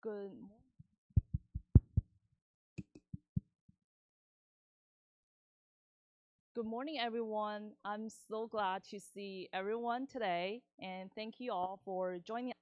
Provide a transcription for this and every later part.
Good, good morning, everyone. I'm so glad to see everyone today, and thank you all for joining.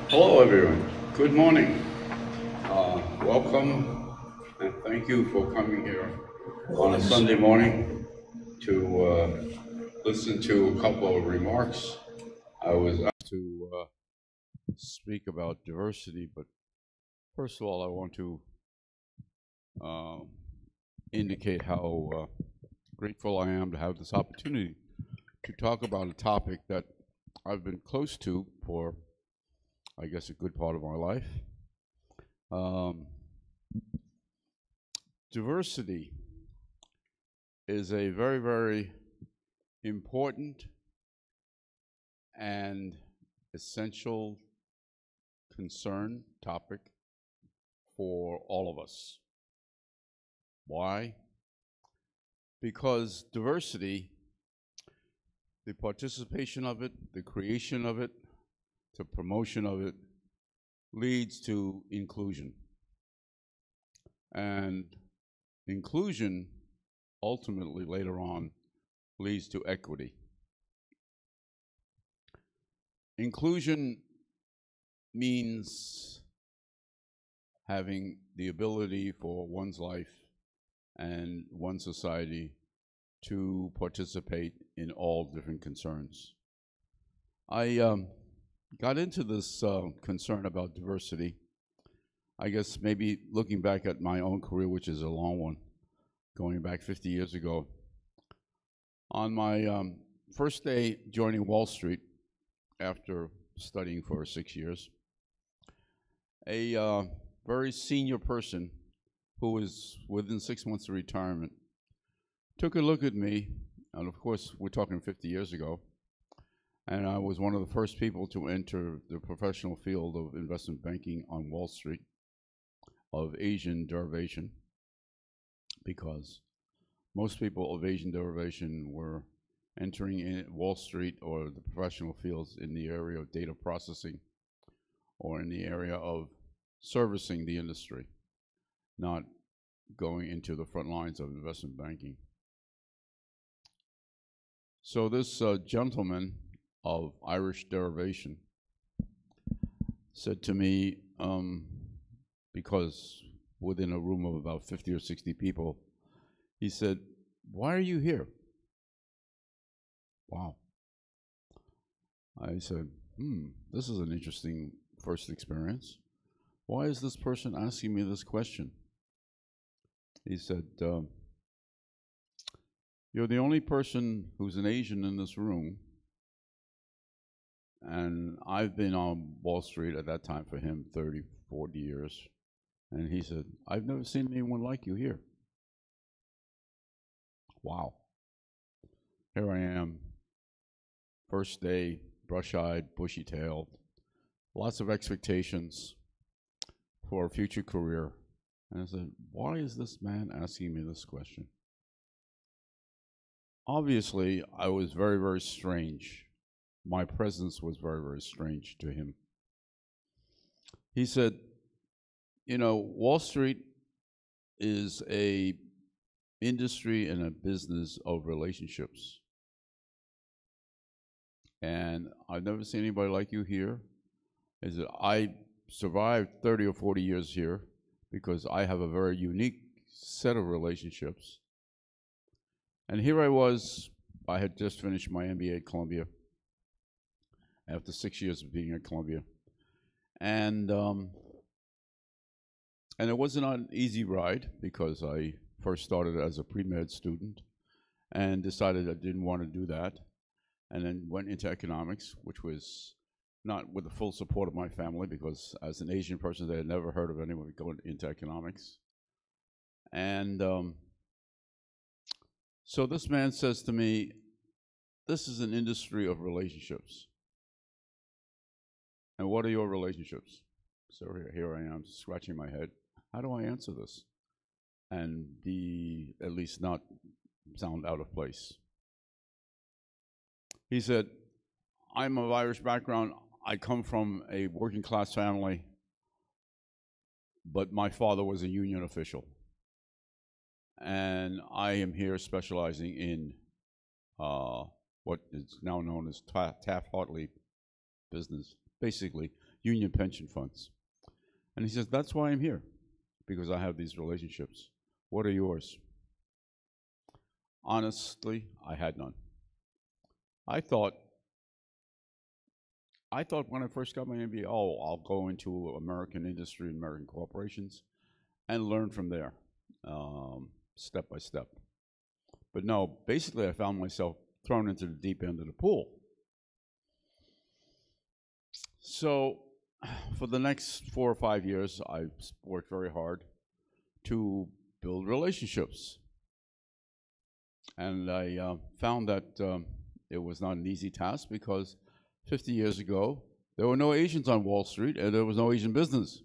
Hello, everyone. Good morning. Welcome, and thank you for coming here on a Sunday morning to listen to a couple of remarks. I was asked to speak about diversity, but first of all, I want to uh, indicate how grateful I am to have this opportunity to talk about a topic that I've been close to for, I guess, a good part of my life. Um, Diversity is a very, very important and essential concern topic for all of us. Why? Because diversity, the participation of it, the creation of it, the promotion of it, leads to inclusion. And inclusion ultimately later on leads to equity. Inclusion means having the ability for one's life and one society to participate in all different concerns. I got into this concern about diversity, I guess maybe looking back at my own career, which is a long one, going back 50 years ago. On my first day joining Wall Street after studying for 6 years, a very senior person who was within 6 months of retirement took a look at me, and of course, we're talking 50 years ago, and I was one of the first people to enter the professional field of investment banking on Wall Street of Asian derivation, because most people of Asian derivation were entering in Wall Street or the professional fields in the area of data processing or in the area of servicing the industry, not going into the front lines of investment banking. So this gentleman of Irish derivation said to me, because within a room of about 50 or 60 people, he said, "Why are you here?" Wow. I said, this is an interesting first experience. Why is this person asking me this question? He said, you're the only person who's an Asian in this room, and I've been on Wall Street at that time for him 30, 40 years. And he said, I've never seen anyone like you here. Wow. Here I am, first day, brush-eyed, bushy-tailed, lots of expectations for a future career. And I said, why is this man asking me this question? Obviously, I was very, very strange my presence was very, very strange to him. He said, you know, Wall Street is a industry and a business of relationships. And I've never seen anybody like you here. Is that I survived 30 or 40 years here because I have a very unique set of relationships. And here I was, I had just finished my MBA at Columbia after 6 years of being at Columbia. And it wasn't an easy ride because I first started as a pre-med student and decided I didn't want to do that, and then went into economics, which was not with the full support of my family because as an Asian person, they had never heard of anyone going into economics. And so this man says to me, this is an industry of relationships. And what are your relationships? So here I am, scratching my head. How do I answer this and be at least not sound out of place? He said, I'm of Irish background. I come from a working class family, but my father was a union official. And I am here specializing in what is now known as Taft-Hartley business, basically union pension funds. And he says, that's why I'm here, because I have these relationships. What are yours? Honestly, I had none. I thought when I first got my MBA, oh, I'll go into American industry, American corporations, and learn from there, step by step. But no, basically I found myself thrown into the deep end of the pool. So for the next 4 or 5 years, I worked very hard to build relationships. And I found that it was not an easy task because 50 years ago, there were no Asians on Wall Street and there was no Asian business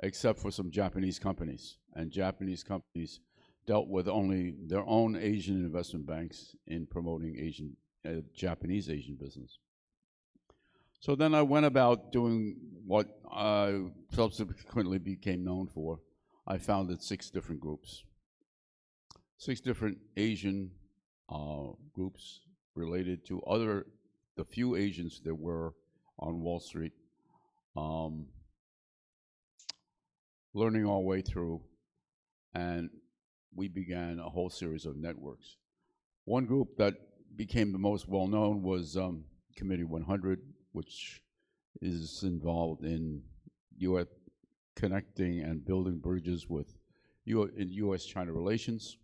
except for some Japanese companies. And Japanese companies dealt with only their own Asian investment banks in promoting Japanese Asian business. So then I went about doing what I subsequently became known for. I founded 6 different groups, 6 different Asian groups related to the few Asians there were on Wall Street, learning our way through, and we began a whole series of networks. One group that became the most well-known was Committee 100, which is involved in U.S. connecting and building bridges with U.S.-China relations,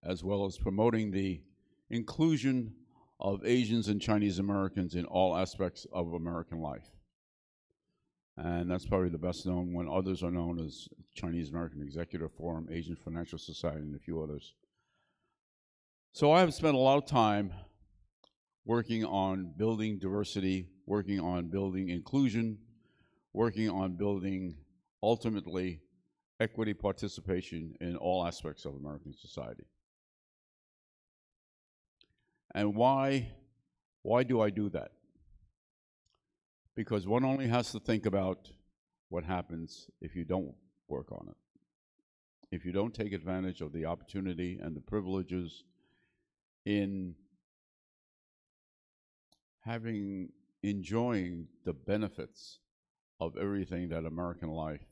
as well as promoting the inclusion of Asians and Chinese Americans in all aspects of American life. And that's probably the best known one. Others are known as Chinese American Executive Forum, Asian Financial Society, and a few others. So I have spent a lot of time working on building diversity, working on building inclusion, working on building, ultimately, equity participation in all aspects of American society. And why do I do that? Because one only has to think about what happens if you don't work on it. If you don't take advantage of the opportunity and the privileges in enjoying the benefits of everything that American life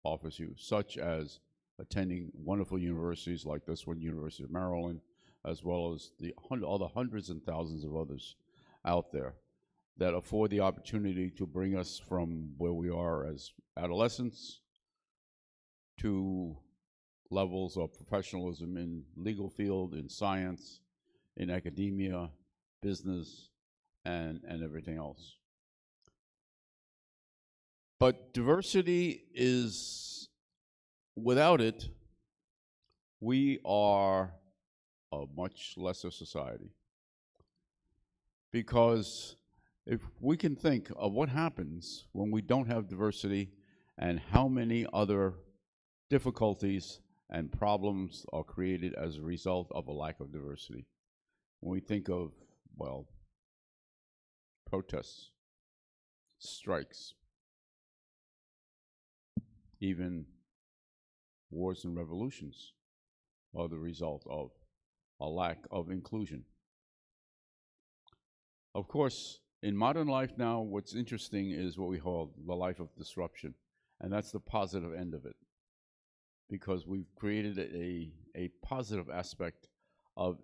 offers you, such as attending wonderful universities like this one, University of Maryland, as well as the other hundreds and thousands of others out there that afford the opportunity to bring us from where we are as adolescents to levels of professionalism in legal field, in science, in academia, business, and everything else. But diversity is, without it, we are a much lesser society. Because if we can think of what happens when we don't have diversity and how many other difficulties and problems are created as a result of a lack of diversity. When we think of, well, protests, strikes, even wars and revolutions are the result of a lack of inclusion. Of course, in modern life now, what's interesting is what we call the life of disruption, and that's the positive end of it, because we've created a positive aspect of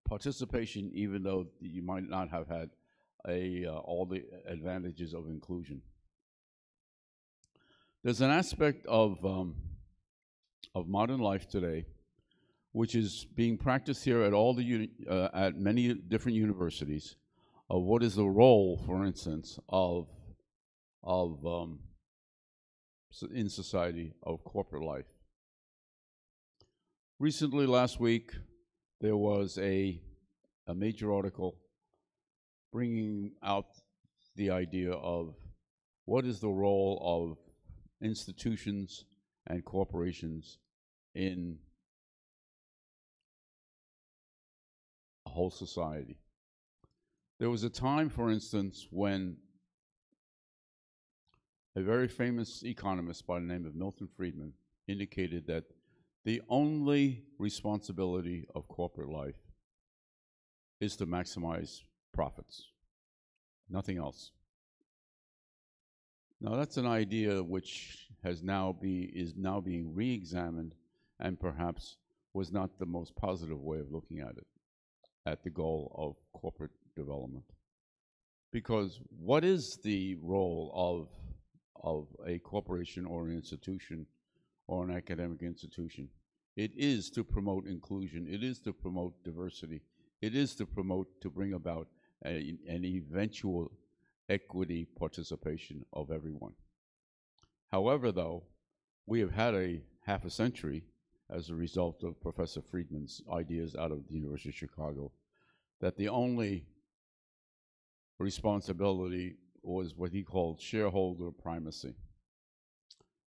participation, even though you might not have had all the advantages of inclusion. There's an aspect of modern life today, which is being practiced here at at many different universities, of what is the role, for instance, of in society of corporate life. Recently, last week, there was a major article bringing out the idea of what is the role of institutions and corporations in a whole society. There was a time, for instance, when a very famous economist by the name of Milton Friedman indicated that the only responsibility of corporate life is to maximize profits, nothing else. Now that's an idea which is now being re-examined, and perhaps was not the most positive way of looking at it, at the goal of corporate development. Because what is the role of a corporation or an institution or an academic institution? It is to promote inclusion. It is to promote diversity. It is to bring about an eventual equity participation of everyone. However, though, we have had a half a century as a result of Professor Friedman's ideas out of the University of Chicago, that the only responsibility was what he called shareholder primacy.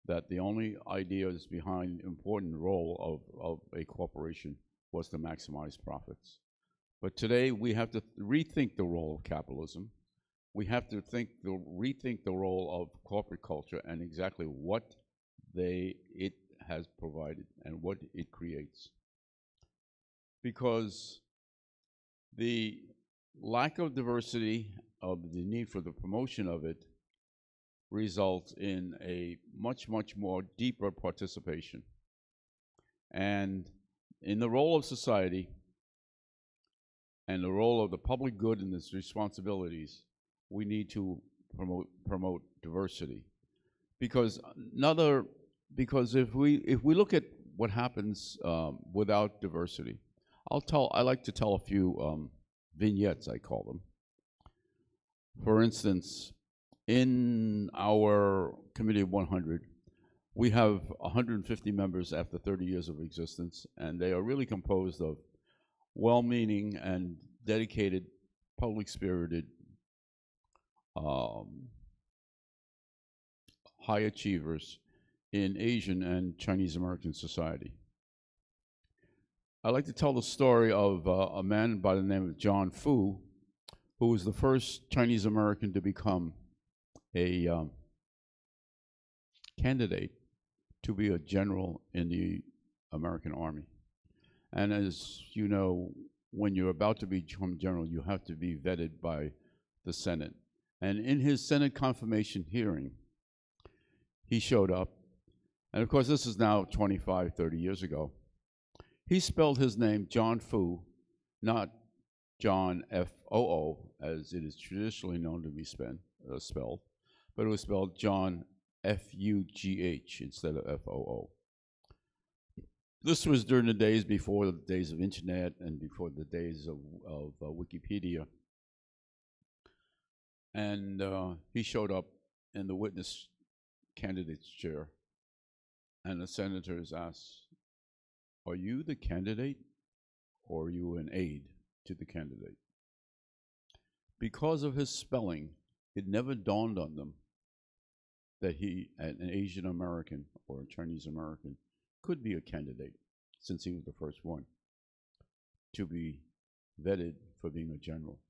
That the only ideas behind the important role of a corporation was to maximize profits. But today we have to rethink the role of capitalism. We have to rethink the role of corporate culture and exactly what it has provided and what it creates. Because the lack of diversity, of the need for the promotion of it, results in a much, much more deeper participation. And in the role of society and the role of the public good and its responsibilities, we need to promote diversity. Because if we look at what happens without diversity, I like to tell a few vignettes, I call them. For instance, in our Committee of 100, we have 150 members after 30 years of existence, and they are really composed of well-meaning and dedicated, public-spirited, high achievers in Asian and Chinese American society. I like to tell the story of a man by the name of John Fu, who was the first Chinese American to become a candidate to be a general in the American Army. And as you know, when you're about to become general, you have to be vetted by the Senate. And in his Senate confirmation hearing, he showed up. And of course, this is now 25, 30 years ago. He spelled his name John Fu, not John F-O-O, as it is traditionally known to be spelled, but it was spelled John F-U-G-H instead of F-O-O. This was during the days before the days of internet and before the days of Wikipedia. And he showed up in the witness candidate's chair, and the senators asked, "Are you the candidate or are you an aide to the candidate?" Because of his spelling, it never dawned on them that he, an Asian American or a Chinese American, could be a candidate, since he was the first one to be vetted for being a general.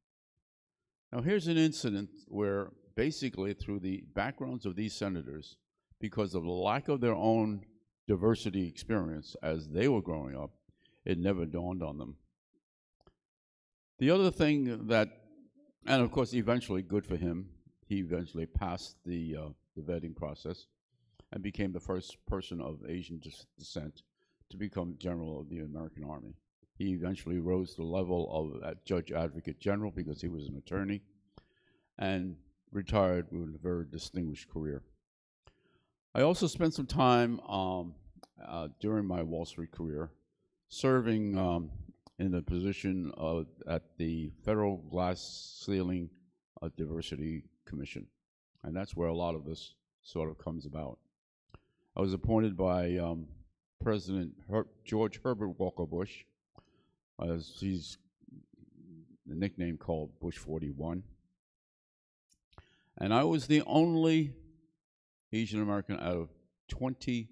Now, here's an incident where basically, through the backgrounds of these senators, because of the lack of their own diversity experience as they were growing up, it never dawned on them. The other thing that, and of course, eventually, good for him, he eventually passed the vetting process and became the first person of Asian descent to become general of the American Army. He eventually rose to the level of Judge Advocate General because he was an attorney and retired with a very distinguished career. I also spent some time during my Wall Street career serving in the position at the Federal Glass Ceiling Diversity Commission. And that's where a lot of this sort of comes about. I was appointed by President George Herbert Walker Bush, as he's the nickname called Bush 41. And I was the only Asian American out of 20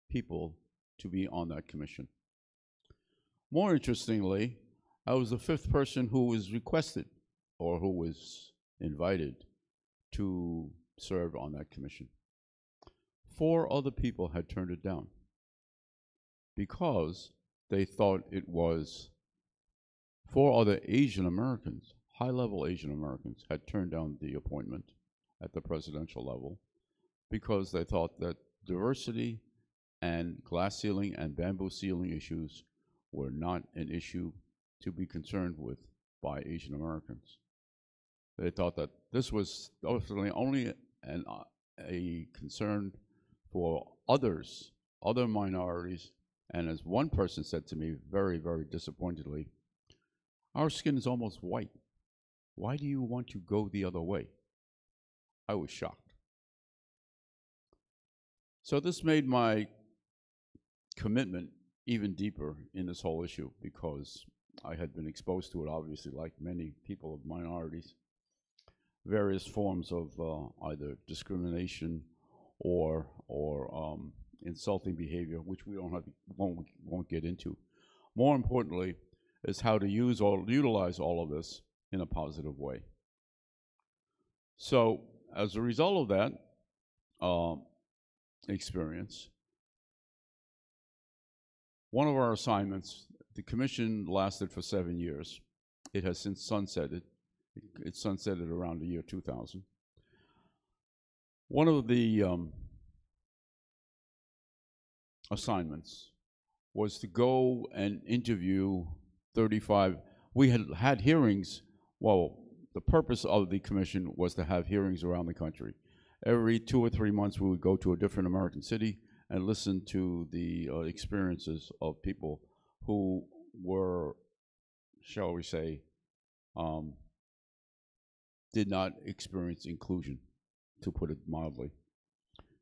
people to be on that commission. More interestingly, I was the fifth person who was requested or who was invited to serve on that commission. 4 other people had turned it down because they thought it was 4 other Asian Americans, high-level Asian Americans, had turned down the appointment at the presidential level because they thought that diversity and glass ceiling and bamboo ceiling issues were not an issue to be concerned with by Asian Americans. They thought that this was ultimately only a concern for others, other minorities, and as one person said to me very, very disappointedly, our skin is almost white. Why do you want to go the other way? I was shocked. So this made my commitment even deeper in this whole issue because I had been exposed to it, obviously, like many people of minorities, various forms of either discrimination or insulting behavior, which we won't get into. More importantly, is how to utilize all of this in a positive way. So, as a result of that experience, one of our assignments, the commission lasted for 7 years. It has since sunsetted. It sunsetted around the year 2000. One of the assignments was to go and interview 35. We had hearings. Well, the purpose of the commission was to have hearings around the country. Every 2 or 3 months, we would go to a different American city and listen to the experiences of people who were, shall we say, did not experience inclusion, to put it mildly,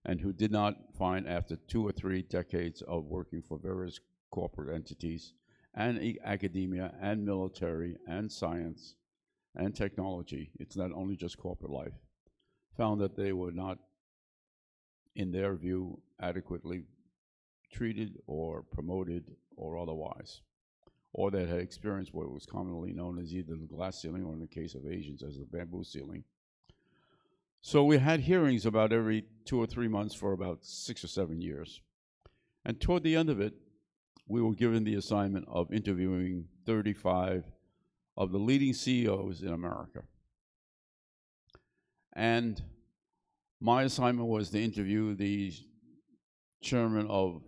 and who did not find, after 2 or 3 decades of working for various corporate entities and academia and military and science and technology, it's not only just corporate life, found that they were not, in their view, adequately treated or promoted or otherwise, or that had experienced what was commonly known as either the glass ceiling or, in the case of Asians, as the bamboo ceiling. So we had hearings about every 2 or 3 months for about 6 or 7 years. And toward the end of it, we were given the assignment of interviewing 35 of the leading CEOs in America. And my assignment was to interview the chairman of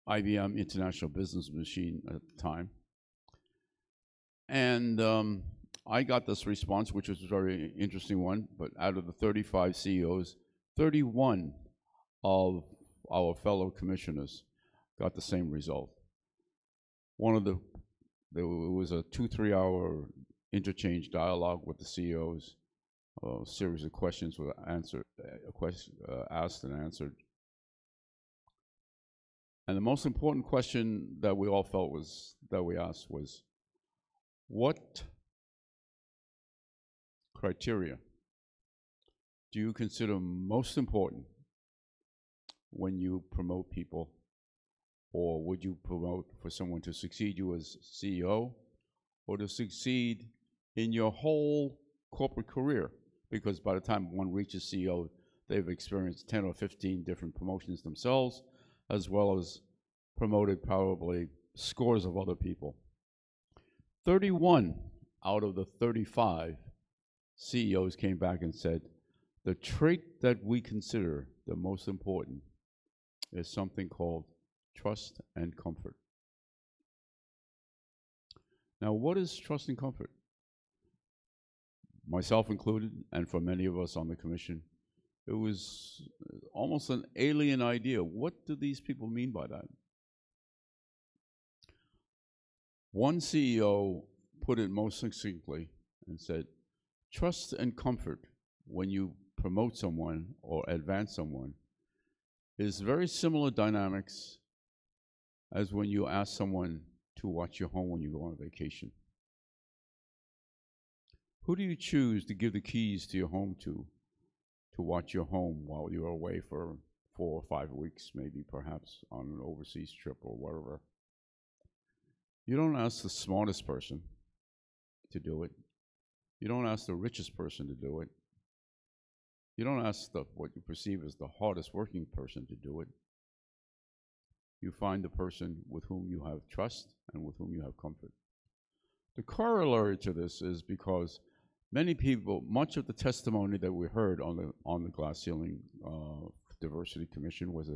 IBM International Business Machine at the time. And I got this response, which was a very interesting one, but out of the 35 CEOs, 31 of our fellow commissioners got the same result. There was a 2-3 hour interchange dialogue with the CEOs. A series of questions were asked and answered. And the most important question that we all felt that we asked was, what criteria do you consider most important when you promote people, or would you promote for someone to succeed you as CEO, or to succeed in your whole corporate career, because by the time one reaches CEO, they've experienced 10 or 15 different promotions themselves, as well as promoted probably scores of other people. 31 out of the 35 CEOs came back and said, the trait that we consider the most important is something called trust and comfort. Now, what is trust and comfort? Myself included, and for many of us on the commission, it was almost an alien idea. What do these people mean by that? One CEO put it most succinctly and said, trust and comfort when you promote someone or advance someone is very similar dynamics as when you ask someone to watch your home when you go on vacation. Who do you choose to give the keys to your home to watch your home while you're away for 4 or 5 weeks, maybe perhaps on an overseas trip or whatever? You don't ask the smartest person to do it. You don't ask the richest person to do it. You don't ask what you perceive as the hardest working person to do it. You find the person with whom you have trust and with whom you have comfort. The corollary to this is because many people, much of the testimony that we heard on the Glass Ceiling Diversity Commission was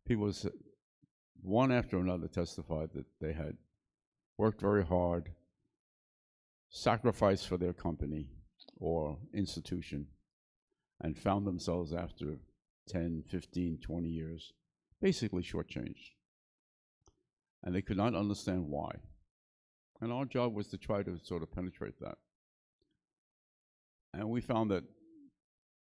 people one after another testified that they had worked very hard, sacrificed for their company or institution, and found themselves after 10, 15, 20 years basically shortchanged. And they could not understand why. And our job was to try to sort of penetrate that. And we found that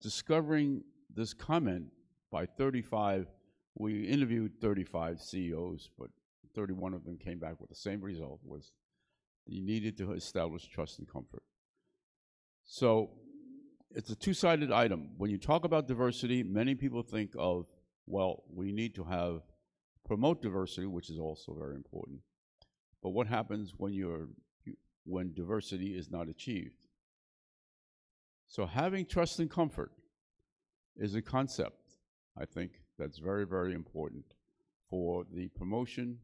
discovering this comment by 35, we interviewed 35 CEOs, but 31 of them came back with the same result, was you needed to establish trust and comfort. So it's a two-sided item. When you talk about diversity, many people think of, well, we need to promote diversity, which is also very important. But what happens when diversity is not achieved? So having trust and comfort is a concept, I think, that's very, very important for the promotion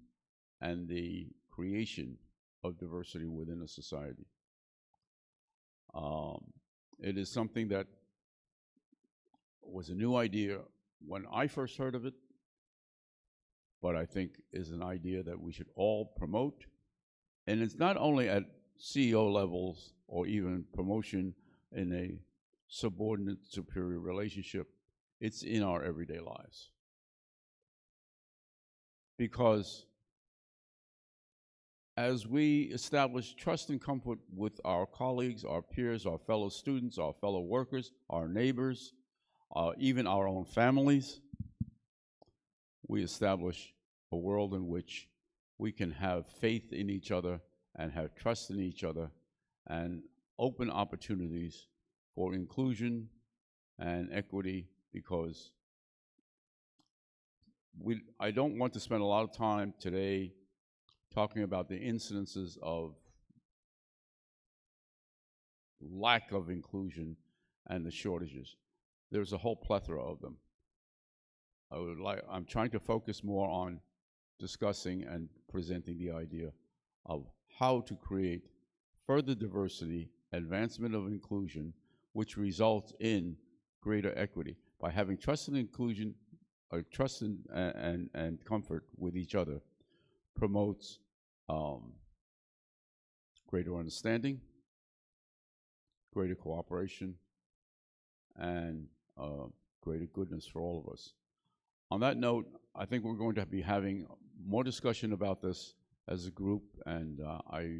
and the creation of diversity within a society. It is something that was a new idea when I first heard of it, but I think is an idea that we should all promote. And it's not only at CEO levels or even promotion in a subordinate superior relationship, it's in our everyday lives. Because as we establish trust and comfort with our colleagues, our peers, our fellow students, our fellow workers, our neighbors, even our own families, we establish a world in which we can have faith in each other and have trust in each other and open opportunities for inclusion and equity, because I don't want to spend a lot of time today talking about the incidences of lack of inclusion and the shortages. There's a whole plethora of them. I'm trying to focus more on discussing and presenting the idea of how to create further diversity, advancement of inclusion, which results in greater equity. By having trust and inclusion, or trust and comfort with each other, promotes greater understanding, greater cooperation, and greater goodness for all of us. On that note, I think we're going to be having more discussion about this as a group, and I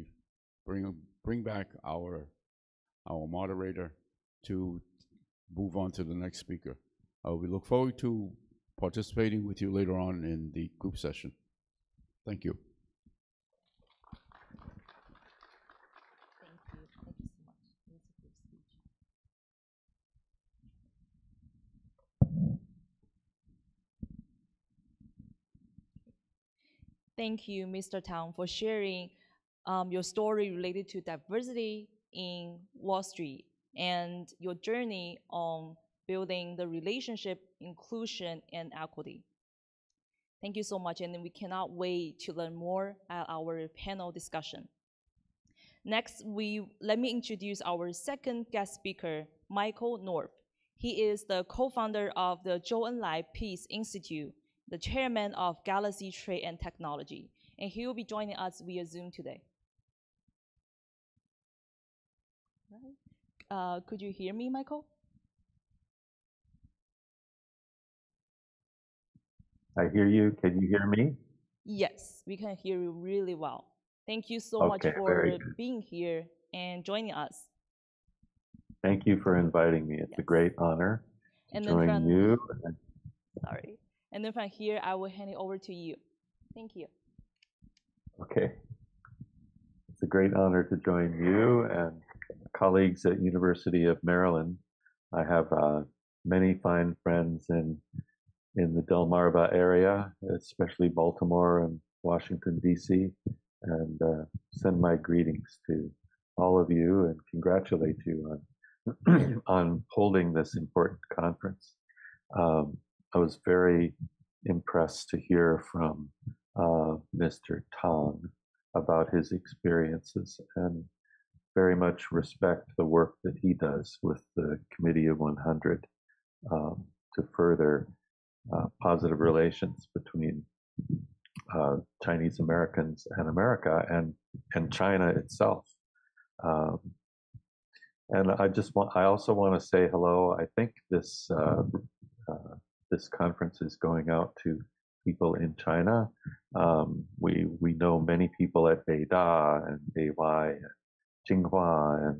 bring back our moderator to move on to the next speaker. We look forward to participating with you later on in the group session. Thank you. Thank you. Thank you so much. It was a great speech. Thank you, Mr. Tang, for sharing your story related to diversity in Wall Street. and your journey on building the relationship, inclusion, and equity. Thank you so much, and we cannot wait to learn more at our panel discussion. Next, let me introduce our second guest speaker, Michael North. He is the co-founder of the Zhou Enlai Peace Institute, the chairman of Galaxy Trade and Technology, and he will be joining us via Zoom today. Could you hear me, Michael? I hear you. Can you hear me? Yes, we can hear you really well. Thank you so much for being here and joining us. Thank you for inviting me. It's a great honor to join you. Sorry. And then from here, I will hand it over to you. Thank you. Okay. It's a great honor to join you and colleagues at University of Maryland. I have many fine friends in the Delmarva area, especially Baltimore and Washington, D.C., and send my greetings to all of you and congratulate you on, on holding this important conference. I was very impressed to hear from Mr. Tang about his experiences and very much respect the work that he does with the Committee of 100 to further positive relations between Chinese Americans and America and China itself. And I also want to say hello. I think this conference is going out to people in China. We know many people at Beida and Beihai, Tsinghua,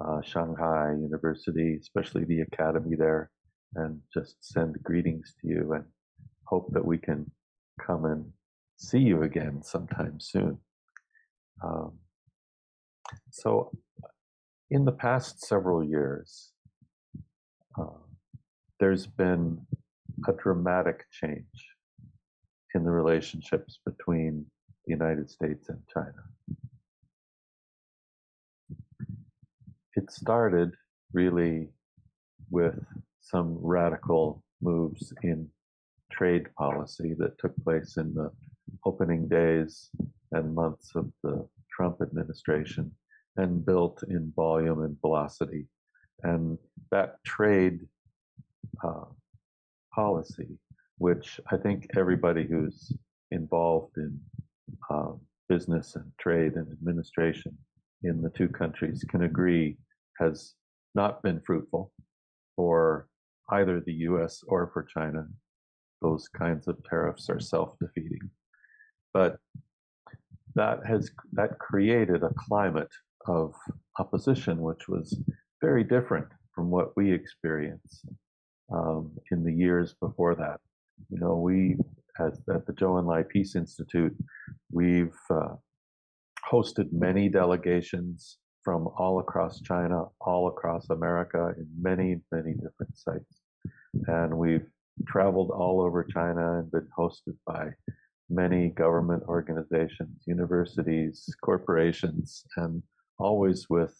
and Shanghai University, especially the academy there, and just send greetings to you and hope that we can come and see you again sometime soon. So in the past several years, there's been a dramatic change in the relationships between the United States and China. It started really with some radical moves in trade policy that took place in the opening days and months of the Trump administration and built in volume and velocity. And that trade policy, which I think everybody who's involved in business and trade and administration in the two countries can agree has not been fruitful for either the US or for China. Those kinds of tariffs are self-defeating. But that created a climate of opposition, which was very different from what we experienced in the years before that. You know, we at the Zhou Enlai Peace Institute, we've hosted many delegations from all across China, all across America, in many, many different sites. And we've traveled all over China and been hosted by many government organizations, universities, corporations, and always with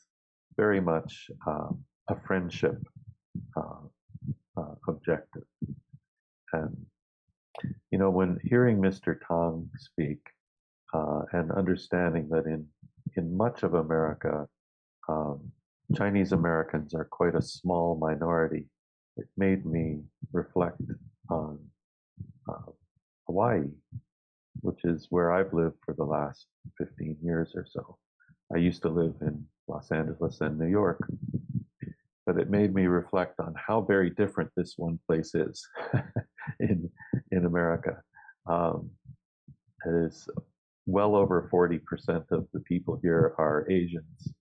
very much a friendship objective. And, you know, when hearing Mr. Tang speak and understanding that in much of America, Chinese Americans are quite a small minority, it made me reflect on Hawaii, which is where I've lived for the last 15 years or so. I used to live in Los Angeles and New York, but it made me reflect on how very different this one place is in America. It is well over 40% of the people here are Asians,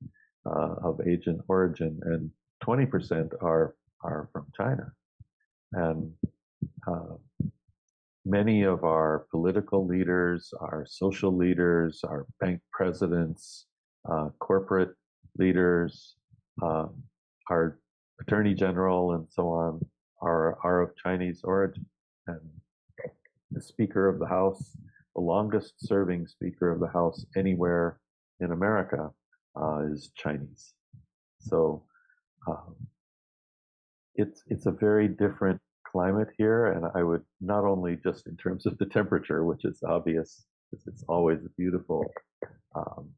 of Asian origin, and 20% are from China. And many of our political leaders, our social leaders, our bank presidents, corporate leaders, our attorney general, and so on, are of Chinese origin. And the Speaker of the House, the longest serving Speaker of the House anywhere in America, is Chinese. So Um, it's a very different climate here, and I would not only just in terms of the temperature, which is obvious, because it's always beautiful, um,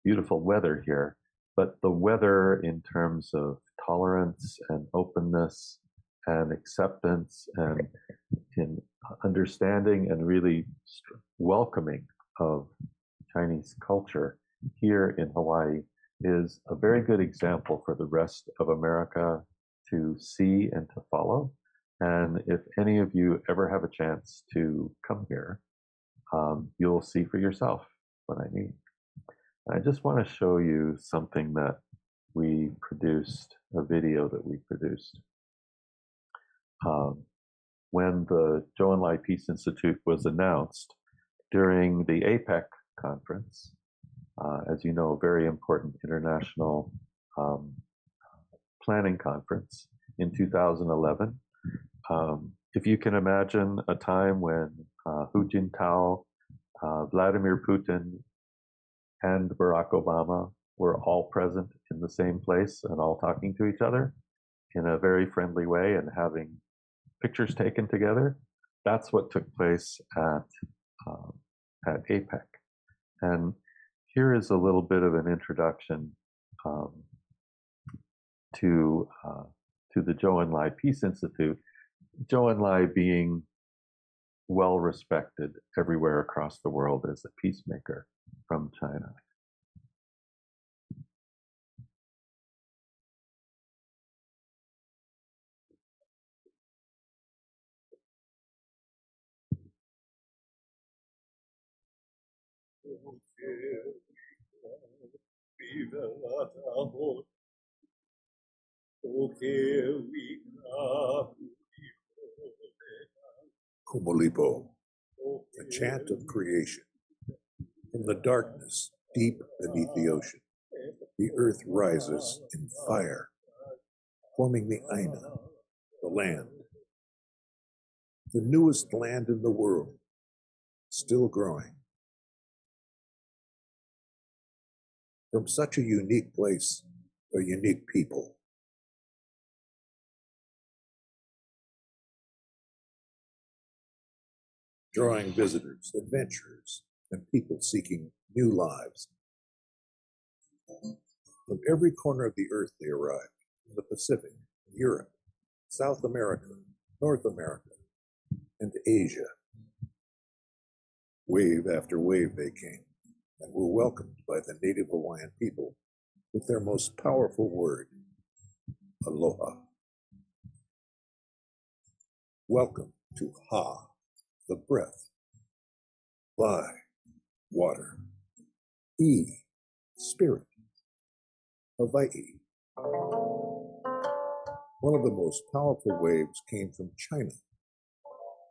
beautiful weather here, but the weather in terms of tolerance and openness and acceptance and in understanding and really welcoming of Chinese culture here in Hawaii is a very good example for the rest of America to see and to follow. And if any of you ever have a chance to come here, you'll see for yourself what I mean. I just want to show you something that we produced, a video that we produced. When the Zhou Enlai Peace Institute was announced during the APEC conference, as you know, a very important international planning conference in 2011. If you can imagine a time when Hu Jintao, Vladimir Putin, and Barack Obama were all present in the same place and all talking to each other in a very friendly way and having pictures taken together, that's what took place at APEC. And here is a little bit of an introduction to the Zhou Enlai Peace Institute. Zhou Enlai being well respected everywhere across the world as a peacemaker from China. Kumalipo, a chant of creation. From the darkness deep beneath the ocean, the earth rises in fire, forming the Aina, the land. The newest land in the world, still growing. From such a unique place, a unique people. Drawing visitors, adventurers, and people seeking new lives. From every corner of the earth they arrived, in the Pacific, Europe, South America, North America, and Asia. Wave after wave they came, and were welcomed by the native Hawaiian people with their most powerful word, aloha. Welcome to Ha, the breath, Vai, water, E, spirit, Hawaii. One of the most powerful waves came from China.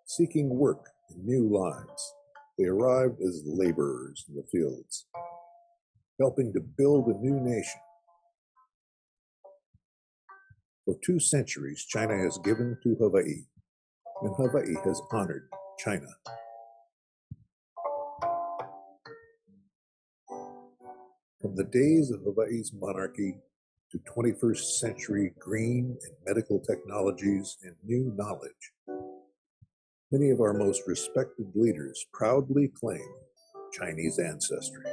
Seeking work and new lives, they arrived as laborers in the fields, helping to build a new nation. For 2 centuries, China has given to Hawaii, and Hawaii has honored China. From the days of Hawaii's monarchy to 21st century green and medical technologies and new knowledge, many of our most respected leaders proudly claim Chinese ancestry.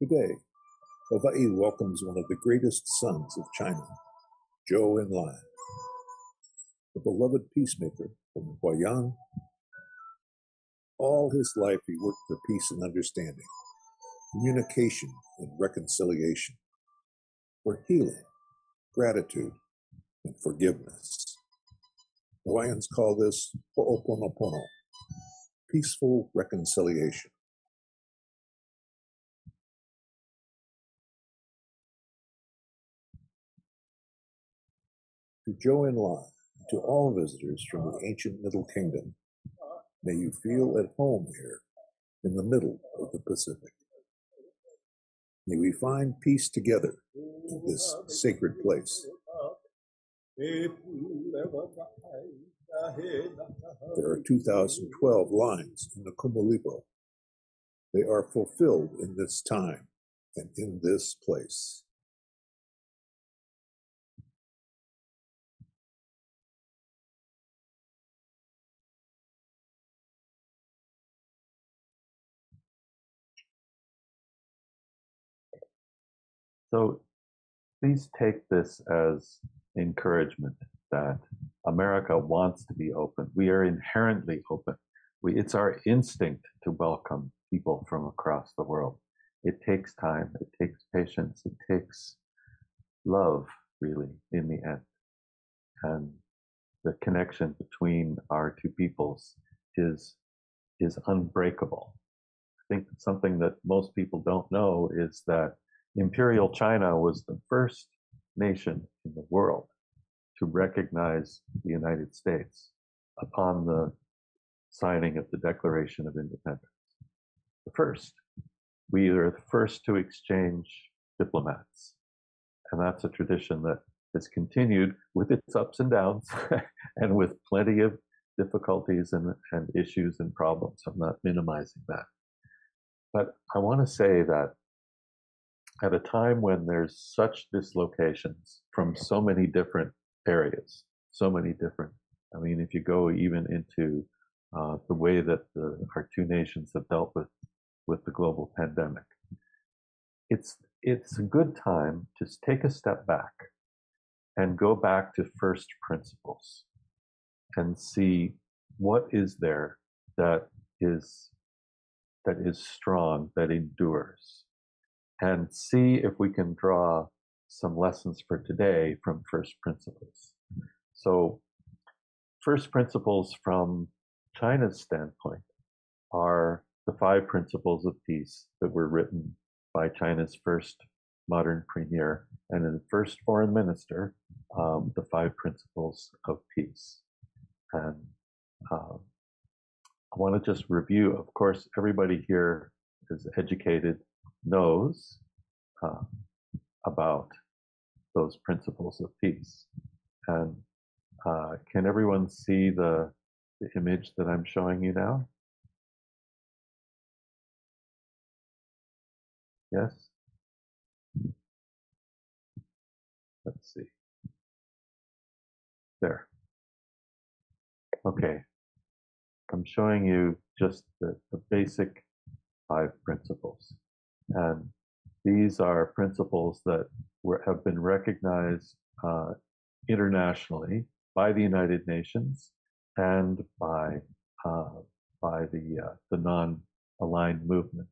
Today, Hawaii welcomes one of the greatest sons of China, Zhou Enlai, the beloved peacemaker from Huayan. All his life he worked for peace and understanding, communication and reconciliation, for healing, gratitude, and forgiveness. Hawaiians call this ho'oponopono, peaceful reconciliation. To Zhou Enlai, to all visitors from the ancient Middle Kingdom, may you feel at home here in the middle of the Pacific. May we find peace together in this sacred place. There are 2012 lines in the Kumalipo, They are fulfilled in this time and in this place. So please take this as encouragement that America wants to be open. We are inherently open. It's our instinct to welcome people from across the world. It takes time, it takes patience, it takes love, really, in the end. And the connection between our two peoples is unbreakable. I think something that most people don't know is that Imperial China was the first nation in the world to recognize the United States upon the signing of the Declaration of Independence. The first. We are the first to exchange diplomats. And that's a tradition that has continued with its ups and downs and with plenty of difficulties and issues and problems. I'm not minimizing that. But I want to say that at a time when there's such dislocations from so many different areas, so many different, I mean, if you go even into the way that our two nations have dealt with the global pandemic, it's a good time to take a step back and go back to first principles and see what is there that is strong, that endures, and see if we can draw some lessons for today from first principles. So first principles from China's standpoint are the 5 principles of peace that were written by China's first modern premier and the first foreign minister, the 5 principles of peace. And I want to just review, of course, everybody here is educated, knows about those principles of peace. And can everyone see the image that I'm showing you now? Yes? Let's see. There. Okay. I'm showing you just the basic 5 principles. And these are principles that have been recognized internationally by the United Nations and by the non-aligned movement.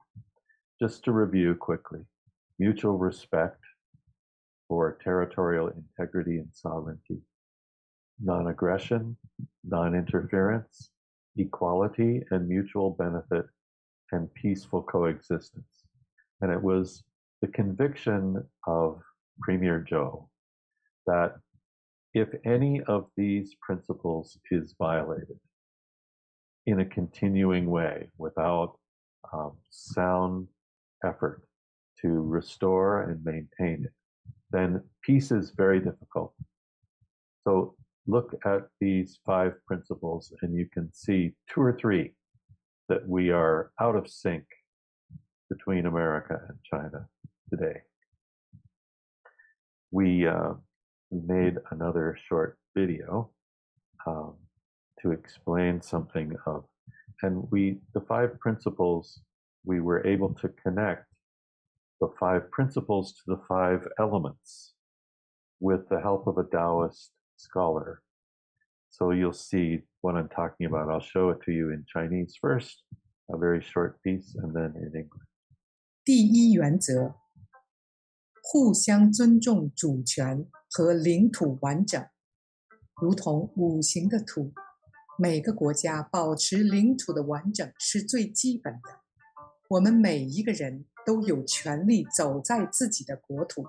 Just to review quickly, mutual respect for territorial integrity and sovereignty, non-aggression, non-interference, equality and mutual benefit, and peaceful coexistence. And it was the conviction of Premier Zhou that if any of these principles is violated in a continuing way without sound effort to restore and maintain it, then peace is very difficult. So look at these 5 principles and you can see 2 or 3 that we are out of sync between America and China today. We made another short video to explain something of, and the 5 principles, we were able to connect the 5 principles to the 5 elements with the help of a Taoist scholar. So you'll see what I'm talking about. I'll show it to you in Chinese first, a very short piece, and then in English. 第一原则，互相尊重主权和领土完整，如同五行的土，每个国家保持领土的完整是最基本的。我们每一个人都有权利走在自己的国土，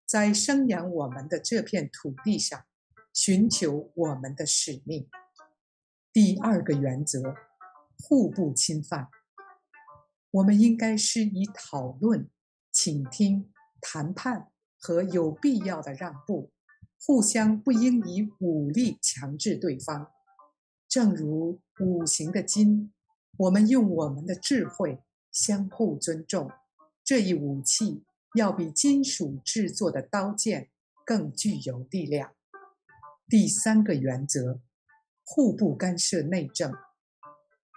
在生养我们的这片土地上，寻求我们的使命。第2个原则，互不侵犯。我们应该施以讨论、倾听、谈判和有必要的让步，互相不应以武力强制对方。正如五行的金，我们用我们的智慧相互尊重。这一武器要比金属制作的刀剑更具有力量。第3个原则，互不干涉内政。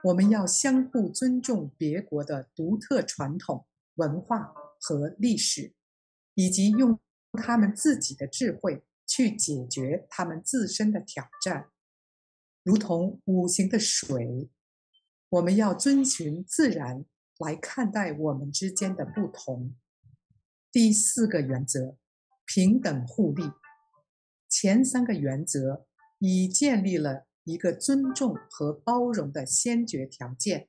我们要相互尊重别国的独特传统、文化和历史，以及用他们自己的智慧去解决他们自身的挑战。如同五行的水，我们要遵循自然来看待我们之间的不同。第4个原则，平等互利。前3个原则已建立了一个尊重和包容的先决条件。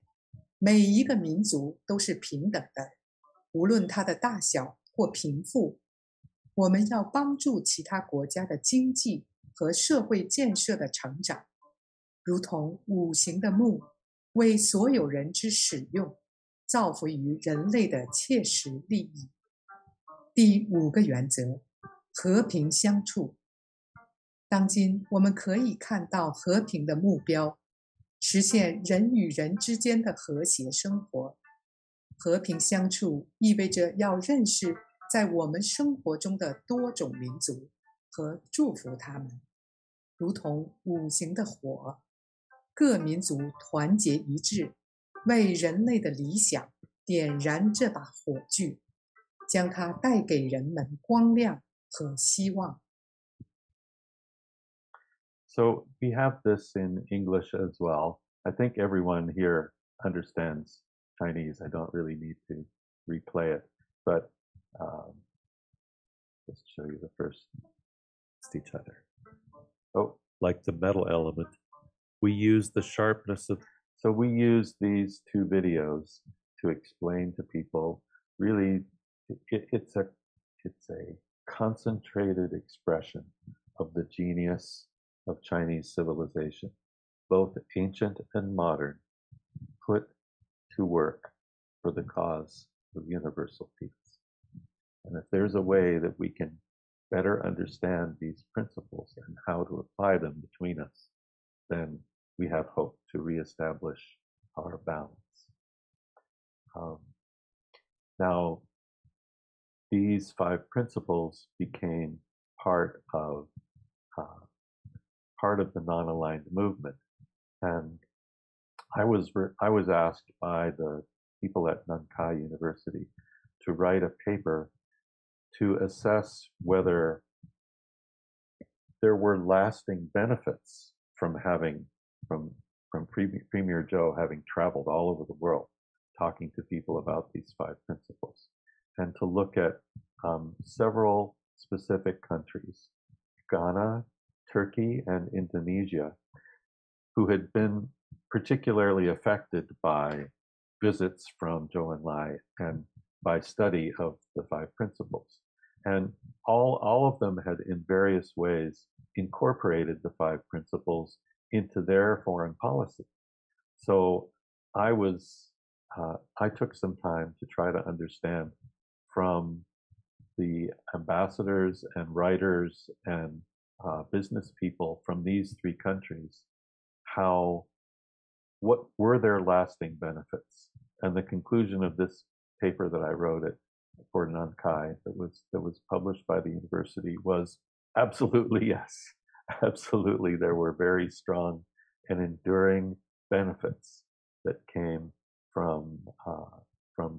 每一个民族都是平等的，无论它的大小或贫富。我们要帮助其他国家的经济和社会建设的成长，如同五行的木，为所有人之使用，造福于人类的切实利益。第5个原则，和平相处。当今我们可以看到和平的目标，实现人与人之间的和谐生活。和平相处意味着要认识在我们生活中的多种民族和祝福他们，如同五行的火，各民族团结一致，为人类的理想点燃这把火炬，将它带给人们光亮和希望。So we have this in English as well. I think everyone here understands Chinese. I don't really need to replay it, but let's show you the first. It's each other. Oh, like the metal element. We use the sharpness of. So we use these 2 videos to explain to people. Really, it's a concentrated expression of the genius of Chinese civilization, both ancient and modern, put to work for the cause of universal peace. And if there's a way that we can better understand these principles and how to apply them between us, then we have hope to reestablish our balance. Now, these 5 principles became part of the non-aligned movement, and I was asked by the people at Nankai University to write a paper to assess whether there were lasting benefits from Premier Zhou having traveled all over the world talking to people about these 5 principles, and to look at several specific countries, Ghana, Turkey, and Indonesia, who had been particularly affected by visits from Zhou Enlai and by study of the 5 principles. And all of them had in various ways incorporated the 5 principles into their foreign policy. So I took some time to try to understand from the ambassadors and writers and business people from these 3 countries what were their lasting benefits. And the conclusion of this paper that I wrote for Nankai that was published by the university was absolutely yes. Absolutely, there were very strong and enduring benefits that came from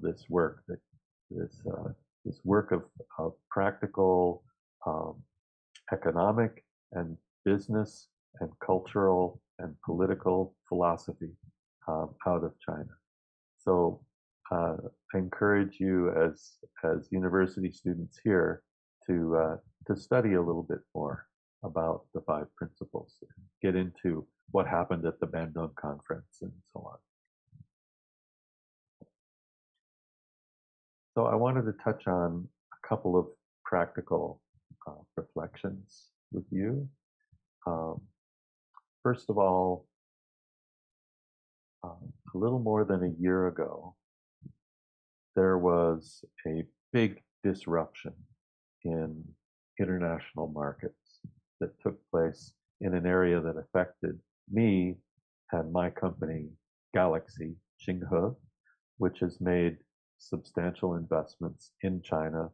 this work, this work of practical economic and business and cultural and political philosophy out of China. So I encourage you as university students here to study a little bit more about the 5 principles, get into what happened at the Bandung conference and so on. So I wanted to touch on a couple of practical reflections with you. First of all, a little more than a year ago, there was a big disruption in international markets that took place in an area that affected me and my company, Galaxy Xinghe, which has made substantial investments in China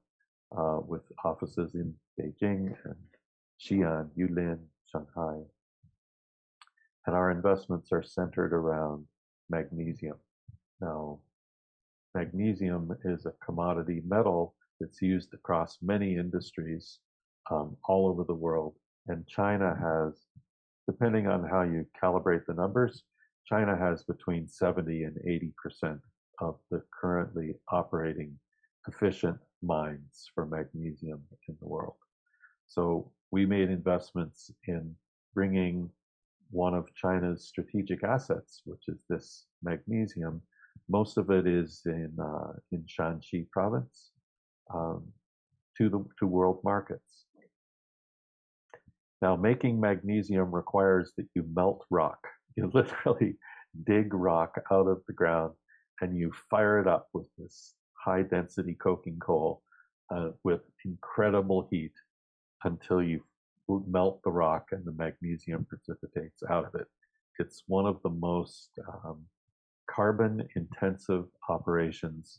with offices in Beijing and Xi'an, Yulin, Shanghai. And our investments are centered around magnesium. Now, magnesium is a commodity metal that's used across many industries all over the world. And China has, depending on how you calibrate the numbers, China has between 70 and 80% of the currently operating efficient mines for magnesium in the world. So we made investments in bringing one of China's strategic assets, which is this magnesium. Most of it is in Shanxi province to world markets. Now, making magnesium requires that you melt rock. You literally dig rock out of the ground and you fire it up with this high density coking coal with incredible heat until you melt the rock and the magnesium precipitates out of it. It's one of the most carbon intensive operations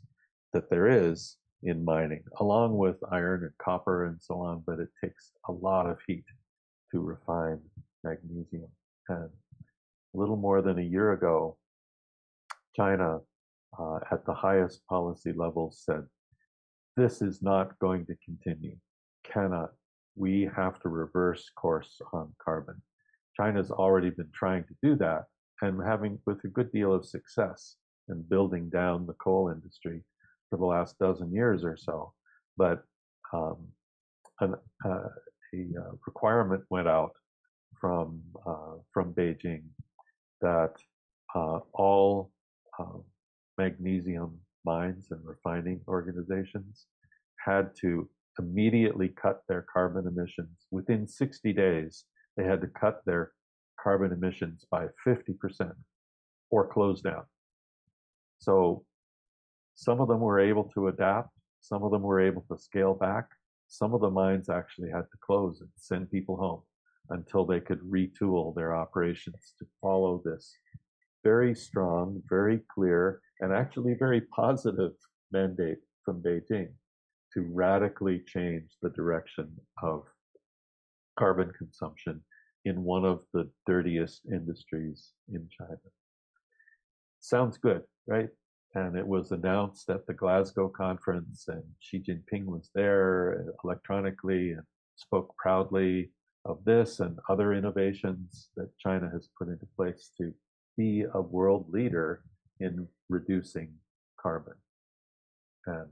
that there is in mining, along with iron and copper and so on, but it takes a lot of heat to refine magnesium. And a little more than a year ago, China, at the highest policy levels, said, this is not going to continue, cannot. We have to reverse course on carbon. China's already been trying to do that and having with a good deal of success in building down the coal industry for the last dozen years or so. But a requirement went out from Beijing that all magnesium mines and refining organizations had to immediately cut their carbon emissions. Within 60 days, they had to cut their carbon emissions by 50% or close down. So some of them were able to adapt. Some of them were able to scale back. Some of the mines actually had to close and send people home until they could retool their operations to follow this very strong, very clear, and actually very positive mandate from Beijing to radically change the direction of carbon consumption in one of the dirtiest industries in China. Sounds good, right? And it was announced at the Glasgow conference, and Xi Jinping was there electronically and spoke proudly of this and other innovations that China has put into place to be a world leader in reducing carbon. And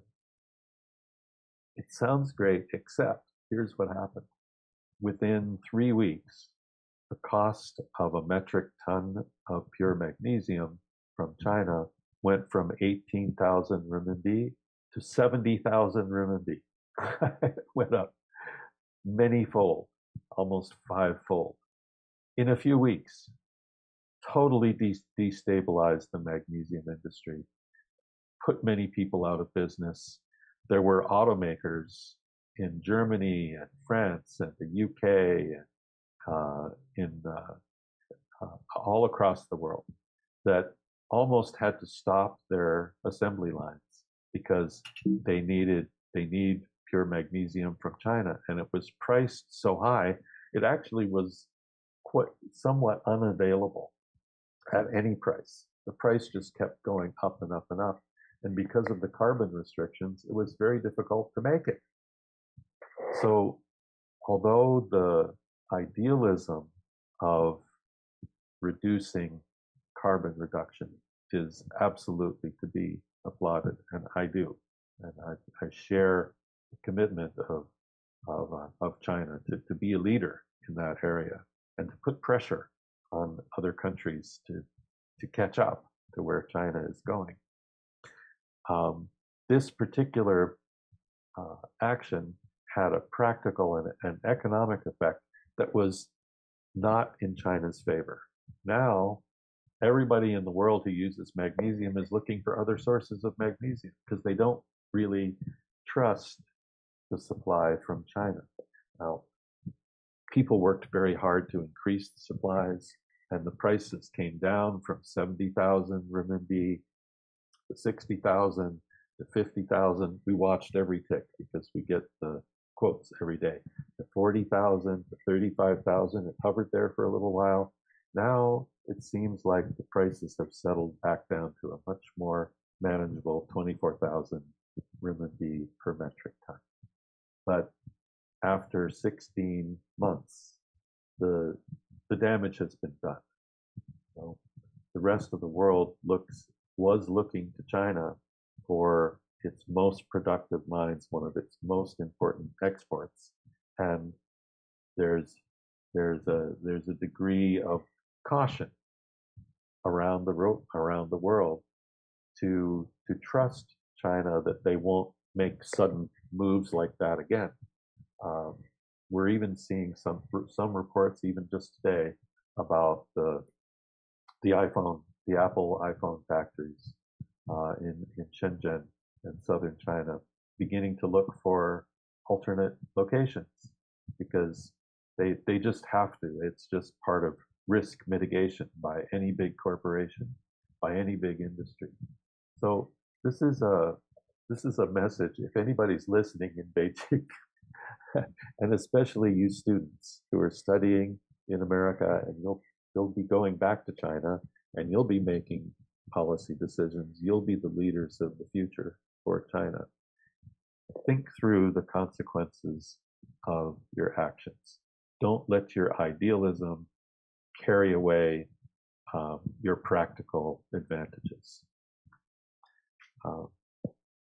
it sounds great, except here's what happened. Within 3 weeks, the cost of a metric ton of pure magnesium from China went from 18,000 renminbi to 70,000 renminbi. It went up many-fold, almost 5-fold, in a few weeks. Totally destabilized the magnesium industry, put many people out of business. There were automakers in Germany and France and the UK and all across the world that almost had to stop their assembly lines because they need pure magnesium from China, and it was priced so high it actually was somewhat unavailable at any price. The price just kept going up and up and up. And because of the carbon restrictions, it was very difficult to make it. So although the idealism of reducing carbon reduction is absolutely to be applauded, and I do, and I share the commitment of China to be a leader in that area and to put pressure on other countries to catch up to where China is going. This particular action had a practical and economic effect that was not in China's favor. Now, everybody in the world who uses magnesium is looking for other sources of magnesium because they don't really trust the supply from China. Now, people worked very hard to increase the supplies, and the prices came down from 70,000 renminbi the 60,000, the 50,000. We watched every tick because we get the quotes every day. The 40,000, the 35,000, it hovered there for a little while. Now it seems like the prices have settled back down to a much more manageable 24,000 renminbi per metric ton. But after 16 months, the damage has been done. So the rest of the world was looking to China for its most productive mines, one of its most important exports, and there's a degree of caution around the world to trust China that they won't make sudden moves like that again. We're even seeing some reports even just today about the Apple iPhone factories in Shenzhen and southern China beginning to look for alternate locations because they just have to. It's just part of risk mitigation by any big corporation, by any big industry. So this is a message. If anybody's listening in Beijing, and especially you students who are studying in America, and you'll be going back to China, and you'll be making policy decisions. You'll be the leaders of the future for China. Think through the consequences of your actions. Don't let your idealism carry away your practical advantages.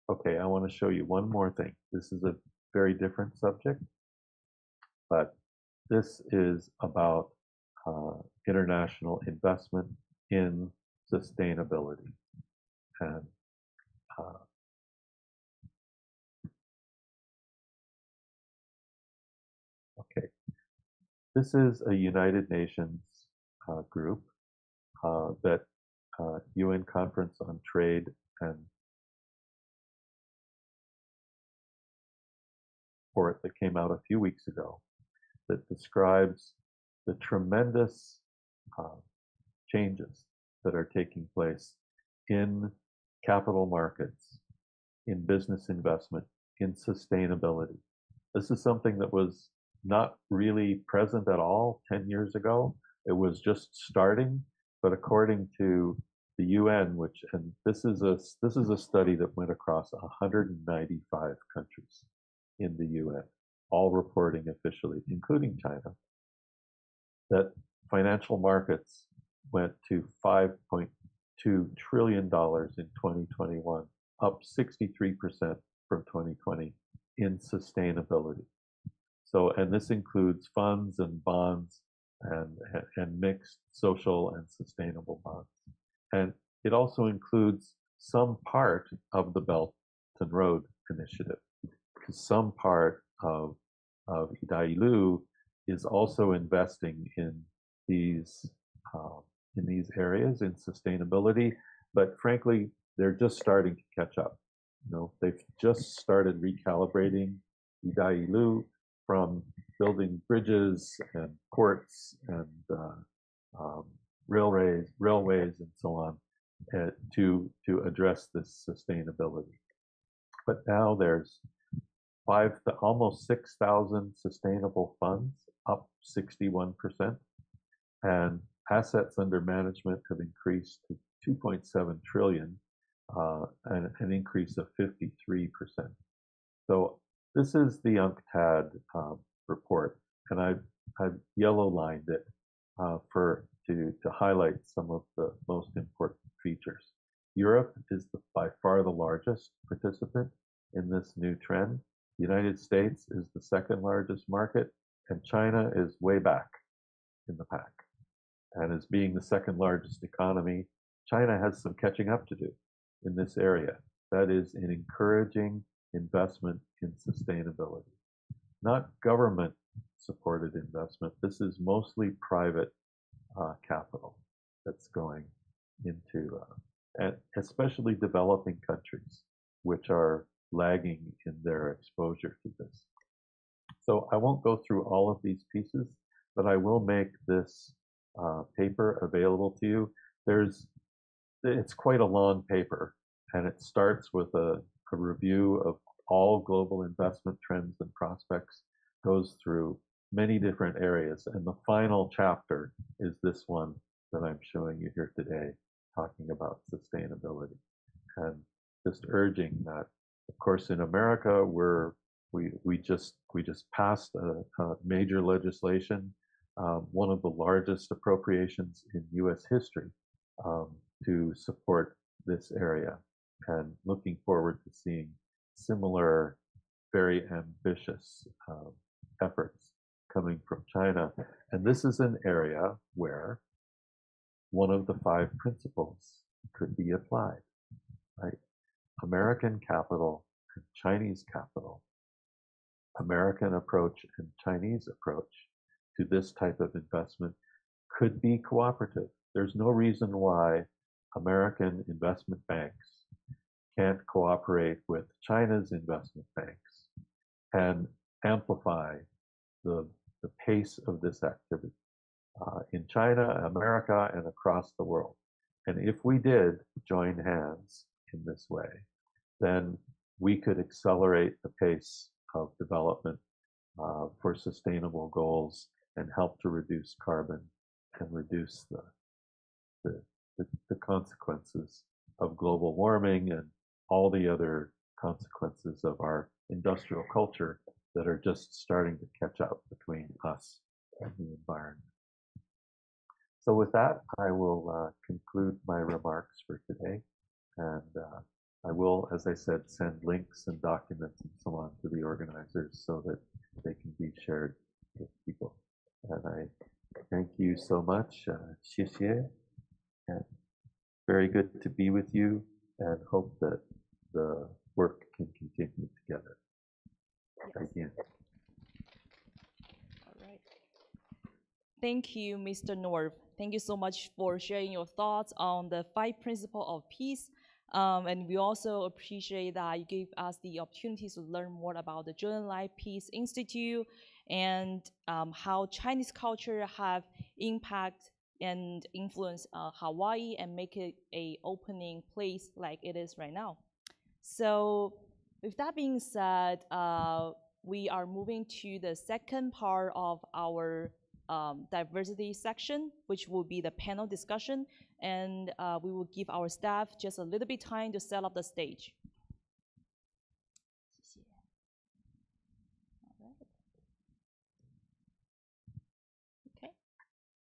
Okay, I want to show you one more thing. This is a very different subject, but this is about international investment in sustainability. And okay, this is a United Nations group that UN Conference on Trade and report that came out a few weeks ago that describes the tremendous changes that are taking place in capital markets, in business investment, in sustainability. This is something that was not really present at all 10 years ago. It was just starting, but according to the UN, and this is a study that went across 195 countries in the UN, all reporting officially, including China, that financial markets went to $5.2 trillion in 2021, up 63% from 2020 in sustainability. So, and this includes funds and bonds and mixed social and sustainable bonds. And it also includes some part of the Belt and Road Initiative, because some part of Idailu is also investing in these areas in sustainability. But frankly, they're just starting to catch up. You know, they've just started recalibrating Idailu from building bridges and ports and railways and so on to address this sustainability. But now there's almost 6,000 sustainable funds, up 61%, and assets under management have increased to 2.7 trillion, and an increase of 53%. So this is the UNCTAD report, and I've yellow lined it to highlight some of the most important features. Europe is by far the largest participant in this new trend. The United States is the second largest market, and China is way back in the pack. And as being the second largest economy, China has some catching up to do in this area. That is in encouraging investment in sustainability. Not government-supported investment. This is mostly private capital that's going into, and especially developing countries, which are lagging in their exposure to this. So I won't go through all of these pieces, but I will make this paper available to you. It's quite a long paper, And it starts with a review of all global investment trends and prospects, goes through many different areas. And the final chapter is this one that I'm showing you here today, talking about sustainability. And just urging that, of course, in America, we just passed a major legislation, one of the largest appropriations in U.S. history, to support this area, and looking forward to seeing similar, very ambitious efforts coming from China. And this is an area where one of the 5 principles could be applied, right? American capital and Chinese capital, American approach and Chinese approach to this type of investment could be cooperative. There's no reason why American investment banks can't cooperate with China's investment banks and amplify the pace of this activity in China, America, and across the world. And if we did join hands in this way, then we could accelerate the pace of development for sustainable goals and help to reduce carbon and reduce the consequences of global warming and all the other consequences of our industrial culture that are just starting to catch up between us and the environment. So with that, I will conclude my remarks for today. And I will, as I said, send links and documents and so on to the organizers so that they can be shared with people. And I thank you so much. 谢谢. And very good to be with you, and hope that the work can continue together. Again. All right. Thank you, Mr. Norv. Thank you so much for sharing your thoughts on the 5 principles of peace. And we also appreciate that you gave us the opportunity to learn more about the Julian Life Peace Institute and how Chinese culture have impact and influence Hawaii and make it a opening place like it is right now. So with that being said, we are moving to the second part of our diversity section, which will be the panel discussion, and we will give our staff just a little bit time to set up the stage. Okay.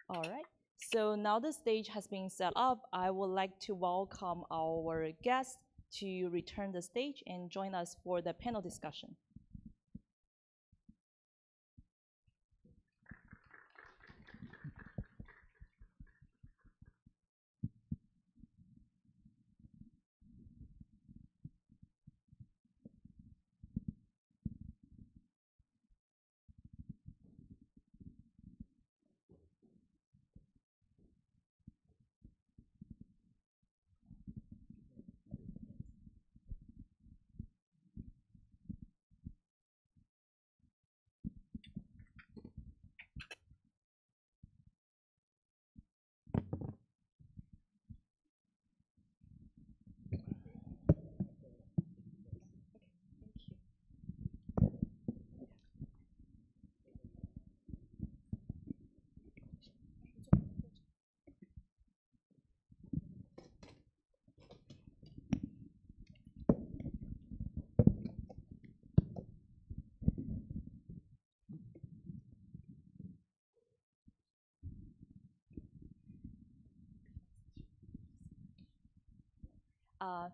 All right. So now the stage has been set up, I would like to welcome our guests to return the stage and join us for the panel discussion.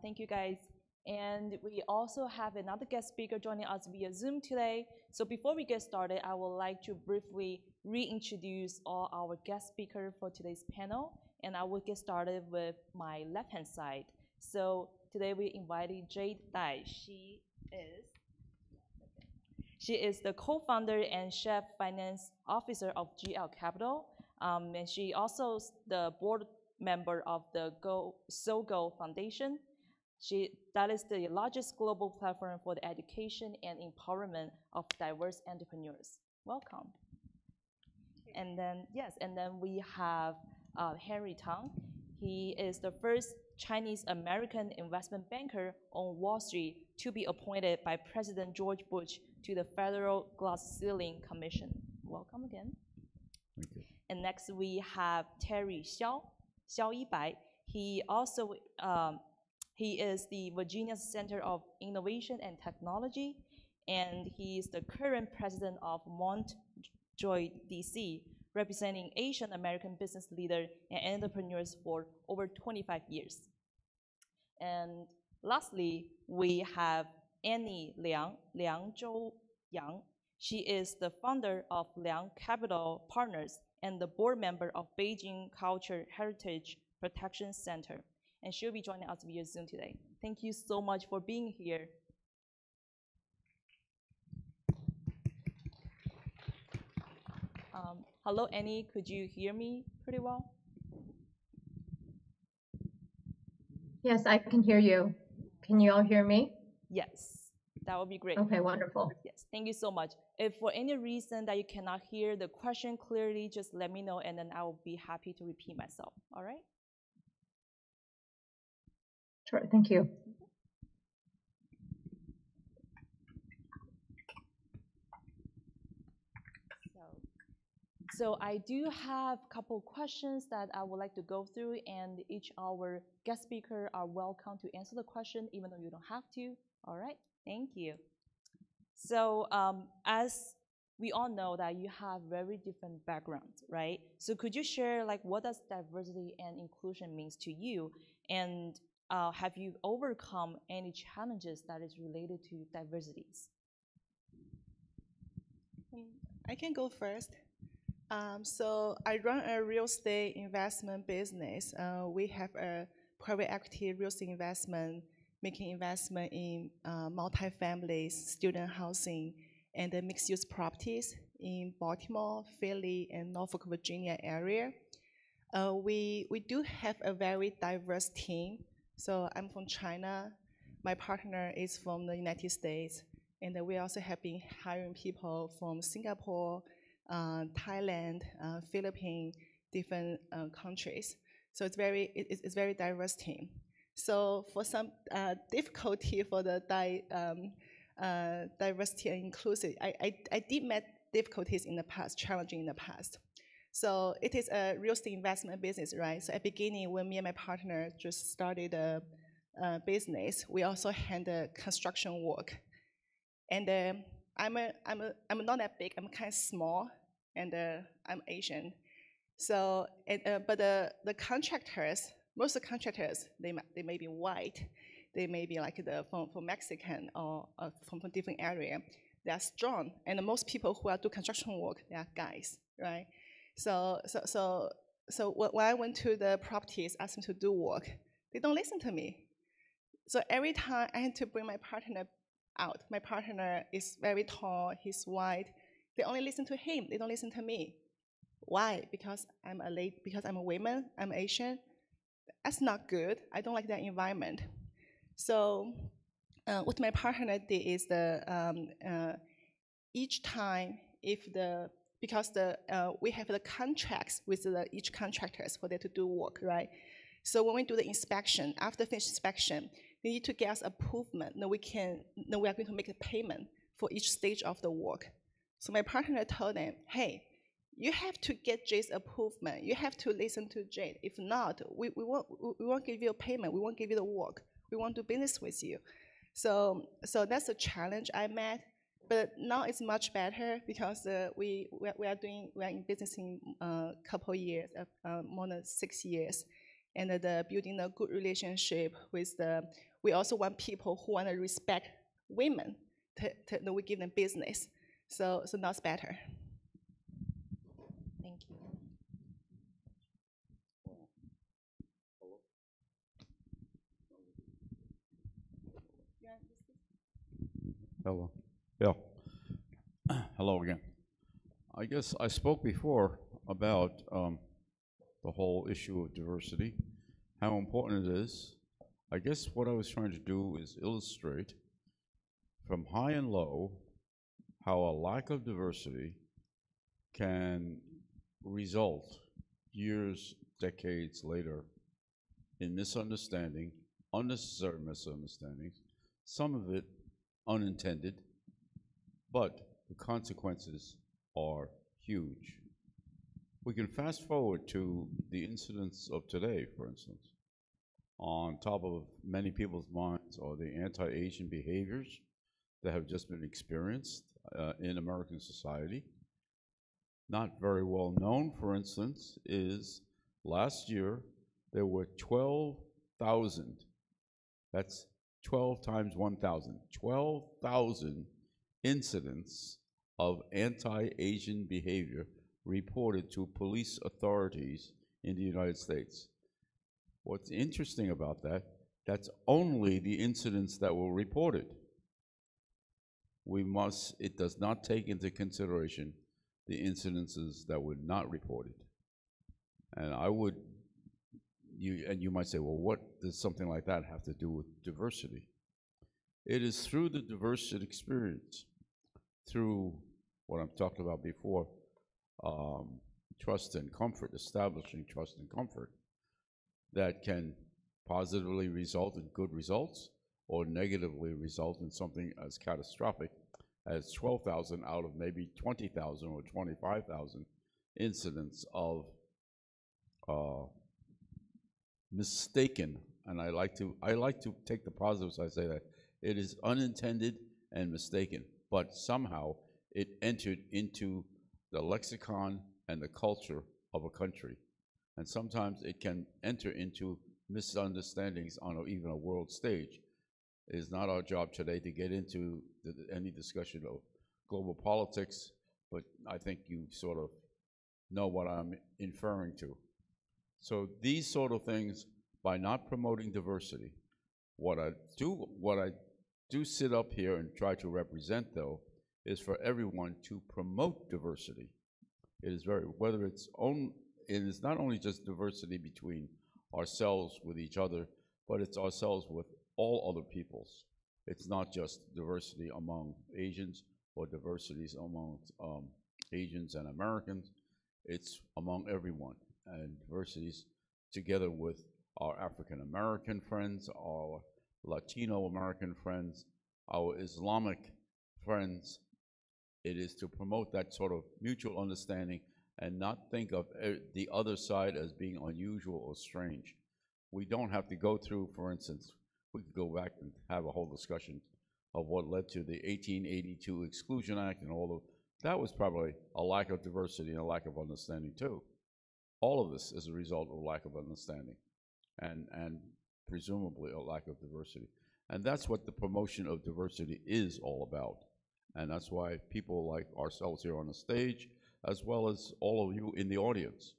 Thank you, guys. And we also have another guest speaker joining us via Zoom today. So before we get started, I would like to briefly reintroduce all our guest speakers for today's panel. And I will get started with my left-hand side. So today we invited Jade Dai. She is the co-founder and chief finance officer of GL Capital. And she also is the board member of the SoGo Foundation. That is the largest global platform for the education and empowerment of diverse entrepreneurs. Welcome. And then, yes, and then we have Henry Tang. He is the first Chinese-American investment banker on Wall Street to be appointed by President George Bush to the Federal Glass Ceiling Commission. Welcome again. Thank you. And next we have Terry Xiao Yibai. He also he is the Virginia Center of Innovation and Technology, and he is the current president of Montjoy, DC, representing Asian American business leaders and entrepreneurs for over 25 years. And lastly, we have Annie Liang Zhou-Yang. She is the founder of Liang Capital Partners and the board member of Beijing Culture Heritage Protection Center. And she'll be joining us via Zoom today. Thank you so much for being here. Hello, Annie, could you hear me pretty well? Yes, I can hear you. Can you all hear me? Yes, that would be great. Okay, wonderful. Yes, thank you so much. If for any reason that you cannot hear the question clearly, just let me know and then I will be happy to repeat myself, all right? Sure, thank you. So I do have a couple questions that I would like to go through, and each our guest speaker are welcome to answer the question, even though you don't have to. All right, thank you. So as we all know that you have very different backgrounds, right? So could you share like what does diversity and inclusion means to you, and have you overcome any challenges that is related to diversities? I can go first. So I run a real estate investment business. We have a private equity real estate investment, making investment in multifamilies, student housing, and mixed-use properties in Baltimore, Philly, and Norfolk, Virginia area. We do have a very diverse team. So I'm from China. My partner is from the United States. And we also have been hiring people from Singapore, Thailand, Philippines, different countries. So it's very diverse team. So for some difficulty for the diversity and inclusive, I did met difficulties in the past, challenging in the past. So it is a real estate investment business, right? So at the beginning, when me and my partner just started a business, we also handle construction work. And I'm not that big. I'm kind of small, and I'm Asian. So, but the contractors, most of the contractors, they may be white. They may be like from Mexican or from different area. They are strong, and most people who are do construction work, they are guys, right? So when I went to the properties, asked them to do work, they don't listen to me. So every time I had to bring my partner out. My partner is very tall, he's white. They only listen to him, they don't listen to me. Why? Because I'm a woman, I'm Asian. That's not good. I don't like that environment. So what my partner did is each time because we have the contracts with each contractors for them to do work, right? So when we do the inspection, after finish inspection, they need to get us approval. Then we are going to make a payment for each stage of the work. So my partner told them, hey, you have to get Jay's approval. You have to listen to Jay. If not, we won't give you a payment. We won't give you the work. We want to do business with you. So that's a challenge I met. But now it's much better because we are in business in a couple years, more than 6 years. And building a good relationship with we also want people who want to respect women we give them business. So now it's better. Thank you. Hello. Yeah. Hello again. I guess I spoke before about the whole issue of diversity, how important it is. I guess what I was trying to do is illustrate from high and low how a lack of diversity can result years, decades later in misunderstanding, unnecessary misunderstandings, some of it unintended, but the consequences are huge. We can fast forward to the incidents of today, for instance. On top of many people's minds are the anti-Asian behaviors that have just been experienced in American society. Not very well known, for instance, is last year there were 12,000, that's 12 times 1,000, 12,000 incidents of anti-Asian behavior reported to police authorities in the United States. What's interesting about that, that's only the incidents that were reported. It does not take into consideration the incidences that were not reported. And you might say, well, what does something like that have to do with diversity? It is through the diverse experience, through what I'm talking about before, trust and comfort, establishing trust and comfort, that can positively result in good results or negatively result in something as catastrophic as 12,000 out of maybe 20,000 or 25,000 incidents of mistaken, and I like to take the positives. I say that it is unintended and mistaken, but somehow it entered into the lexicon and the culture of a country. And sometimes it can enter into misunderstandings on even a world stage. It is not our job today to get into any discussion of global politics, but I think you sort of know what I'm inferring to. So these sort of things, by not promoting diversity, what I do sit up here and try to represent, though, is for everyone to promote diversity. It is it is not only just diversity between ourselves with each other, but it's ourselves with all other peoples. It's not just diversity among Asians or diversities among Asians and Americans. It's among everyone, and diversities together with our African American friends, our Latino American friends, our Islamic friends. It is to promote that sort of mutual understanding and not think of the other side as being unusual or strange. We don't have to go through, for instance, we could go back and have a whole discussion of what led to the 1882 Exclusion Act and all of that. Was probably a lack of diversity and a lack of understanding too. All of this is a result of lack of understanding and presumably a lack of diversity. And that's what the promotion of diversity is all about. And that's why people like ourselves here on the stage, as well as all of you in the audience,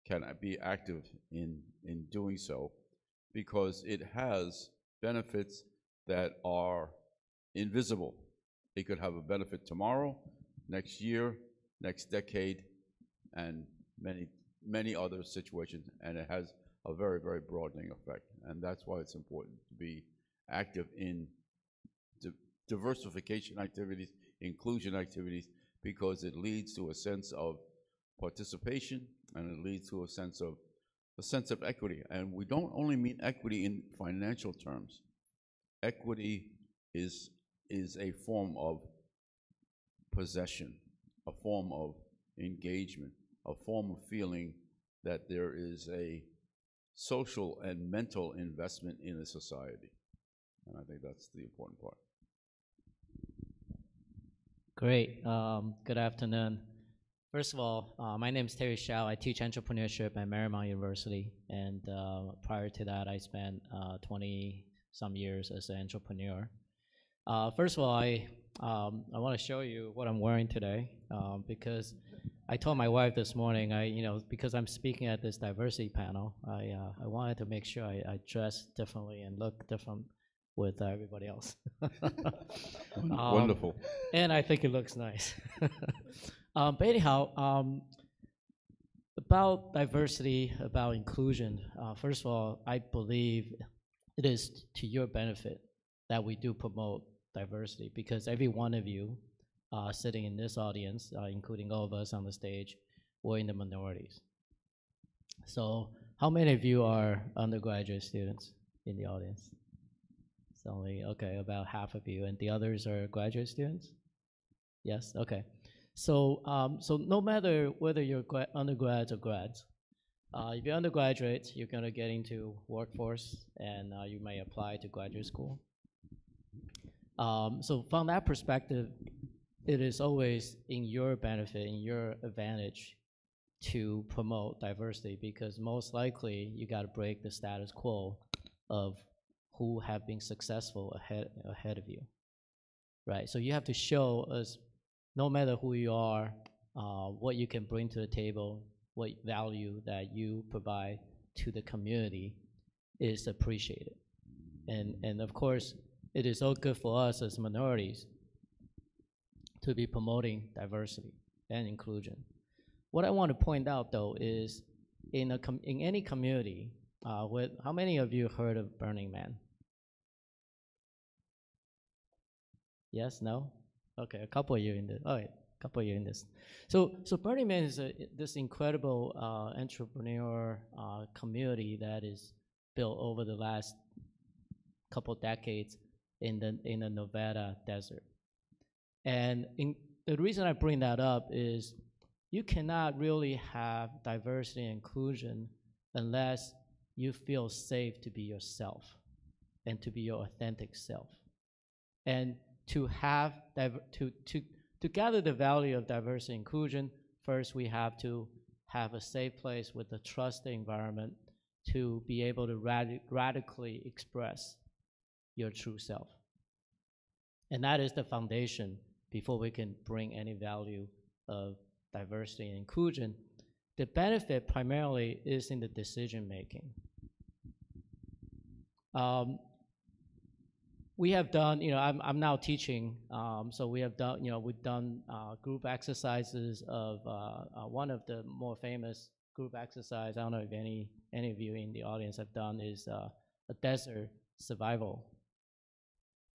can be active in doing so, because it has benefits that are invisible. It could have a benefit tomorrow, next year, next decade, and many other situations, and it has a very, very broadening effect. And that's why it's important to be active in diversification activities, inclusion activities, because it leads to a sense of participation, and it leads to a sense of equity. And we don't only mean equity in financial terms. Equity is a form of possession, a form of engagement, a form of feeling that there is a social and mental investment in a society. And I think that's the important part. Great. Good afternoon. First of all, my name is Terry Xiao. I teach entrepreneurship at Marymount University, and prior to that, I spent 20-some years as an entrepreneur. First of all, I want to show you what I'm wearing today, because I told my wife this morning, because I'm speaking at this diversity panel, I wanted to make sure I dress differently and look different with everybody else. Wonderful. And I think it looks nice. But anyhow, about diversity, about inclusion, first of all, I believe it is to your benefit that we do promote diversity, because every one of you sitting in this audience, including all of us on the stage, we're in the minorities. So How many of you are undergraduate students in the audience? It's only, okay, about half of you, and the others are graduate students? Yes, okay. So, so no matter whether you're undergrads or grads, if you're undergraduate, you're gonna get into workforce, and you may apply to graduate school. So from that perspective, it is always in your benefit, in your advantage to promote diversity, because most likely you got to break the status quo of who have been successful ahead of you, right? So you have to show us, no matter who you are, what you can bring to the table, what value that you provide to the community is appreciated. And of course, it is so good for us as minorities to be promoting diversity and inclusion. What I want to point out, though, is in any community, how many of you heard of Burning Man? Yes, no? Okay, a couple of you in this. All right, a couple of you in this. So Burning Man is this incredible entrepreneur community that is built over the last couple decades in the Nevada desert. And the reason I bring that up is you cannot really have diversity and inclusion unless you feel safe to be yourself and to be your authentic self. And to have to gather the value of diversity and inclusion, first we have to have a safe place with a trusted environment to be able to radically express your true self. And that is the foundation before we can bring any value of diversity and inclusion. The benefit primarily is in the decision making. We have done, I'm now teaching, so we have done, we've done group exercises of one of the more famous group exercise, I don't know if any of you in the audience have done, is a desert survival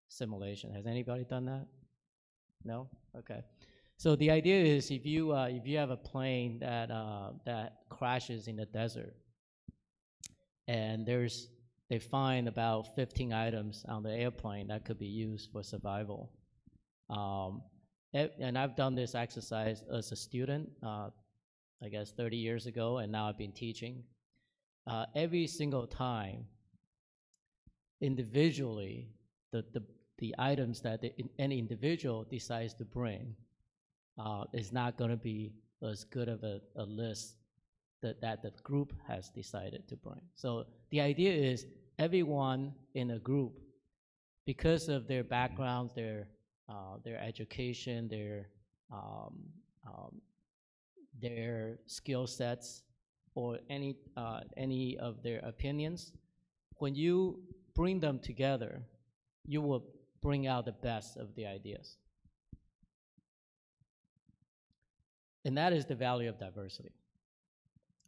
simulation. Has anybody done that? No? Okay. So the idea is if you have a plane that crashes in the desert, and they find about 15 items on the airplane that could be used for survival. And I've done this exercise as a student, I guess 30 years ago, and now I've been teaching. Every single time, individually, the items that any individual decides to bring is not going to be as good of a list that the group has decided to bring. So the idea is everyone in a group, because of their backgrounds, their education, their skill sets, or any of their opinions, when you bring them together, you will bring out the best of the ideas. And that is the value of diversity,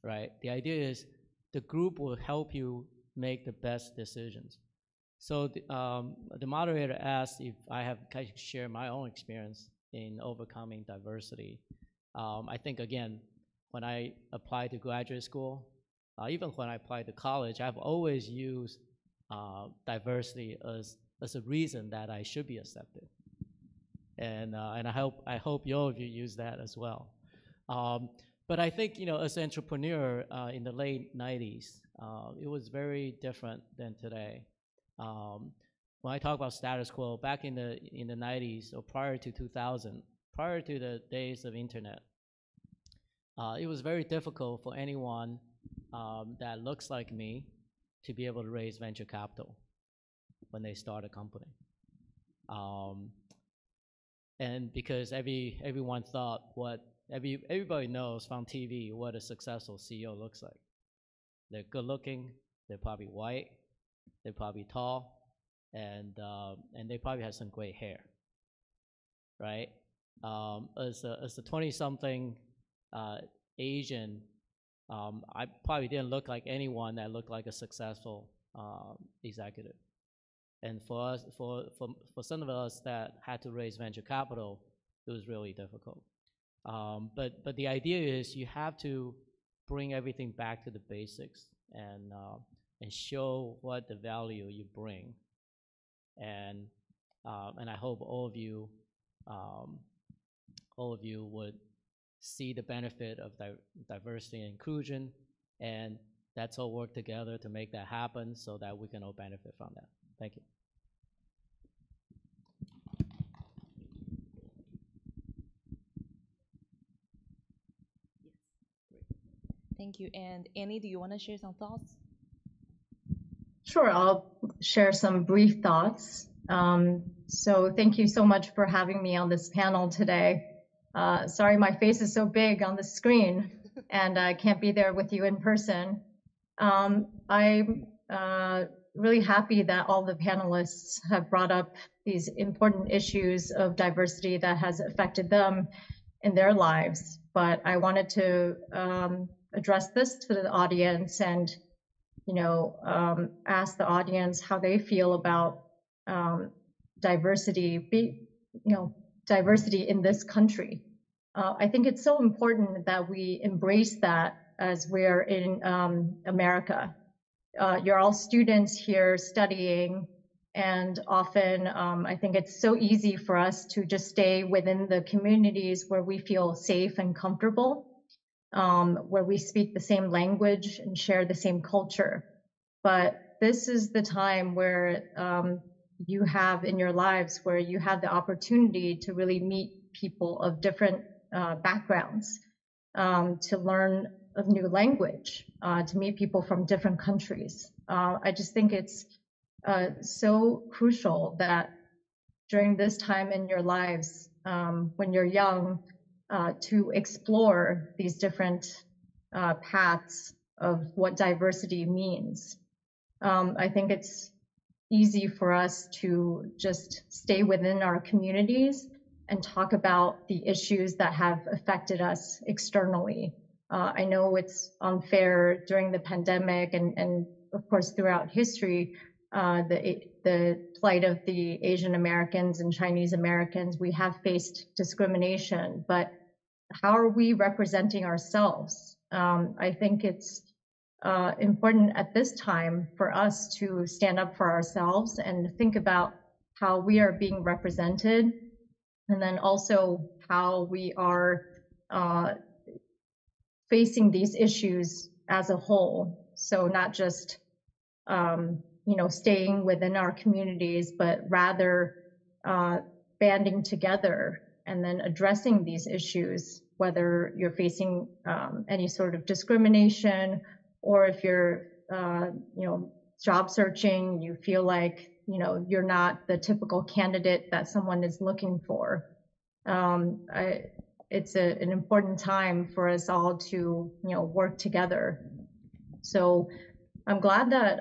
right? The idea is the group will help you make the best decisions. So the moderator asked if I can share my own experience in overcoming diversity. I think, again, when I applied to graduate school, even when I applied to college, I've always used diversity as a reason that I should be accepted. And I hope all of you use that as well. But I think, as an entrepreneur in the late 90s, it was very different than today. When I talk about status quo, back in the 90s or prior to 2000, prior to the days of internet, it was very difficult for anyone that looks like me to be able to raise venture capital when they start a company. And because everyone thought everybody knows from TV what a successful CEO looks like. They're good looking, they're probably white, they're probably tall, and they probably have some great hair, right? As a 20-something Asian, I probably didn't look like anyone that looked like a successful executive. And for us, for some of us that had to raise venture capital, it was really difficult. But the idea is you have to bring everything back to the basics and show what the value you bring. And I hope all of you would see the benefit of diversity and inclusion, and let's all work together to make that happen so that we can all benefit from that. Thank you. Thank you. And Annie, do you want to share some thoughts? Sure, I'll share some brief thoughts. So thank you so much for having me on this panel today. Sorry, my face is so big on the screen and I can't be there with you in person. I'm really happy that all the panelists have brought up these important issues of diversity that has affected them in their lives. But I wanted to address this to the audience and ask the audience how they feel about diversity, diversity in this country. I think it's so important that we embrace that as we're in America. You're all students here studying, and often I think it's so easy for us to just stay within the communities where we feel safe and comfortable, where we speak the same language and share the same culture. But this is the time where you have in your lives where you have the opportunity to really meet people of different backgrounds, to learn a new language, to meet people from different countries. I just think it's so crucial that during this time in your lives, when you're young, to explore these different paths of what diversity means. I think it's easy for us to just stay within our communities and talk about the issues that have affected us externally. I know it's unfair during the pandemic and of course throughout history, the plight of the Asian Americans and Chinese Americans, we have faced discrimination, but how are we representing ourselves? I think it's important at this time for us to stand up for ourselves and think about how we are being represented, and then also how we are facing these issues as a whole. So not just staying within our communities, but rather banding together and then addressing these issues, whether you're facing any sort of discrimination, or if you're job searching, you feel like you're not the typical candidate that someone is looking for. It's an important time for us all to work together. So I'm glad that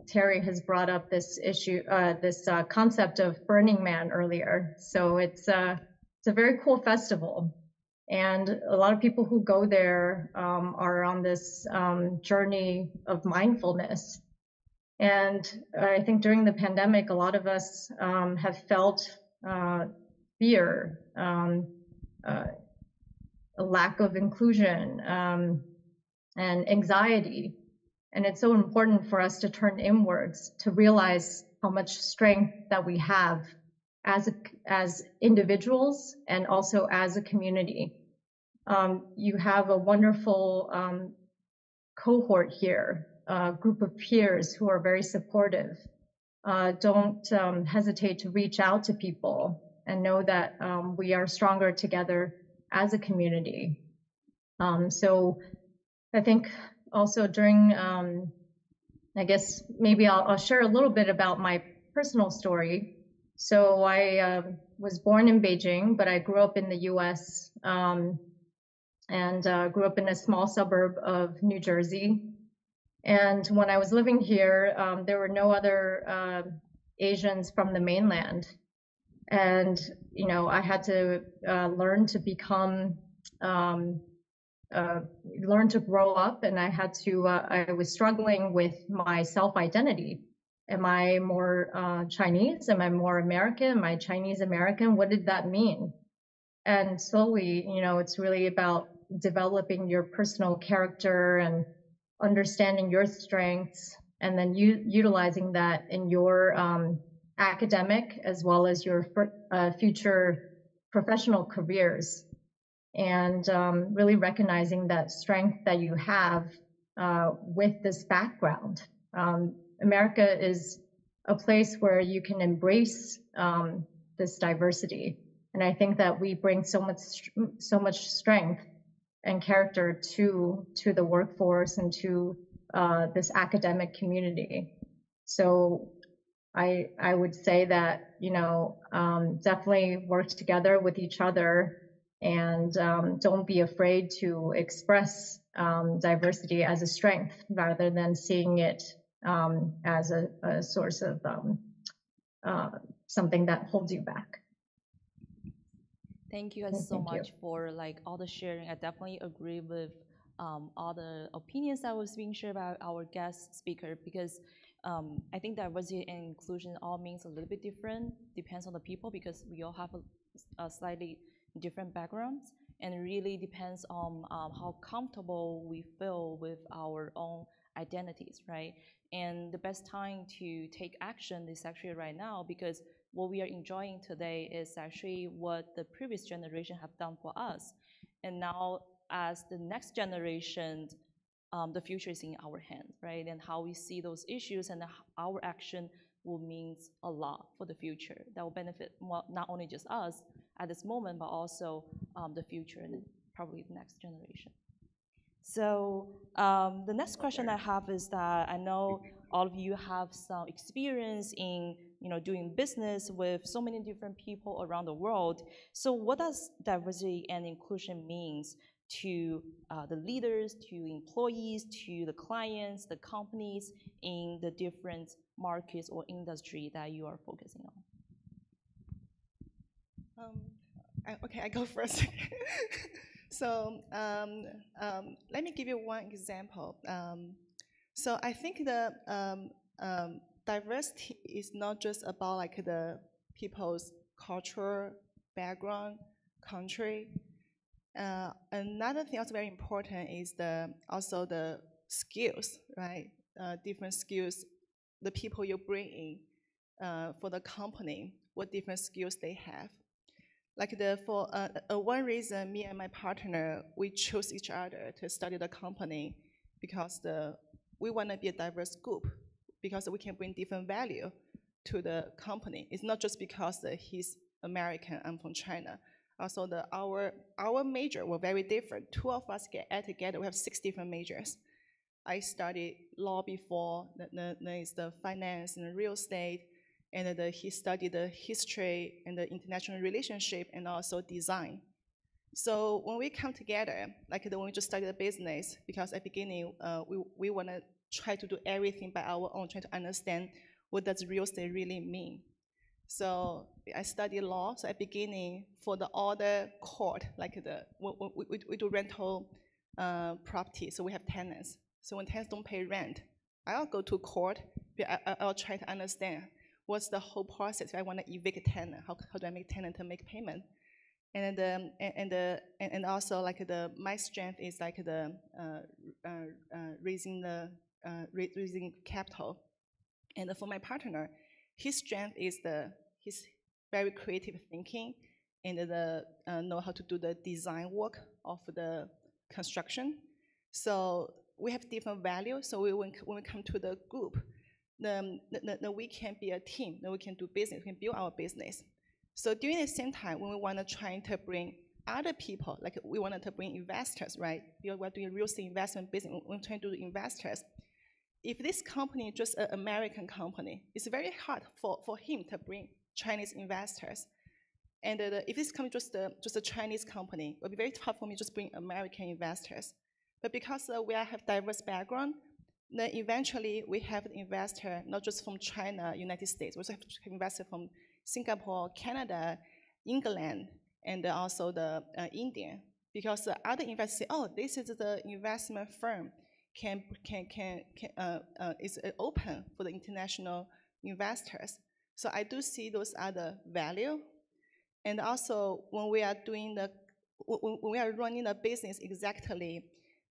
Terry has brought up this issue, this concept of Burning Man earlier. So it's a very cool festival. And a lot of people who go there are on this journey of mindfulness. And I think during the pandemic, a lot of us have felt fear, a lack of inclusion, and anxiety. And it's so important for us to turn inwards to realize how much strength that we have as individuals and also as a community. You have a wonderful cohort here, a group of peers who are very supportive. Don't hesitate to reach out to people and know that we are stronger together as a community. So I think also during, I guess maybe I'll share a little bit about my personal story. So I was born in Beijing, but I grew up in the US and grew up in a small suburb of New Jersey. And when I was living here, there were no other Asians from the mainland. And, I had to learn to become, learn to grow up, and I had to, I was struggling with my self-identity. Am I more Chinese? Am I more American? Am I Chinese American? What did that mean? And slowly, it's really about developing your personal character and understanding your strengths and then utilizing that in your academic as well as your future professional careers, and really recognizing that strength that you have with this background. America is a place where you can embrace this diversity, and I think that we bring so much strength and character to the workforce and to this academic community. So I would say that, you know, definitely work together with each other, and don't be afraid to express diversity as a strength rather than seeing it as a source of something that holds you back. Thank you guys so much for like all the sharing. I definitely agree with all the opinions that was being shared by our guest speaker, because I think diversity and inclusion all means a little bit different, depends on the people, because we all have a slightly different backgrounds, and it really depends on how comfortable we feel with our own identities, right? And the best time to take action is actually right now, because what we are enjoying today is actually what the previous generation have done for us. And now as the next generation, the future is in our hands, right? And how we see those issues and our action will mean a lot for the future. That will benefit not only just us at this moment, but also the future and probably the next generation. So the next question I have is that I know all of you have some experience in doing business with so many different people around the world. So what does diversity and inclusion means to the leaders, to employees, to the clients, the companies in the different markets or industry that you are focusing on? Okay, I go first. So let me give you one example. So I think the diversity is not just about like the people's culture, background, country. Another thing also very important is also the skills, right? Different skills, the people you bring in for the company, what different skills they have. Like for one reason, me and my partner, we chose each other to study the company because we want to be a diverse group, because we can bring different value to the company. It's not just because he's American, I'm from China. Also, our major were very different. Two of us get together, we have 6 different majors. I studied law before, then is the finance and the real estate, and he studied the history and the international relationship and also design. So when we come together, like when we just started the business, because at the beginning, we want to try to do everything by our own, trying to understand what does real estate really mean. So I studied law, so at the beginning, for all the court, like we do rental property, so we have tenants. So when tenants don't pay rent, I'll go to court, I'll try to understand what's the whole process. If I want to evict a tenant, how do I make tenant to make payment? And also like my strength is like raising capital, and for my partner, his strength is his very creative thinking and know how to do the design work of the construction. So we have different values. So when we come to the group, then we can be a team. Then we can do business. We can build our business. So during the same time, when we want to try to bring other people, like we wanted to bring investors, right? We're doing real estate investment business. We're trying to do investors. If this company is just an American company, it's very hard for him to bring Chinese investors. And if this company is just a Chinese company, it would be very tough for me to just bring American investors. But because we have diverse background, then eventually we have an investor not just from China, United States, we also have investors from Singapore, Canada, England, and also the India. Because the other investors say, oh, this is the investment firm is open for the international investors. So I do see those other value. And also when we are doing when we are running the business exactly,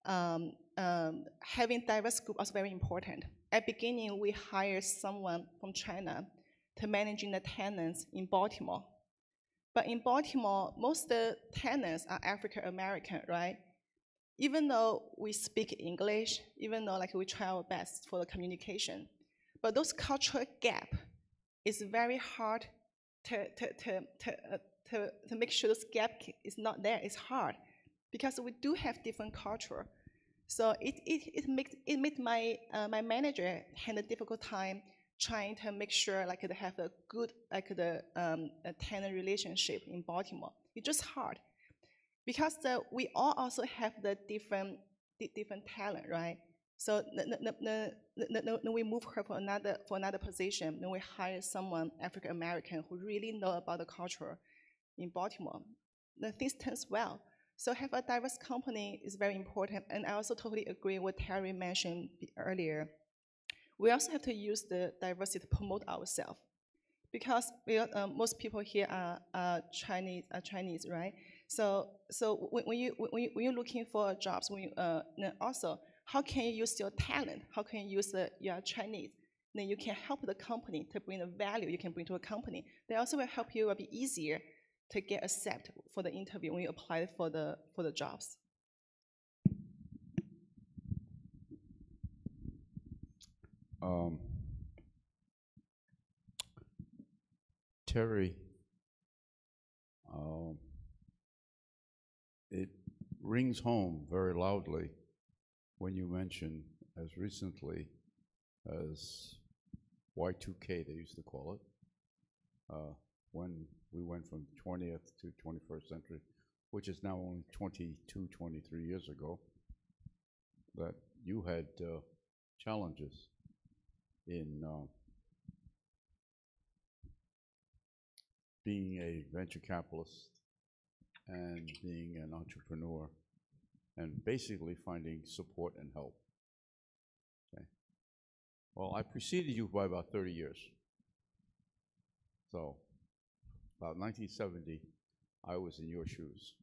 having diverse group is very important. At beginning, we hired someone from China to managing the tenants in Baltimore. But in Baltimore, most of the tenants are African American, right? Even though we speak English, even though like we try our best for the communication, but those cultural gap is very hard to make sure this gap is not there. It's hard because we do have different culture. So it made my my manager had a difficult time trying to make sure like they have a good like a tenant relationship in Baltimore. It's just hard because we all also have the different talent, right? So we move her for another position. Then we hire someone African American who really know about the culture in Baltimore. The things turns well. So have a diverse company is very important. And I also totally agree with Terry mentioned earlier. We also have to use the diversity to promote ourselves, because most people here are Chinese, right? So when you're looking for jobs, also how can you use your talent? How can you use your Chinese? Then you can help the company to bring the value you can bring to a company. They also will help you. It will be easier to get accepted for the interview when you apply for the jobs. Terry, it rings home very loudly when you mention as recently as Y2K, they used to call it, when we went from 20th to 21st century, which is now only 22, 23 years ago, that you had challenges in being a venture capitalist and being an entrepreneur and basically finding support and help. Okay. Well, I preceded you by about 30 years. So about 1970, I was in your shoes.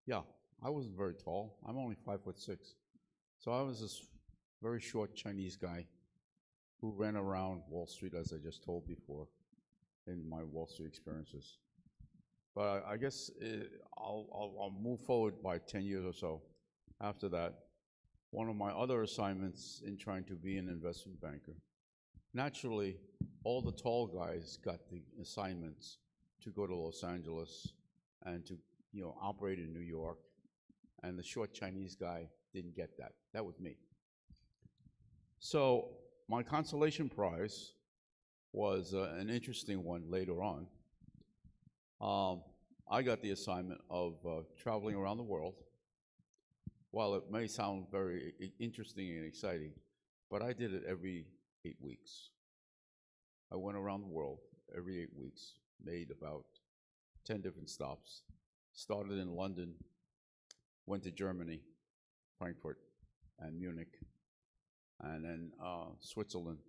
Yeah, I wasn't very tall. I'm only 5'6". So I was this very short Chinese guy who ran around Wall Street, as I just told before, in my Wall Street experiences. But I guess I'll move forward by 10 years or so. After that, one of my other assignments in trying to be an investment banker, naturally, all the tall guys got the assignments to go to Los Angeles and to operate in New York, and the short Chinese guy didn't get that. That was me. So my consolation prize was an interesting one later on. I got the assignment of traveling around the world. While it may sound very interesting and exciting, but I did it every 8 weeks. I went around the world every 8 weeks, made about 10 different stops. Started in London, went to Germany, Frankfurt, and Munich, and then Switzerland.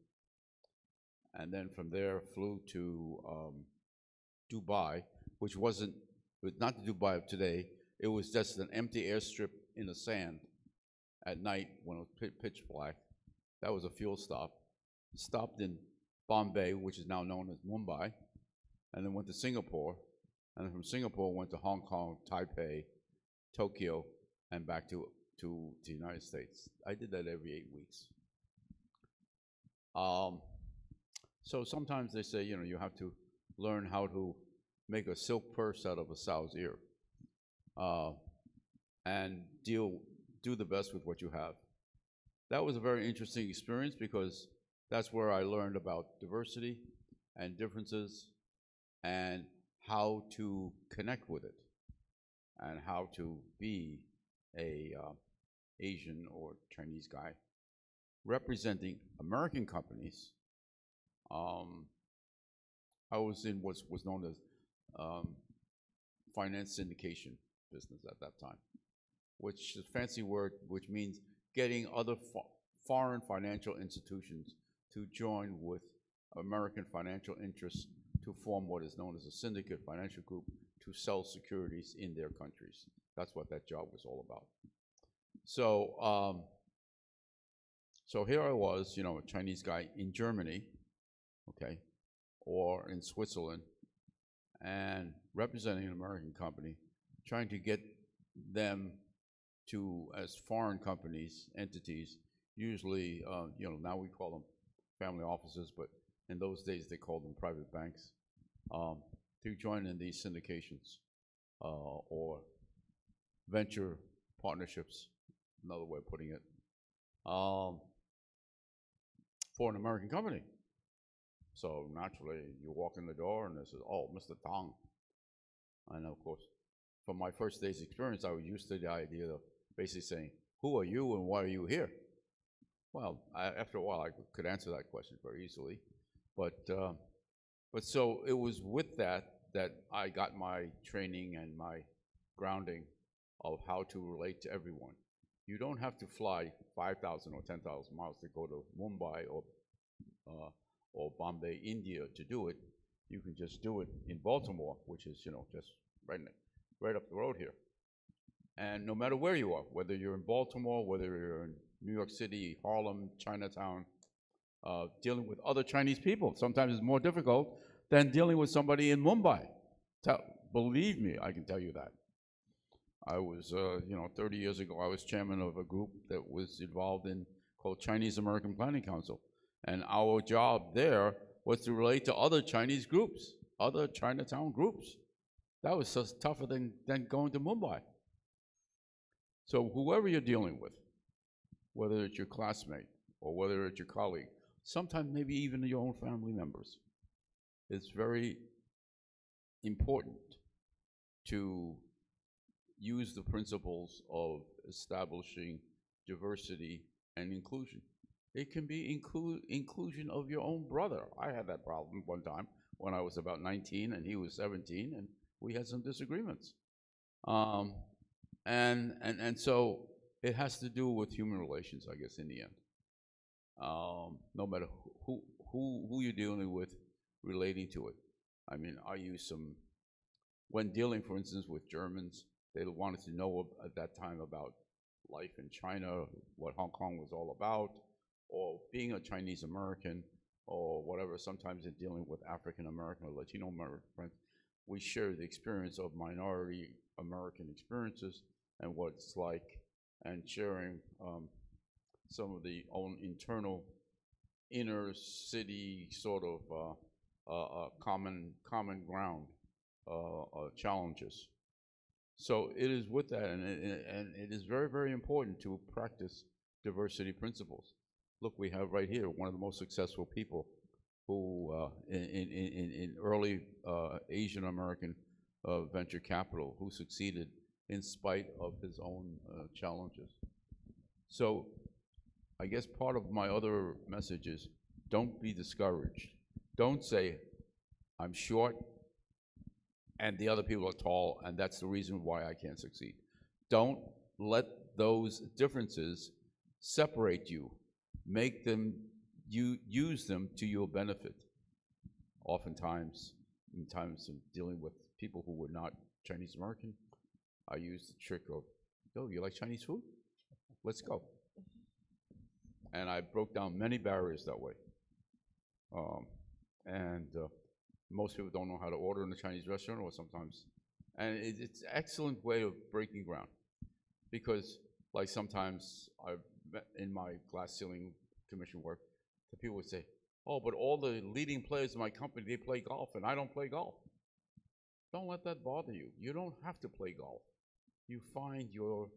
And then from there flew to Dubai, which wasn't not the Dubai of today. It was just an empty airstrip in the sand at night when it was pitch black. That was a fuel stop. Stopped in Bombay, which is now known as Mumbai, and then went to Singapore. And then from Singapore went to Hong Kong, Taipei, Tokyo, and back to the United States. I did that every 8 weeks. So sometimes they say, you have to learn how to make a silk purse out of a sow's ear, and do the best with what you have. That was a very interesting experience because that's where I learned about diversity and differences and how to connect with it and how to be a Asian or Chinese guy representing American companies. I was in what was known as finance syndication business at that time, which is a fancy word which means getting other foreign financial institutions to join with American financial interests to form what is known as a syndicate financial group to sell securities in their countries. That's what that job was all about. So, so here I was, you know, a Chinese guy in Germany, okay, or in Switzerland, and representing an American company, trying to get them to, as foreign companies, entities, usually, you know, now we call them family offices, but in those days they called them private banks, to join in these syndications or venture partnerships, another way of putting it, for an American company. So naturally, you walk in the door and they say, "Oh, Mr. Tang." And of course, from my first day's experience, I was used to the idea of basically saying, "Who are you and why are you here?" Well, after a while, I could answer that question very easily. But so it was with that I got my training and my grounding of how to relate to everyone. You don't have to fly 5,000 or 10,000 miles to go to Mumbai or Bombay, India to do it. You can just do it in Baltimore, which is, you know, just right up the road here. And no matter where you are, whether you're in Baltimore, whether you're in New York City, Harlem, Chinatown, dealing with other Chinese people, sometimes it's more difficult than dealing with somebody in Mumbai. Believe me, I can tell you that. I was, you know, 30 years ago, I was chairman of a group that was involved in, called Chinese American Planning Council. And our job there was to relate to other Chinese groups, other Chinatown groups. That was just tougher than going to Mumbai. So whoever you're dealing with, whether it's your classmate or whether it's your colleague, sometimes maybe even your own family members, it's very important to use the principles of establishing diversity and inclusion. It can be inclusion of your own brother. I had that problem one time when I was about 19 and he was 17, and we had some disagreements. And so it has to do with human relations, I guess, in the end. No matter who you're dealing with, relating to it. I mean, I use some, when dealing, for instance, with Germans, they wanted to know at that time about life in China, what Hong Kong was all about, or being a Chinese American, or whatever. Sometimes in dealing with African American or Latino American friends, we share the experience of minority American experiences and what it's like, and sharing some of the own internal inner city sort of common ground challenges. So it is with that, and it is very, very important to practice diversity principles. Look, we have right here one of the most successful people who in early Asian American venture capital, who succeeded in spite of his own challenges. So I guess part of my other message is, don't be discouraged. Don't say, I'm short and the other people are tall and that's the reason why I can't succeed. Don't let those differences separate you. Make them, use them to your benefit. Oftentimes, in times of dealing with people who were not Chinese American, I used the trick of, oh, you like Chinese food? Let's go. And I broke down many barriers that way. Most people don't know how to order in a Chinese restaurant, or sometimes, and it's an excellent way of breaking ground. Because, like, sometimes in my glass ceiling commission work, the people would say, oh, but all the leading players in my company, they play golf, and I don't play golf. Don't let that bother you. You don't have to play golf. You find your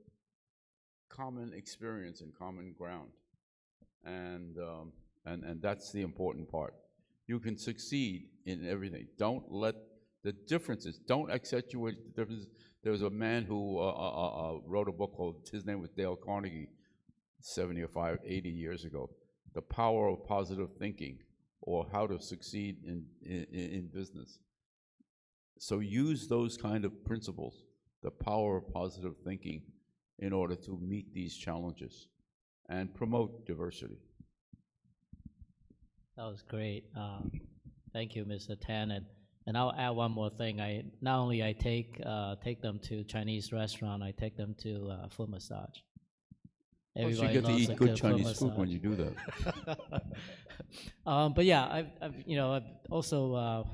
common experience and common ground. And that's the important part. You can succeed in everything. Don't let the differences, don't accentuate the differences. There was a man who wrote a book called, his name was Dale Carnegie, 80 years ago, The Power of Positive Thinking, or How to Succeed in Business. So use those kind of principles, the power of positive thinking, in order to meet these challenges and promote diversity. That was great. Thank you, Mr. Tan. And I'll add one more thing. I not only I take them to Chinese restaurant, I take them to foot massage. Plus, you Everybody get to loves eat a good foot Chinese food massage. when you do that. But yeah, I've also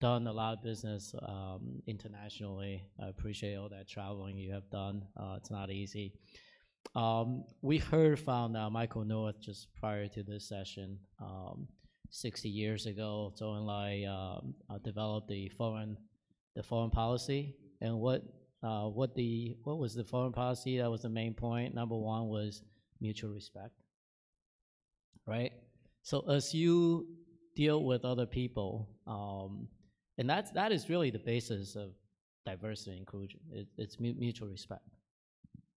done a lot of business internationally. I appreciate all that traveling you have done. It's not easy. We heard from Michael North just prior to this session. 60 years ago, Zhou and I developed the foreign policy. And what was the foreign policy? That was the main point. Number one was mutual respect, right? So as you deal with other people, and that is really the basis of diversity and inclusion. It's mutual respect.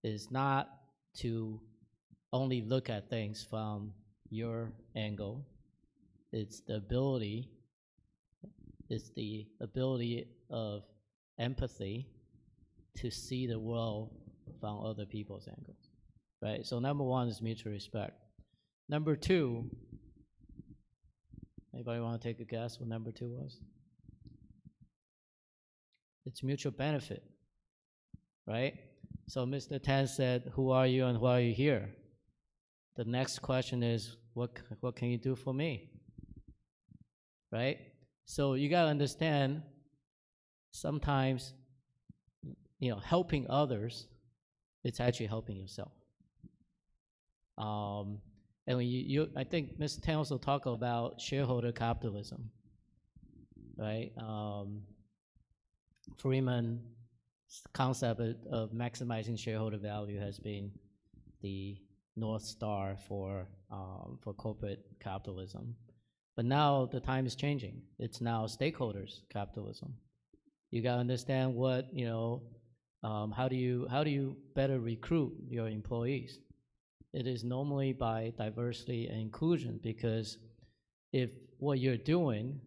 It's not to only look at things from your angle. It's the ability of empathy to see the world from other people's angles, right? So number one is mutual respect. Number two, anybody want to take a guess what number two was? It's mutual benefit, right? So Mr. Tan said, who are you and why are you here? The next question is, what can you do for me? Right? So you gotta understand, sometimes, helping others, it's actually helping yourself. And when I think Mr. Tan also talked about shareholder capitalism, right? Freeman's concept of maximizing shareholder value has been the North Star for corporate capitalism. But now the time is changing. It's now stakeholders capitalism. You gotta understand what, how do you better recruit your employees? It is normally by diversity and inclusion, because if what you're doing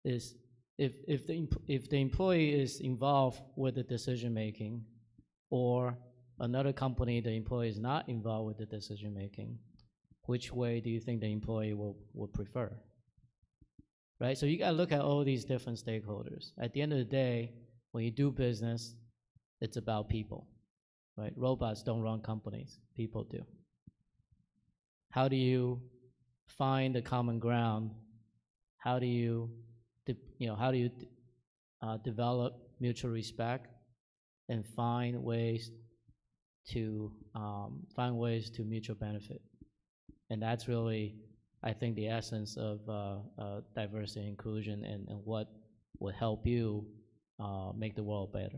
is, if the employee is involved with the decision making, or another company, the employee is not involved with the decision making, which way do you think the employee will prefer? Right? So you gotta look at all these different stakeholders. At the end of the day, when you do business, it's about people, right? Robots don't run companies, people do. How do you find the common ground? How do you develop mutual respect and find ways to mutual benefit? And that's really, I think, the essence of diversity and inclusion, and what would help you make the world a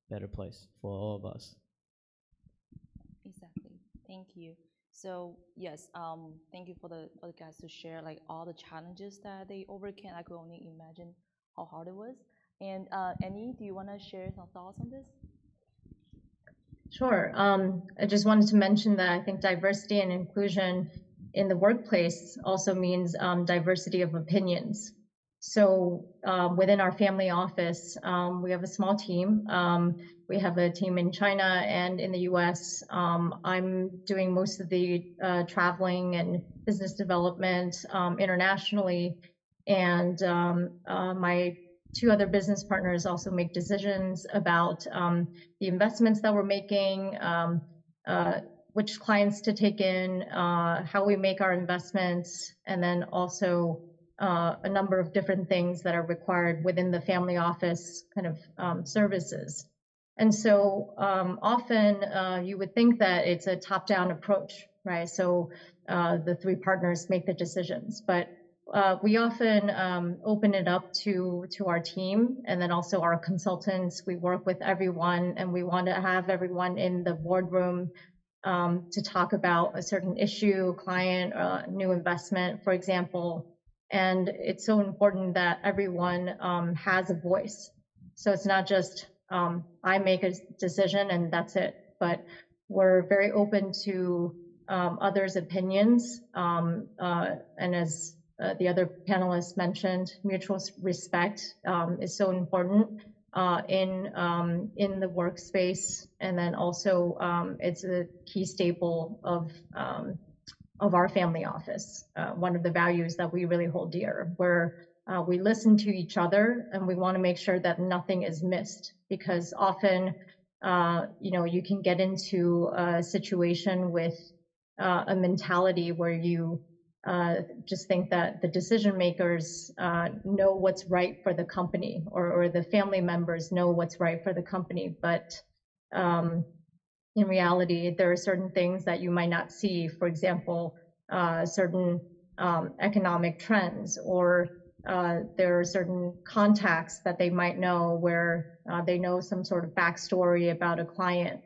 better place for all of us. Exactly. Thank you. So yes, thank you for the guys to share like all the challenges that they overcame. I could only imagine how hard it was. And Annie, do you want to share some thoughts on this? Sure. I just wanted to mention that I think diversity and inclusion in the workplace also means diversity of opinions. So within our family office, we have a small team. We have a team in China and in the US. I'm doing most of the traveling and business development internationally. And my two other business partners also make decisions about the investments that we're making, which clients to take in, how we make our investments, and then also a number of different things that are required within the family office kind of services. And so often you would think that it's a top-down approach, right? So the three partners make the decisions, but we often open it up to our team, and then also our consultants. We work with everyone, and we want to have everyone in the boardroom to talk about a certain issue, client, new investment, for example. And it's so important that everyone has a voice. So it's not just I make a decision and that's it, but we're very open to others' opinions. And as the other panelists mentioned, mutual respect is so important in the workspace, and then also it's a key staple of our family office. One of the values that we really hold dear. We're we listen to each other, and we want to make sure that nothing is missed, because often, you can get into a situation with a mentality where you just think that the decision makers know what's right for the company, or the family members know what's right for the company. But in reality, there are certain things that you might not see. For example, certain economic trends, or there are certain contacts that they might know where they know some sort of backstory about a client.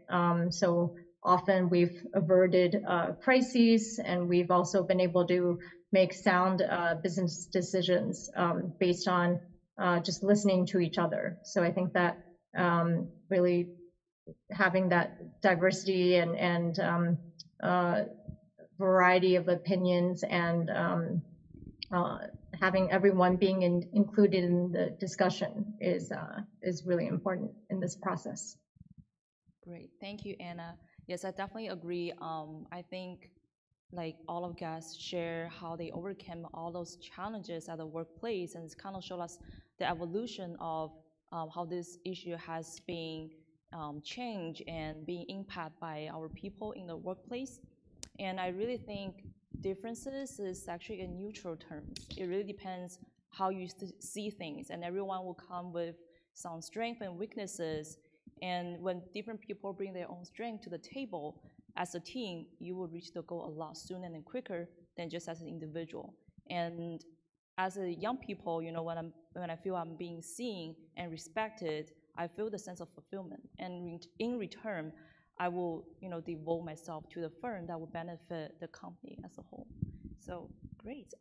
So often we've averted crises, and we've also been able to make sound business decisions based on just listening to each other. So I think that really having that diversity and variety of opinions, and having everyone being included in the discussion is really important in this process. Great, thank you, Anna. Yes, I definitely agree. I think like all of guys share how they overcame all those challenges at the workplace, and it's kind of showed us the evolution of how this issue has been changed and being impacted by our people in the workplace. And I really think differences is actually a neutral term. It really depends how you see things, and everyone will come with some strengths and weaknesses. And when different people bring their own strength to the table, as a team, you will reach the goal a lot sooner and quicker than just as an individual. And as a young people, when I feel I'm being seen and respected, I feel the sense of fulfillment. And in return, I will, devote myself to the firm that will benefit the company as a whole. So great.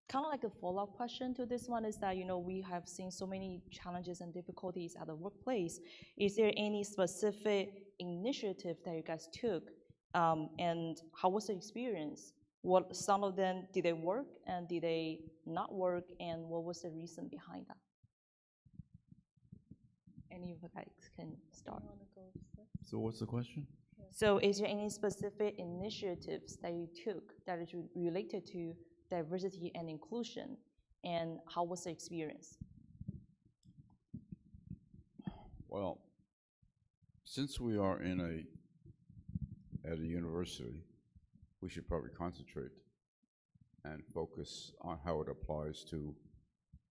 Kind of like a follow-up question to this one is that, we have seen so many challenges and difficulties at the workplace. Is there any specific initiative that you guys took, and how was the experience? What, some of them, did they work, and did they not work, and what was the reason behind that? Any of you guys can start. So what's the question? So is there any specific initiatives that you took that is related to diversity and inclusion, and how was the experience? Well, since we are at a university, we should probably concentrate and focus on how it applies to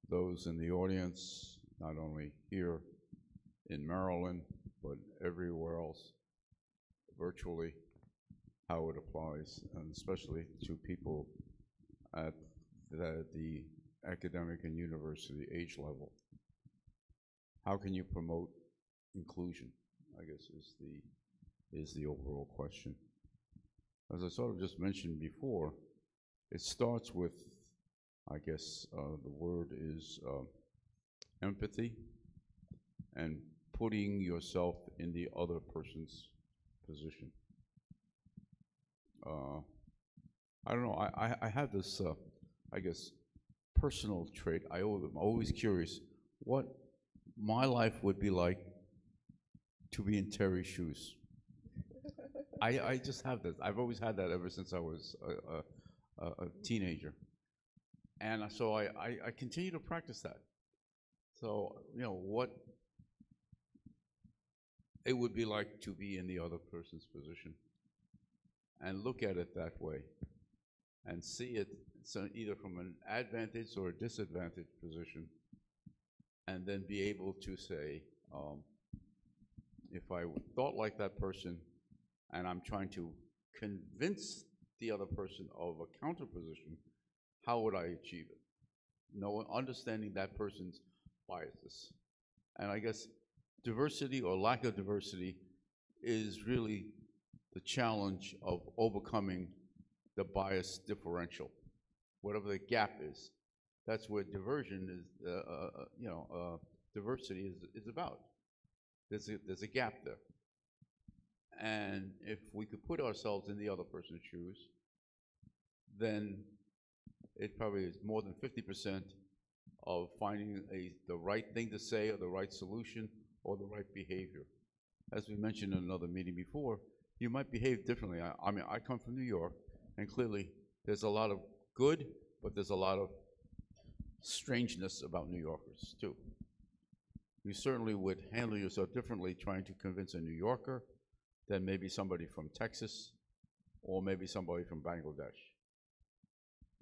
those in the audience, not only here in Maryland, but everywhere else, virtually, how it applies, and especially to people at the academic and university age level. How can you promote inclusion, I guess, is the overall question. As I sort of just mentioned before, it starts with, I guess, the word is empathy, and putting yourself in the other person's position. I don't know, I have this, I guess, personal trait. I'm always curious what my life would be like to be in Terry's shoes. I just have that. I've always had that ever since I was a teenager. And so I continue to practice that. So, what it would be like to be in the other person's position, and look at it that way, and see it either from an advantage or a disadvantage position, and then be able to say, if I thought like that person, and I'm trying to convince the other person of a counter position, how would I achieve it? Understanding that person's biases. And I guess diversity or lack of diversity is really the challenge of overcoming the bias differential. Whatever the gap is, that's where diversion is, diversity is about. There's a gap there. And if we could put ourselves in the other person's shoes, then it probably is more than 50% of finding the right thing to say, or the right solution, or the right behavior. As we mentioned in another meeting before, you might behave differently. I mean, I come from New York, and clearly there's a lot of good, but there's a lot of strangeness about New Yorkers, too. You certainly would handle yourself differently trying to convince a New Yorker than maybe somebody from Texas or maybe somebody from Bangladesh.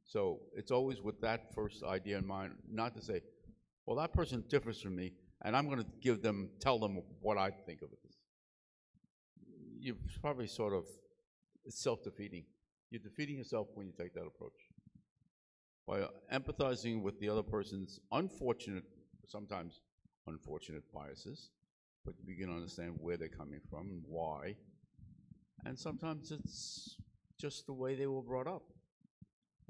So it's always with that first idea in mind, not to say, well, that person differs from me, and I'm going to tell them what I think of it. You're probably sort of self-defeating. You're defeating yourself when you take that approach. By empathizing with the other person's unfortunate, sometimes unfortunate biases, but you begin to understand where they're coming from and why. And sometimes it's just the way they were brought up.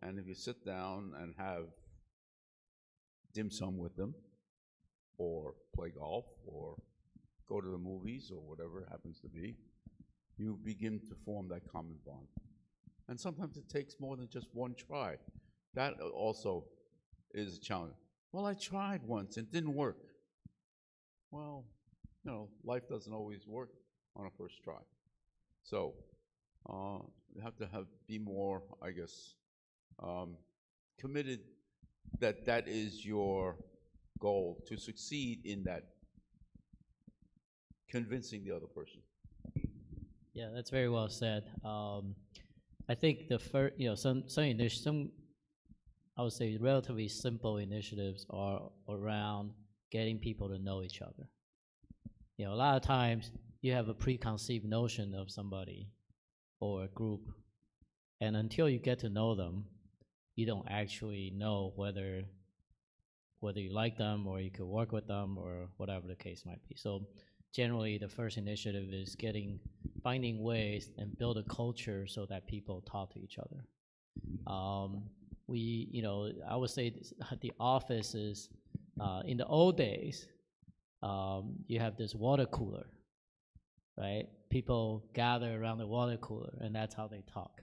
And if you sit down and have dim sum with them, or play golf, or go to the movies, or whatever it happens to be, you begin to form that common bond. And sometimes it takes more than just one try. That also is a challenge. Well, I tried once, it didn't work. Well, life doesn't always work on a first try. So you have to be more, I guess, committed that is your goal, to succeed in that convincing the other person. Yeah, that's very well said. I think the first, some I would say relatively simple initiatives are around getting people to know each other. A lot of times you have a preconceived notion of somebody or a group, and until you get to know them, you don't actually know whether you like them or you could work with them or whatever the case might be. So generally the first initiative is finding ways and build a culture so that people talk to each other. I would say the office is, in the old days, you have this water cooler, right? People gather around the water cooler and that's how they talk.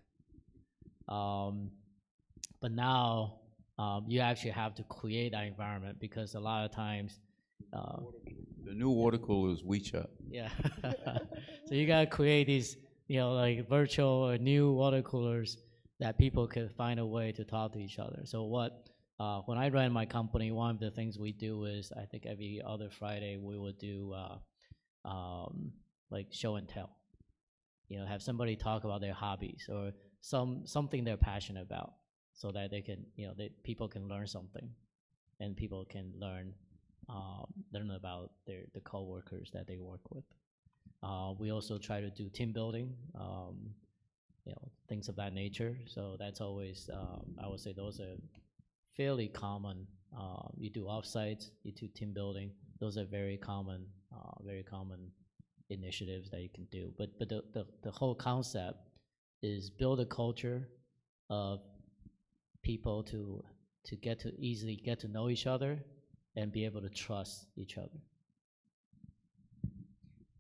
But now you actually have to create that environment, because a lot of times the new water cooler is WeChat. Yeah. So you gotta create these, like virtual or new water coolers that people can find a way to talk to each other. So when I ran my company, one of the things we do is, I think every other Friday we would do like show and tell. Have somebody talk about their hobbies or something they're passionate about, so that they can, people can learn something, and people can learn about the coworkers that they work with. We also try to do team building, things of that nature. So that's always, I would say those are fairly common. You do offsites, you do team building. Those are very common initiatives that you can do. But the whole concept is build a culture of people to easily get to know each other and be able to trust each other.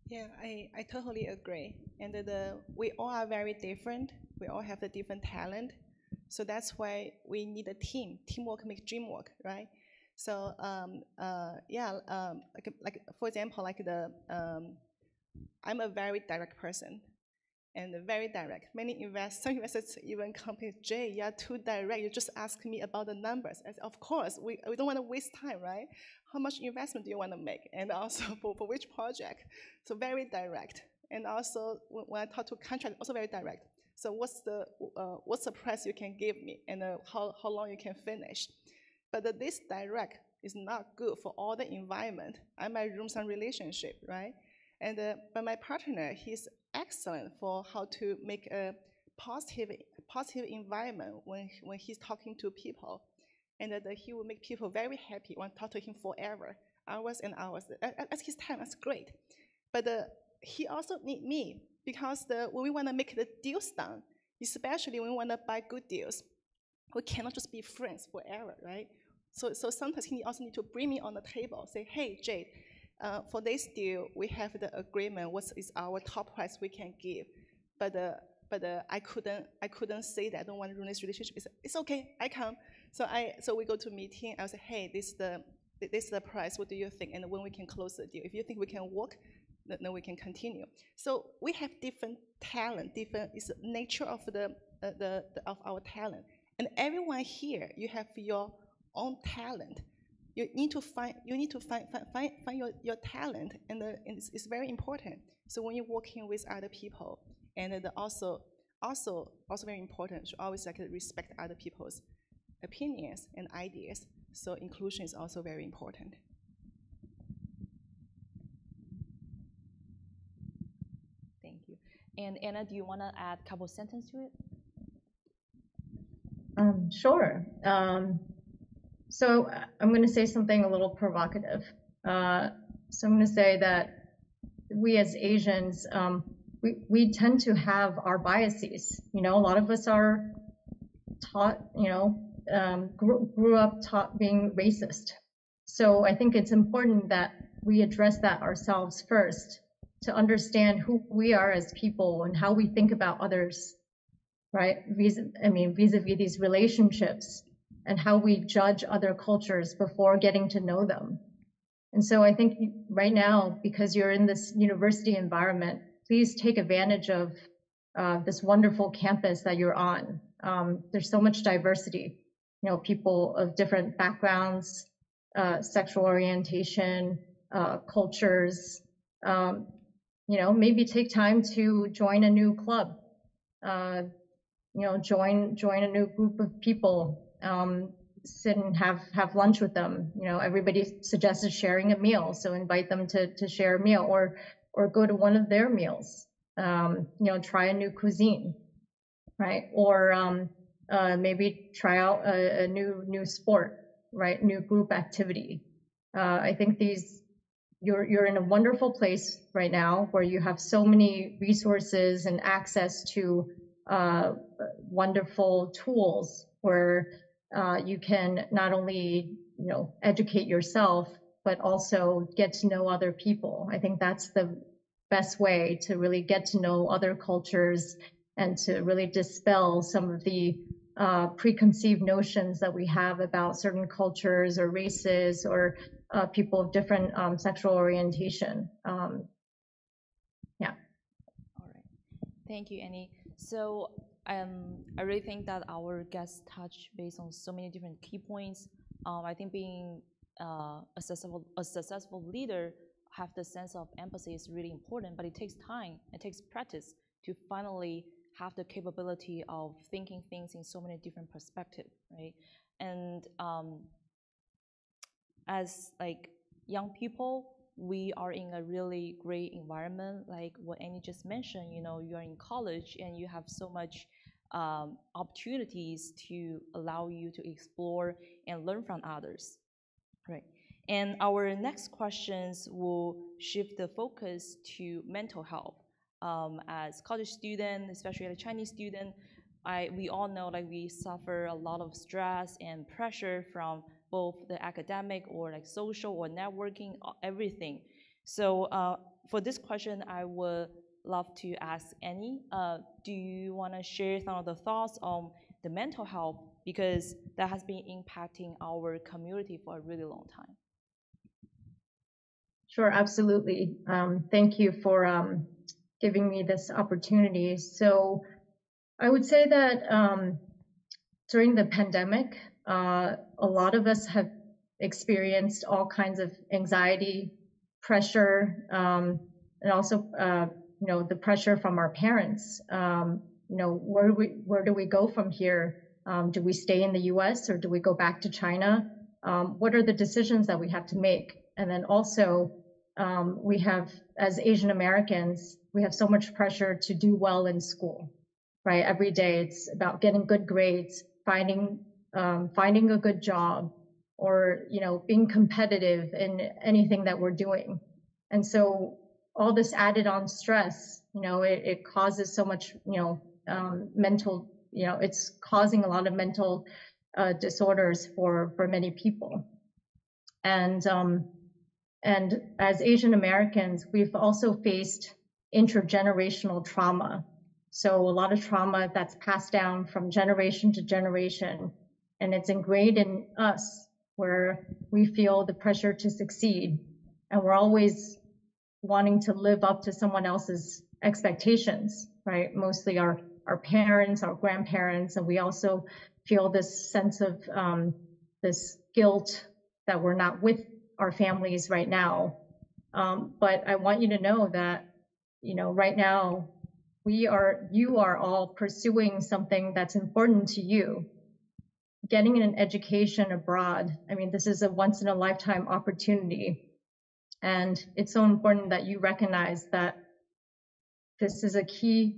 Yeah, I totally agree. And we all are very different. We all have a different talent. So that's why we need a team. Teamwork makes dream work, right? So like for example, I'm a very direct person, and very direct. Some investors even complain, Jay, you're too direct. You just ask me about the numbers. I said, of course, we don't want to waste time, right? How much investment do you want to make? And also for which project? So very direct. And also when I talk to contract, also very direct. So what's the price you can give me, and how long you can finish? But this direct is not good for all the environment. I might ruin some relationship, right? And but my partner, he's excellent for how to make a positive environment when he's talking to people, and he will make people very happy, want to talk to him forever, hours and hours. At his time, that's great. But he also need me, because when we want to make the deals done, especially when we want to buy good deals, we cannot just be friends forever, right? So sometimes he also need to bring me on the table, say, hey, Jade, for this deal, we have the agreement. What is our top price we can give? But I couldn't say that. I don't want to ruin this relationship. It's okay. I come. So we go to meeting. I say, hey, this is the price. What do you think? And when we can close the deal. If you think we can work, then we can continue. So we have different talent. Is the nature of of our talent. And everyone here, you have your own talent. You need to find your talent, and it's very important. So when you're working with other people, and also very important to always like respect other people's opinions and ideas. So inclusion is also very important. Thank you. And Anna, do you want to add a couple sentences to it? Sure. So I'm going to say something a little provocative. So I'm going to say that we as Asians, we tend to have our biases. You know, a lot of us are taught, grew up taught being racist. So I think it's important that we address that ourselves first to understand who we are as people and how we think about others, right? Vis-a-vis these relationships and how we judge other cultures before getting to know them. And so I think right now, because you're in this university environment, please take advantage of this wonderful campus that you're on. There's so much diversity, you know, people of different backgrounds, sexual orientation, cultures. Maybe take time to join a new club. Join a new group of people. Sit and have lunch with them. You know, everybody suggested sharing a meal, so invite them to share a meal, or go to one of their meals. Try a new cuisine, right? Or maybe try out a new sport, right? New group activity. I think you're in a wonderful place right now where you have so many resources and access to wonderful tools where you can not only, educate yourself, but also get to know other people. I think that's the best way to really get to know other cultures and to really dispel some of the preconceived notions that we have about certain cultures or races or people of different sexual orientation. Yeah. All right. Thank you, Annie. So I really think that our guests touched based on so many different key points. I think being a successful leader have the sense of empathy is really important, but it takes time, it takes practice to finally have the capability of thinking things in so many different perspectives, right? And as like young people, we are in a really great environment, like what Annie just mentioned. You know, you are in college and you have so much opportunities to allow you to explore and learn from others, right? And our next questions will shift the focus to mental health. As college student, especially as a Chinese student, we all know like we suffer a lot of stress and pressure from both the academic or like social or networking, everything. So for this question, I would love to ask Annie, do you want to share some of the thoughts on the mental health, because that has been impacting our community for a really long time? Sure, absolutely. Thank you for giving me this opportunity. So I would say that during the pandemic, a lot of us have experienced all kinds of anxiety, pressure, and also, the pressure from our parents. Where do we go from here? Do we stay in the U.S. or do we go back to China? What are the decisions that we have to make? And then also, we have, as Asian Americans, we have so much pressure to do well in school, right? Every day it's about getting good grades, finding a good job, or, being competitive in anything that we're doing. And so all this added on stress, it causes so much, mental, it's causing a lot of mental disorders for many people. And as Asian Americans, we've also faced intergenerational trauma. So a lot of trauma that's passed down from generation to generation, and it's ingrained in us where we feel the pressure to succeed, and we're always wanting to live up to someone else's expectations, right? Mostly our parents, our grandparents, and we also feel this sense of this guilt that we're not with our families right now. But I want you to know that, right now, you are all pursuing something that's important to you. Getting an education abroad, I mean, this is a once in a lifetime opportunity. And it's so important that you recognize that this is a key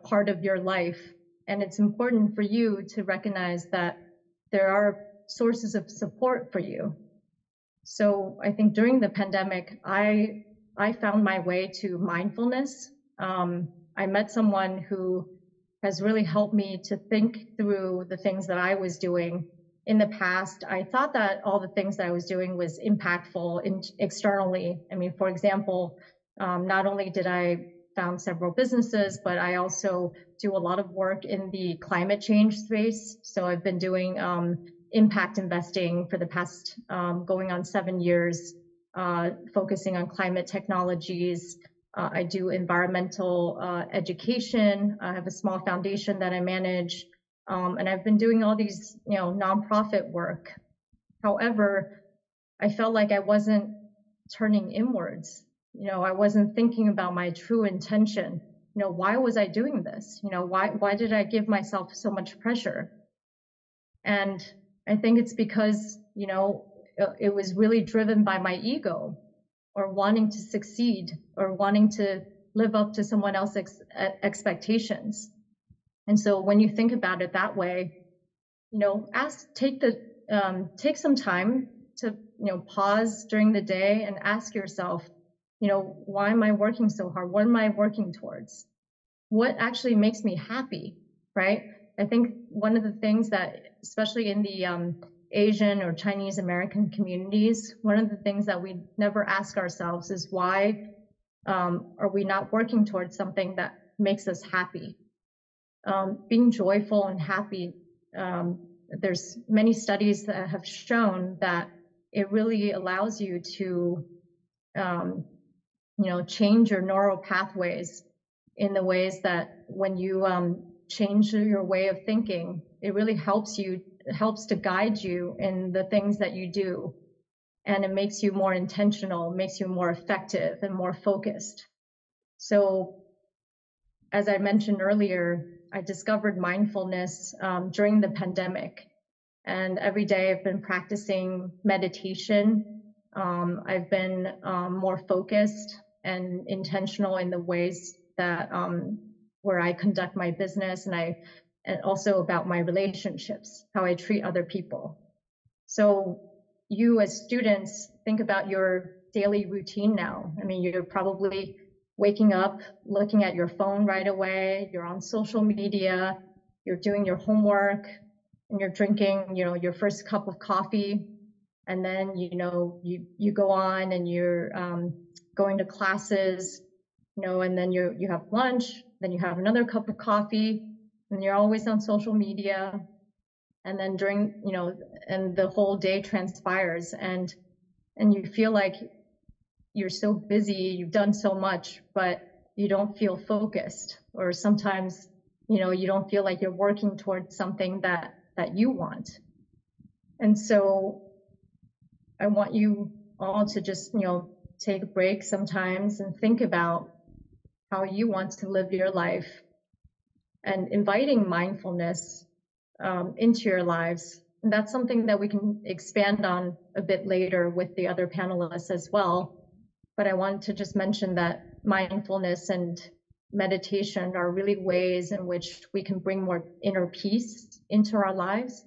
part of your life. And it's important for you to recognize that there are sources of support for you. So I think during the pandemic, I found my way to mindfulness. I met someone who has really helped me to think through the things that I was doing. In the past, I thought that all the things that I was doing was impactful externally. I mean, for example, not only did I found several businesses, but I also do a lot of work in the climate change space. So I've been doing impact investing for the past going on 7 years, focusing on climate technologies. I do environmental education. I have a small foundation that I manage. And I've been doing all these, nonprofit work. However, I felt like I wasn't turning inwards. I wasn't thinking about my true intention. Why was I doing this? Why did I give myself so much pressure? And I think it's because, it was really driven by my ego, or wanting to succeed, or wanting to live up to someone else's expectations. And so when you think about it that way, take some time to, pause during the day and ask yourself, why am I working so hard? What am I working towards? What actually makes me happy, right? I think one of the things that, especially in the Asian or Chinese American communities, one of the things that we never ask ourselves is why are we not working towards something that makes us happy? Being joyful and happy, there's many studies that have shown that it really allows you to, change your neural pathways in the ways that when you change your way of thinking, it really helps to guide you in the things that you do. And it makes you more intentional, makes you more effective and more focused. So as I mentioned earlier, I discovered mindfulness during the pandemic. And every day I've been practicing meditation. I've been more focused and intentional in the ways that where I conduct my business, and also about my relationships, how I treat other people. So you as students, think about your daily routine now. I mean, you're probably waking up, looking at your phone right away, you're on social media, you're doing your homework, and you're drinking, your first cup of coffee. And then, you go on and you're going to classes, and then you have lunch, then you have another cup of coffee, and you're always on social media. And then and the whole day transpires, and you feel like you're so busy, you've done so much, but you don't feel focused, or sometimes, you don't feel like you're working towards something that you want. And so I want you all to just, take a break sometimes and think about how you want to live your life, and inviting mindfulness into your lives. And that's something that we can expand on a bit later with the other panelists as well. But I wanted to just mention that mindfulness and meditation are really ways in which we can bring more inner peace into our lives,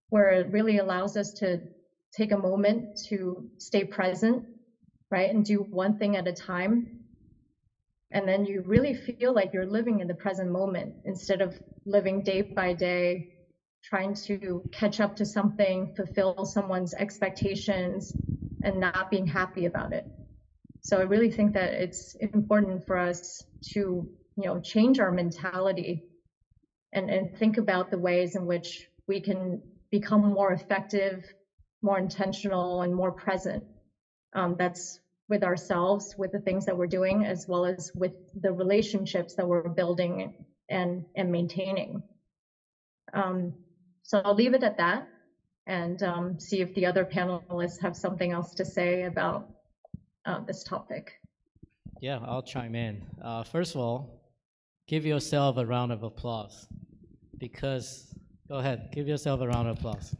where it really allows us to take a moment to stay present, right? And do one thing at a time. And then you really feel like you're living in the present moment instead of living day by day, trying to catch up to something, fulfill someone's expectations, and not being happy about it. So I really think that it's important for us to, change our mentality and think about the ways in which we can become more effective, more intentional, and more present. That's with ourselves, with the things that we're doing, as well as with the relationships that we're building and maintaining. So I'll leave it at that. and see if the other panelists have something else to say about this topic. Yeah, I'll chime in. First of all, give yourself a round of applause because, go ahead, give yourself a round of applause.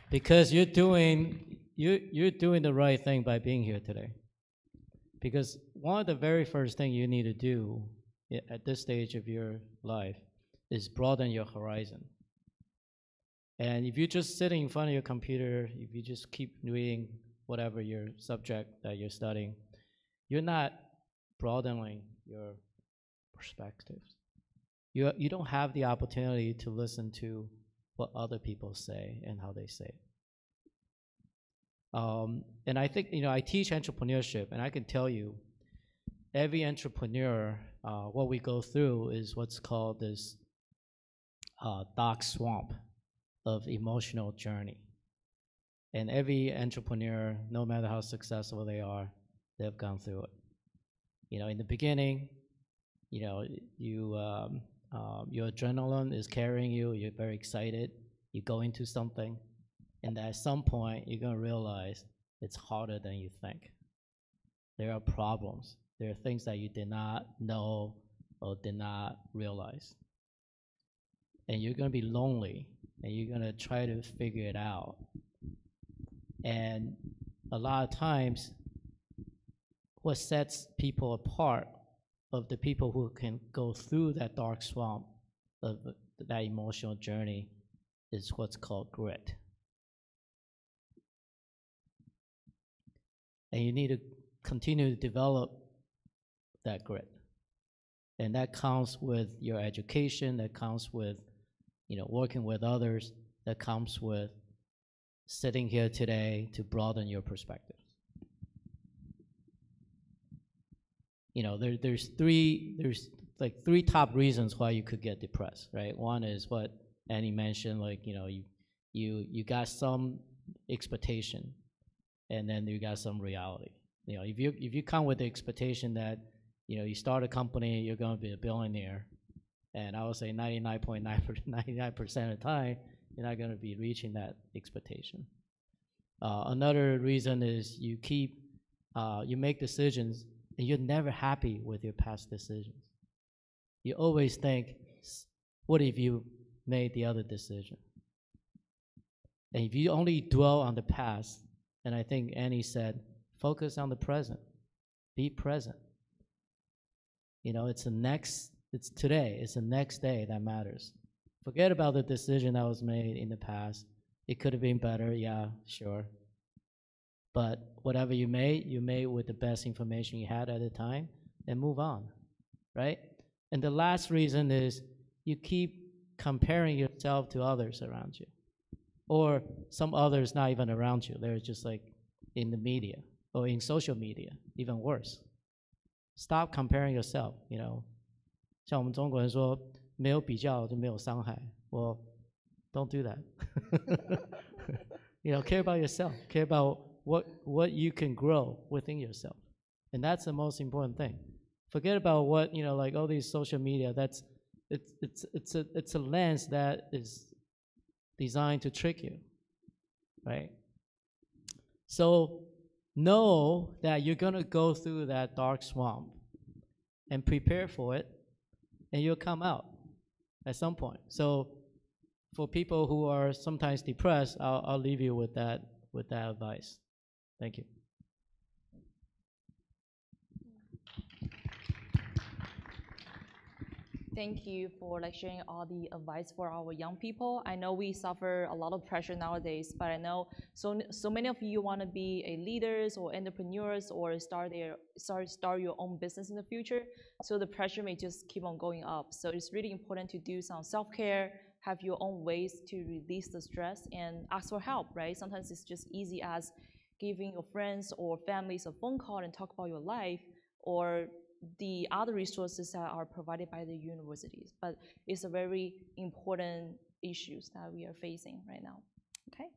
Because you're doing the right thing by being here today. Because one of the very first things you need to do at this stage of your life is broaden your horizon. And if you're just sitting in front of your computer, if you just keep reading whatever your subject that you're studying, you're not broadening your perspectives. You don't have the opportunity to listen to what other people say and how they say it. And I think, I teach entrepreneurship, and I can tell you, every entrepreneur, what we go through is what's called this dark swamp of emotional journey. And every entrepreneur, no matter how successful they are, they've gone through it. In the beginning, your adrenaline is carrying you, you're very excited, you go into something, and at some point, you're going to realize it's harder than you think. There are problems. There are things that you did not know or did not realize. And you're going to be lonely, and you're going to try to figure it out. And a lot of times, what sets people apart of the people who can go through that dark swamp of that emotional journey is what's called grit. And you need to continue to develop that grit. And that comes with your education, that comes with, working with others, that comes with sitting here today to broaden your perspectives. There's three top reasons why you could get depressed, right? One is what Annie mentioned, you got some expectation, and then you got some reality. If you come with the expectation that, you start a company, you're going to be a billionaire, and I would say 99.99% of the time, you're not going to be reaching that expectation. Another reason is you make decisions, and you're never happy with your past decisions. You always think, what if you made the other decision? And if you only dwell on the past, and I think Annie said, focus on the present. Be present. It's today. It's the next day that matters. Forget about the decision that was made in the past. It could have been better, yeah, sure. But whatever you made with the best information you had at the time, and move on, right? And the last reason is you keep comparing yourself to others around you, or some others not even around you. They're just like in the media or in social media, even worse. Stop comparing yourself, 像我们中国人说，没有比较就没有伤害。Well, don't do that. Care about yourself. Care about what you can grow within yourself, and that's the most important thing. Forget about what like all these social media. It's a lens that is designed to trick you, right? So know that you're gonna go through that dark swamp, and prepare for it, and you'll come out at some point. So for people who are sometimes depressed, I'll leave you with that advice. Thank you. Thank you for sharing all the advice for our young people. I know we suffer a lot of pressure nowadays, but I know so many of you want to be leaders or entrepreneurs or start your own business in the future. So the pressure may just keep on going up. So it's really important to do some self-care, have your own ways to release the stress, and ask for help, right? Sometimes it's just easy as giving your friends or families a phone call and talk about your life, or the other resources that are provided by the universities. But it's a very important issues that we are facing right now. Okay.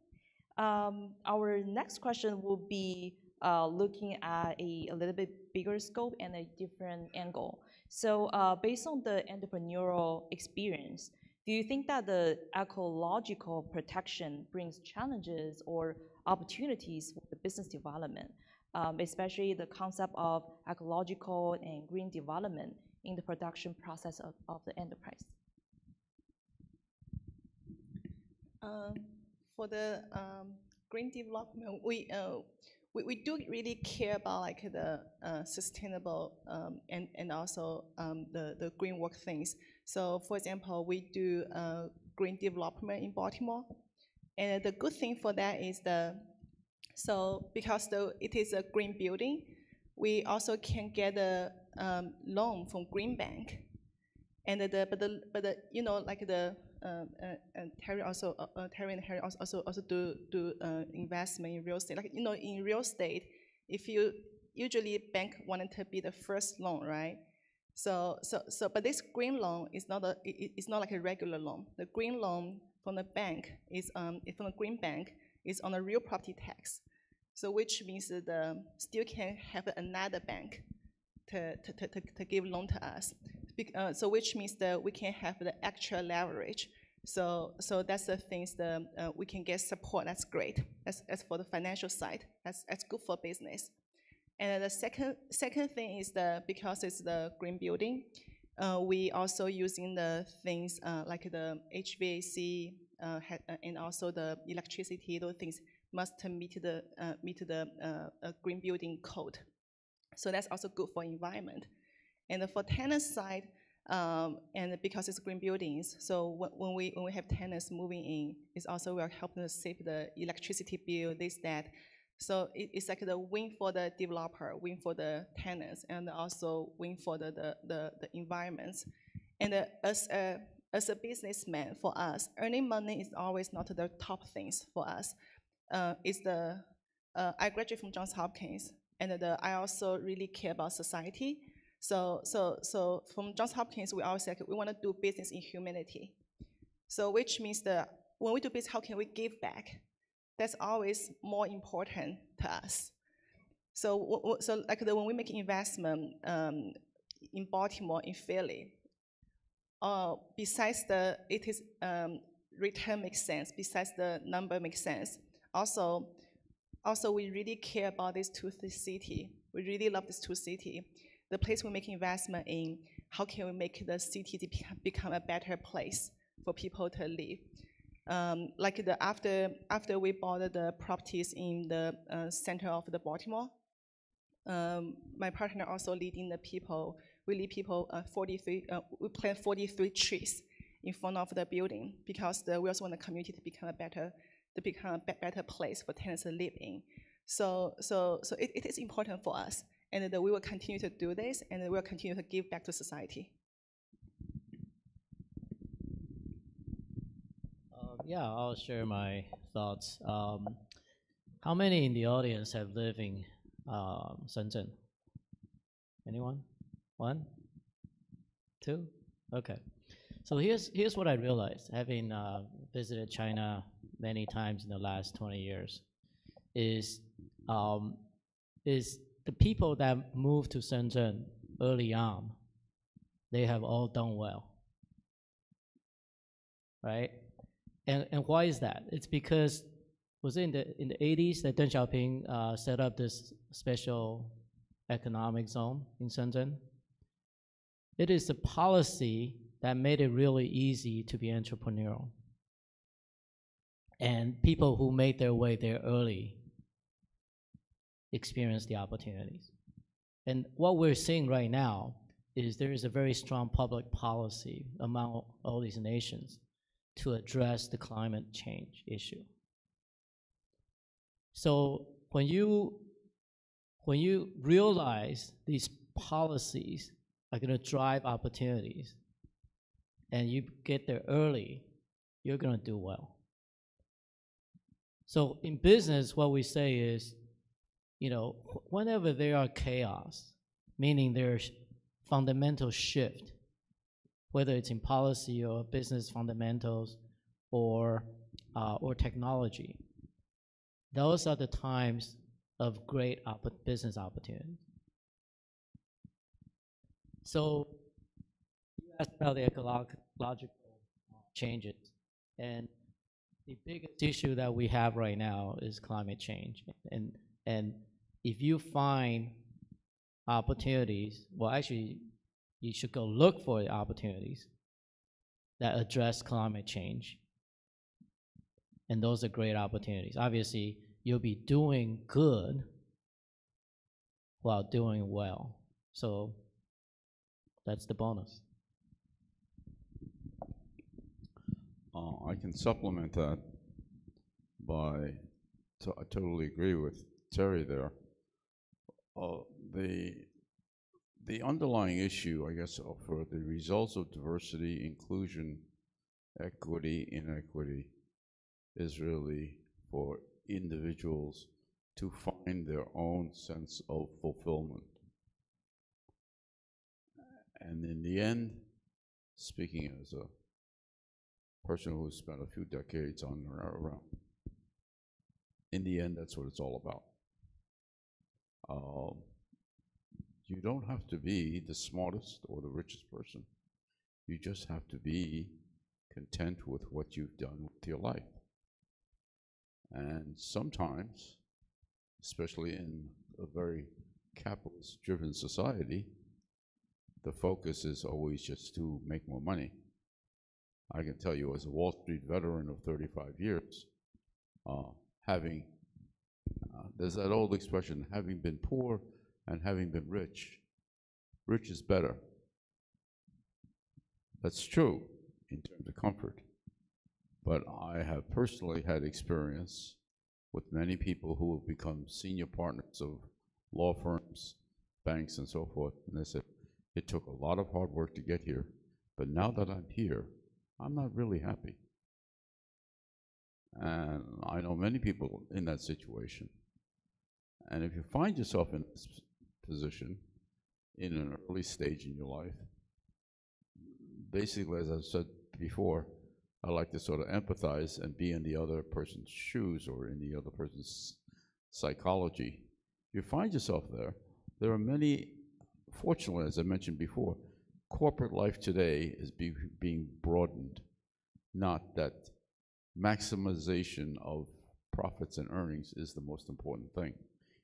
Our next question will be looking at a little bit bigger scope and a different angle. So based on the entrepreneurial experience, Do you think that the ecological protection brings challenges or opportunities for the business development, especially the concept of ecological and green development in the production process of the enterprise? For the green development, we do really care about like the sustainable and also the green work things. So for example, we do green development in Baltimore. And the good thing for that is because it is a green building, we also can get a loan from Green Bank. And you know, like Terry and Harry also do investment in real estate. Like, you know, in real estate, if you usually bank wanted to be the first loan, right? But this green loan is not like a regular loan. The green loan from the bank is from the Green Bank is on a real property tax. So which means that still can have another bank to give loan to us. So which means that we can have the actual leverage. So that's the things that we can get support. That's great. As for the financial side, that's good for business. And the second thing is because it's the green building, we also using the things like the HVAC and also the electricity. Those things must meet the green building code. So that's also good for environment. And for tenant side, and because it's green buildings, so when we have tenants moving in, it's also we are helping to save the electricity bill, this, that. So it's like the win for the developer, win for the tenants, and also win for the environments. And as a businessman, for us, earning money is always not the top things for us. I graduated from Johns Hopkins, and I also really care about society. So from Johns Hopkins, we always say we want to do business in humanity. So which means that when we do business, how can we give back? That's always more important to us. So like when we make investment in Baltimore, in Philly, besides it is return makes sense, besides the number makes sense, also we really care about these two cities. We really love these two cities. The place we make investment in, how can we make the city to become a better place for people to live? Like after we bought the properties in the center of the Baltimore, my partner also leading the people. We lead people 43. We plant 43 trees in front of the building because we also want the community to become a better place for tenants to live in. So it is important for us, and we will continue to do this, and we will continue to give back to society. Yeah, I'll share my thoughts. How many in the audience have lived in Shenzhen? Anyone? One? Two? Okay. So here's what I realized, having visited China many times in the last 20 years, is the people that moved to Shenzhen early on, they have all done well, right? And why is that? It's because was in the 80s that Deng Xiaoping set up this special economic zone in Shenzhen. It is a policy that made it really easy to be entrepreneurial. And people who made their way there early experienced the opportunities. And what we're seeing right now is there is a very strong public policy among all these nations to address the climate change issue. So when you realize these policies are going to drive opportunities and you get there early, you're going to do well. So in business, what we say is, you know, whenever there are chaos, meaning there's fundamental shift, whether it's in policy or business fundamentals or technology, those are the times of great business opportunities. So you asked about the ecological changes. And the biggest issue that we have right now is climate change. And if you find opportunities, well, actually, you should go look for the opportunities that address climate change. And those are great opportunities. Obviously, you'll be doing good while doing well. So that's the bonus. I can supplement that by, I totally agree with Terry there. The underlying issue, I guess, for the results of diversity, inclusion, equity, inequity, is really for individuals to find their own sense of fulfillment. And in the end, speaking as a person who spent a few decades on around, in the end, that's what it's all about. You don't have to be the smartest or the richest person. You just have to be content with what you've done with your life. And sometimes, especially in a very capitalist-driven society, the focus is always just to make more money. I can tell you, as a Wall Street veteran of 35 years, there's that old expression, having been poor and having been rich, rich is better. That's true in terms of comfort. But I have personally had experience with many people who have become senior partners of law firms, banks, and so forth. And they said, it took a lot of hard work to get here, but now that I'm here, I'm not really happy. And I know many people in that situation. And if you find yourself in this position in an early stage in your life, basically, as I've said before, I like to sort of empathize and be in the other person's shoes or in the other person's psychology. You find yourself there. There are many, fortunately, as I mentioned before, corporate life today is being broadened, not that maximization of profits and earnings is the most important thing.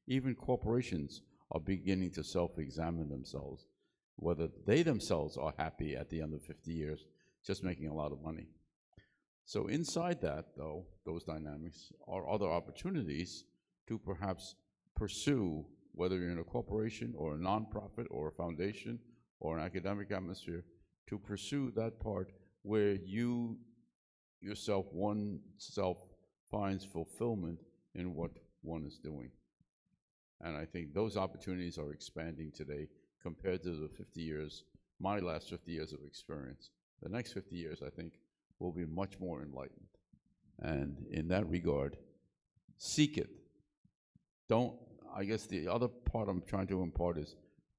Even corporations are beginning to self-examine themselves, whether they themselves are happy at the end of 50 years, just making a lot of money. So inside that, though, those dynamics are other opportunities to perhaps pursue, whether you're in a corporation or a nonprofit or a foundation or an academic atmosphere, to pursue that part where you yourself, oneself, finds fulfillment in what one is doing. And I think those opportunities are expanding today compared to the 50 years, my last 50 years of experience. The next 50 years, I think, will be much more enlightened. And in that regard, seek it. Don't, I guess the other part I'm trying to impart is,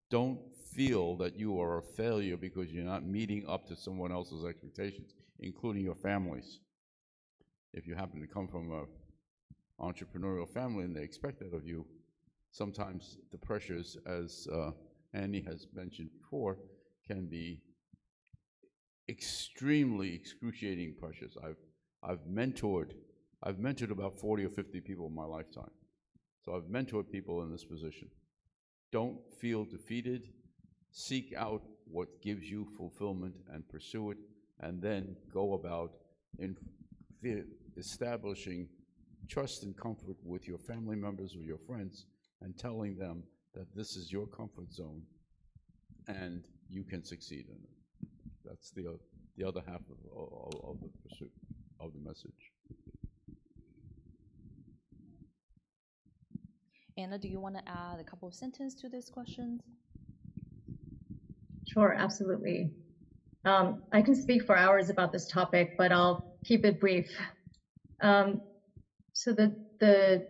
don't feel that you are a failure because you're not meeting up to someone else's expectations, including your families. If you happen to come from an entrepreneurial family and they expect that of you, sometimes the pressures, as Annie has mentioned before, can be extremely excruciating pressures. I've mentored about 40 or 50 people in my lifetime. So I've mentored people in this position. Don't feel defeated. Seek out what gives you fulfillment and pursue it, and then go about establishing trust and comfort with your family members or your friends and telling them that this is your comfort zone and you can succeed in it. That's the other half of the pursuit of the message. Anna, do you want to add a couple of sentences to these questions? Sure, absolutely. I can speak for hours about this topic, but I'll keep it brief. So the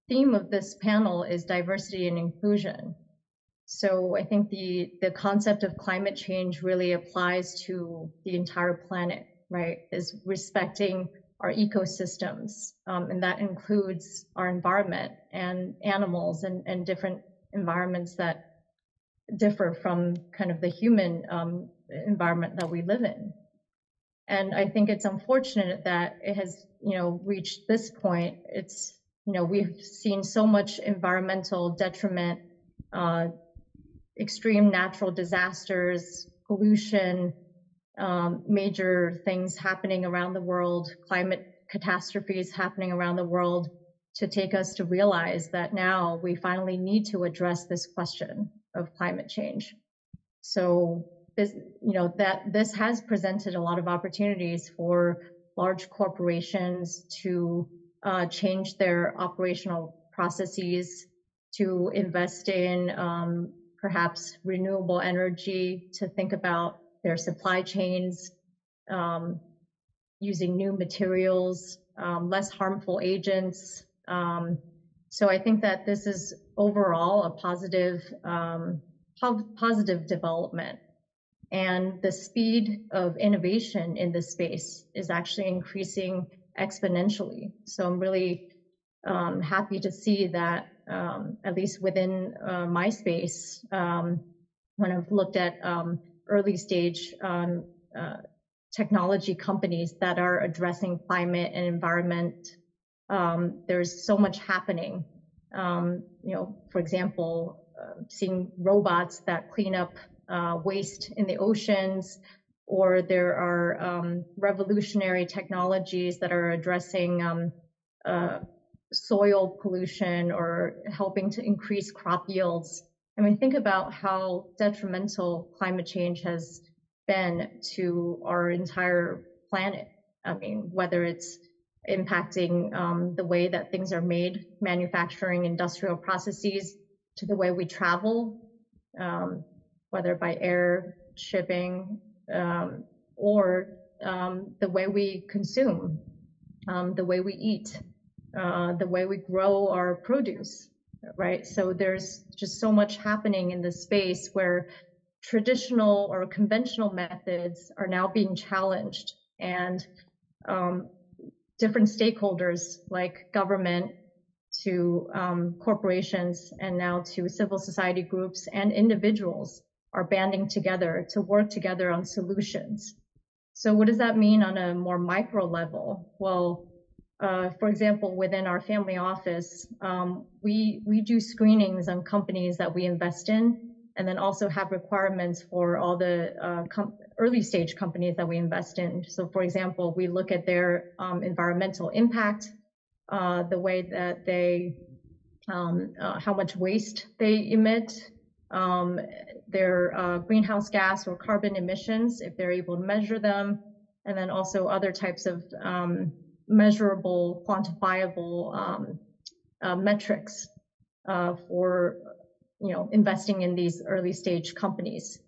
theme of this panel is diversity and inclusion. So I think the concept of climate change really applies to the entire planet, right? Is respecting our ecosystems, and that includes our environment and animals and different environments that differ from kind of the human environment that we live in. And I think it's unfortunate that it has, reached this point. It's, we've seen so much environmental detriment, extreme natural disasters, pollution, major things happening around the world, climate catastrophes happening around the world, to take us to realize that now we finally need to address this question of climate change. So this has presented a lot of opportunities for large corporations to change their operational processes, to invest in perhaps renewable energy, to think about their supply chains, using new materials, less harmful agents. So I think that this is overall a positive development. And the speed of innovation in this space is actually increasing exponentially. So I'm really happy to see that, at least within my space, when I've looked at early stage technology companies that are addressing climate and environment, there's so much happening. For example, seeing robots that clean up waste in the oceans, or there are revolutionary technologies that are addressing soil pollution or helping to increase crop yields. I mean, think about how detrimental climate change has been to our entire planet. I mean, whether it's impacting the way that things are made, manufacturing, industrial processes, to the way we travel, whether by air, shipping, or the way we consume, the way we eat, the way we grow our produce, right? So there's just so much happening in this space where traditional or conventional methods are now being challenged, and different stakeholders like government to corporations and now to civil society groups and individuals are banding together to work together on solutions. So what does that mean on a more micro level? Well, for example, within our family office, we do screenings on companies that we invest in, and then also have requirements for all the early stage companies that we invest in. So for example, we look at their environmental impact, the way that they, how much waste they emit, their greenhouse gas or carbon emissions, if they're able to measure them, and then also other types of measurable, quantifiable metrics for investing in these early stage companies.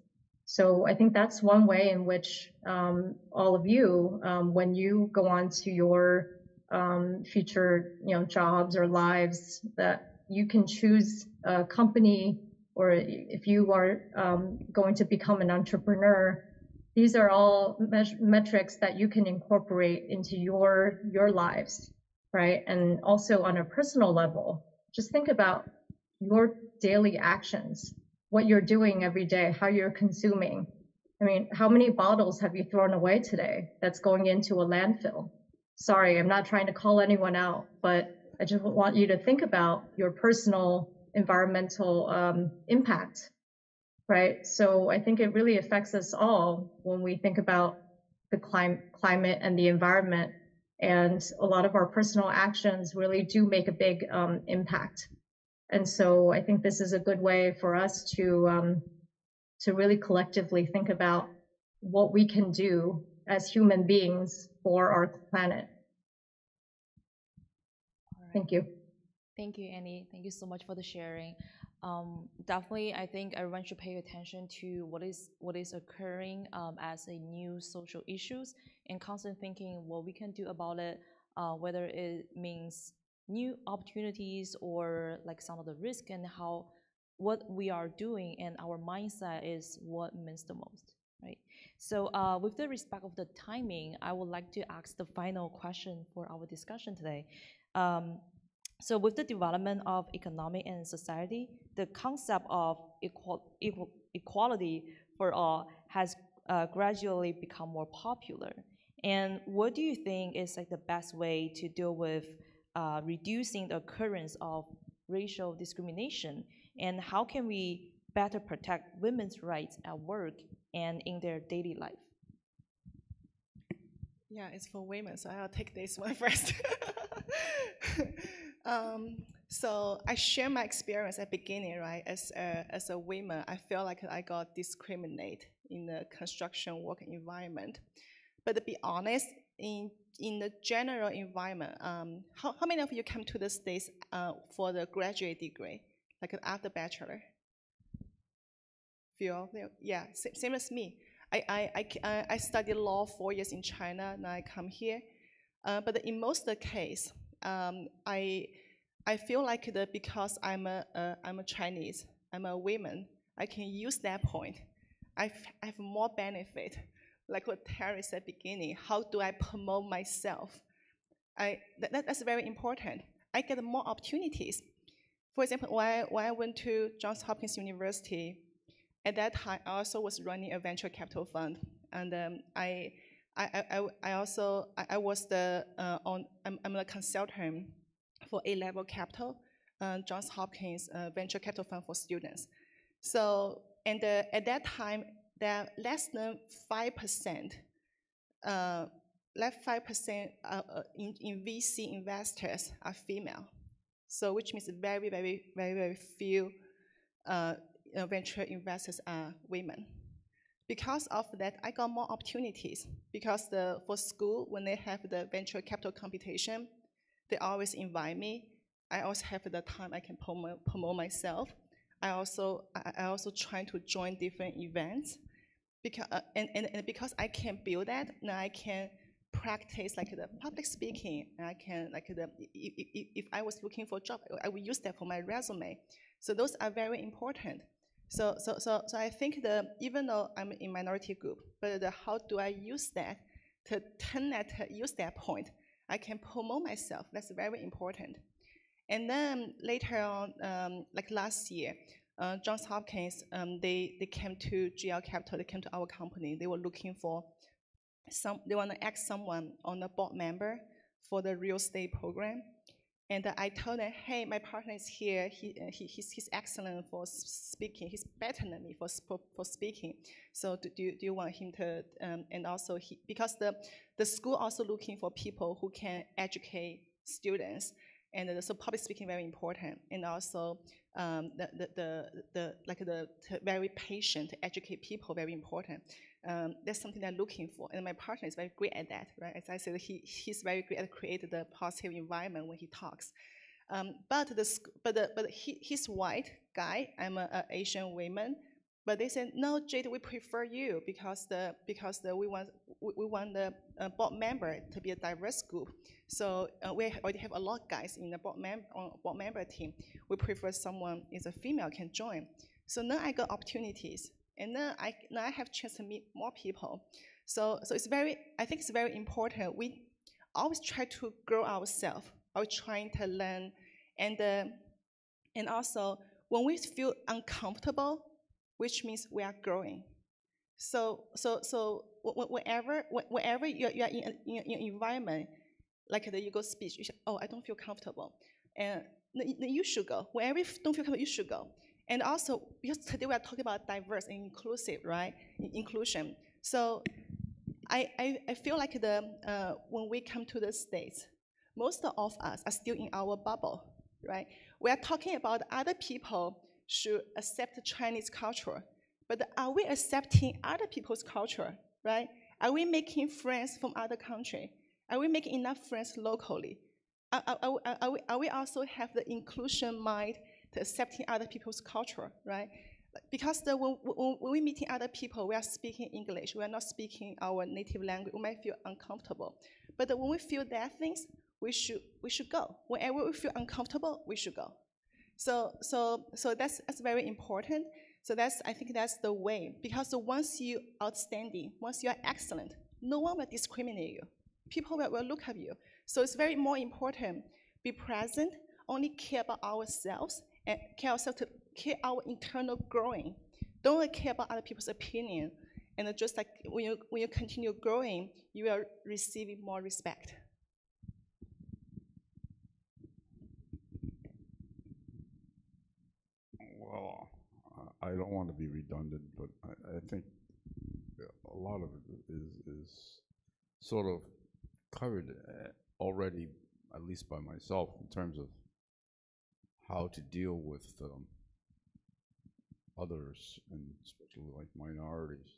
So I think that's one way in which all of you, when you go on to your future jobs or lives, that you can choose a company, or if you are going to become an entrepreneur, these are all metrics that you can incorporate into your lives, right? And also on a personal level, just think about your daily actions, what you're doing every day, how you're consuming. I mean, how many bottles have you thrown away today that's going into a landfill? Sorry, I'm not trying to call anyone out, but I just want you to think about your personal environmental impact, right? So I think it really affects us all when we think about the climate and the environment, and a lot of our personal actions really do make a big impact. And so I think this is a good way for us to really collectively think about what we can do as human beings for our planet. Right. Thank you. Thank you, Annie. Thank you so much for the sharing. Definitely, I think everyone should pay attention to what is occurring as a new social issues, and constant thinking what we can do about it, whether it means new opportunities or like some of the risk, and how what we are doing and our mindset is what means the most, right? So with the respect of the timing, I would like to ask the final question for our discussion today. So with the development of economy and society, the concept of equality for all has gradually become more popular. And what do you think is like the best way to deal with reducing the occurrence of racial discrimination? And how can we better protect women's rights at work and in their daily life? Yeah, it's for women, so I'll take this one first. So I share my experience at beginning, right? As a woman, I feel like I got discriminated in the construction work environment. But to be honest, in the general environment, how many of you come to the States for the graduate degree, like after bachelor? Few of you? Yeah, same as me. I studied law 4 years in China, and I come here. But in most of the case, I feel like because I'm a Chinese, I'm a woman, I can use that point. I have more benefit. Like what Terry said at the beginning, how do I promote myself? That's very important. I get more opportunities. For example, when I went to Johns Hopkins University, at that time, I also was running a venture capital fund, and I'm a consultant for A-level capital, Johns Hopkins venture capital fund for students. So, and at that time, there are less than 5%, in VC investors are female. So, which means very few venture investors are women. Because of that, I got more opportunities. Because for school, when they have the venture capital competition, they always invite me. I also have the time I can promote myself. I also try to join different events. Because and because I can build that, now I can practice like the public speaking. And I can like if I was looking for a job, I would use that for my resume. So those are very important. So I think even though I'm in minority group, but how do I use that to use that point? I can promote myself. That's very important. And then later on, like last year, Johns Hopkins, they came to GL Capital. They came to our company. They were looking for they want to ask someone on the board member for the real estate program. And I told them, hey, my partner is here. He's excellent for speaking. He's better than me for speaking. So do you want him to? And also, because the school also looking for people who can educate students, and so public speaking very important. And also very patient to educate people very important. That's something they're looking for, and my partner is very great at that, right? As I said, he's very great at creating the positive environment when he talks. But he's white guy. I'm an Asian woman, but they said no, Jade, we prefer you because we want the board member to be a diverse group. So we already have a lot of guys in the board member team. We prefer someone is a female can join. So now I got opportunities. And then I have a chance to meet more people. So I think it's very important. We always try to grow ourselves, always trying to learn. And also, when we feel uncomfortable, which means we are growing. So wherever you're in an environment, like the ego speech, you say, oh, I don't feel comfortable. And you should go. Wherever you don't feel comfortable, you should go. And also, because today we are talking about diverse and inclusive, right? Inclusion. So I feel like when we come to the States, most of us are still in our bubble, right? We are talking about other people should accept Chinese culture, but are we accepting other people's culture, right? Are we making friends from other countries? Are we making enough friends locally? Are we also have the inclusion mind to accepting other people's culture, right? Because when we meeting other people, we are speaking English. We are not speaking our native language. We might feel uncomfortable. But when we feel that things, we should go. Whenever we feel uncomfortable, we should go. So that's very important. So I think that's the way. Because once you outstanding, once you are excellent, no one will discriminate you. People will look at you. So it's very more important. Be present. Only care about ourselves and care our internal growing. Don't care about other people's opinion. And just like when you continue growing, you are receiving more respect. Well, I don't want to be redundant, but I think a lot of it is sort of covered already, at least by myself, in terms of how to deal with others, and especially like minorities.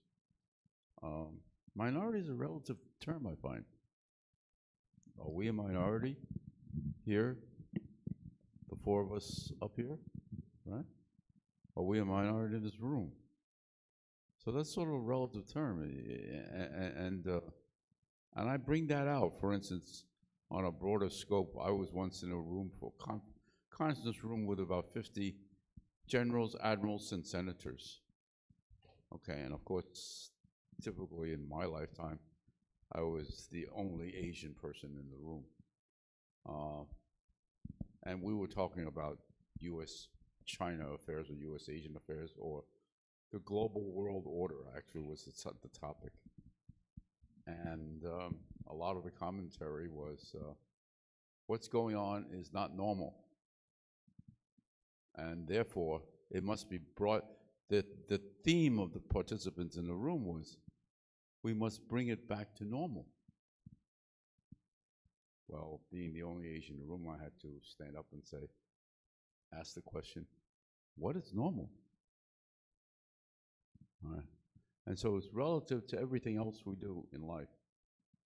Minority is a relative term, I find. Are we a minority here, the four of us up here, right? Are we a minority in this room? So that's sort of a relative term, and I bring that out. For instance, on a broader scope, I was once in a room for conference room with about 50 generals, admirals, and senators. Okay, and of course, typically in my lifetime, I was the only Asian person in the room. And we were talking about U.S.-China affairs or U.S.-Asian affairs, or the global world order actually was the topic. And a lot of the commentary was, what's going on is not normal. And therefore, it must be brought, the theme of the participants in the room was, we must bring it back to normal. Well, being the only Asian in the room, I had to stand up and say, ask the question, what is normal? All right. And so it's relative to everything else we do in life.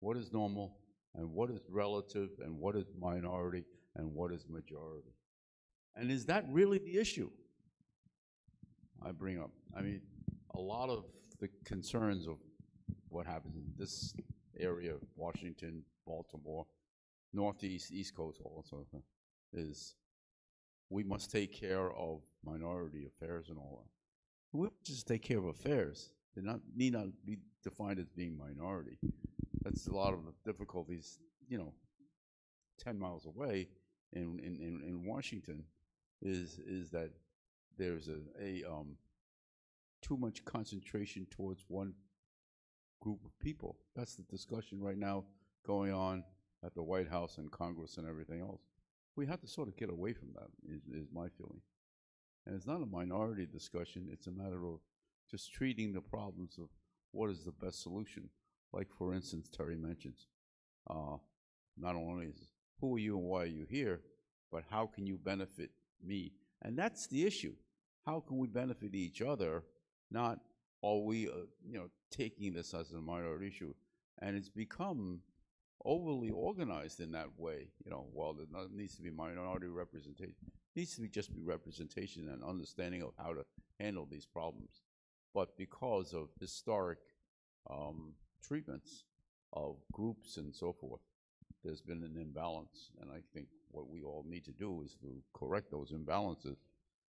What is normal, and what is relative, and what is minority, and what is majority? And is that really the issue I bring up? I mean, a lot of the concerns of what happens in this area, Washington, Baltimore, Northeast, East Coast also, is we must take care of minority affairs and all that. We just take care of affairs. They need not be defined as being minority. That's a lot of the difficulties, 10 miles away in Washington is that there's too much concentration towards one group of people. That's the discussion right now going on at the White House and Congress and everything else. We have to sort of get away from that, is my feeling. And it's not a minority discussion, it's a matter of just treating the problems of what is the best solution. Like, for instance, Terry mentions, not only is who are you and why are you here, but how can you benefit me? And that's the issue. How can we benefit each other? Not are we, taking this as a minority issue. And it's become overly organized in that way. Well, there needs to be minority representation. It needs to be just be representation and understanding of how to handle these problems. But because of historic treatments of groups and so forth, there's been an imbalance. And I think what we all need to do is to correct those imbalances,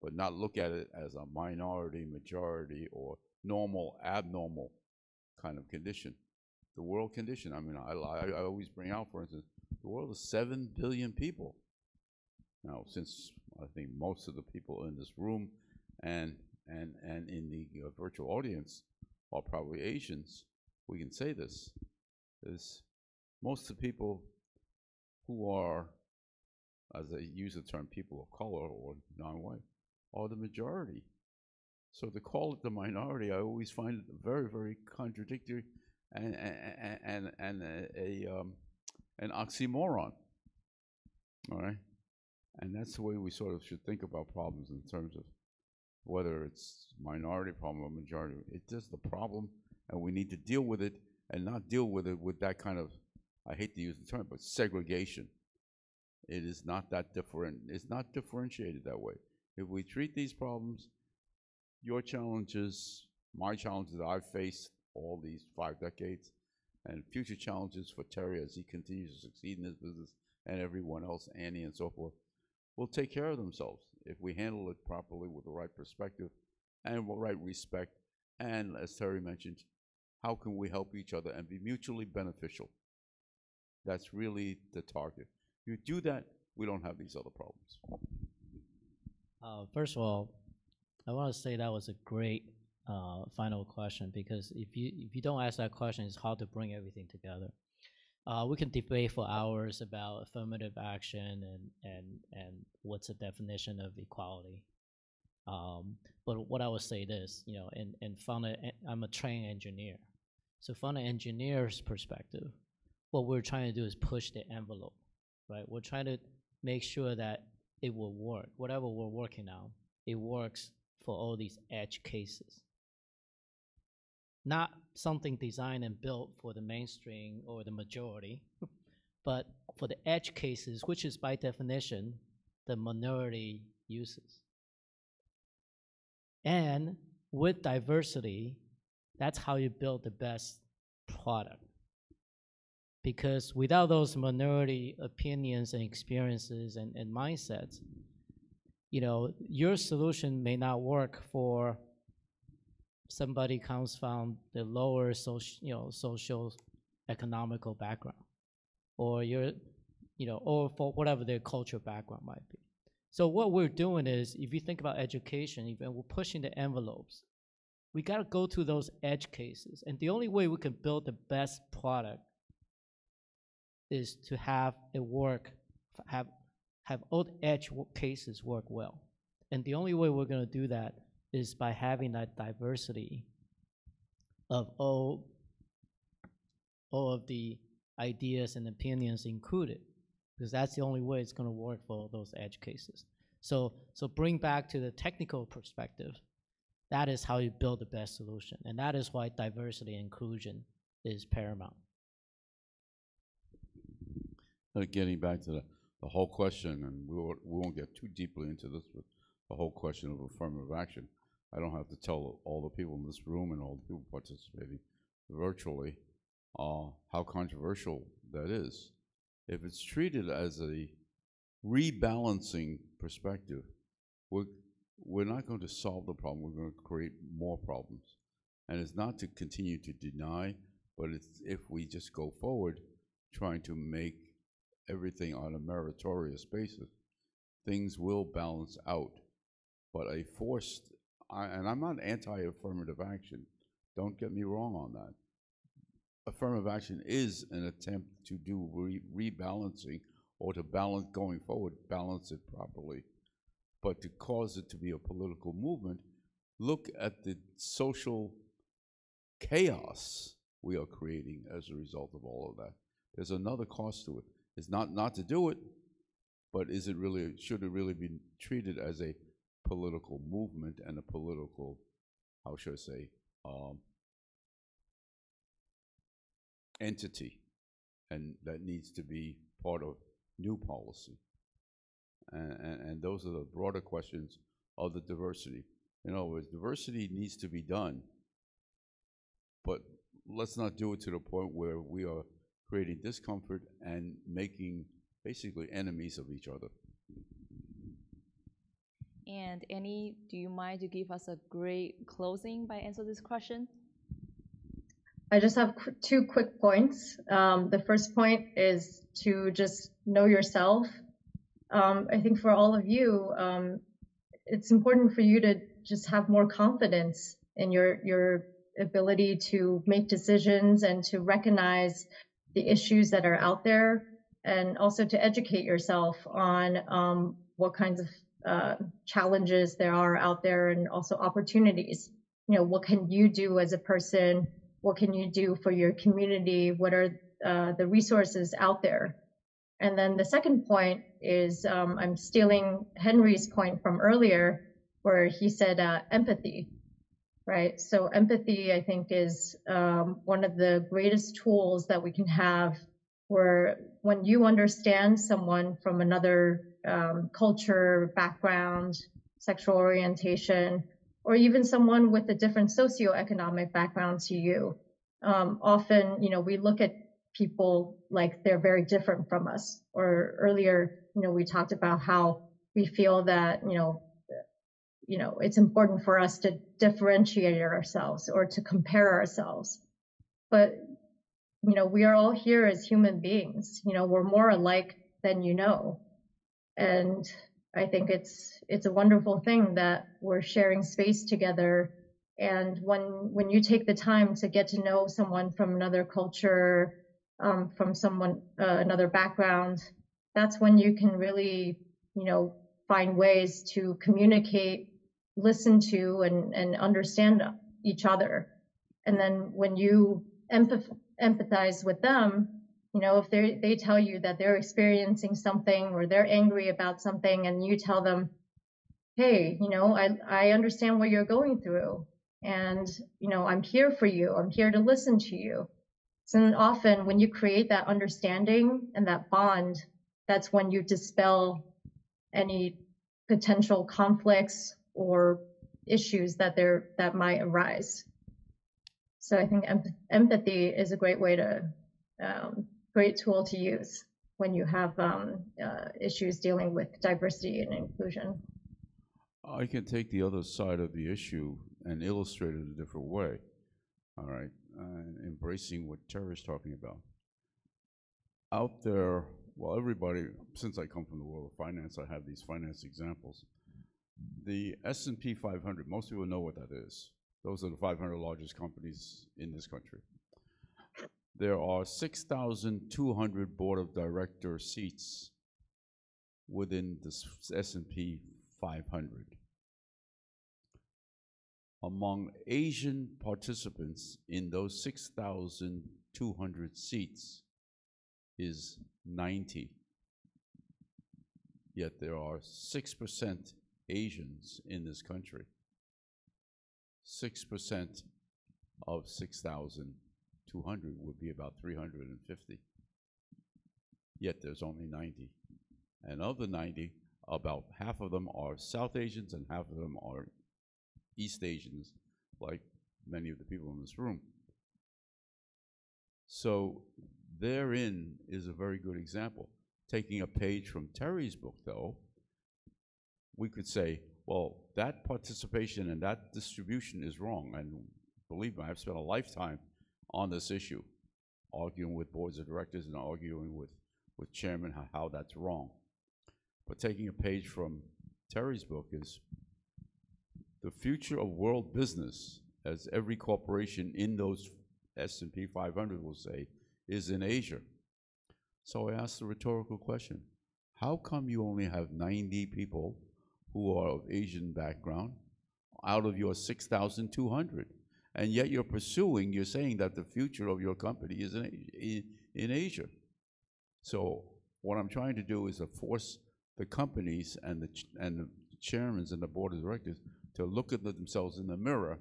but not look at it as a minority, majority, or normal, abnormal kind of condition. The world condition, I mean, I always bring out, for instance, the world is 7 billion people. Now, since I think most of the people in this room and in the virtual audience are probably Asians, we can say this, is most of the people who are, as they use the term, people of color or non-white, are the majority. So to call it the minority, I always find it very, very contradictory and an oxymoron. All right, and that's the way we sort of should think about problems in terms of whether it's minority problem or majority. It's just a problem, and we need to deal with it, and not deal with it with that kind of, I hate to use the term, but segregation. It is not that different. It's not differentiated that way. If we treat these problems, your challenges, my challenges that I've faced all these 5 decades, and future challenges for Terry as he continues to succeed in his business, and everyone else, Annie and so forth, will take care of themselves if we handle it properly with the right perspective and the right respect. And as Terry mentioned, how can we help each other and be mutually beneficial? That's really the target. If you do that, we don't have these other problems. First of all, I want to say that was a great final question, because if you don't ask that question, it's hard to bring everything together. We can debate for hours about affirmative action and what's the definition of equality. But what I would say this, I'm a trained engineer. So from an engineer's perspective, what we're trying to do is push the envelope, right? We're trying to make sure that it will work. Whatever we're working on, it works for all these edge cases. Not something designed and built for the mainstream or the majority, but for the edge cases, which is by definition the minority uses. And with diversity, that's how you build the best product. Because without those minority opinions and experiences and mindsets, your solution may not work for somebody comes from the lower social economical background, or or for whatever their cultural background might be. So what we're doing is, if you think about education, even we're pushing the envelopes, we got to go to those edge cases, and the only way we can build the best product is to have it work, have all the edge cases work well, and the only way we're going to do that is by having that diversity of all of the ideas and opinions included, because that's the only way it's going to work for those edge cases. So bring back to the technical perspective, that is how you build the best solution, and that is why diversity and inclusion is paramount. Getting back to the whole question, and we won't get too deeply into this, but the whole question of affirmative action. I don't have to tell all the people in this room and all the people participating virtually how controversial that is. If it's treated as a rebalancing perspective, we're not going to solve the problem. We're going to create more problems. And it's not to continue to deny, but it's if we just go forward trying to make everything on a meritorious basis, things will balance out. But a forced, and I'm not anti-affirmative action, don't get me wrong on that. Affirmative action is an attempt to do rebalancing, or to balance going forward, balance it properly. But to cause it to be a political movement, look at the social chaos we are creating as a result of all of that. There's another cost to it. It's not to do it, but is it really, should it really be treated as a political movement and a political, how should I say, entity, and that needs to be part of new policy. And those are the broader questions of the diversity. In other words, diversity needs to be done, but let's not do it to the point where we are creating discomfort and making basically enemies of each other. And Annie, do you mind to give us a great closing by answering this question? I just have two quick points. The first point is to just know yourself. I think for all of you, it's important for you to just have more confidence in your ability to make decisions and to recognize the issues that are out there, and also to educate yourself on what kinds of challenges there are out there, and also opportunities. What can you do as a person? What can you do for your community? What are the resources out there? And then the second point is, I'm stealing Henry's point from earlier, where he said empathy, right? So empathy, I think, is one of the greatest tools that we can have, where when you understand someone from another culture, background, sexual orientation, or even someone with a different socioeconomic background to you, often, we look at people like they're very different from us. Or earlier, we talked about how we feel that, it's important for us to differentiate ourselves or to compare ourselves. But, we are all here as human beings. We're more alike than you know. And I think it's a wonderful thing that we're sharing space together And when you take the time to get to know someone from another culture, from someone another background, that's when you can really, find ways to communicate, listen to, and understand each other. And then when you empathize with them, if they tell you that they're experiencing something or they're angry about something, and you tell them, hey, I understand what you're going through, and I'm here for you, I'm here to listen to you. So then often when you create that understanding and that bond, that's when you dispel any potential conflicts or issues that might arise. So I think empathy is a great way to great tool to use when you have issues dealing with diversity and inclusion. I can take the other side of the issue and illustrate it a different way. All right, embracing what Terry's talking about. Out there, well, everybody, since I come from the world of finance, I have these finance examples. The S&P 500, most people know what that is. Those are the 500 largest companies in this country. There are 6,200 board of director seats within the S&P 500. Among Asian participants in those 6,200 seats is 90. Yet there are 6% Asians in this country. 6% of 6,200 would be about 350. Yet there's only 90. And of the 90, about half of them are South Asians and half of them are East Asians, like many of the people in this room. So therein is a very good example. Taking a page from Terry's book, though, we could say, well, that participation and that distribution is wrong. And believe me, I've spent a lifetime on this issue, arguing with boards of directors and arguing with chairman how that's wrong. But taking a page from Terry's book is the future of world business, as every corporation in those S&P 500 will say, is in Asia. So I asked the rhetorical question, how come you only have 90 people who are of Asian background out of your 6,200? And yet you're saying that the future of your company is in Asia. So what I'm trying to do is to force the companies and the chairmen and the board of directors to look at themselves in the mirror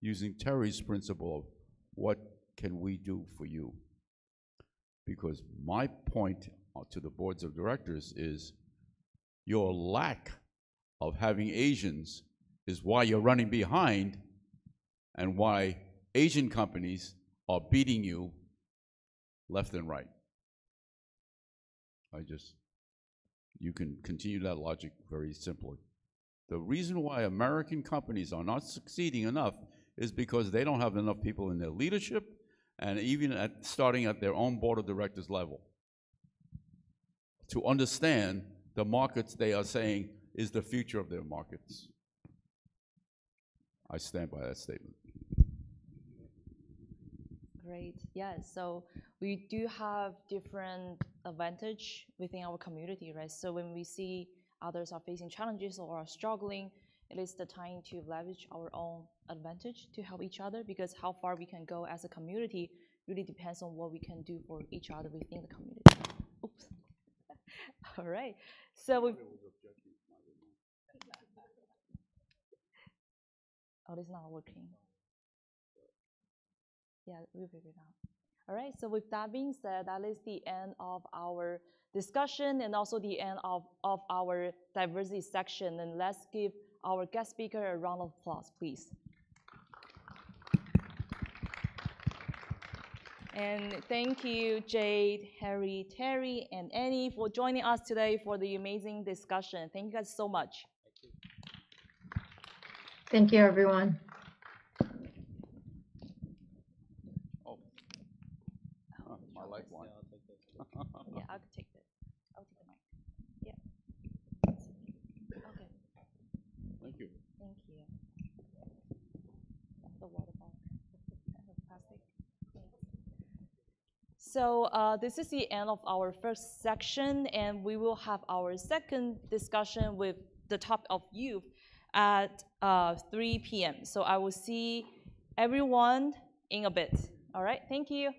using Terry's principle of what can we do for you? Because my point to the boards of directors is your lack of having Asians is why you're running behind and why Asian companies are beating you left and right. You can continue that logic very simply. The reason why American companies are not succeeding enough is because they don't have enough people in their leadership and even starting at their own board of directors level to understand the markets they are saying is the future of their markets. I stand by that statement. Great. Yes. So we do have different advantage within our community, right? So when we see others are facing challenges or are struggling, it is the time to leverage our own advantage to help each other, because how far we can go as a community really depends on what we can do for each other within the community. Oops. All right. So we. Oh, this is not working. Yeah, we'll figure it out. All right, so with that being said, that is the end of our discussion and also the end of our diversity section. And let's give our guest speaker a round of applause, please. And thank you, Jade, Harry, Terry, and Annie for joining us today for the amazing discussion. Thank you guys so much. Thank you, everyone. My lifeline. Yeah, I'll take this. I'll take the mic. Yeah. Okay. Thank you. Thank you. So this is the end of our first section, and we will have our second discussion with the topic of youth at 3 p.m. So I will see everyone in a bit. All right, thank you.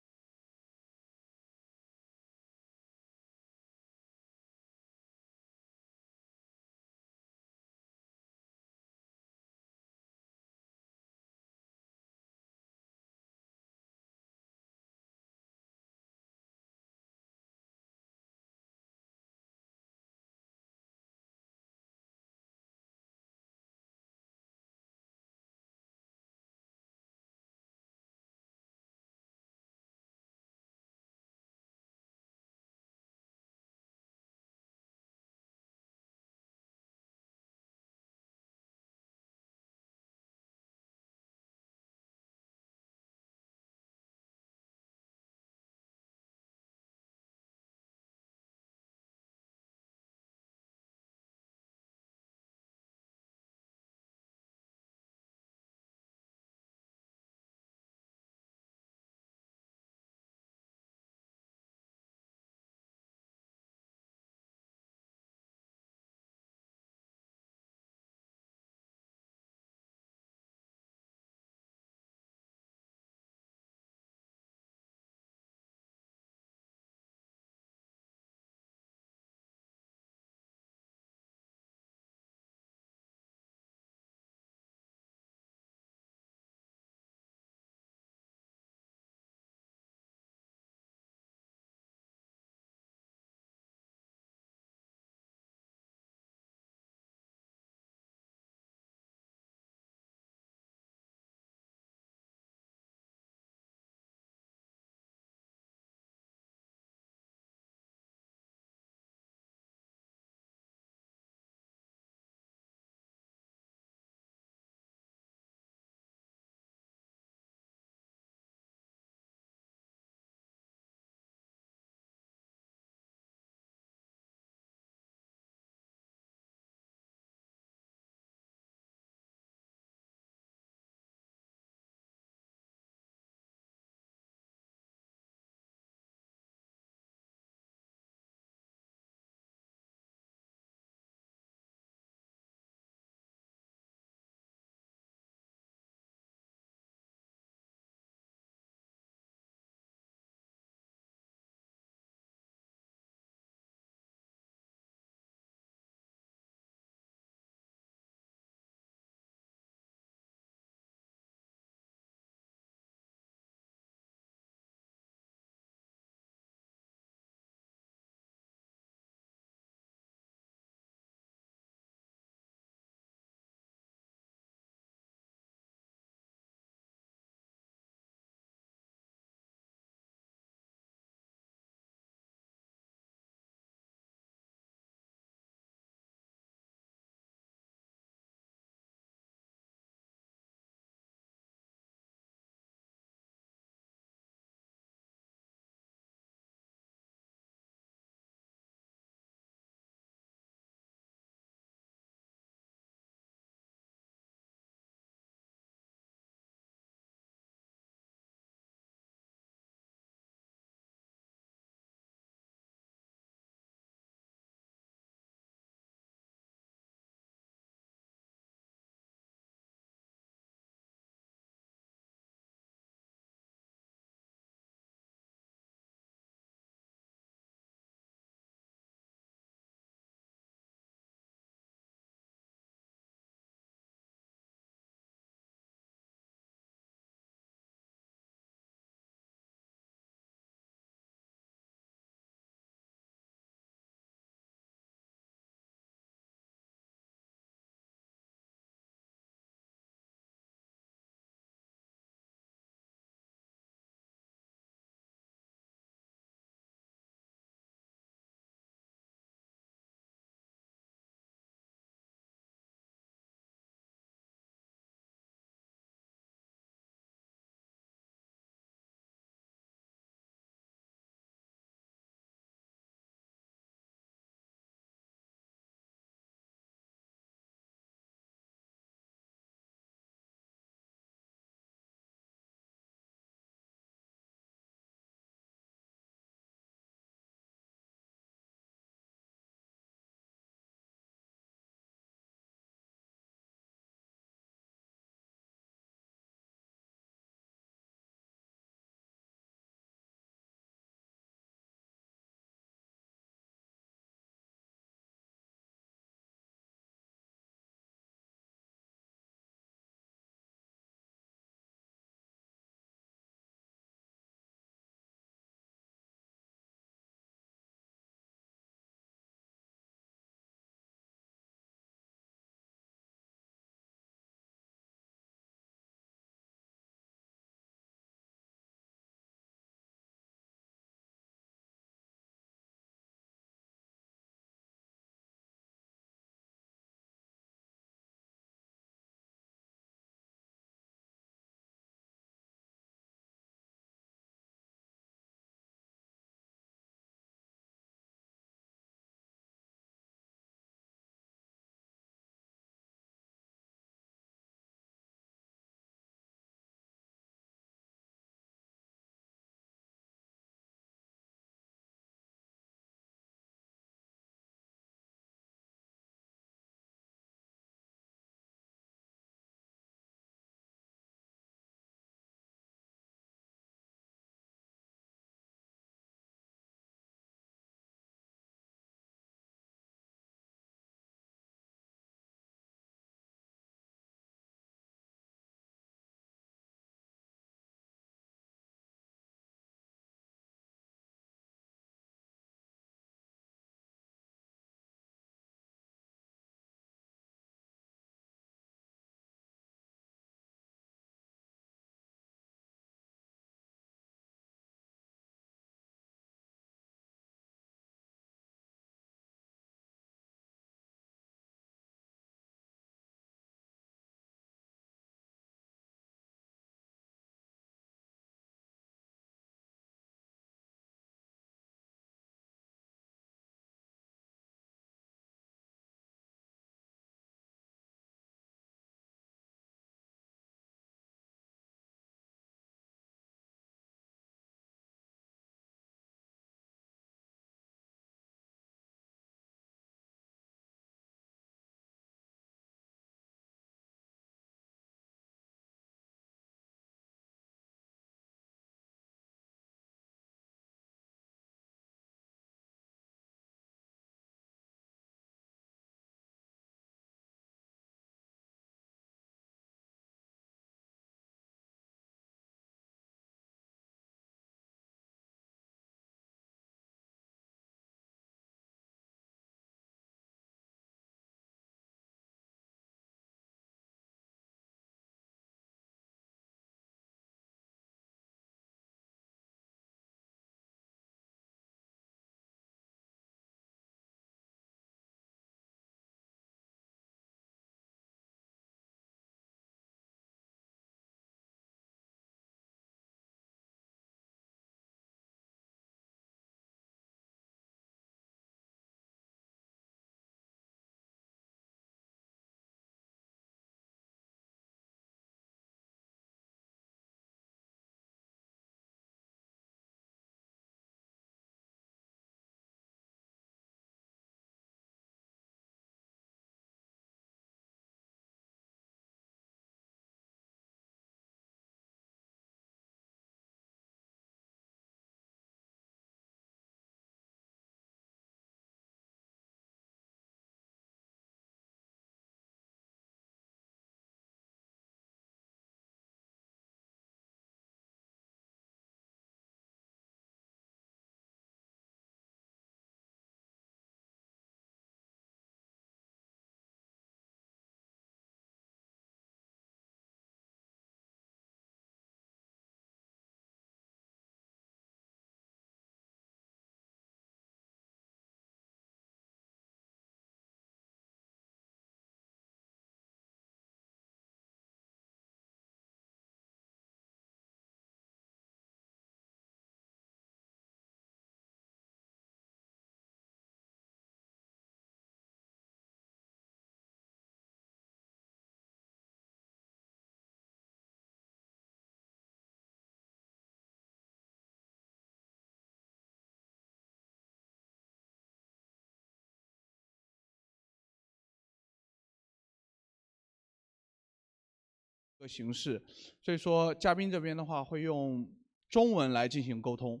形式，所以说嘉宾这边的话会用中文来进行沟通。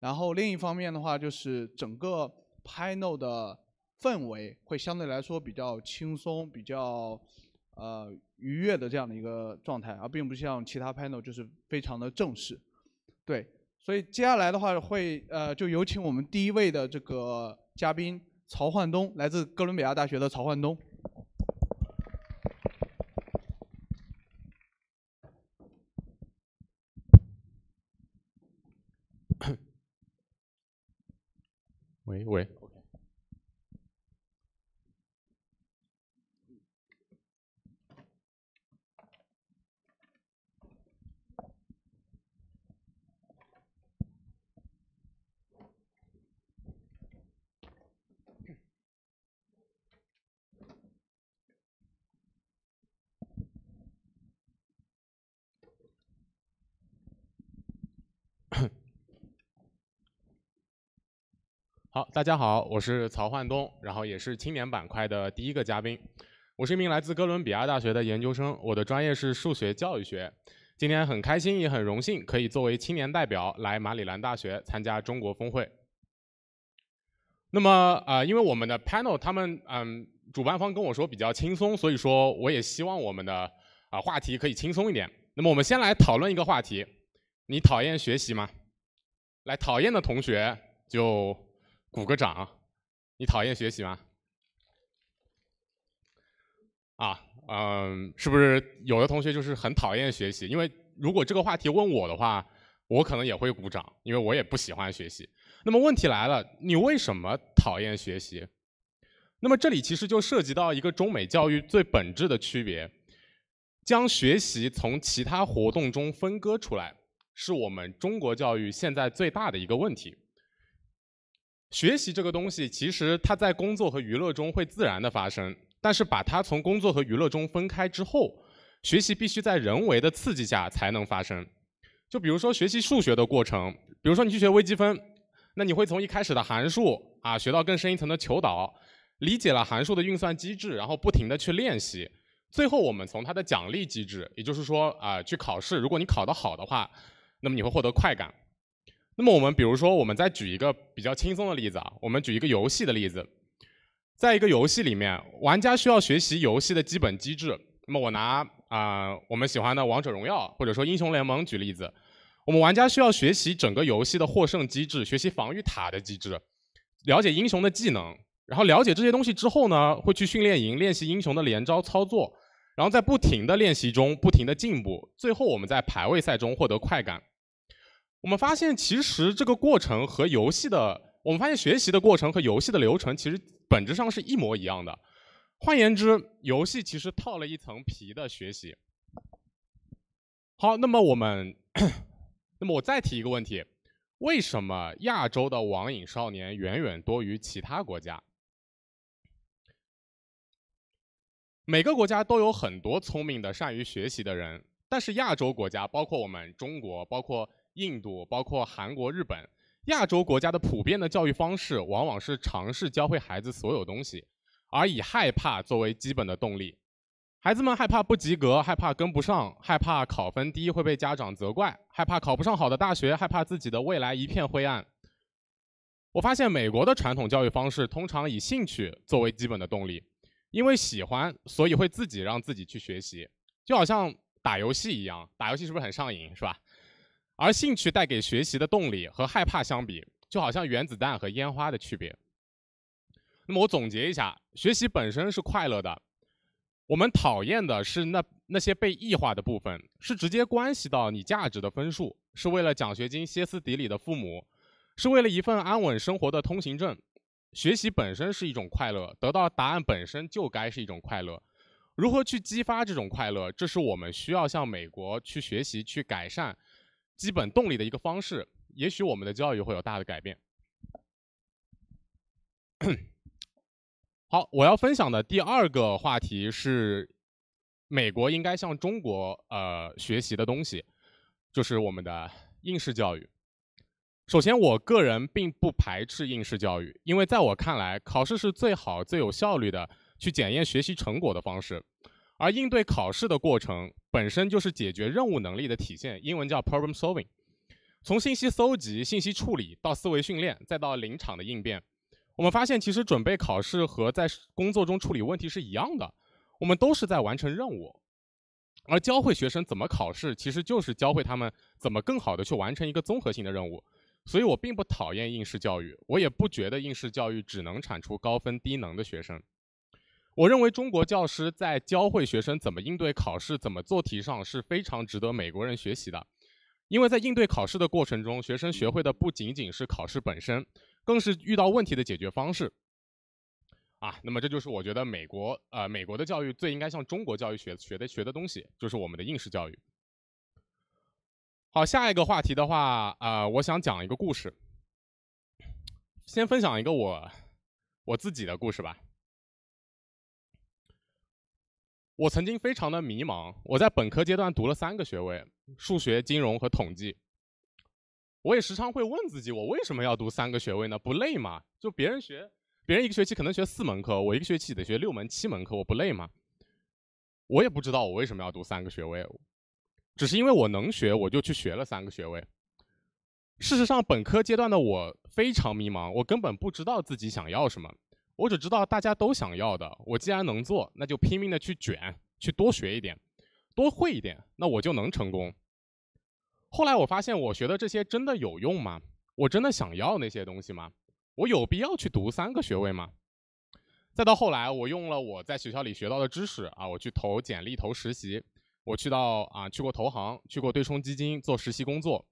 然后另一方面的话，就是整个 panel 的氛围会相对来说比较轻松、比较愉悦的这样的一个状态，而并不像其他 panel 就是非常的正式。对，所以接下来的话会就有请我们第一位的这个嘉宾曹焕东，来自哥伦比亚大学的曹焕东。喂。好，大家好，我是曹焕东，然后也是青年板块的第一个嘉宾。我是一名来自哥伦比亚大学的研究生，我的专业是数学教育学。今天很开心，也很荣幸可以作为青年代表来马里兰大学参加中国峰会。那么因为我们的 panel 他们主办方跟我说比较轻松，所以说我也希望我们的话题可以轻松一点。那么我们先来讨论一个话题：你讨厌学习吗？来，讨厌的同学就鼓个掌。你讨厌学习吗？是不是有的同学就是很讨厌学习？因为如果这个话题问我的话，我可能也会鼓掌，因为我也不喜欢学习。那么问题来了，你为什么讨厌学习？那么这里其实就涉及到一个中美教育最本质的区别，将学习从其他活动中分割出来，是我们中国教育现在最大的一个问题。学习这个东西，其实它在工作和娱乐中会自然的发生，但是把它从工作和娱乐中分开之后，学习必须在人为的刺激下才能发生。就比如说学习数学的过程，比如说你去学微积分，那你会从一开始的函数学到更深一层的求导，理解了函数的运算机制，然后不停的去练习，最后我们从它的奖励机制，也就是说去考试，如果你考得好的话，那么你会获得快感。那么我们比如说，我们再举一个比较轻松的例子我们举一个游戏的例子。在一个游戏里面，玩家需要学习游戏的基本机制。那么我拿我们喜欢的王者荣耀或者说英雄联盟举例子，我们玩家需要学习整个游戏的获胜机制，学习防御塔的机制，了解英雄的技能，然后了解这些东西之后呢，会去训练营练习英雄的连招操作，然后在不停的练习中不停的进步，最后我们在排位赛中获得快感。我们发现其实这个过程和我们发现学习的过程和游戏的流程其实本质上是一模一样的。换言之，游戏其实套了一层皮的学习。好，那么我再提一个问题，为什么亚洲的网瘾少年远远多于其他国家？每个国家都有很多聪明的善于学习的人，但是亚洲国家，包括我们中国，包括印度，包括韩国、日本，亚洲国家的普遍的教育方式往往是尝试教会孩子所有东西，而以害怕作为基本的动力。孩子们害怕不及格，害怕跟不上，害怕考分低会被家长责怪，害怕考不上好的大学，害怕自己的未来一片灰暗。我发现美国的传统教育方式通常以兴趣作为基本的动力，因为喜欢，所以会自己让自己去学习，就好像打游戏一样，打游戏是不是很上瘾，是吧？而兴趣带给学习的动力和害怕相比，就好像原子弹和烟花的区别。那么我总结一下，学习本身是快乐的，我们讨厌的是那些被异化的部分，是直接关系到你价值的分数，是为了奖学金歇斯底里的父母，是为了一份安稳生活的通行证。学习本身是一种快乐，得到答案本身就该是一种快乐。如何去激发这种快乐，这是我们需要向美国去学习、去改善基本动力的一个方式。也许我们的教育会有大的改变。好，我要分享的第二个话题是美国应该向中国学习的东西，就是我们的应试教育。首先，我个人并不排斥应试教育，因为在我看来，考试是最好、最有效率的去检验学习成果的方式。而应对考试的过程本身就是解决任务能力的体现，英文叫 problem solving。从信息搜集、信息处理到思维训练，再到临场的应变，我们发现其实准备考试和在工作中处理问题是一样的，我们都是在完成任务。而教会学生怎么考试，其实就是教会他们怎么更好的去完成一个综合性的任务。所以我并不讨厌应试教育，我也不觉得应试教育只能产出高分低能的学生。我认为中国教师在教会学生怎么应对考试、怎么做题上是非常值得美国人学习的。因为在应对考试的过程中，学生学会的不仅仅是考试本身，更是遇到问题的解决方式。那么这就是我觉得美国的教育最应该向中国教育学的东西，就是我们的应试教育。好，下一个话题的话，我想讲一个故事。先分享一个我自己的故事吧。我曾经非常的迷茫，我在本科阶段读了3个学位，数学、金融和统计。我也时常会问自己，我为什么要读3个学位呢？不累吗？就别人一个学期可能学4门课，我一个学期得学6门、7门课，我不累吗？我也不知道我为什么要读3个学位，只是因为我能学，我就去学了3个学位。事实上，本科阶段的我非常迷茫，我根本不知道自己想要什么，我只知道大家都想要的，我既然能做，那就拼命的去卷，去多学一点，多会一点，那我就能成功。后来我发现我学的这些真的有用吗？我真的想要那些东西吗？我有必要去读3个学位吗？再到后来，我用了我在学校里学到的知识我去投简历、投实习，我去过投行，去过对冲基金做实习工作。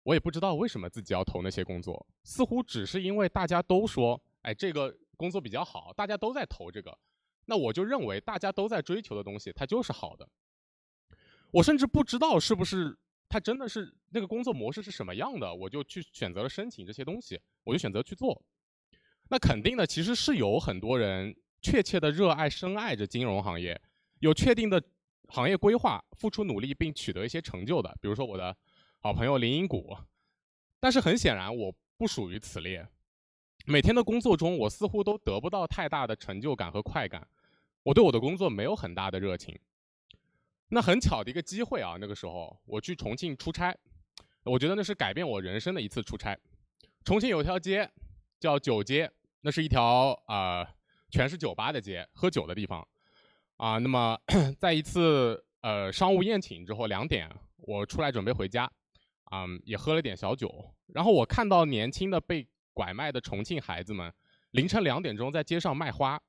我也不知道为什么自己要投那些工作，似乎只是因为大家都说，这个工作比较好，大家都在投这个，那我就认为大家都在追求的东西，它就是好的。我甚至不知道是不是它真的是那个工作模式是什么样的，我就去选择了申请这些东西，我就选择去做。那肯定的，其实是有很多人确切的热爱、深爱着金融行业，有确定的行业规划，付出努力并取得一些成就的，比如说我的好朋友林荫谷。但是很显然，我不属于此列。每天的工作中，我似乎都得不到太大的成就感和快感，我对我的工作没有很大的热情。那很巧的一个机会那个时候我去重庆出差，我觉得那是改变我人生的一次出差。重庆有条街叫酒街，那是一条全是酒吧的街，喝酒的地方那么在一次商务宴请之后2点，我出来准备回家也喝了点小酒，然后我看到年轻的被拐卖的重庆孩子们凌晨2点钟在街上卖花，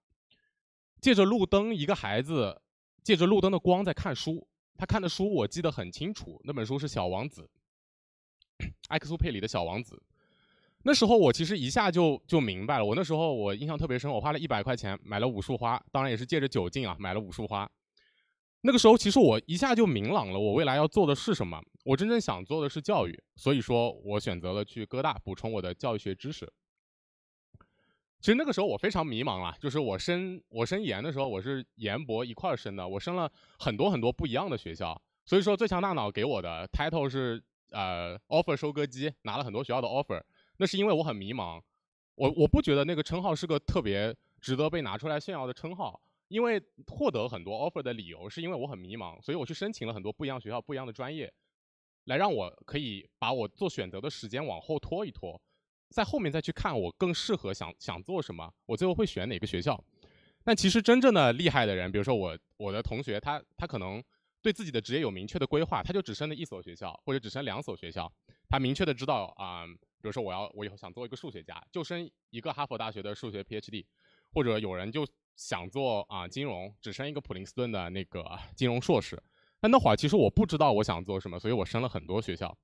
借着路灯，一个孩子借着路灯的光在看书，他看的书我记得很清楚，那本书是《小王子》，埃克苏佩里的《小王子》。那时候我其实一下就明白了，我那时候我印象特别深，我花了100块钱买了5束花，当然也是借着酒劲买了5束花。那个时候其实我一下就明朗了，我未来要做的是什么，我真正想做的是教育，所以说我选择了去哥大补充我的教育学知识。其实那个时候我非常迷茫了，就是我升研的时候，我是研博一块升的，我升了很多很多不一样的学校，所以说最强大脑给我的 title 是offer 收割机，拿了很多学校的 offer， 那是因为我很迷茫，我不觉得那个称号是个特别值得被拿出来炫耀的称号，因为获得很多 offer 的理由是因为我很迷茫，所以我去申请了很多不一样学校、不一样的专业，来让我可以把我做选择的时间往后拖一拖，在后面再去看我更适合想做什么，我最后会选哪个学校。但其实真正的厉害的人，比如说我的同学，他可能对自己的职业有明确的规划，他就只升了1所学校，或者只升2所学校，他明确的知道比如说我以后想做一个数学家，就升一个哈佛大学的数学 PhD， 或者有人就想做金融，只升一个普林斯顿的那个金融硕士。但那会儿其实我不知道我想做什么，所以我升了很多学校。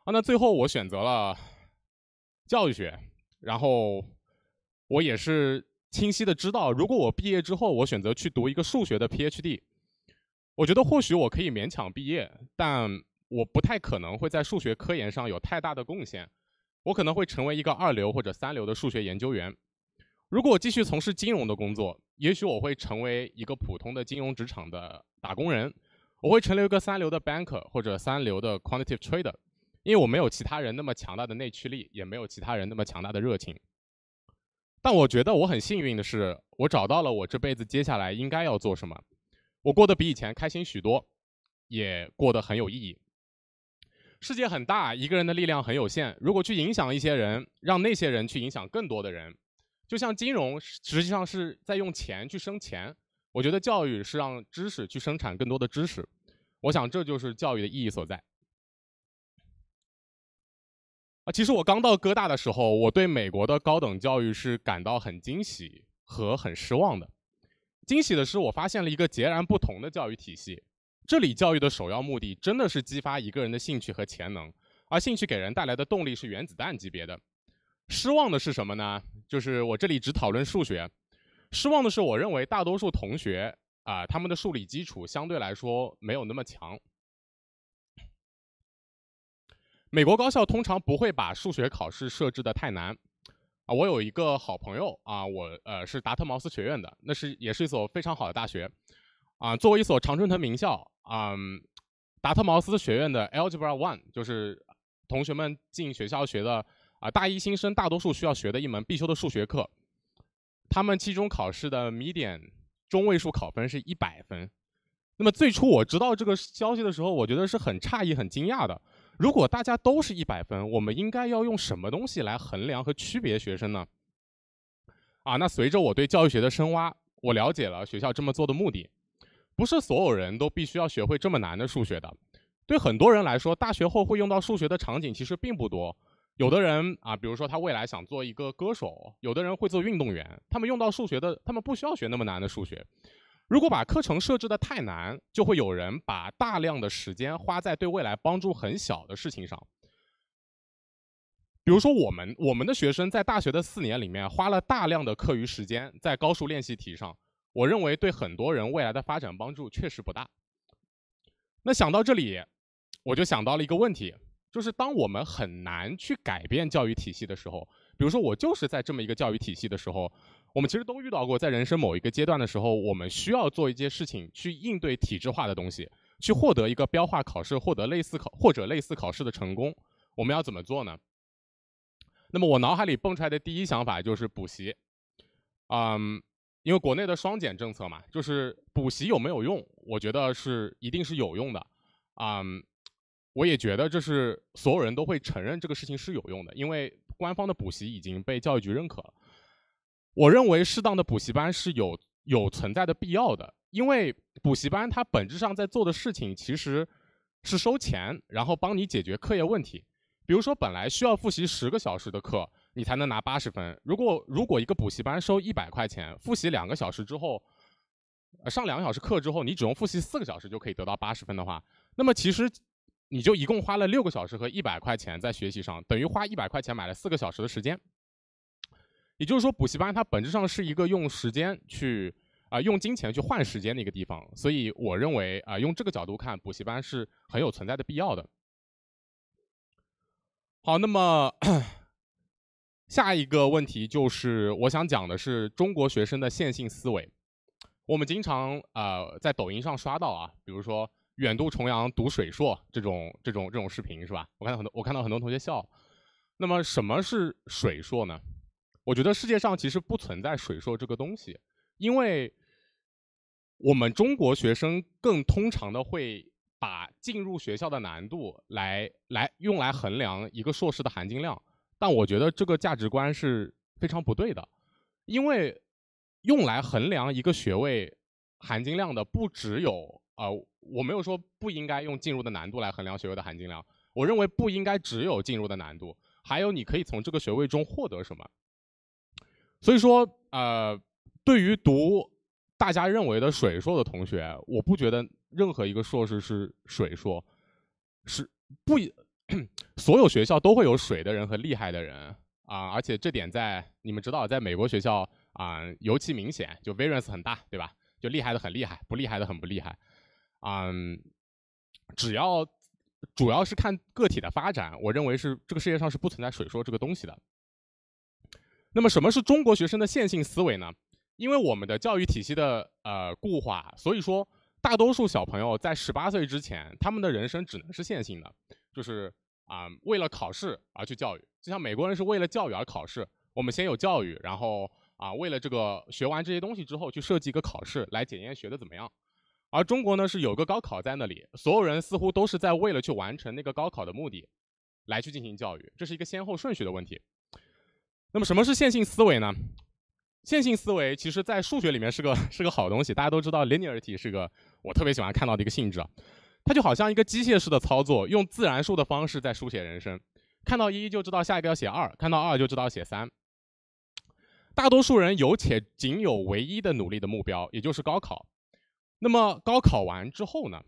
那最后我选择了教育学，然后我也是清晰的知道，如果我毕业之后我选择去读一个数学的 PhD， 我觉得或许我可以勉强毕业，但我不太可能会在数学科研上有太大的贡献，我可能会成为一个2流或者3流的数学研究员。如果我继续从事金融的工作，也许我会成为一个普通的金融职场的打工人，我会成为一个3流的 banker 或者3流的 quantitative trader， 因为我没有其他人那么强大的内驱力，也没有其他人那么强大的热情。但我觉得我很幸运的是，我找到了我这辈子接下来应该要做什么，我过得比以前开心许多，也过得很有意义。世界很大，一个人的力量很有限，如果去影响一些人，让那些人去影响更多的人，就像金融实际上是在用钱去生钱，我觉得教育是让知识去生产更多的知识，我想这就是教育的意义所在。其实我刚到哥大的时候，我对美国的高等教育是感到很惊喜和很失望的。惊喜的是，我发现了一个截然不同的教育体系。这里教育的首要目的真的是激发一个人的兴趣和潜能，而兴趣给人带来的动力是原子弹级别的。失望的是什么呢？就是我这里只讨论数学。失望的是，我认为大多数同学他们的数理基础相对来说没有那么强。美国高校通常不会把数学考试设置的太难。我有一个好朋友我是达特茅斯学院的，也是一所非常好的大学。作为一所常春藤名校，达特茅斯学院的 Algebra 1就是同学们进学校学的大一新生大多数需要学的一门必修的数学课。他们期中考试的median中位数考分是100分。那么最初我知道这个消息的时候，我觉得是很诧异、很惊讶的。如果大家都是100分，我们应该要用什么东西来衡量和区别学生呢？那随着我对教育学的深挖，我了解了学校这么做的目的。不是所有人都必须要学会这么难的数学的。对很多人来说，大学后会用到数学的场景其实并不多。有的人比如说他未来想做一个歌手，有的人会做运动员，他们用到数学的，他们不需要学那么难的数学。如果把课程设置的太难，就会有人把大量的时间花在对未来帮助很小的事情上。比如说我们的学生在大学的4年里面花了大量的课余时间在高数练习题上，我认为对很多人未来的发展帮助确实不大。那想到这里，我就想到了一个问题，就是当我们很难去改变教育体系的时候，比如说我就是在这么一个教育体系的时候，我们其实都遇到过，在人生某一个阶段的时候，我们需要做一些事情去应对体制化的东西，去获得一个标化考试，获得类似考试的成功，我们要怎么做呢？那么我脑海里蹦出来的第一想法就是补习。因为国内的双减政策嘛，就是补习有没有用，我觉得一定是有用的。我也觉得这是所有人都会承认这个事情是有用的，因为官方的补习已经被教育局认可了。我认为适当的补习班是有存在的必要的，因为补习班它本质上在做的事情其实是收钱，然后帮你解决课业问题。比如说本来需要复习10个小时的课，你才能拿80分。如果一个补习班收100块钱，复习2个小时之后，上2个小时课之后，你只用复习4个小时就可以得到80分的话，那么其实你就一共花了6个小时和100块钱在学习上，等于花100块钱买了4个小时的时间。也就是说，补习班它本质上是一个用时间去用金钱去换时间的一个地方，所以我认为用这个角度看，补习班是很有存在的必要的。好，那么下一个问题就是我想讲的是中国学生的线性思维。我们经常在抖音上刷到比如说远渡重洋读水硕这种视频是吧？我看到很多同学笑。那么什么是水硕呢？我觉得世界上其实不存在水硕这个东西，因为我们中国学生更通常的会把进入学校的难度用来衡量一个硕士的含金量，但我觉得这个价值观是非常不对的，因为用来衡量一个学位含金量的不只有我没有说不应该用进入的难度来衡量学位的含金量，我认为不应该只有进入的难度，还有你可以从这个学位中获得什么。所以说对于读大家认为的水硕的同学，我不觉得任何一个硕士是水硕，所有学校都会有水的人和厉害的人而且这点你们知道，在美国学校尤其明显，就 variance 很大，对吧？就厉害的很厉害，不厉害的很不厉害。主要是看个体的发展，我认为这个世界上是不存在水硕这个东西的。那么什么是中国学生的线性思维呢？因为我们的教育体系的固化，所以说大多数小朋友在18岁之前，他们的人生只能是线性的，就是为了考试而去教育。就像美国人是为了教育而考试，我们先有教育，然后为了这个学完这些东西之后去设计一个考试来检验学的怎么样。而中国呢是有个高考在那里，所有人似乎都是在为了去完成那个高考的目的来去进行教育，这是一个先后顺序的问题。那么什么是线性思维呢？线性思维其实在数学里面是个好东西，大家都知道 linearity 是个我特别喜欢看到的一个性质，它就好像一个机械式的操作，用自然数的方式在书写人生。看到1就知道下一个要写2，看到2就知道写3。大多数人有且仅有唯一的努力的目标，也就是高考。那么高考完之后呢？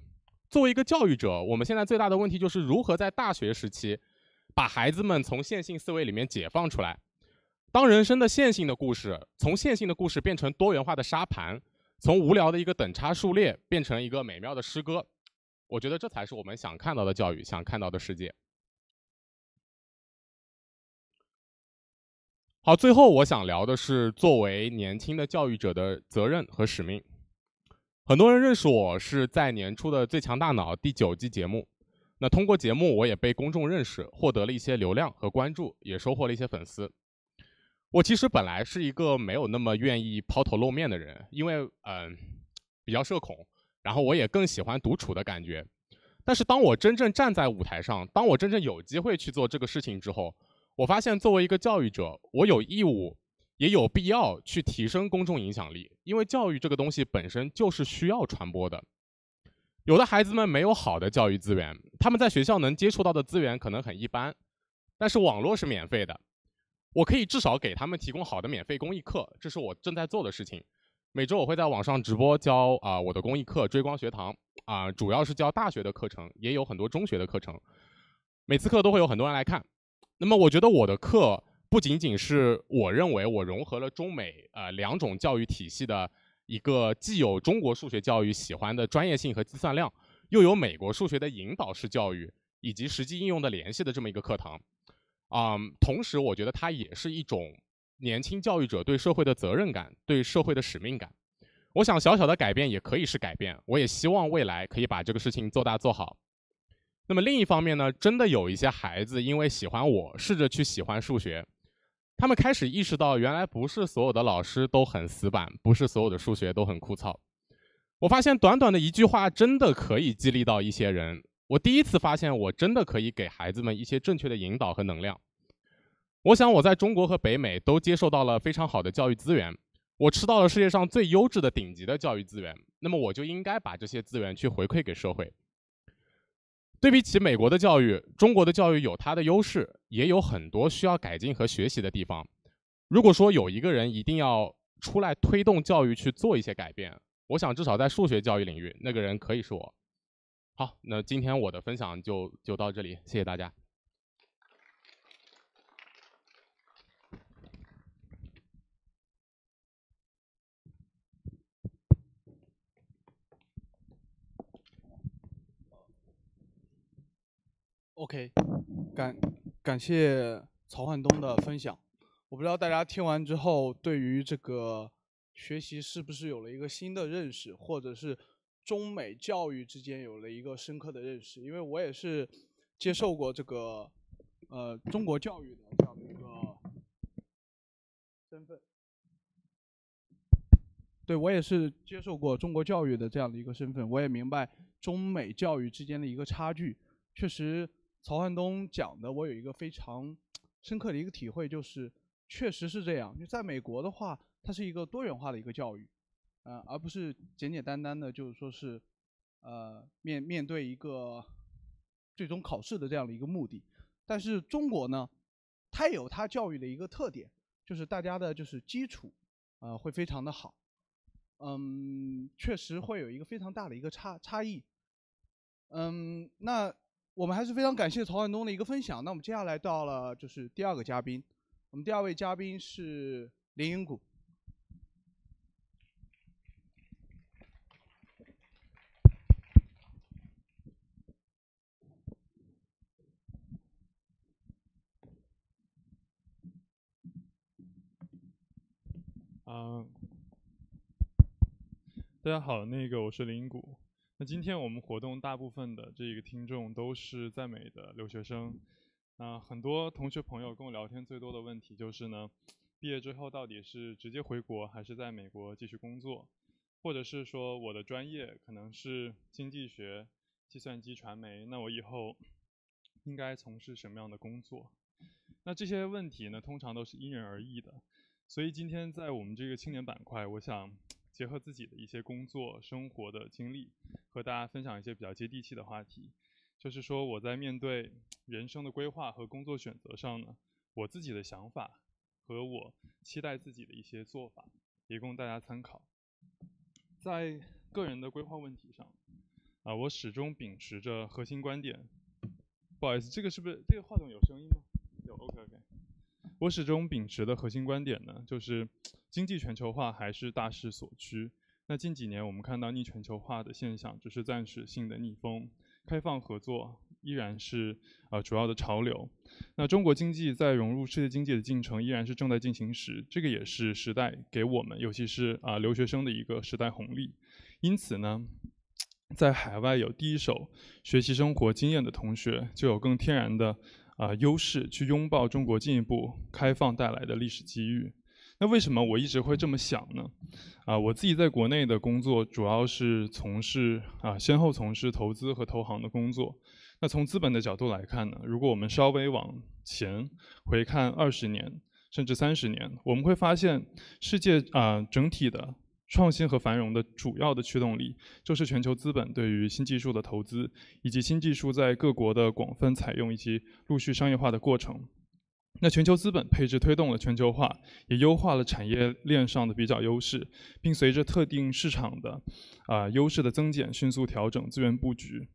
作为一个教育者，我们现在最大的问题就是如何在大学时期把孩子们从线性思维里面解放出来。当人生的线性的故事从线性的故事变成多元化的沙盘，从无聊的一个等差数列变成一个美妙的诗歌，我觉得这才是我们想看到的教育，想看到的世界。好，最后我想聊的是作为年轻的教育者的责任和使命。很多人认识我是在年初的《最强大脑》第9季节目，那通过节目我也被公众认识，获得了一些流量和关注，也收获了一些粉丝。我其实本来是一个没有那么愿意抛头露面的人，因为比较社恐，然后我也更喜欢独处的感觉。但是当我真正站在舞台上，当我真正有机会去做这个事情之后，我发现作为一个教育者，我有义务也有必要去提升公众影响力，因为教育这个东西本身就是需要传播的。有的孩子们没有好的教育资源，他们在学校能接触到的资源可能很一般，但是网络是免费的，我可以至少给他们提供好的免费公益课，这是我正在做的事情。每周我会在网上直播教我的公益课追光学堂主要是教大学的课程，也有很多中学的课程，每次课都会有很多人来看。那么我觉得我的课不仅仅是我认为我融合了中美2种教育体系的一个既有中国数学教育喜欢的专业性和计算量，又有美国数学的引导式教育以及实际应用的联系的这么一个课堂。同时我觉得它也是一种年轻教育者对社会的责任感，对社会的使命感。我想小小的改变也可以是改变，我也希望未来可以把这个事情做大做好。那么另一方面呢，真的有一些孩子因为喜欢我，试着去喜欢数学，他们开始意识到原来不是所有的老师都很死板，不是所有的数学都很枯燥。我发现短短的一句话真的可以激励到一些人。我第一次发现我真的可以给孩子们一些正确的引导和能量。我想我在中国和北美都接受到了非常好的教育资源，我吃到了世界上最优质的顶级的教育资源，那么我就应该把这些资源去回馈给社会。对比起美国的教育，中国的教育有它的优势，也有很多需要改进和学习的地方。如果说有一个人一定要出来推动教育去做一些改变，我想至少在数学教育领域，那个人可以是我。好，那今天我的分享就到这里，谢谢大家。OK， 感谢曹焕东的分享。我不知道大家听完之后，对于这个学习是不是有了一个新的认识，或者是中美教育之间有了一个深刻的认识。因为我也是接受过这个中国教育的这样的一个身份。对，我也是接受过中国教育的这样的一个身份，我也明白中美教育之间的一个差距。确实，曹焕东讲的，我有一个非常深刻的一个体会，就是确实是这样。就在美国的话，它是一个多元化的一个教育，而不是简简单单的，就是说是面对一个最终考试的这样的一个目的。但是中国呢，它有它教育的一个特点，就是大家的就是基础会非常的好。确实会有一个非常大的一个差异。那我们还是非常感谢曹焕东的一个分享。那我们接下来到了就是第2个嘉宾，我们第2位嘉宾是林云谷。大家好，我是林谷。那今天我们活动大部分的这个听众都是在美的留学生。很多同学朋友跟我聊天最多的问题就是呢，毕业之后到底是直接回国还是在美国继续工作？或者是说我的专业可能是经济学、计算机传媒，那我以后应该从事什么样的工作？那这些问题呢，通常都是因人而异的。所以今天在我们这个青年板块，我想结合自己的一些工作、生活的经历，和大家分享一些比较接地气的话题。就是说我在面对人生的规划和工作选择上呢，我自己的想法和我期待自己的一些做法，也供大家参考。在个人的规划问题上，我始终秉持着核心观点。不好意思，这个是不是这个话筒有声音吗？有 ，OK。我始终秉持的核心观点呢，就是经济全球化还是大势所趋。那近几年我们看到逆全球化的现象只是暂时性的逆风，开放合作依然是主要的潮流。那中国经济在融入世界经济的进程依然是正在进行时，这个也是时代给我们，尤其是留学生的一个时代红利。因此呢，在海外有第一手学习生活经验的同学，就有更天然的优势去拥抱中国进一步开放带来的历史机遇。那为什么我一直会这么想呢？我自己在国内的工作主要是先后从事投资和投行的工作。那从资本的角度来看呢，如果我们稍微往前回看20年甚至30年，我们会发现世界整体的创新和繁荣的主要的驱动力，就是全球资本对于新技术的投资，以及新技术在各国的广泛采用以及陆续商业化的过程。那全球资本配置推动了全球化，也优化了产业链上的比较优势，并随着特定市场的优势的增减，迅速调整资源布局。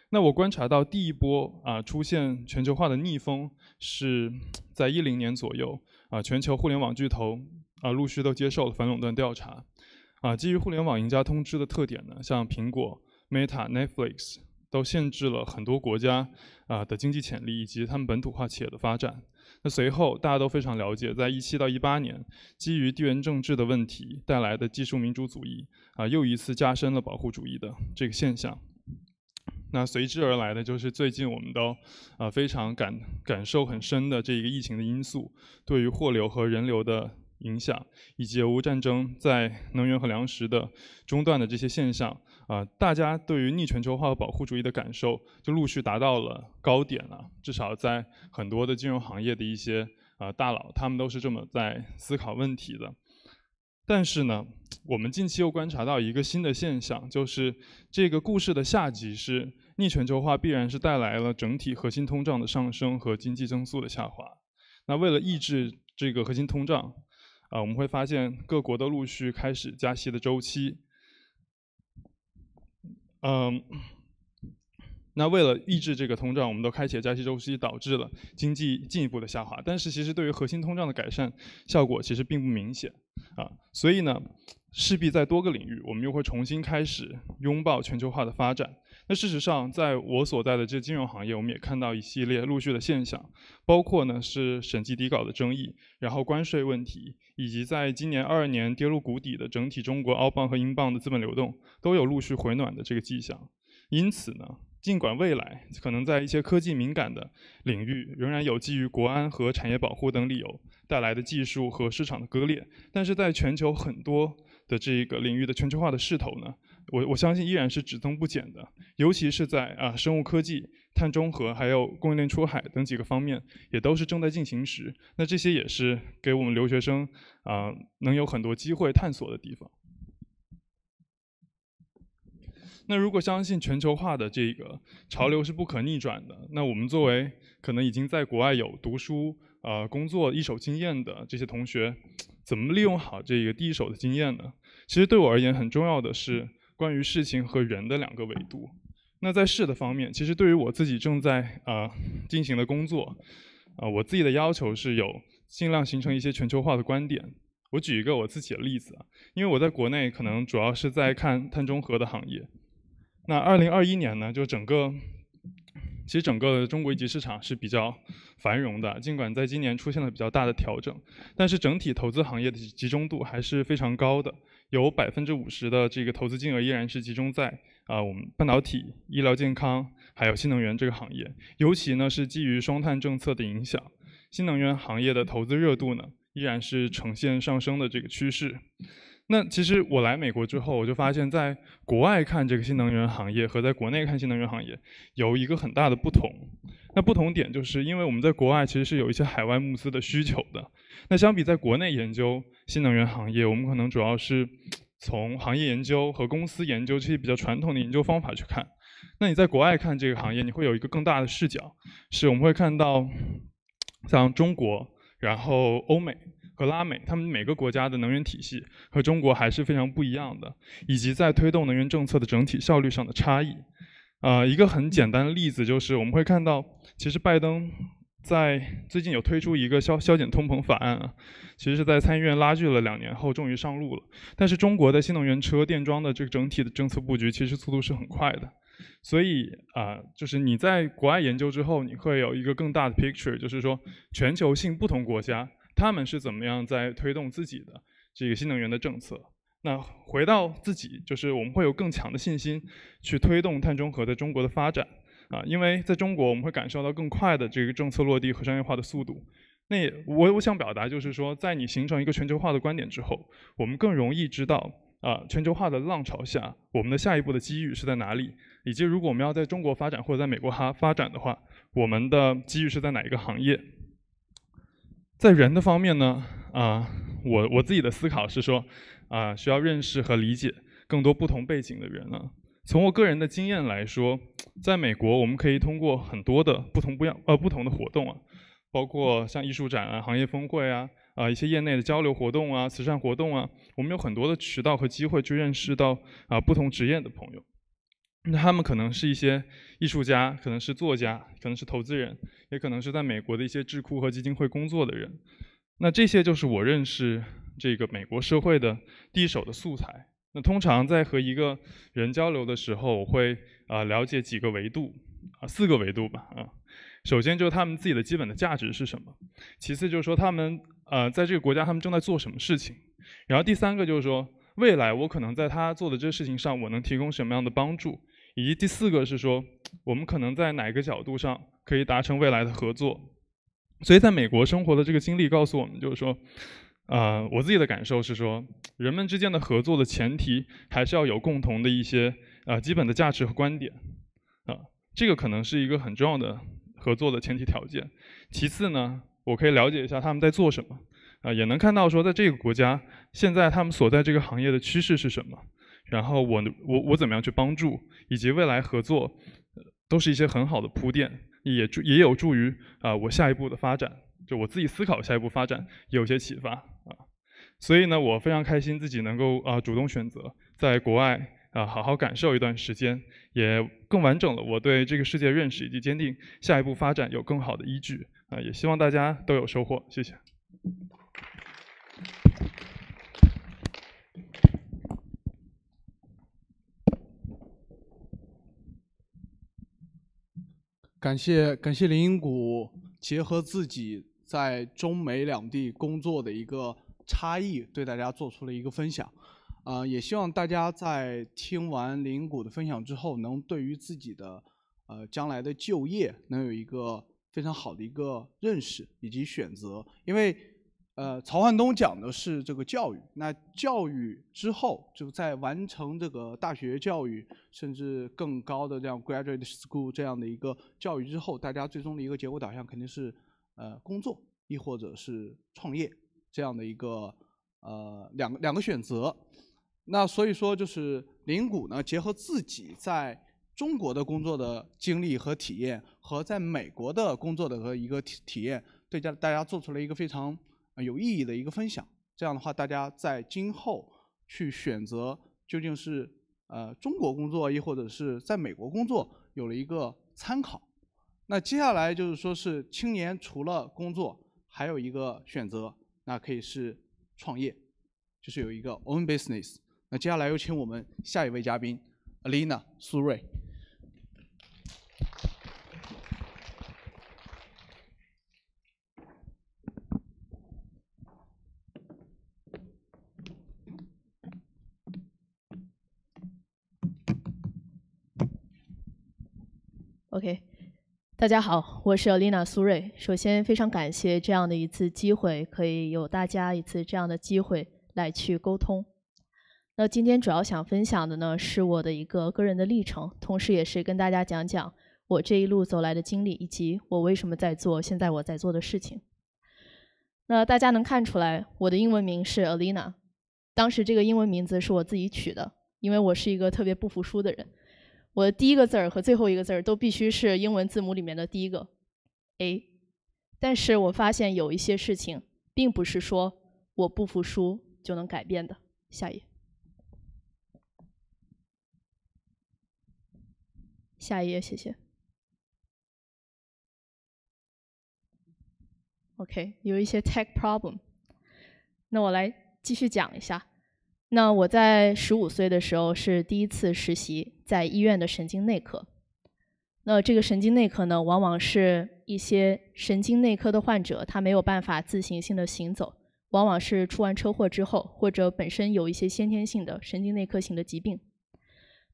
那我观察到第一波出现全球化的逆风是在2010年左右，全球互联网巨头陆续都接受了反垄断调查。基于互联网赢家通吃的特点呢，像苹果、Meta、Netflix 都限制了很多国家的经济潜力以及他们本土化企业的发展。那随后大家都非常了解，在17到18年，基于地缘政治的问题带来的技术民主主义又一次加深了保护主义的这个现象。那随之而来的就是最近我们都非常感受很深的这个疫情的因素对于货流和人流的影响，以及俄乌战争在能源和粮食的中断的这些现象大家对于逆全球化和保护主义的感受就陆续达到了高点至少在很多的金融行业的一些大佬，他们都是这么在思考问题的。但是呢，我们近期又观察到一个新的现象，就是这个故事的下集是逆全球化必然是带来了整体核心通胀的上升和经济增速的下滑。那为了抑制这个核心通胀我们会发现各国都陆续开始加息的周期。那为了抑制这个通胀，我们都开启了加息周期，导致了经济进一步的下滑。但是其实对于核心通胀的改善效果其实并不明显所以呢，势必在多个领域我们又会重新开始拥抱全球化的发展。那事实上，在我所在的这金融行业，我们也看到一系列陆续的现象，包括呢是审计底稿的争议，然后关税问题，以及在今年22年跌入谷底的整体中国澳镑和英镑的资本流动，都有陆续回暖的这个迹象。因此呢，尽管未来可能在一些科技敏感的领域仍然有基于国安和产业保护等理由带来的技术和市场的割裂，但是在全球很多的这个领域的全球化的势头呢，我相信依然是只增不减的，尤其是在生物科技、碳中和还有供应链出海等几个方面也都是正在进行时。那这些也是给我们留学生能有很多机会探索的地方。那如果相信全球化的这个潮流是不可逆转的，那我们作为可能已经在国外有读书工作一手经验的这些同学，怎么利用好这个第一手的经验呢？其实对我而言很重要的是关于事情和人的2个维度。那在事的方面，其实对于我自己正在进行的工作我自己的要求是有尽量形成一些全球化的观点。我举一个我自己的例子因为我在国内可能主要是在看碳中和的行业。那2021年呢，就整个中国一级市场是比较繁荣的，尽管在今年出现了比较大的调整，但是整体投资行业的集中度还是非常高的，有50%的这个投资金额依然是集中在我们半导体、医疗健康还有新能源这个行业，尤其呢是基于双碳政策的影响，新能源行业的投资热度呢依然是呈现上升的这个趋势。那其实我来美国之后，我就发现在国外看这个新能源行业和在国内看新能源行业有一个很大的不同。那不同点就是因为我们在国外其实是有一些海外募资的需求的。那相比在国内研究新能源行业，我们可能主要是从行业研究和公司研究这些比较传统的研究方法去看。那你在国外看这个行业，你会有一个更大的视角，是我们会看到像中国，然后欧美和拉美，他们每个国家的能源体系和中国还是非常不一样的，以及在推动能源政策的整体效率上的差异。一个很简单的例子就是我们会看到，其实拜登在最近有推出一个削减通膨法案啊，其实是在参议院拉锯了2年后终于上路了。但是中国的新能源车电桩的这个整体的政策布局其实速度是很快的。所以就是你在国外研究之后，你会有一个更大的 picture， 就是说全球性不同国家他们是怎么样在推动自己的这个新能源的政策。那回到自己，就是我们会有更强的信心去推动碳中和在中国的发展因为在中国我们会感受到更快的这个政策落地和商业化的速度。那我想表达就是说，在你形成一个全球化的观点之后，我们更容易知道全球化的浪潮下，我们的下一步的机遇是在哪里，以及如果我们要在中国发展或者在美国发展的话，我们的机遇是在哪一个行业。在人的方面呢，我自己的思考是说，需要认识和理解更多不同背景的人啊。从我个人的经验来说，在美国我们可以通过很多的不同的活动包括像艺术展行业峰会一些业内的交流活动慈善活动我们有很多的渠道和机会去认识到不同职业的朋友。那他们可能是一些艺术家，可能是作家，可能是投资人，也可能是在美国的一些智库和基金会工作的人。那这些就是我认识这个美国社会的第一手的素材。那通常在和一个人交流的时候，我会了解几个维度4个维度吧首先就是他们自己的基本的价值是什么，其次就是说他们在这个国家他们正在做什么事情，然后第3个就是说未来我可能在他做的这个事情上我能提供什么样的帮助，以及第4个是说我们可能在哪个角度上可以达成未来的合作。所以在美国生活的这个经历告诉我们，就是说我自己的感受是说，人们之间的合作的前提还是要有共同的一些基本的价值和观点这个可能是一个很重要的合作的前提条件。其次呢，我可以了解一下他们在做什么也能看到说在这个国家现在他们所在这个行业的趋势是什么，然后我怎么样去帮助，以及未来合作都是一些很好的铺垫，也有助于我下一步的发展，就我自己思考下一步发展也有些启发所以呢，我非常开心自己能够主动选择在国外好好感受一段时间，也更完整了我对这个世界认识，以及坚定下一步发展有更好的依据也希望大家都有收获，谢谢。感谢林荫谷结合自己在中美两地工作的一个差异，对大家做出了一个分享。也希望大家在听完林荫谷的分享之后，能对于自己的将来的就业能有一个非常好的一个认识以及选择。因为曹焕东讲的是这个教育，那教育之后就在完成这个大学教育，甚至更高的这样 graduate school 这样的一个教育之后，大家最终的一个结果导向肯定是工作，亦或者是创业这样的一个两个选择。那所以说，就是林荫谷呢，结合自己在中国的工作的经历和体验，和在美国的工作的和一个体验，对大家做出了一个非常有意义的一个分享。这样的话，大家在今后去选择究竟是中国工作，亦或者是在美国工作，有了一个参考。那接下来就是说是青年除了工作，还有一个选择，那可以是创业，就是有一个 own business。那接下来有请我们下一位嘉宾 Alina 苏瑞。OK， 大家好，我是 Alina 苏瑞。首先非常感谢这样的一次机会，可以有大家一次这样的机会来去沟通。那今天主要想分享的呢，是我的一个个人的历程，同时也是跟大家讲讲我这一路走来的经历，以及我为什么在做现在我在做的事情。那大家能看出来，我的英文名是 Alina， 当时这个英文名字是我自己取的，因为我是一个特别不服输的人。我的第一个字儿和最后一个字儿都必须是英文字母里面的第一个 A。但是我发现有一些事情，并不是说我不服输就能改变的。下一页。下一页，谢谢。OK， 有一些 tech problem。那我来继续讲一下。那我在15岁的时候是第一次实习在医院的神经内科。那这个神经内科呢，往往是一些神经内科的患者，他没有办法自行性的行走，往往是出完车祸之后，或者本身有一些先天性的神经内科型的疾病。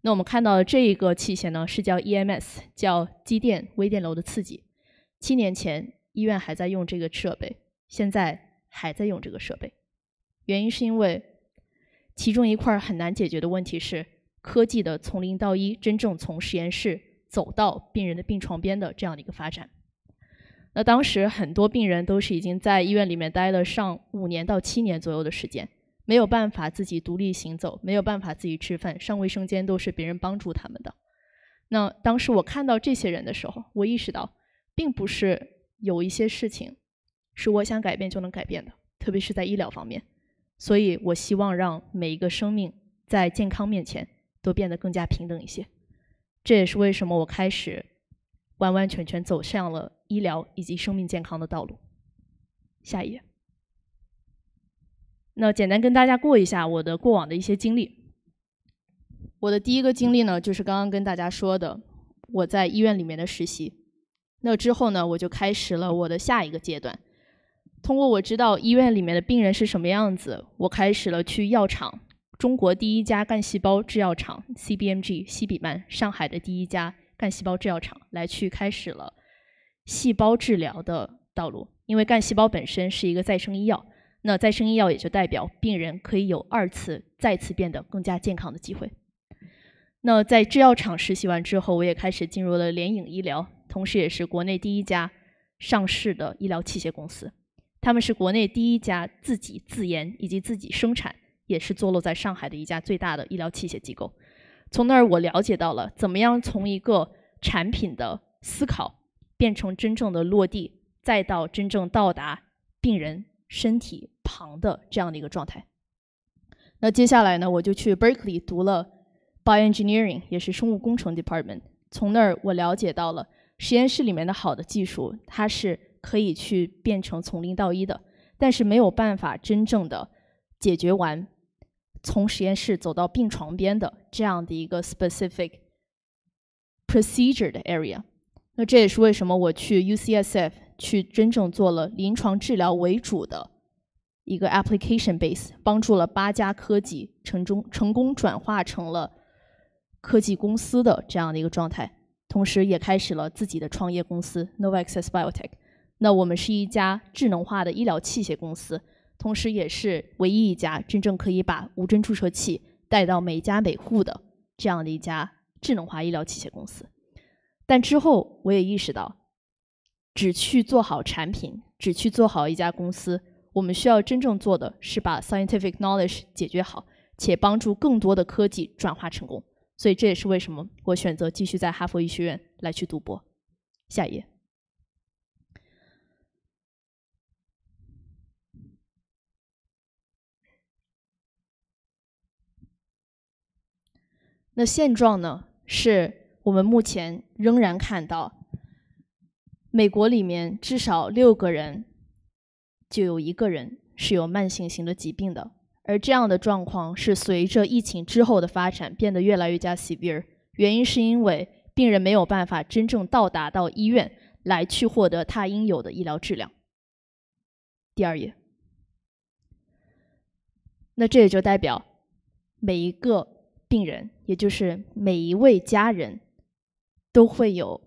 那我们看到的这一个器械呢，是叫 EMS， 叫肌电微电流的刺激。7年前医院还在用这个设备，现在还在用这个设备。原因是因为其中一块很难解决的问题是科技的从0到1，真正从实验室走到病人的病床边的这样的一个发展。那当时很多病人都是已经在医院里面待了上5年到7年左右的时间，没有办法自己独立行走，没有办法自己吃饭，上卫生间都是别人帮助他们的。那当时我看到这些人的时候，我意识到并不是有一些事情是我想改变就能改变的，特别是在医疗方面。所以我希望让每一个生命在健康面前都变得更加平等一些。这也是为什么我开始完完全全走向了医疗以及生命健康的道路。下一页。那简单跟大家过一下我的过往的一些经历。我的第一个经历呢，就是刚刚跟大家说的，我在医院里面的实习。那之后呢，我就开始了我的下一个阶段。通过我知道医院里面的病人是什么样子，我开始了去药厂，中国第一家干细胞制药厂 CBMG 西比曼，上海的第一家干细胞制药厂，来去开始了细胞治疗的道路。因为干细胞本身是一个再生医药，那再生医药也就代表病人可以有2次再次变得更加健康的机会。那在制药厂实习完之后，我也开始进入了联影医疗，同时也是国内第一家上市的医疗器械公司。他们是国内第一家自己自研以及自己生产，也是坐落在上海的一家最大的医疗器械机构。从那儿我了解到了怎么样从一个产品的思考变成真正的落地，再到真正到达病人身体旁的这样的一个状态。那接下来呢，我就去 Berkeley 读了 Bioengineering， 也是生物工程 Department。从那儿我了解到了实验室里面的好的技术，它是可以去变成从0到1的，但是没有办法真正的解决完从实验室走到病床边的这样的一个 specific procedure 的 area。那这也是为什么我去 UCSF 去真正做了临床治疗为主的一个 application base， 帮助了8家科技成功转化成了科技公司的这样的一个状态，同时也开始了自己的创业公司 Novaccess Biotech。那我们是一家智能化的医疗器械公司，同时也是唯一一家真正可以把无针注射器带到每家每户的这样的一家智能化医疗器械公司。但之后我也意识到，只去做好产品，只去做好一家公司，我们需要真正做的是把 scientific knowledge 解决好，且帮助更多的科技转化成功。所以这也是为什么我选择继续在哈佛医学院来去读博。下一页。那现状呢，是我们目前仍然看到，美国里面至少6个人就有1个人是有慢性型的疾病的，而这样的状况是随着疫情之后的发展变得越来越加 severe。原因是因为病人没有办法真正到达到医院来去获得他应有的医疗质量。第2页。那这也就代表每一个病人，也就是每一位家人，都会有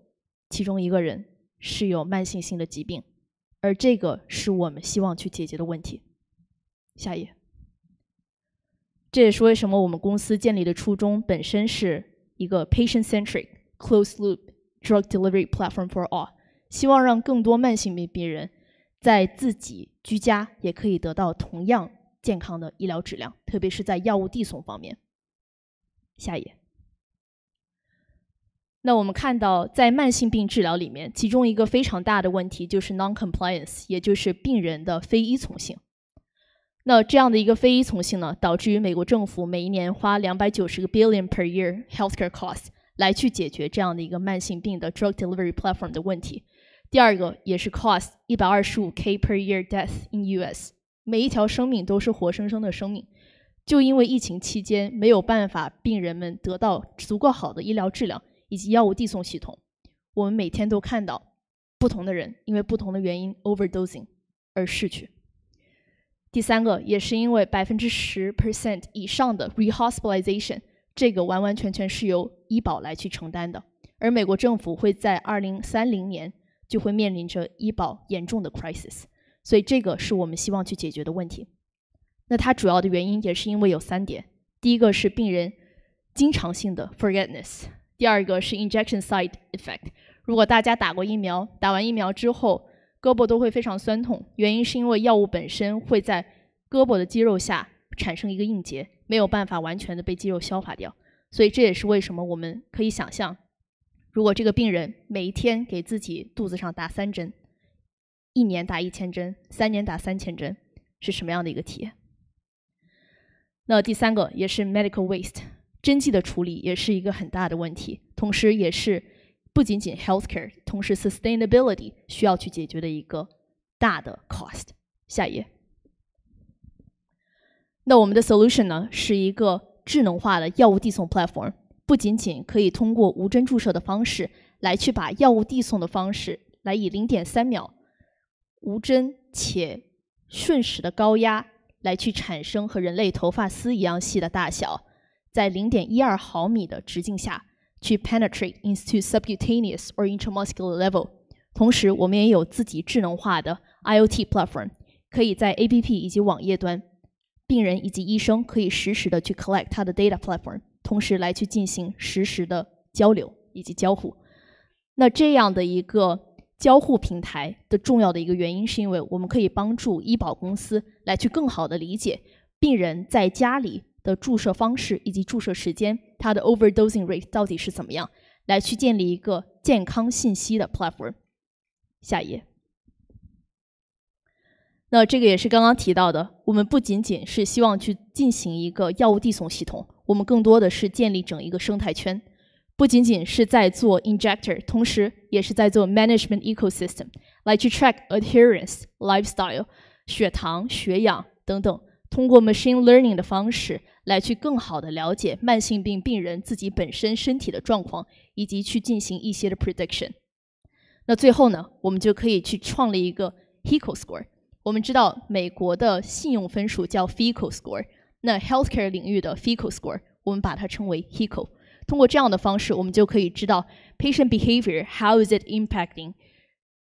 其中1个人是有慢性性的疾病，而这个是我们希望去解决的问题。下一页。这也是为什么我们公司建立的初衷本身是一个 patient-centric closed-loop drug delivery platform for all， 希望让更多慢性病病人在自己居家也可以得到同样健康的医疗质量，特别是在药物递送方面。下一页。那我们看到，在慢性病治疗里面，其中一个非常大的问题就是 non-compliance， 也就是病人的非依从性。那这样的一个非依从性呢，导致于美国政府每一年花290个 billion per year healthcare costs 来去解决这样的一个慢性病的 drug delivery platform 的问题。第二个也是 cost 125K per year death in US， 每一条生命都是活生生的生命。就因为疫情期间没有办法病人们得到足够好的医疗质量以及药物递送系统，我们每天都看到不同的人因为不同的原因 overdosing 而逝去。第三个也是因为10% 以上的 rehospitalization， 这个完完全全是由医保来去承担的，而美国政府会在2030年就会面临着医保严重的 crisis， 所以这个是我们希望去解决的问题。那它主要的原因也是因为有3点，第一个是病人经常性的 forgetness， 第二个是 injection side effect， 如果大家打过疫苗，打完疫苗之后胳膊都会非常酸痛，原因是因为药物本身会在胳膊的肌肉下产生一个硬结，没有办法完全的被肌肉消化掉，所以这也是为什么我们可以想象，如果这个病人每一天给自己肚子上打3针，1年打1000针，3年打3000针，是什么样的一个体验。那第三个也是 medical waste， 针剂的处理也是一个很大的问题，同时也是不仅仅 healthcare， 同时 sustainability 需要去解决的一个大的 cost。下一页。那我们的 solution 呢，是一个智能化的药物递送 platform， 不仅仅可以通过无针注射的方式来去把药物递送的方式来以 0.3秒无针且瞬时的高压来去产生和人类头发丝一样细的大小，在 0.12毫米的直径下去 penetrate into subcutaneous or intramuscular level。 同时我们也有自己智能化的 IoT platform， 可以在 APP 以及网页端，病人以及医生可以实时的去 collect 它的 data platform， 同时来去进行实时的交流以及交互。那这样的一个交互平台的重要的一个原因，是因为我们可以帮助医保公司来去更好的理解病人在家里的注射方式以及注射时间，它的 overdosing rate 到底是怎么样，来去建立一个健康信息的 platform。 下一页。那这个也是刚刚提到的，我们不仅仅是希望去进行一个药物递送系统，我们更多的是建立整一个生态圈，不仅仅是在做 injector， 同时也是在做 management ecosystem， 来去 track adherence、lifestyle、血糖、血氧等等，通过 machine learning 的方式来去更好的了解慢性病病人自己本身身体的状况，以及去进行一些的 prediction。 那最后呢，我们就可以去创立一个 HECO score。 我们知道美国的信用分数叫 FICO score， 那 healthcare 领域的 FICO score 我们把它称为 HECO。 通过这样的方式，我们就可以知道 patient behavior, how is it impacting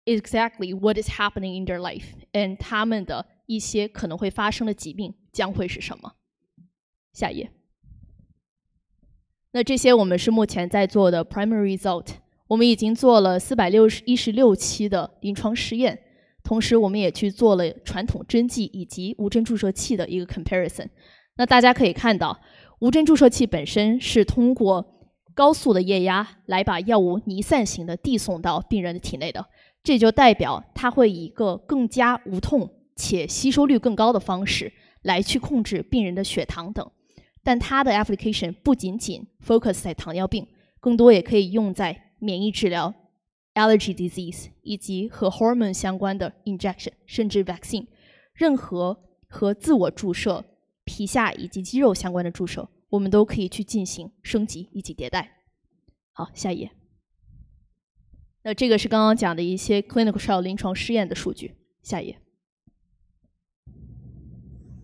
exactly what is happening in their life， and 他们的一些可能会发生的疾病将会是什么。下一页。那这些我们是目前在做的 primary result， 我们已经做了416期的临床试验，同时我们也去做了传统针剂以及无针注射器的一个 comparison。 那大家可以看到，无针注射器本身是通过高速的液压来把药物弥散型的递送到病人的体内的，这就代表它会以一个更加无痛且吸收率更高的方式来去控制病人的血糖等。但它的 application 不仅仅 focus 在糖尿病，更多也可以用在免疫治疗 allergy disease 以及和 hormone 相关的 injection， 甚至 vaccine。 任何和自我注射、皮下以及肌肉相关的注射，我们都可以去进行升级以及迭代。好，下一页。那这个是刚刚讲的一些 clinical trial 临床试验的数据。下一页。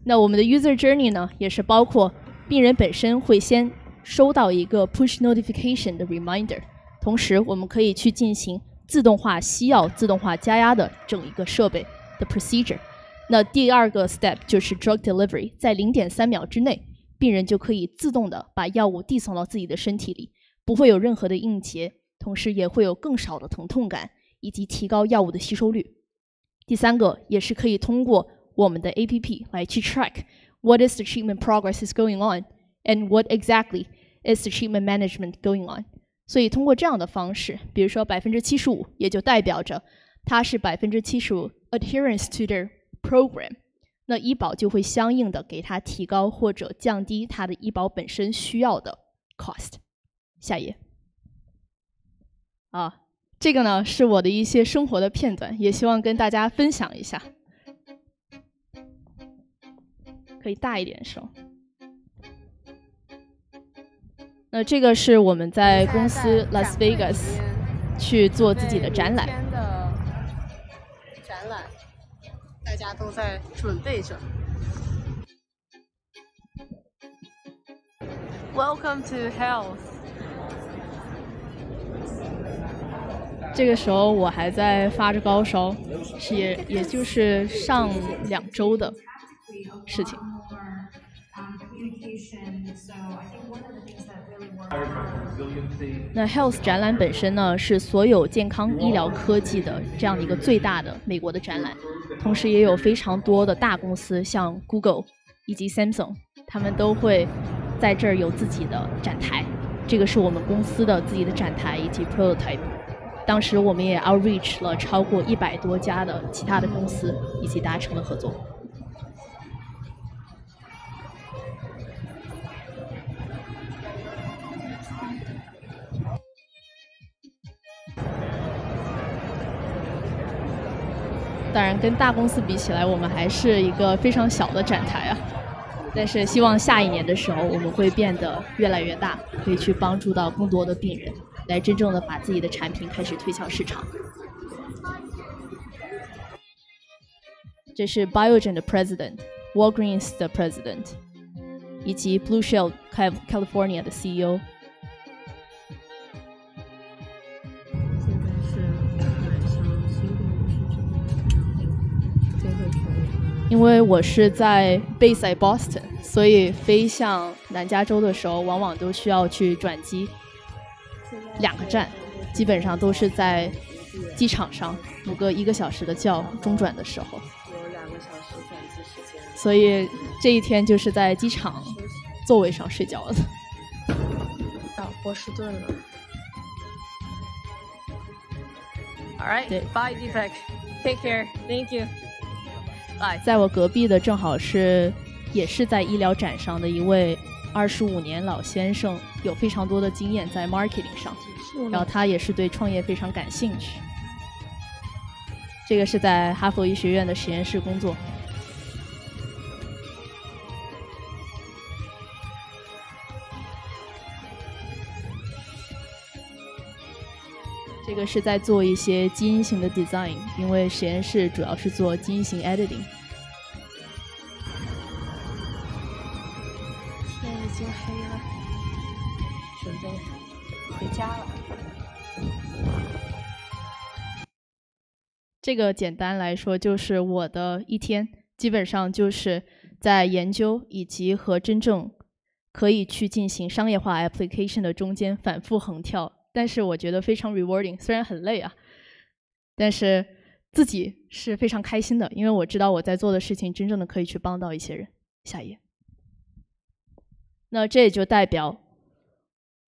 那我们的 user journey 呢，也是包括病人本身会先收到一个 push notification 的 reminder， 同时我们可以去进行自动化吸药、自动化加压的整一个设备的 procedure。那第二个 step 就是 drug delivery， 在 0.3秒之内，病人就可以自动的把药物递送到自己的身体里，不会有任何的硬结，同时也会有更少的疼痛感，以及提高药物的吸收率。第三个也是可以通过我们的 APP 来去 track what is the treatment progress is going on and what exactly is the treatment management going on。 所以通过这样的方式，比如说 75%， 也就代表着它是 75% adherence to their program， 那医保就会相应的给它提高或者降低它的医保本身需要的 cost。 下一页这个呢是我的一些生活的片段，也希望跟大家分享一下。可以大一点声。那这个是我们在公司 Las Vegas 去做自己的展览。展览，大家都在准备着。Welcome to health。这个时候我还在发着高烧，也就是上2周的事情。那 Health 展览本身呢，是所有健康医疗科技的这样的一个最大的美国的展览，同时也有非常多的大公司，像 Google 以及 Samsung， 他们都会在这儿有自己的展台。这个是我们公司的自己的展台以及 prototype。当时我们也 outreach 了超过100多家的其他的公司，一起达成了合作。当然，跟大公司比起来，我们还是一个非常小的展台啊。但是希望下一年的时候，我们会变得越来越大，可以去帮助到更多的病人，来真正的把自己的产品开始推向市场。这是 Biogen 的 President、Walgreens 的 President， 以及 Blue Shield California 的 CEO。因为我是在 base 在 Boston， 所以飞向南加州的时候，往往都需要去转机2个站，基本上都是在机场上补个1个小时的觉，中转的时候。有2个小时转机时间。所以这一天就是在机场座位上睡觉的。到波士顿了。All right, bye, Deepak. Take care. Thank you. 在我隔壁的正好也是在医疗展上的一位25年老先生，有非常多的经验在 marketing 上，然后他也是对创业非常感兴趣。这个是在哈佛医学院的实验室工作。这个是在做一些基因型的 design， 因为实验室主要是做基因型 editing。天已经黑了，准备回家了。这个简单来说就是我的一天，基本上就是在研究以及和真正可以去进行商业化 application 的中间反复横跳。但是我觉得非常 rewarding， 虽然很累啊，但是自己是非常开心的，因为我知道我在做的事情真正的可以去帮到一些人。下一页。那这也就代表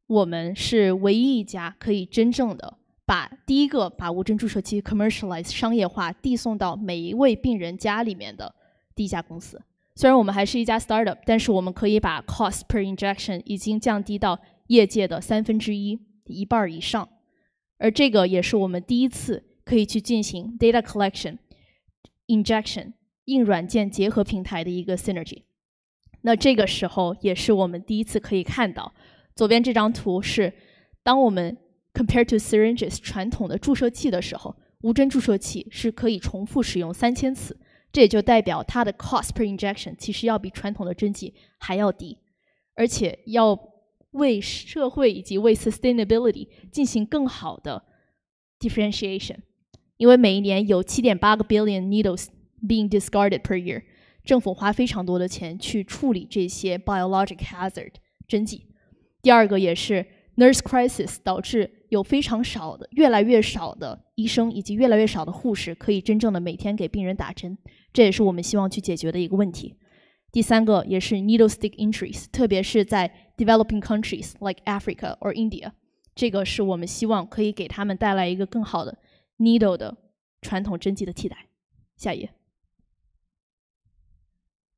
我们是唯一一家可以真正的第一个把无针注射器 commercialize 商业化递送到每一位病人家里面的第一家公司。虽然我们还是一家 startup， 但是我们可以把 cost per injection 已经降低到业界的1/3。1半以上，而这个也是我们第一次可以去进行 data collection、injection 硬软件结合平台的一个 synergy。那这个时候也是我们第一次可以看到，左边这张图是当我们 compare to syringes 传统的注射器的时候，无针注射器是可以重复使用3000次，这也就代表它的 cost per injection 其实要比传统的针剂还要低，而且要为社会以及为 sustainability 进行更好的 differentiation， 因为每一年有7.8个 billion needles being discarded per year，政府花非常多的钱去处理这些 biologic hazard 针剂。第二个也是 nurse crisis 导致有非常少的、越来越少的医生以及越来越少的护士可以真正的每天给病人打针，这也是我们希望去解决的一个问题。第三个也是 needle stick injuries， 特别是在 developing countries like Africa or India， 这个是我们希望可以给他们带来一个更好的 needle 的传统针剂的替代。下一页。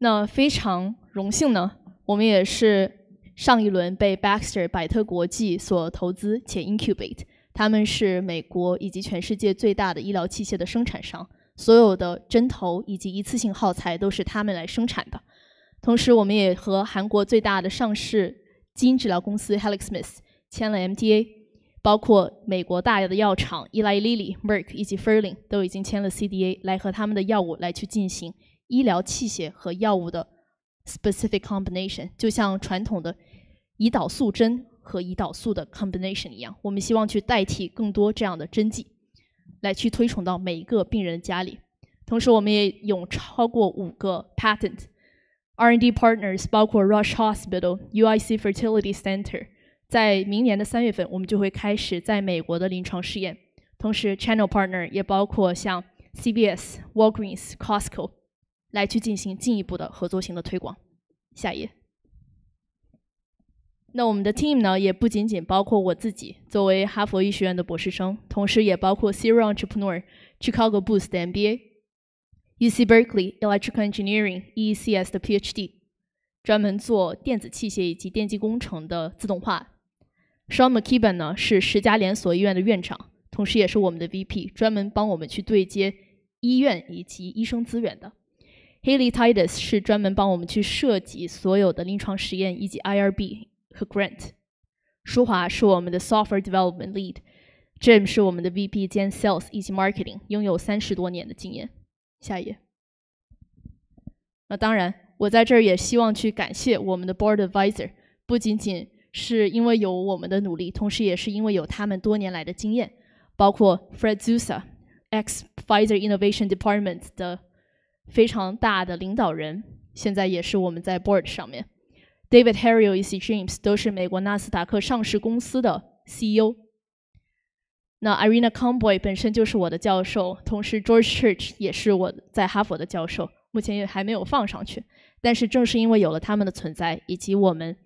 那非常荣幸呢，我们也是上一轮被 Baxter 百特国际所投资且 incubate， 他们是美国以及全世界最大的医疗器械的生产商，所有的针头以及一次性耗材都是他们来生产的。同时我们也和韩国最大的上市基因治疗公司 Helix Smith 签了 MTA， 包括美国大的药厂 Eli Lilly、Merck 以及 Ferling 都已经签了 CDA， 来和他们的药物来去进行医疗器械和药物的 specific combination， 就像传统的胰岛素针和胰岛素的 combination 一样，我们希望去代替更多这样的针剂，来去推崇到每一个病人的家里。同时我们也有超过5个 patent。R&D partners 包括 Rush Hospital、UIC Fertility Center， 在明年的3月份，我们就会开始在美国的临床试验。同时 Channel partner 也包括像 CVS、Walgreens、Costco 来去进行进一步的合作性的推广。下一页。那我们的 team 呢，也不仅仅包括我自己作为哈佛医学院的博士生，同时也包括 Serial Entrepreneur、Chicago Booth 的 MBA。UC Berkeley Electrical Engineering (EECS) 的 PhD， 专门做电子器械以及电机工程的自动化。Sean McKibben 呢是10家连锁医院的院长，同时也是我们的 VP， 专门帮我们去对接医院以及医生资源的。Haley Titus 是专门帮我们去设计所有的临床实验以及 IRB 和 Grant。舒华是我们的 Software Development Lead。Jim 是我们的 VP 兼 Sales 以及 Marketing， 拥有30多年的经验。下一页。那当然，我在这儿也希望去感谢我们的 Board Advisor， 不仅仅是因为有我们的努力，同时也是因为有他们多年来的经验，包括 Fred Zusa ex Pfizer Innovation Department 的非常大的领导人，现在也是我们在 Board 上面。David Harriel 以及 James 都是美国纳斯达克上市公司的 CEO。那 Irina Comboy 本身就是我的教授，同时 George Church 也是我在哈佛的教授，目前也还没有放上去。但是正是因为有了他们的存在，以及我们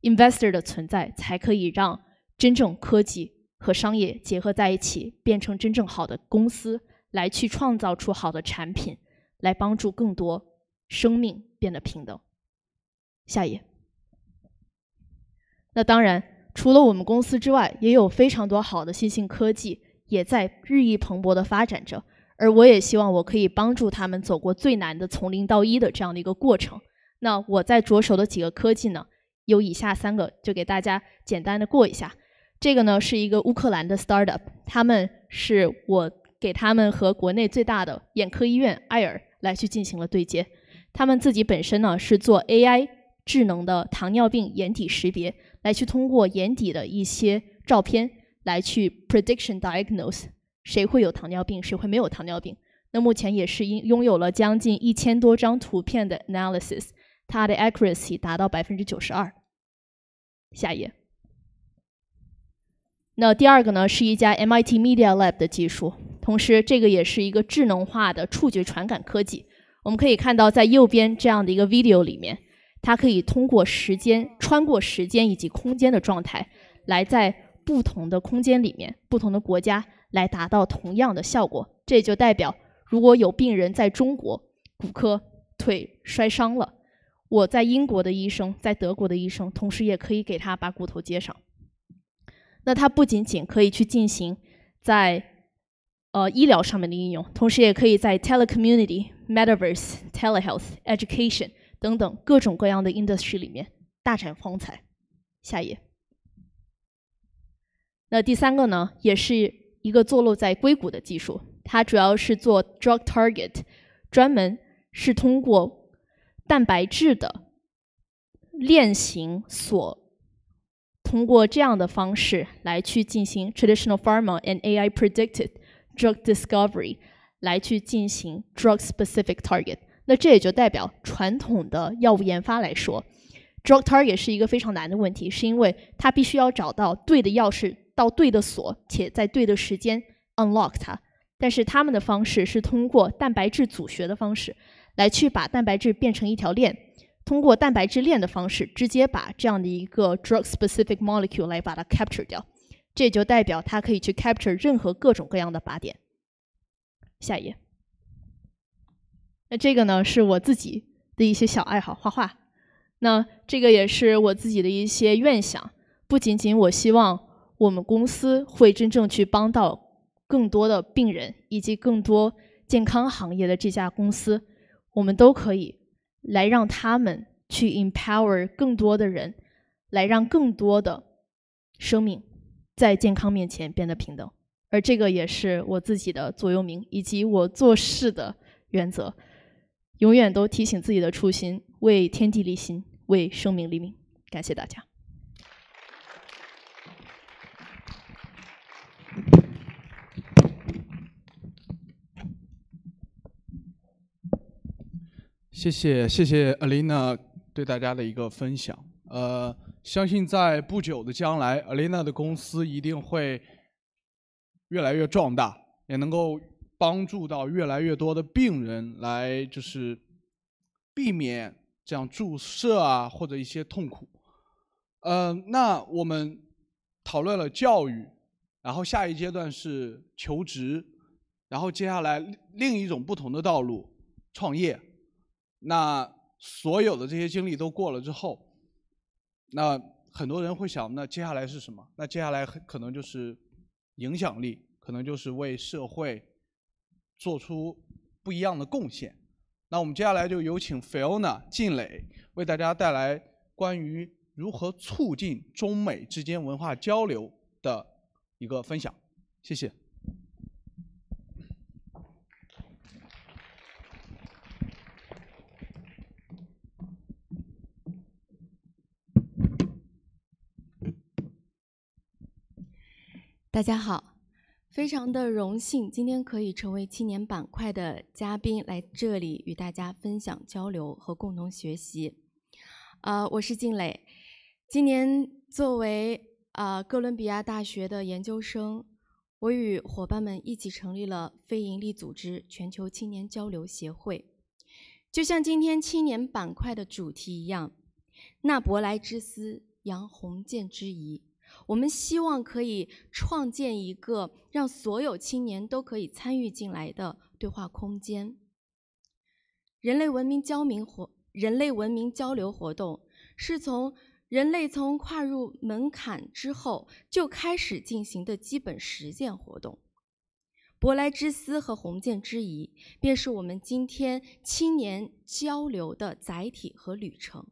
investor 的存在，才可以让真正科技和商业结合在一起，变成真正好的公司，来去创造出好的产品，来帮助更多生命变得平等。下一页。那当然，除了我们公司之外，也有非常多好的新兴科技也在日益蓬勃的发展着，而我也希望我可以帮助他们走过最难的从0到1的这样的一个过程。那我在着手的几个科技呢，有以下3个，就给大家简单的过一下。这个呢是一个乌克兰的 startup， 他们是我给他们和国内最大的眼科医院爱尔来去进行了对接。他们自己本身呢是做 AI 智能的糖尿病眼底识别，来去通过眼底的一些照片来去 prediction diagnose 谁会有糖尿病，谁会没有糖尿病。那目前也是拥有了将近1000多张图片的 analysis， 它的 accuracy 达到 92%。 下一页。那第二个呢是一家 MIT Media Lab 的技术，同时这个也是一个智能化的触觉传感科技。我们可以看到在右边这样的一个 video 里面，它可以通过穿过时间以及空间的状态，来在不同的空间里面、不同的国家来达到同样的效果。这就代表，如果有病人在中国骨科腿摔伤了，我在英国的医生、在德国的医生，同时也可以给他把骨头接上。那它不仅仅可以去进行在医疗上面的应用，同时也可以在 telecommunity、metaverse、telehealth、education 等等各种各样的 industry 里面大展风采。下一页。那第3个呢，也是一个坐落在硅谷的技术，它主要是做 drug target， 专门是通过蛋白质的链型通过这样的方式来去进行 traditional pharma and AI predicted drug discovery， 来去进行 drug specific target。那这也就代表传统的药物研发来说 ，drug target 是一个非常难的问题，是因为它必须要找到对的钥匙到对的锁，且在对的时间 unlock 它。但是他们的方式是通过蛋白质组学的方式来去把蛋白质变成一条链，通过蛋白质链的方式直接把这样的一个 drug specific molecule 来把它 capture 掉。这就代表它可以去 capture 任何各种各样的靶点。下一页。那这个呢是我自己的一些小爱好，画画。那这个也是我自己的一些愿想，不仅仅我希望我们公司会真正去帮到更多的病人，以及更多健康行业的这家公司，我们都可以来让他们去 empower 更多的人，来让更多的生命在健康面前变得平等。而这个也是我自己的座右铭，以及我做事的原则，永远都提醒自己的初心，为天地立心，为生命立命。感谢大家。谢谢 Alina 对大家的一个分享。相信在不久的将来 ，Alina 的公司一定会越来越壮大，也能够帮助到越来越多的病人来就是避免这样注射啊或者一些痛苦。那我们讨论了教育，然后下一阶段是求职，然后接下来另一种不同的道路创业。那所有的这些经历都过了之后，那很多人会想，那接下来是什么？那接下来可能就是影响力，可能就是为社会做出不一样的贡献。那我们接下来就有请 Fiona 静蕾为大家带来关于如何促进中美之间文化交流的一个分享。谢谢。大家好，非常的荣幸今天可以成为青年板块的嘉宾，来这里与大家分享交流和共同学习。我是静蕾，今年作为哥伦比亚大学的研究生，我与伙伴们一起成立了非营利组织全球青年交流协会。就像今天青年板块的主题一样，纳伯莱之思，扬鸿渐之仪。我们希望可以创建一个让所有青年都可以参与进来的对话空间。人类文明交流活动是人类从跨入门槛之后就开始进行的基本实践活动。伯莱之思和鸿渐之仪便是我们今天青年交流的载体和旅程。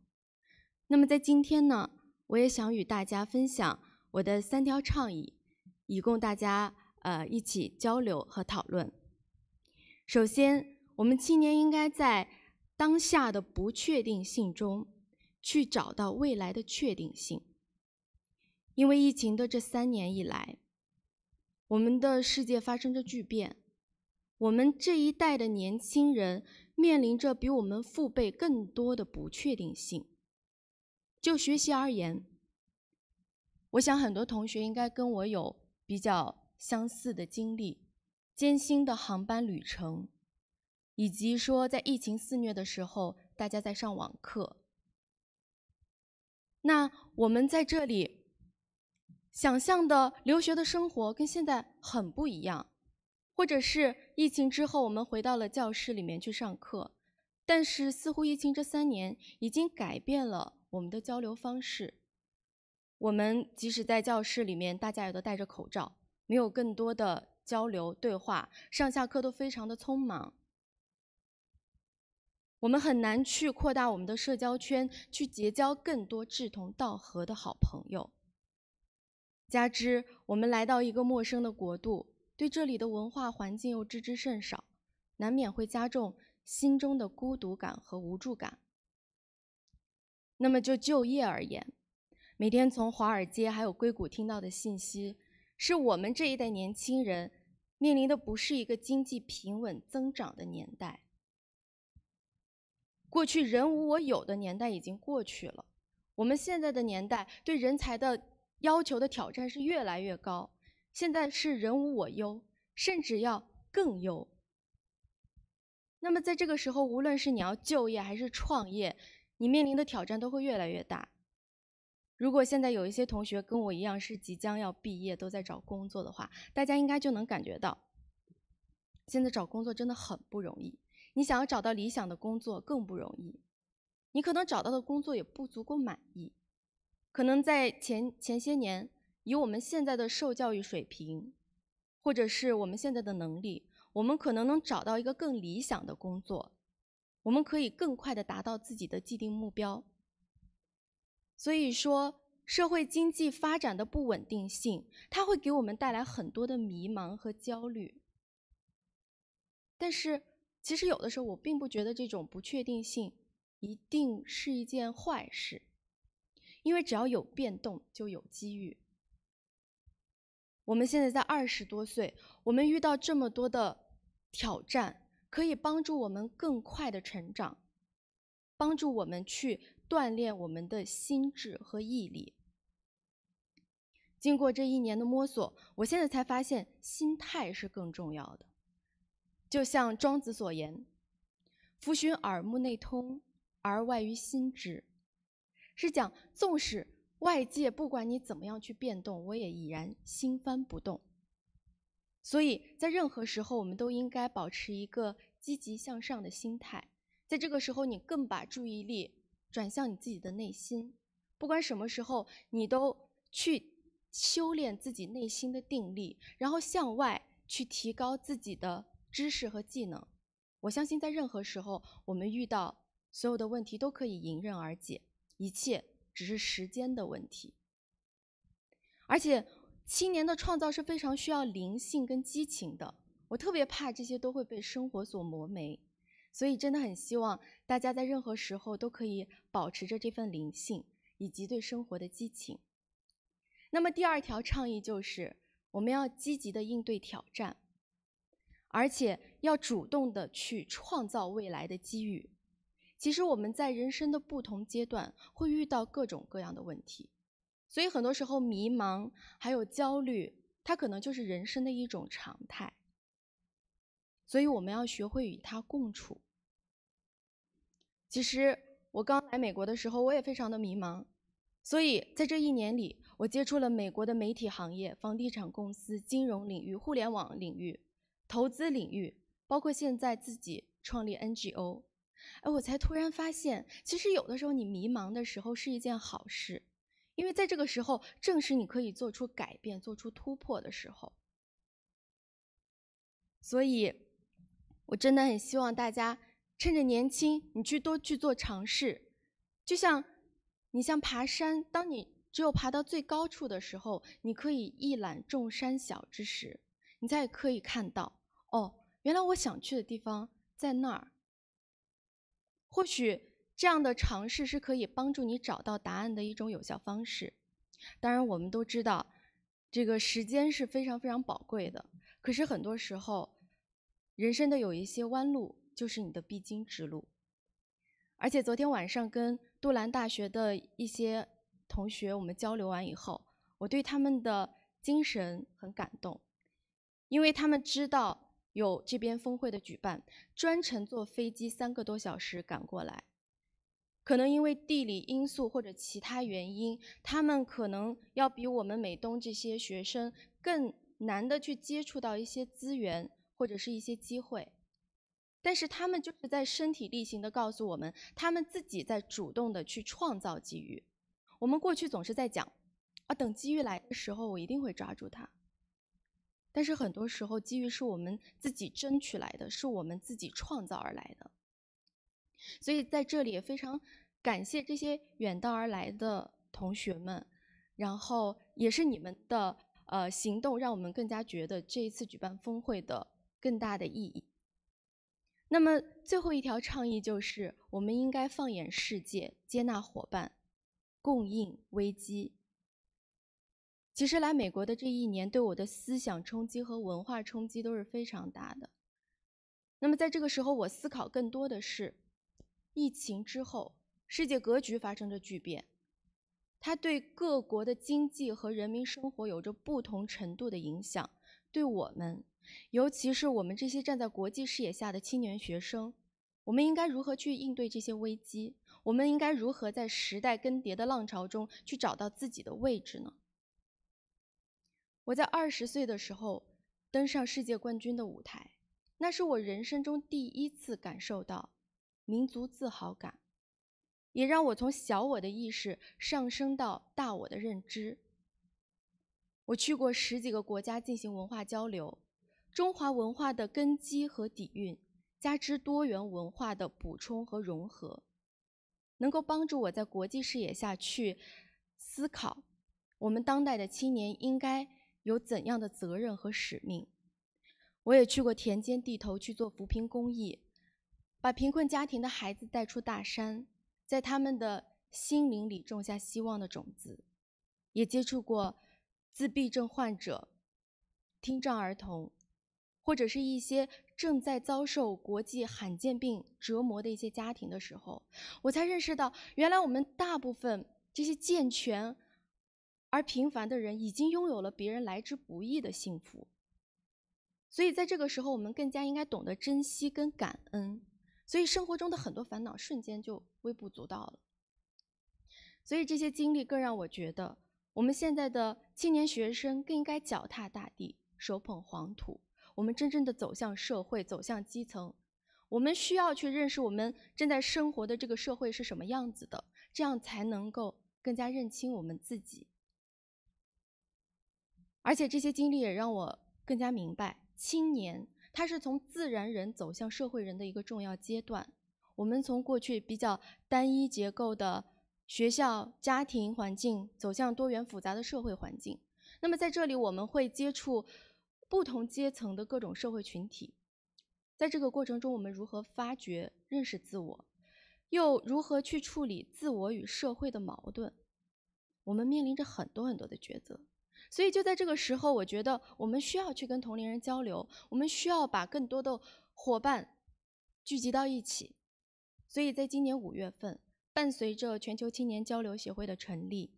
那么在今天呢，我也想与大家分享我的3条倡议，以供大家一起交流和讨论。首先，我们青年应该在当下的不确定性中去找到未来的确定性。因为疫情的这3年以来，我们的世界发生着巨变，我们这一代的年轻人面临着比我们父辈更多的不确定性。就学习而言，我想很多同学应该跟我有比较相似的经历，艰辛的航班旅程，以及说在疫情肆虐的时候，大家在上网课。那我们在这里想象的留学的生活跟现在很不一样，或者是疫情之后我们回到了教室里面去上课，但是似乎疫情这3年已经改变了我们的交流方式。我们即使在教室里面，大家也都戴着口罩，没有更多的交流对话，上下课都非常的匆忙。我们很难去扩大我们的社交圈，去结交更多志同道合的好朋友。加之我们来到一个陌生的国度，对这里的文化环境又知之甚少，难免会加重心中的孤独感和无助感。那么就业而言，每天从华尔街还有硅谷听到的信息，是我们这一代年轻人面临的不是一个经济平稳增长的年代。过去人无我有的年代已经过去了，我们现在的年代对人才的要求的挑战是越来越高，现在是人无我优，甚至要更优。那么在这个时候，无论是你要就业还是创业，你面临的挑战都会越来越大。如果现在有一些同学跟我一样是即将要毕业，都在找工作的话，大家应该就能感觉到，现在找工作真的很不容易。你想要找到理想的工作更不容易，你可能找到的工作也不足够满意。可能在前些年，以我们现在的受教育水平，或者是我们现在的能力，我们可能能找到一个更理想的工作，我们可以更快地达到自己的既定目标。所以说，社会经济发展的不稳定性，它会给我们带来很多的迷茫和焦虑。但是，其实有的时候我并不觉得这种不确定性一定是一件坏事，因为只要有变动，就有机遇。我们现在在20多岁，我们遇到这么多的挑战，可以帮助我们更快的成长，帮助我们去锻炼我们的心智和毅力。经过这1年的摸索，我现在才发现心态是更重要的。就像庄子所言，夫寻耳目内通，而外于心知，是讲纵使外界不管你怎么样去变动，我也已然心帆不动。所以在任何时候，我们都应该保持一个积极向上的心态。在这个时候，你更把注意力转向你自己的内心，不管什么时候，你都去修炼自己内心的定力，然后向外去提高自己的知识和技能。我相信在任何时候，我们遇到所有的问题都可以迎刃而解，一切只是时间的问题。而且青年的创造是非常需要灵性跟激情的，我特别怕这些都会被生活所磨没，所以真的很希望大家在任何时候都可以保持着这份灵性以及对生活的激情。那么第2条倡议就是我们要积极的应对挑战，而且要主动的去创造未来的机遇。其实我们在人生的不同阶段会遇到各种各样的问题，所以很多时候迷茫还有焦虑，它可能就是人生的一种常态。所以我们要学会与它共处。其实我刚来美国的时候，我也非常的迷茫，所以在这1年里，我接触了美国的媒体行业、房地产公司、金融领域、互联网领域、投资领域，包括现在自己创立 NGO。我才突然发现，其实有的时候你迷茫的时候是一件好事，因为在这个时候，正是你可以做出改变、做出突破的时候。所以，我真的很希望大家趁着年轻，你多去做尝试。就像你像爬山，当你只有爬到最高处的时候，你可以一览众山小之时，你才可以看到，哦，原来我想去的地方在那儿。或许这样的尝试是可以帮助你找到答案的一种有效方式。当然，我们都知道，这个时间是非常非常宝贵的。可是很多时候，人生的有一些弯路就是你的必经之路。而且昨天晚上跟杜兰大学的一些同学我们交流完以后，我对他们的精神很感动，因为他们知道有这边峰会的举办，专程坐飞机3个多小时赶过来。可能因为地理因素或者其他原因，他们可能要比我们美东这些学生更难的去接触到一些资源或者是一些机会。但是他们就是在身体力行的告诉我们，他们自己在主动的去创造机遇。我们过去总是在讲，等机遇来的时候，我一定会抓住它。但是很多时候，机遇是我们自己争取来的，是我们自己创造而来的。所以在这里也非常感谢这些远道而来的同学们，然后也是你们的行动，让我们更加觉得这一次举办峰会的更大的意义。那么最后一条倡议就是，我们应该放眼世界，接纳伙伴，共应危机。其实来美国的这1年，对我的思想冲击和文化冲击都是非常大的。那么在这个时候，我思考更多的是，疫情之后，世界格局发生着巨变，它对各国的经济和人民生活有着不同程度的影响。对我们，尤其是我们这些站在国际视野下的青年学生，我们应该如何去应对这些危机？我们应该如何在时代更迭的浪潮中去找到自己的位置呢？我在20岁的时候登上世界冠军的舞台，那是我人生中第一次感受到民族自豪感，也让我从小我的意识上升到大我的认知。我去过10几个国家进行文化交流，中华文化的根基和底蕴，加之多元文化的补充和融合，能够帮助我在国际视野下去思考我们当代的青年应该有怎样的责任和使命。我也去过田间地头去做扶贫公益，把贫困家庭的孩子带出大山，在他们的心灵里种下希望的种子。也接触过自闭症患者、听障儿童，或者是一些正在遭受国际罕见病折磨的一些家庭的时候，我才认识到，原来我们大部分这些健全而平凡的人已经拥有了别人来之不易的幸福。所以在这个时候，我们更加应该懂得珍惜跟感恩，所以生活中的很多烦恼瞬间就微不足道了。所以这些经历更让我觉得，我们现在的青年学生更应该脚踏大地，手捧黄土，我们真正的走向社会，走向基层。我们需要去认识我们正在生活的这个社会是什么样子的，这样才能够更加认清我们自己。而且这些经历也让我更加明白，青年他是从自然人走向社会人的一个重要阶段。我们从过去比较单一结构的学校、家庭环境，走向多元复杂的社会环境。那么在这里，我们会接触不同阶层的各种社会群体。在这个过程中，我们如何发掘、认识自我，又如何去处理自我与社会的矛盾？我们面临着很多很多的抉择。所以就在这个时候，我觉得我们需要去跟同龄人交流，我们需要把更多的伙伴聚集到一起。所以在今年5月份，伴随着全球青年交流协会的成立，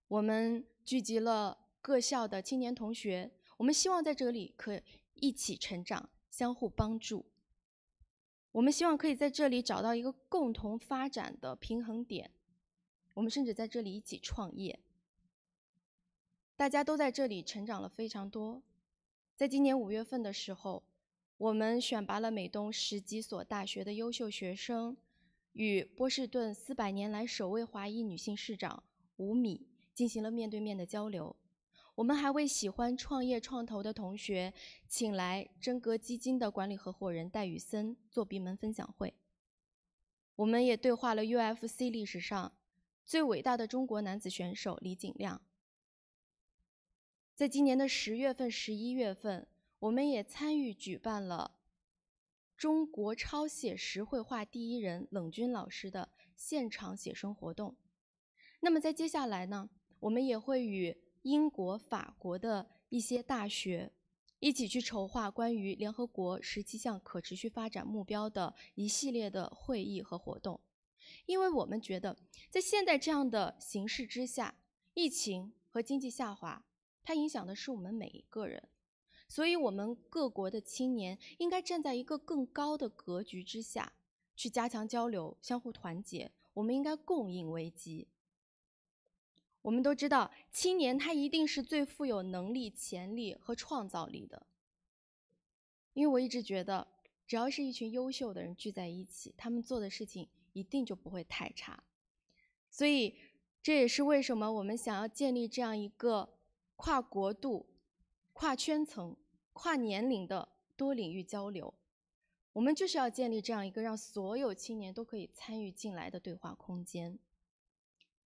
我们聚集了各校的青年同学，我们希望在这里可以一起成长，相互帮助。我们希望可以在这里找到一个共同发展的平衡点，我们甚至在这里一起创业。大家都在这里成长了非常多。在今年5月份的时候，我们选拔了美东10几所大学的优秀学生，与波士顿400年来首位华裔女性市长吴米进行了面对面的交流。我们还为喜欢创业创投的同学请来真格基金的管理合伙人戴宇森做闭门分享会。我们也对话了 UFC 历史上最伟大的中国男子选手李景亮。在今年的10月份、11月份，我们也参与举办了中国抄写实绘画第一人冷军老师的现场写生活动。那么在接下来呢，我们也会与英国、法国的一些大学一起去筹划关于联合国17项可持续发展目标的一系列的会议和活动。因为我们觉得，在现在这样的形势之下，疫情和经济下滑，它影响的是我们每一个人，所以我们各国的青年应该站在一个更高的格局之下，去加强交流，相互团结。我们应该共应危机。我们都知道，青年他一定是最富有能力、潜力和创造力的。因为我一直觉得，只要是一群优秀的人聚在一起，他们做的事情一定就不会太差。所以，这也是为什么我们想要建立这样一个跨国度、跨圈层、跨年龄的多领域交流。我们就是要建立这样一个让所有青年都可以参与进来的对话空间。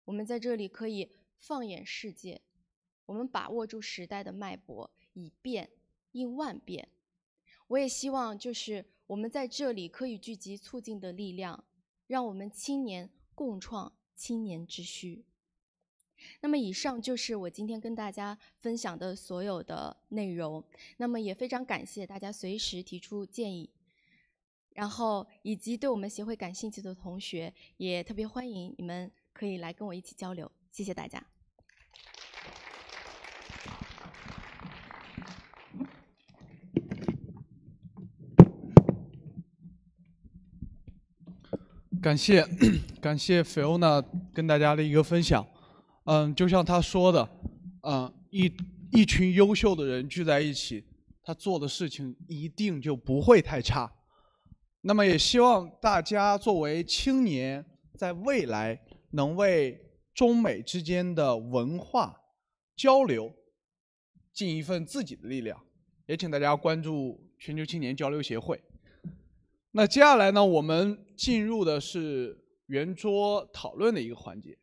我们在这里可以放眼世界，我们把握住时代的脉搏，以变应万变。我也希望就是我们在这里可以聚集促进的力量，让我们青年共创青年之需。那么以上就是我今天跟大家分享的所有的内容。那么也非常感谢大家随时提出建议。然后以及对我们协会感兴趣的同学，也特别欢迎你们可以来跟我一起交流。谢谢大家。感谢感谢 Fiona 跟大家的一个分享。就像他说的，一群优秀的人聚在一起，他做的事情一定就不会太差。那么也希望大家作为青年，在未来能为中美之间的文化交流尽一份自己的力量。也请大家关注全球青年交流协会。那接下来呢，我们进入的是圆桌讨论的一个环节。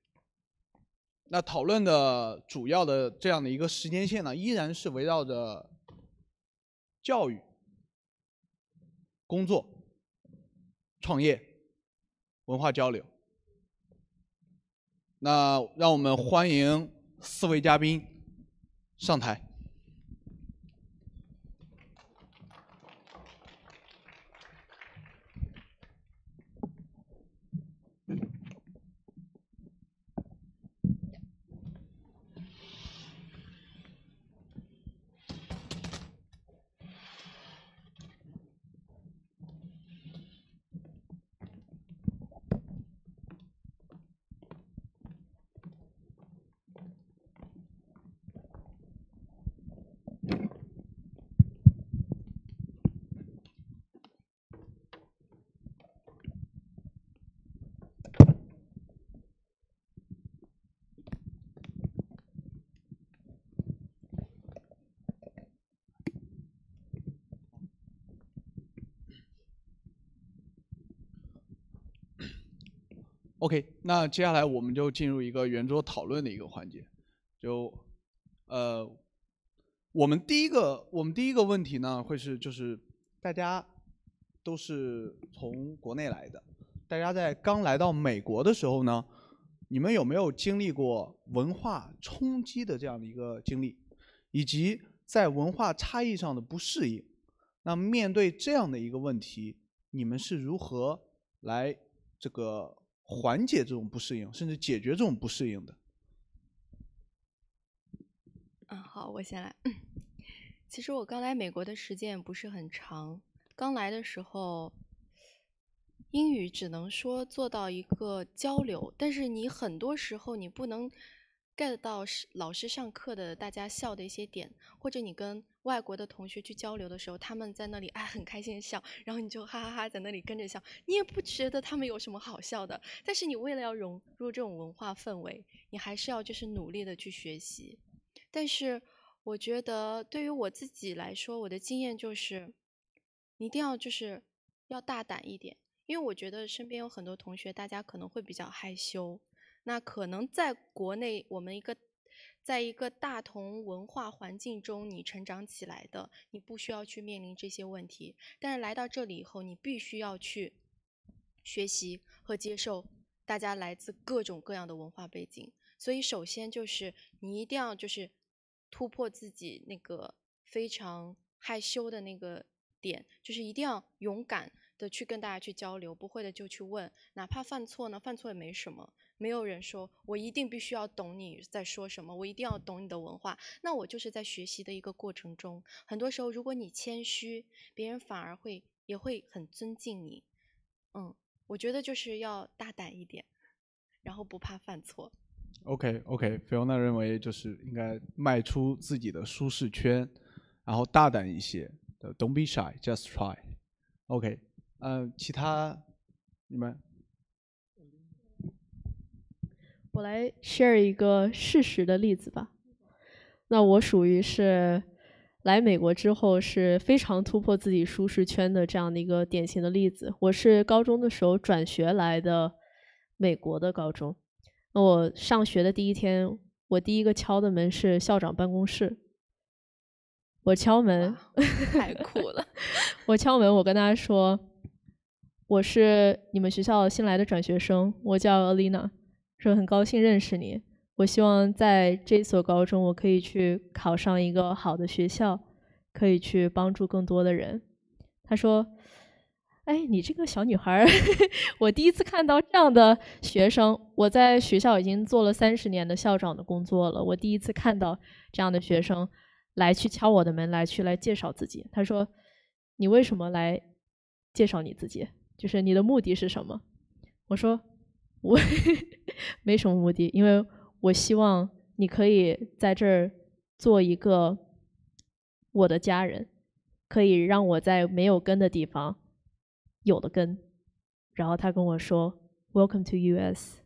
那讨论的主要的这样的一个时间线呢，依然是围绕着教育、工作、创业、文化交流。那让我们欢迎4位嘉宾上台。OK， 那接下来我们就进入一个圆桌讨论的一个环节。我们第一个问题呢，会是就是大家都是从国内来的，大家在刚来到美国的时候呢，你们有没有经历过文化冲击的这样的一个经历，以及在文化差异上的不适应？那面对这样的一个问题，你们是如何来这个缓解这种不适应，甚至解决这种不适应的？好，我先来。其实我刚来美国的时间不是很长，刚来的时候，英语只能说做到一个交流，但是你很多时候你不能 get 到老师上课的大家笑的一些点，或者你跟外国的同学去交流的时候，他们在那里很开心的笑，然后你就哈哈哈在那里跟着笑，你也不觉得他们有什么好笑的，但是你为了要融入这种文化氛围，你还是要就是努力的去学习。但是我觉得对于我自己来说，我的经验就是你一定要就是要大胆一点，因为我觉得身边有很多同学，大家可能会比较害羞，那可能在国内我们在一个大同文化环境中你成长起来的，你不需要去面临这些问题，但是来到这里以后，你必须要去学习和接受大家来自各种各样的文化背景。所以首先就是你一定要就是突破自己那个非常害羞的那个点，就是一定要勇敢的去跟大家去交流，不会的就去问，哪怕犯错呢，犯错也没什么，没有人说我一定必须要懂你在说什么，我一定要懂你的文化，那我就是在学习的一个过程中，很多时候如果你谦虚，别人反而也会很尊敬你。我觉得就是要大胆一点，然后不怕犯错。OK，Fiona 认为就是应该迈出自己的舒适圈，然后大胆一些。Don't be shy, just try. OK， 其他你们？我来 share 一个事实的例子吧。那我属于是来美国之后是非常突破自己舒适圈的这样的一个典型的例子。我是高中的时候转学来的美国的高中。那我上学的第一天，我第一个敲的门是校长办公室。我敲门，太酷了！我敲门，我跟他说，我是你们学校新来的转学生，我叫 Alina， 说很高兴认识你。我希望在这所高中，我可以去考上一个好的学校，可以去帮助更多的人。他说，哎，你这个小女孩儿，我第一次看到这样的学生。我在学校已经做了30年的校长的工作了，我第一次看到这样的学生来去敲我的门，来介绍自己。他说：“你为什么来介绍你自己？就是你的目的是什么？”我说：“我没什么目的，因为我希望你可以在这儿做一个我的家人，可以让我在没有根的地方有了根。”然后他跟我说 "Welcome to US"，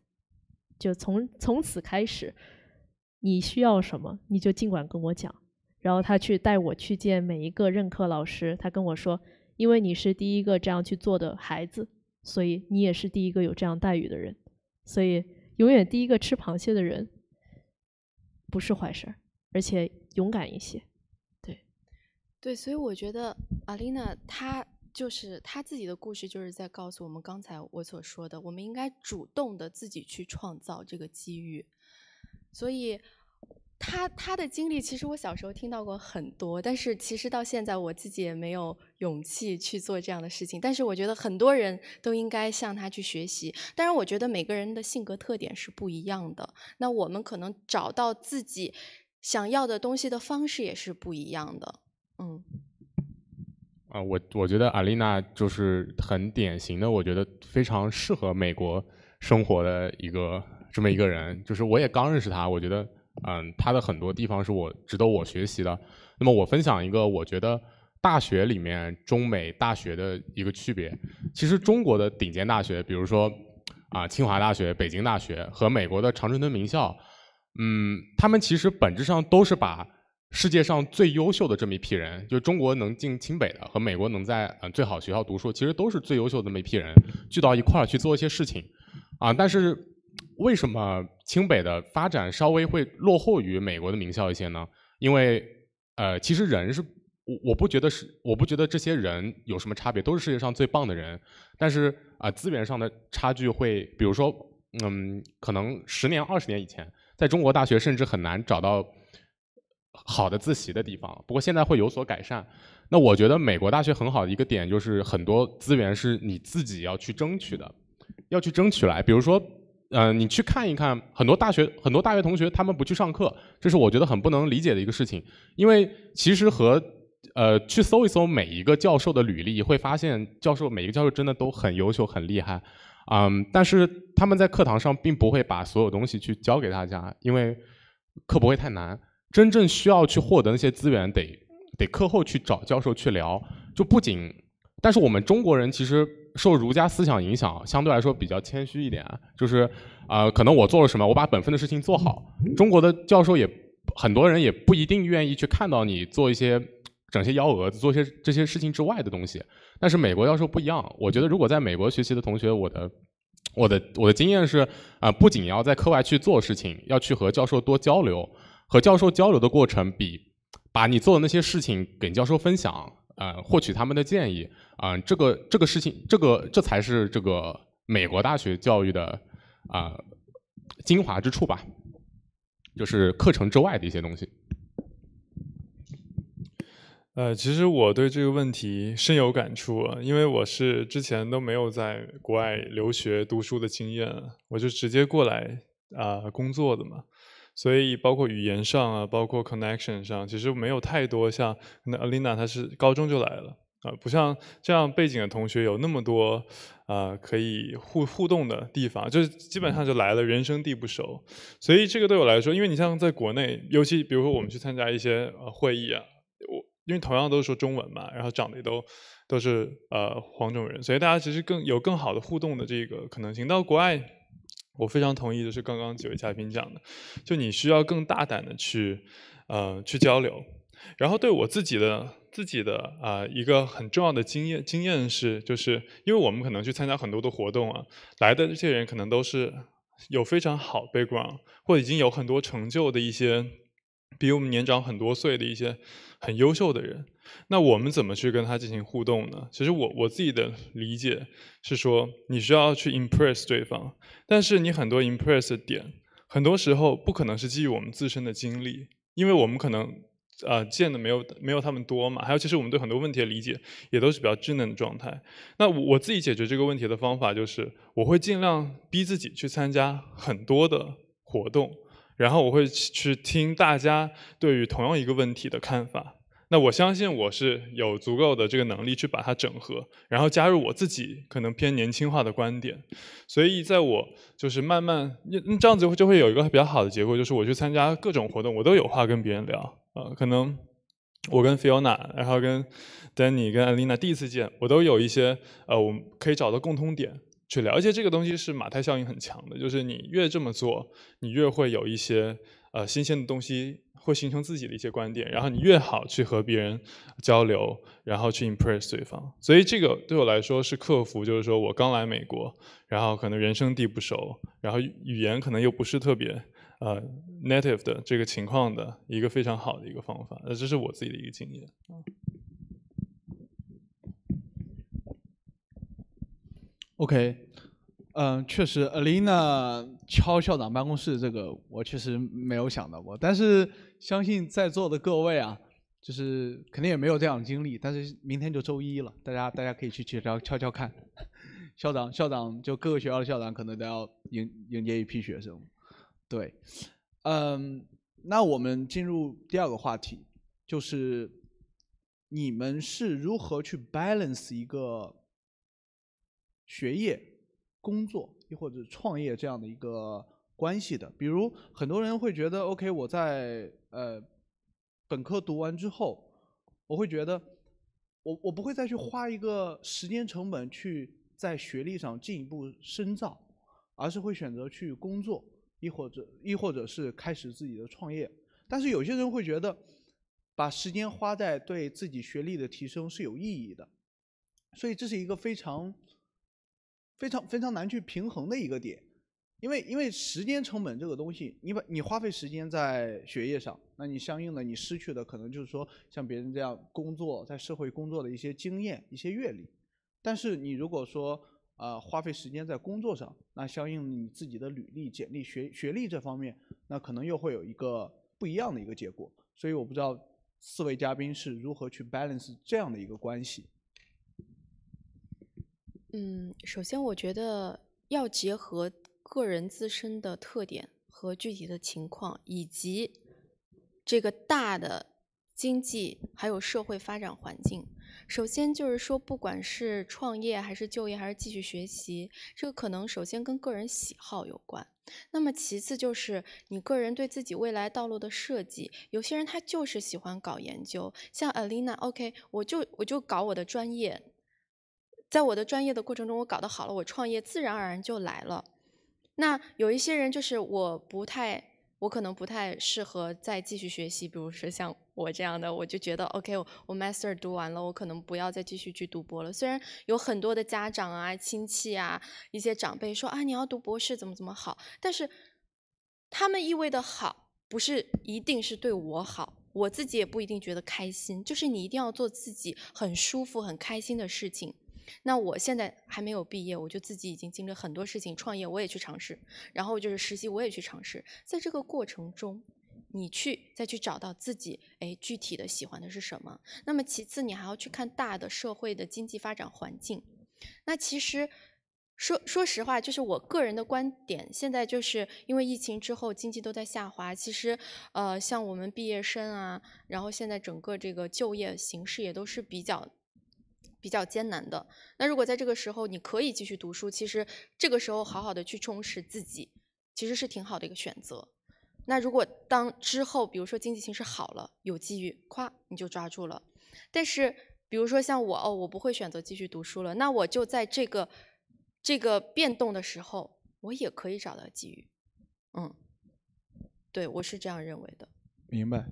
就从此开始，你需要什么你就尽管跟我讲。然后他去带我去见每一个任课老师，他跟我说，因为你是第一个这样去做的孩子，所以你也是第一个有这样待遇的人，所以永远第一个吃螃蟹的人不是坏事，而且勇敢一些。对，所以我觉得阿丽娜她就是她自己的故事，就是在告诉我们刚才我所说的，我们应该主动的自己去创造这个机遇。所以她的经历，其实我小时候听到过很多，但是其实到现在我自己也没有勇气去做这样的事情。但是我觉得很多人都应该向她去学习。当然，我觉得每个人的性格特点是不一样的，那我们可能找到自己想要的东西的方式也是不一样的。我觉得阿丽娜就是很典型的，我觉得非常适合美国生活的这么一个人。就是我也刚认识她，我觉得她的很多地方是值得我学习的。那么我分享一个我觉得大学里面中美大学的一个区别。其实中国的顶尖大学，比如说清华大学、北京大学和美国的常春藤名校，他们其实本质上都是把世界上最优秀的这么一批人，就中国能进清北的和美国能在最好学校读书，其实都是最优秀的那么一批人聚到一块儿去做一些事情但是为什么清北的发展稍微会落后于美国的名校一些呢？因为其实人是我不觉得这些人有什么差别，都是世界上最棒的人，但是资源上的差距会，比如说可能10年20年以前，在中国大学甚至很难找到好的自习的地方，不过现在会有所改善。那我觉得美国大学很好的一个点就是很多资源是你自己要去争取的，要去争取来。比如说，你去看一看很多大学同学他们不去上课，这是我觉得很不能理解的一个事情。因为其实去搜一搜每一个教授的履历，会发现每一个教授真的都很优秀很厉害，但是他们在课堂上并不会把所有东西去教给大家，因为课不会太难。真正需要去获得那些资源，得课后去找教授去聊。就不仅，但是我们中国人其实受儒家思想影响，相对来说比较谦虚一点，就是可能我做了什么，我把本分的事情做好。中国的教授很多人也不一定愿意去看到你做整些幺蛾子，做这些事情之外的东西。但是美国教授不一样，我觉得如果在美国学习的同学，我的经验是不仅要在课外去做事情，要去和教授多交流。和教授交流的过程，比把你做的那些事情给教授分享，获取他们的建议，这个事情，这才是这个美国大学教育的精华之处吧，就是课程之外的一些东西。其实我对这个问题深有感触因为我是之前都没有在国外留学读书的经验，我就直接过来工作的嘛。所以包括语言上包括 connection 上，其实没有太多像那 Alina 她是高中就来了不像这样背景的同学有那么多可以互动的地方，就是基本上就来了，人生地不熟。所以这个对我来说，因为你像在国内，尤其比如说我们去参加一些会议因为同样都是说中文嘛，然后长得也都是黄种人，所以大家其实更好的互动的这个可能性。到国外，我非常同意，就是刚刚几位嘉宾讲的，就你需要更大胆的去交流。然后对我自己的一个很重要的经验是，就是因为我们可能去参加很多的活动来的这些人可能都是有非常好 background 或者已经有很多成就的一些比我们年长很多岁的一些很优秀的人。那我们怎么去跟他进行互动呢？其实我自己的理解是说，你需要去 impress 对方，但是你很多 impress 的点，很多时候不可能是基于我们自身的经历，因为我们可能见的没有他们多嘛，还有其实我们对很多问题的理解也都是比较稚嫩的状态。那我自己解决这个问题的方法就是，我会尽量逼自己去参加很多的活动，然后我会去听大家对于同样一个问题的看法。那我相信我是有足够的这个能力去把它整合，然后加入我自己可能偏年轻化的观点。所以在我就是慢慢这样子就会有一个比较好的结果，就是我去参加各种活动，我都有话跟别人聊。可能我跟 Fiona， 然后跟 Danny 跟 Alina 第一次见，我都有一些我们可以找到共通点去了解。这个东西是马太效应很强的，就是你越这么做，你越会有一些新鲜的东西。会形成自己的一些观点，然后你越好去和别人交流，然后去 impress 对方。所以这个对我来说是克服，就是说我刚来美国，然后可能人生地不熟，然后语言可能又不是特别native 的这个情况的一个非常好的一个方法。这是我自己的一个经验。OK， 确实 ，Alina 敲校长办公室这个，我确实没有想到过。但是相信在座的各位啊，就是肯定也没有这样的经历。但是明天就周一了，大家可以去敲看。校长就各个学校的校长可能都要迎接一批学生。对，那我们进入第二个话题，就是你们是如何去 balance 一个学业、工作又或者创业这样的一个关系的？比如很多人会觉得 ，OK， 我在本科读完之后，我会觉得我不会再去花一个时间成本去在学历上进一步深造，而是会选择去工作，亦或者是开始自己的创业。但是有些人会觉得，把时间花在对自己学历的提升是有意义的，所以这是一个非常难去平衡的一个点。因为时间成本这个东西，你花费时间在学业上，那你相应的你失去的可能就是说像别人这样工作在社会工作的一些经验、一些阅历。但是你如果说花费时间在工作上，那相应你自己的履历、简历、学历这方面，那可能又会有一个不一样的一个结果。所以我不知道4位嘉宾是如何去 balance 这样的一个关系。首先我觉得要结合个人自身的特点和具体的情况，以及这个大的经济还有社会发展环境。首先就是说，不管是创业还是就业还是继续学习，这个可能首先跟个人喜好有关。那么其次就是你个人对自己未来道路的设计。有些人他就是喜欢搞研究，像 Alina，OK， 我就搞我的专业。在我的专业的过程中，我搞得好了，我创业自然而然就来了。那有一些人就是我可能不太适合再继续学习，比如说像我这样的，我就觉得 OK， 我 master 读完了，我可能不要再继续去读博了。虽然有很多的家长啊、亲戚啊、一些长辈说啊，你要读博士怎么好，但是他们意味的好，不是一定是对我好，我自己也不一定觉得开心。就是你一定要做自己很舒服、很开心的事情。那我现在还没有毕业，我就自己已经经历很多事情，创业我也去尝试，然后就是实习我也去尝试。在这个过程中，你再去找到自己具体的喜欢的是什么。那么其次，你还要去看大的社会的经济发展环境。那其实说实话，就是我个人的观点，现在就是因为疫情之后经济都在下滑，其实像我们毕业生啊，然后现在整个这个就业形势也都是比较艰难的。那如果在这个时候你可以继续读书，其实这个时候好好的去充实自己，其实是挺好的一个选择。那如果当之后比如说经济形势好了，有机遇，咵你就抓住了。但是比如说像我不会选择继续读书了，那我就在这个变动的时候，我也可以找到机遇。对，我是这样认为的。明白。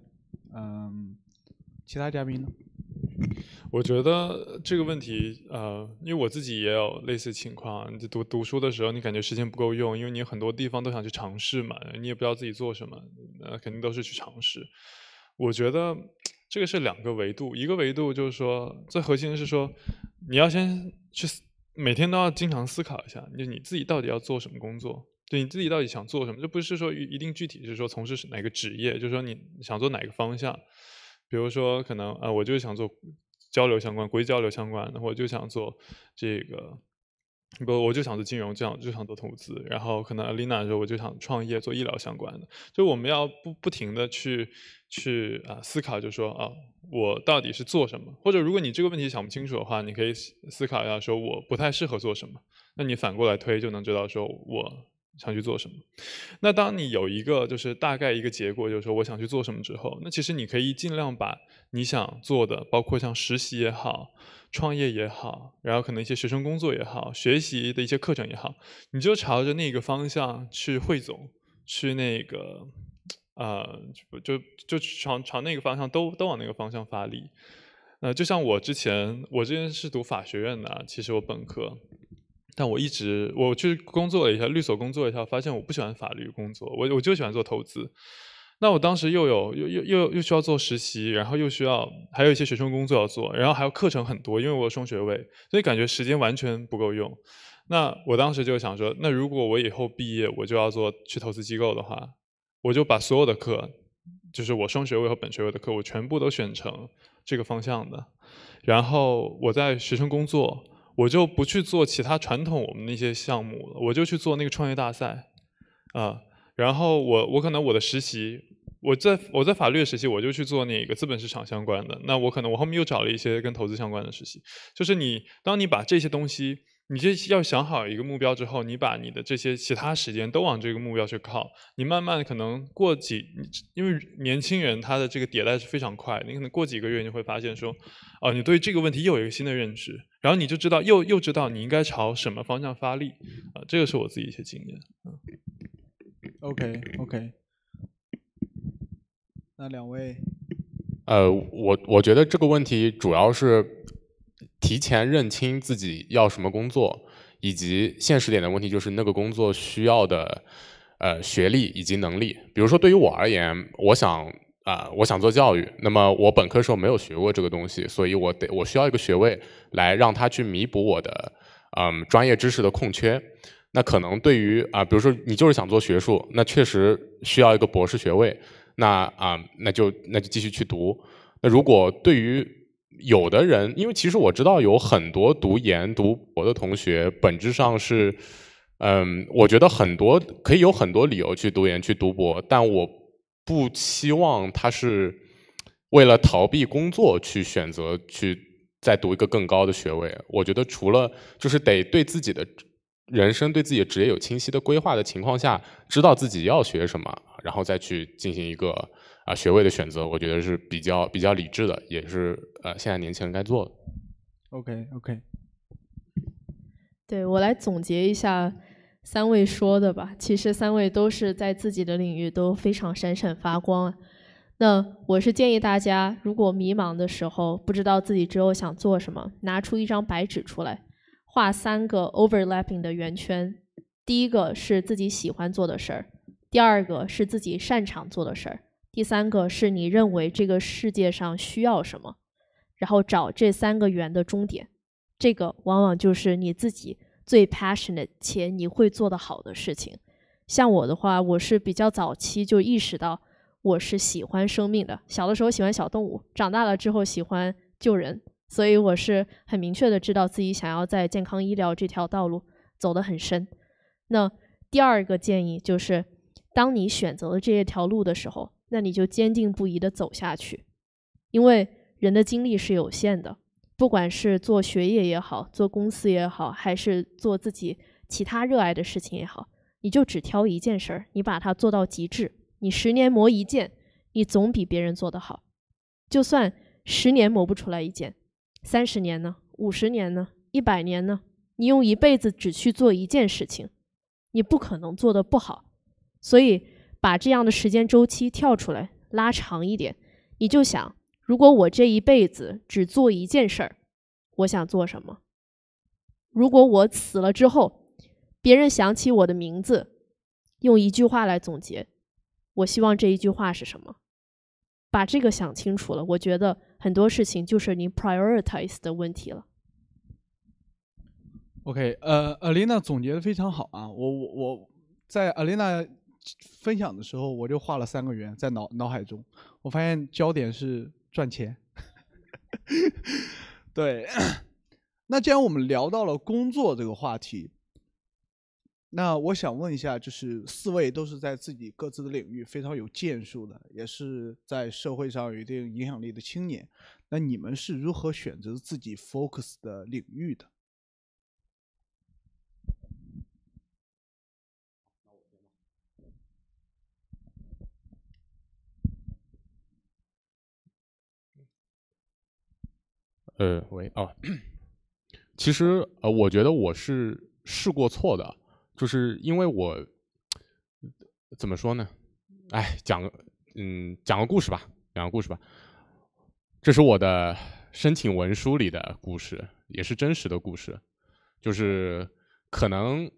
其他嘉宾呢？我觉得这个问题，因为我自己也有类似情况。你读书的时候，你感觉时间不够用，因为你很多地方都想去尝试嘛，你也不知道自己做什么，肯定都是去尝试。我觉得这个是2个维度，一个维度就是说，最核心的是说，你要先去每天都要经常思考一下，就你自己到底要做什么工作，对你自己到底想做什么，这不是说一定具体是说从事哪个职业，就是说你想做哪个方向。比如说可能我就想做交流相关、国际交流相关的，我就想做这个。我就想做金融，就想做投资，然后可能 Alina 说我就想创业做医疗相关的，就我们要不停的去思考，就说我到底是做什么，或者如果你这个问题想不清楚的话，你可以思考一下说我不太适合做什么，那你反过来推就能知道说我想去做什么。那当你有一个就是大概一个结果，就是说我想去做什么之后，那其实你可以尽量把你想做的，包括像实习也好，创业也好，然后可能一些学生工作也好，学习的一些课程也好，你就朝着那个方向去汇总，去那个就朝那个方向都往那个方向发力。就像我之前是读法学院的，其实我本科。但我去工作了一下，律所工作一下，发现我不喜欢法律工作，我就喜欢做投资。那我当时又需要做实习，然后还有一些学生工作要做，然后还有课程很多，因为我有双学位，所以感觉时间完全不够用。那我当时就想说，那如果我以后毕业我就要去投资机构的话，我就把所有的课，就是我双学位和本学位的课，我全部都选成这个方向的。然后我在学生工作，我就不去做其他传统我们那些项目了，我就去做那个创业大赛，然后我可能我的实习，我在法律的实习，我就去做那个资本市场相关的。那我后面又找了一些跟投资相关的实习。就是当你把这些东西，你就要想好一个目标之后，你把你的这些其他时间都往这个目标去靠，你慢慢可能因为年轻人他的这个迭代是非常快，你可能过几个月你会发现说，你对这个问题又有一个新的认知，然后你就知道又知道你应该朝什么方向发力，这个是我自己一些经验。OK， 那两位，我觉得这个问题主要是提前认清自己要什么工作，以及现实点的问题就是那个工作需要的学历以及能力。比如说对于我而言，我想做教育，那么我本科时候没有学过这个东西，所以我需要一个学位来让它去弥补我的专业知识的空缺。那可能对于比如说你就是想做学术，那确实需要一个博士学位，那就继续去读。那如果对于有的人，因为其实我知道有很多读研读博的同学，本质上是我觉得可以有很多理由去读研去读博，但我不期望他是为了逃避工作去选择去再读一个更高的学位。我觉得除了就是得对自己的人生对自己的职业有清晰的规划的情况下，知道自己要学什么，然后再去进行一个学位的选择，我觉得是比较理智的，也是现在年轻人该做的。OK， 对，我来总结一下三位说的吧。其实三位都是在自己的领域都非常闪闪发光。那我是建议大家，如果迷茫的时候，不知道自己之后想做什么，拿出一张白纸出来，画3个 overlapping 的圆圈。第一个是自己喜欢做的事儿，第二个是自己擅长做的事儿，第三个是你认为这个世界上需要什么，然后找这3个圆的终点。这个往往就是你自己最 passionate 且你会做得好的事情。像我的话，我是比较早期就意识到我是喜欢生命的，小的时候喜欢小动物，长大了之后喜欢救人，所以我是很明确的知道自己想要在健康医疗这条道路走得很深。那第二个建议就是，当你选择了这条路的时候，那你就坚定不移地走下去，因为人的精力是有限的，不管是做学业也好，做公司也好，还是做自己其他热爱的事情也好，你就只挑一件事儿，你把它做到极致，你10年磨一件，你总比别人做得好。就算10年磨不出来一件，30年呢？50年呢？100年呢？你用一辈子只去做一件事情，你不可能做得不好。所以把这样的时间周期跳出来，拉长一点，你就想，如果我这一辈子只做一件事儿，我想做什么？如果我死了之后，别人想起我的名字，用一句话来总结，我希望这一句话是什么？把这个想清楚了，我觉得很多事情就是你 prioritize 的问题了。OK， Alina 总结的非常好啊！我在 Alina 分享的时候，我就画了3个圆在脑海中，我发现焦点是赚钱。对，那既然我们聊到了工作这个话题，那我想问一下，就是4位都是在自己各自的领域非常有建树的，也是在社会上有一定影响力的青年，那你们是如何选择自己 focus 的领域的？其实我觉得我是试过错的，就是因为我怎么说呢？哎，讲个故事吧，这是我的申请文书里的故事，也是真实的故事。就是可能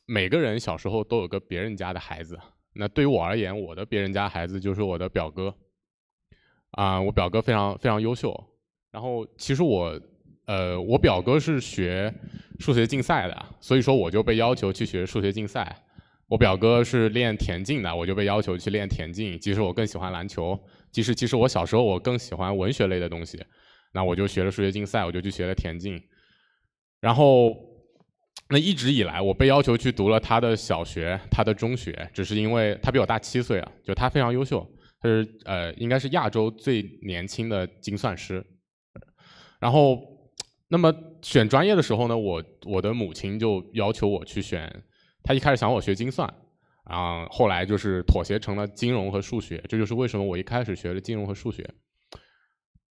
每个人小时候都有个别人家的孩子，那对于我而言，我的别人家孩子就是我的表哥。我表哥非常非常优秀，然后其实我表哥是学数学竞赛的，所以说我就被要求去学数学竞赛。我表哥是练田径的，我就被要求去练田径。即使我更喜欢篮球，其实我小时候我更喜欢文学类的东西，那我就学了数学竞赛，我就去学了田径。然后那一直以来我被要求去读了他的小学，他的中学，只是因为他比我大7岁啊，就他非常优秀。他是应该是亚洲最年轻的精算师。然后，那么选专业的时候呢，我的母亲就要求我去选，她一开始想我学精算，后来就是妥协成了金融和数学，这就是为什么我一开始学了金融和数学。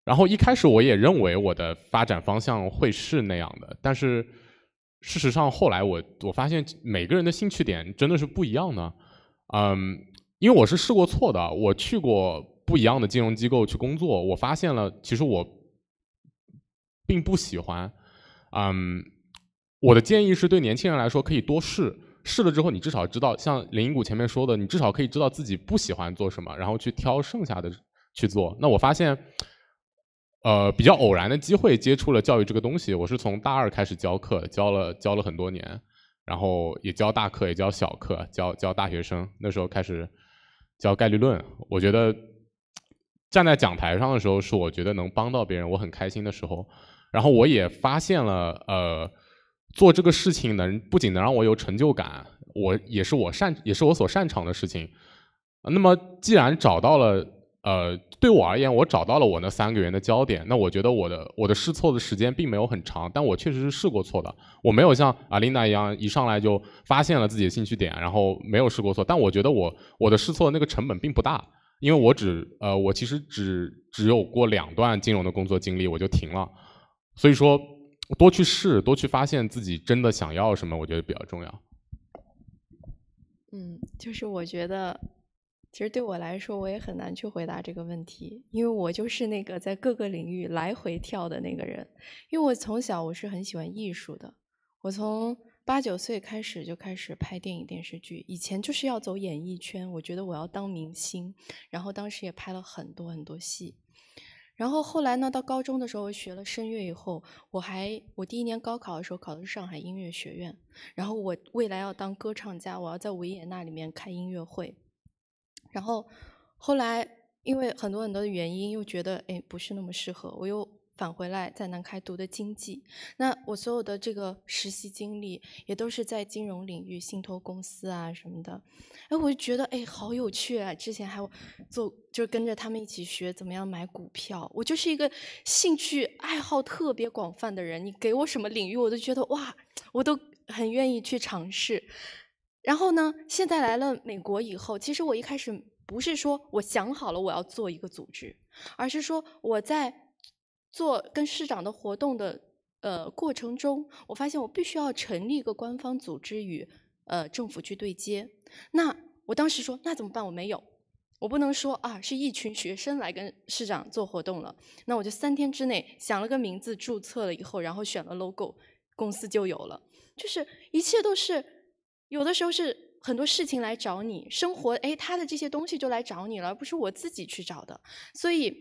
然后一开始我也认为我的发展方向会是那样的，但是事实上后来我发现每个人的兴趣点真的是不一样的。因为我是试过错的，我去过不一样的金融机构去工作，我发现了其实我并不喜欢。我的建议是对年轻人来说可以多试，试了之后你至少知道，像林荫谷前面说的，你至少可以知道自己不喜欢做什么，然后去挑剩下的去做。那我发现比较偶然的机会接触了教育这个东西，我是从大2开始教课，教了很多年，然后也教大课也教小课，教大学生，那时候开始教概率论。我觉得站在讲台上的时候是我觉得能帮到别人我很开心的时候。然后我也发现了做这个事情不仅能让我有成就感，也是我所擅长的事情。那么既然找到了对我而言我找到了我那3个月的焦点，那我觉得我的试错的时间并没有很长，但我确实是试过错的。我没有像阿琳达一样一上来就发现了自己的兴趣点，然后没有试过错，但我觉得我的试错的那个成本并不大，因为我其实只有过2段金融的工作经历我就停了。所以说多去试，多去发现自己真的想要什么，我觉得比较重要。就是我觉得其实对我来说我也很难去回答这个问题，因为我就是那个在各个领域来回跳的那个人。因为我从小我是很喜欢艺术的，我从8、9岁开始就开始拍电影电视剧，以前就是要走演艺圈，我觉得我要当明星，然后当时也拍了很多很多戏。然后后来呢，到高中的时候学了声乐以后，我第1年高考的时候考的是上海音乐学院，然后我未来要当歌唱家，我要在维也纳里面开音乐会。然后后来因为很多很多的原因又觉得不是那么适合，我又返回来在南开读的经济。那我所有的这个实习经历也都是在金融领域，信托公司啊什么的。我就觉得好有趣啊！之前还就跟着他们一起学怎么样买股票。我就是一个兴趣爱好特别广泛的人，你给我什么领域我都觉得哇，我都很愿意去尝试。然后呢，现在来了美国以后，其实我一开始不是说我想好了我要做一个组织，而是说我在做跟市长的活动的过程中，我发现我必须要成立一个官方组织与政府去对接。那我当时说那怎么办？我没有，我不能说是一群学生来跟市长做活动了。那我就3天之内想了个名字，注册了以后，然后选了 logo， 公司就有了。就是一切都是有的时候是很多事情来找你，生活他的这些东西就来找你了，而不是我自己去找的。所以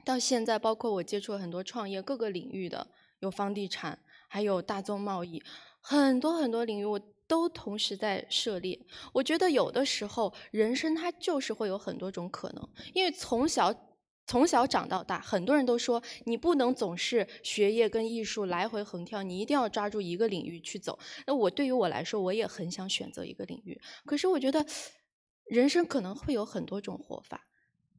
到现在，包括我接触了很多创业各个领域的，有房地产，还有大宗贸易，很多很多领域我都同时在涉猎。我觉得有的时候人生它就是会有很多种可能，因为从小从小长到大，很多人都说你不能总是学业跟艺术来回横跳，你一定要抓住一个领域去走。那对于我来说，我也很想选择一个领域，可是我觉得人生可能会有很多种活法。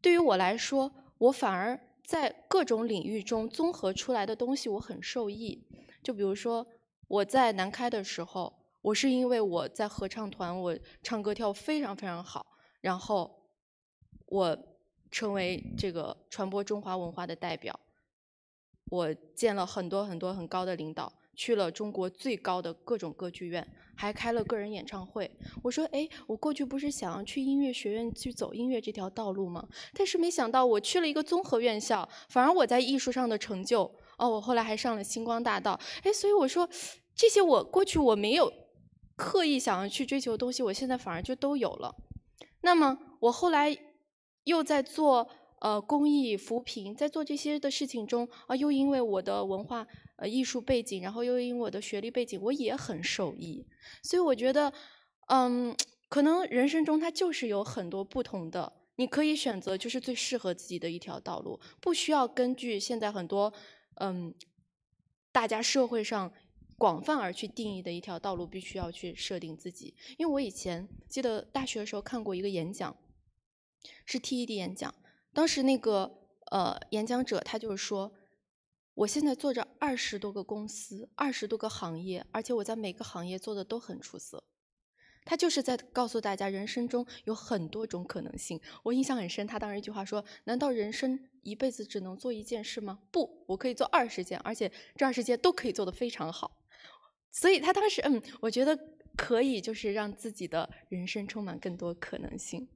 对于我来说，我反而在各种领域中综合出来的东西，我很受益。就比如说我在南开的时候，我是因为我在合唱团，我唱歌跳非常非常好，然后我成为这个传播中华文化的代表。我见了很多很多很高的领导，去了中国最高的各种歌剧院，还开了个人演唱会。我说，哎，我过去不是想要去音乐学院去走音乐这条道路吗？但是没想到我去了一个综合院校，反而我在艺术上的成就，我后来还上了星光大道。哎，所以我说，这些我过去我没有刻意想要去追求的东西，我现在反而就都有了。那么我后来又在做公益扶贫，在做这些的事情中又因为我的文化艺术背景，然后又因为我的学历背景，我也很受益。所以我觉得可能人生中它就是有很多不同的，你可以选择就是最适合自己的一条道路，不需要根据现在很多大家社会上广泛而去定义的一条道路，必须要去设定自己。因为我以前记得大学的时候看过一个演讲，是 TED 演讲，当时那个演讲者他就是说，我现在做着20多个公司，20多个行业，而且我在每个行业做的都很出色。他就是在告诉大家，人生中有很多种可能性。我印象很深，他当时一句话说：“难道人生一辈子只能做一件事吗？不，我可以做20件，而且这20件都可以做得非常好。”所以他当时我觉得可以，就是让自己的人生充满更多可能性。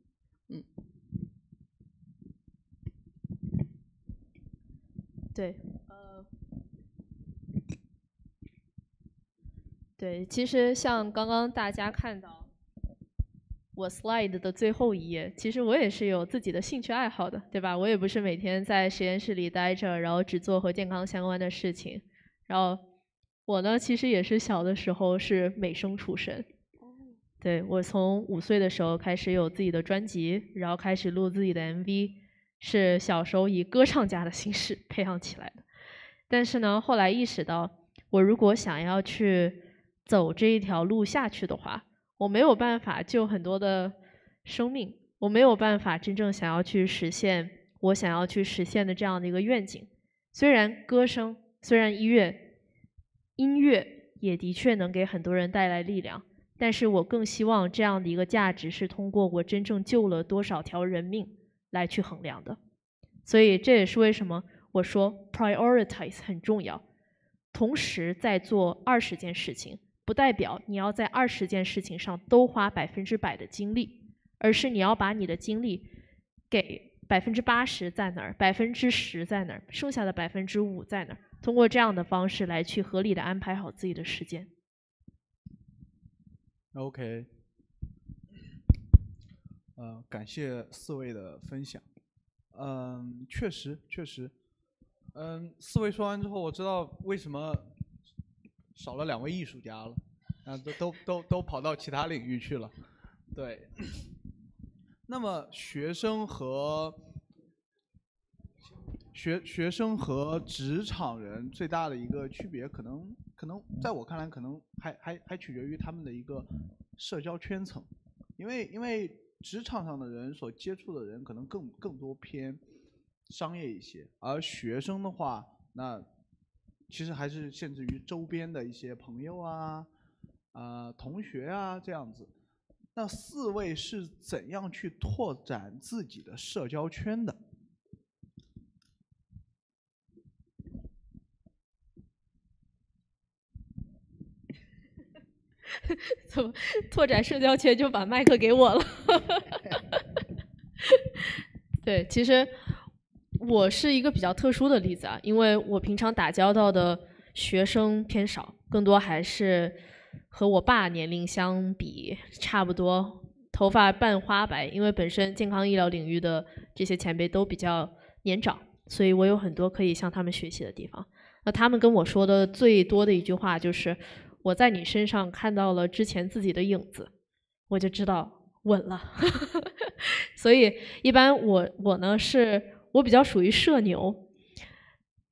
对，对，其实像刚刚大家看到我 slide 的最后一页，其实我也是有自己的兴趣爱好的，对吧？我也不是每天在实验室里待着，然后只做和健康相关的事情。然后我呢，其实也是小的时候是美声出身。对，我从5岁的时候开始有自己的专辑，然后开始录自己的 MV， 是小时候以歌唱家的形式培养起来的。但是呢，后来意识到，我如果想要去走这一条路下去的话，我没有办法救很多的生命，我没有办法真正想要去实现我想要去实现的这样的一个愿景。虽然歌声，虽然音乐也的确能给很多人带来力量，但是我更希望这样的一个价值是通过我真正救了多少条人命来去衡量的。所以这也是为什么我说 prioritize 很重要。同时在做20件事情，不代表你要在20件事情上都花100%的精力，而是你要把你的精力给80%在哪儿，10%在哪儿，剩下的5%在哪儿，通过这样的方式来去合理的安排好自己的时间。OK， 感谢4位的分享。确实，4位说完之后，我知道为什么少了2位艺术家了，都跑到其他领域去了。对，那么学生和职场人最大的一个区别，可能在我看来，可能还取决于他们的一个社交圈层，因为职场上的人所接触的人可能更多偏商业一些，而学生的话，那其实还是限制于周边的一些朋友啊、同学啊这样子。那4位是怎样去拓展自己的社交圈的？怎么拓展社交圈就把麦克给我了？对，其实我是一个比较特殊的例子啊，因为我平常打交道的学生偏少，更多还是和我爸年龄相比差不多，头发半花白，因为本身健康医疗领域的这些前辈都比较年长，所以我有很多可以向他们学习的地方。那他们跟我说的最多的一句话就是我在你身上看到了之前自己的影子，我就知道稳了。所以一般我呢是我比较属于社牛，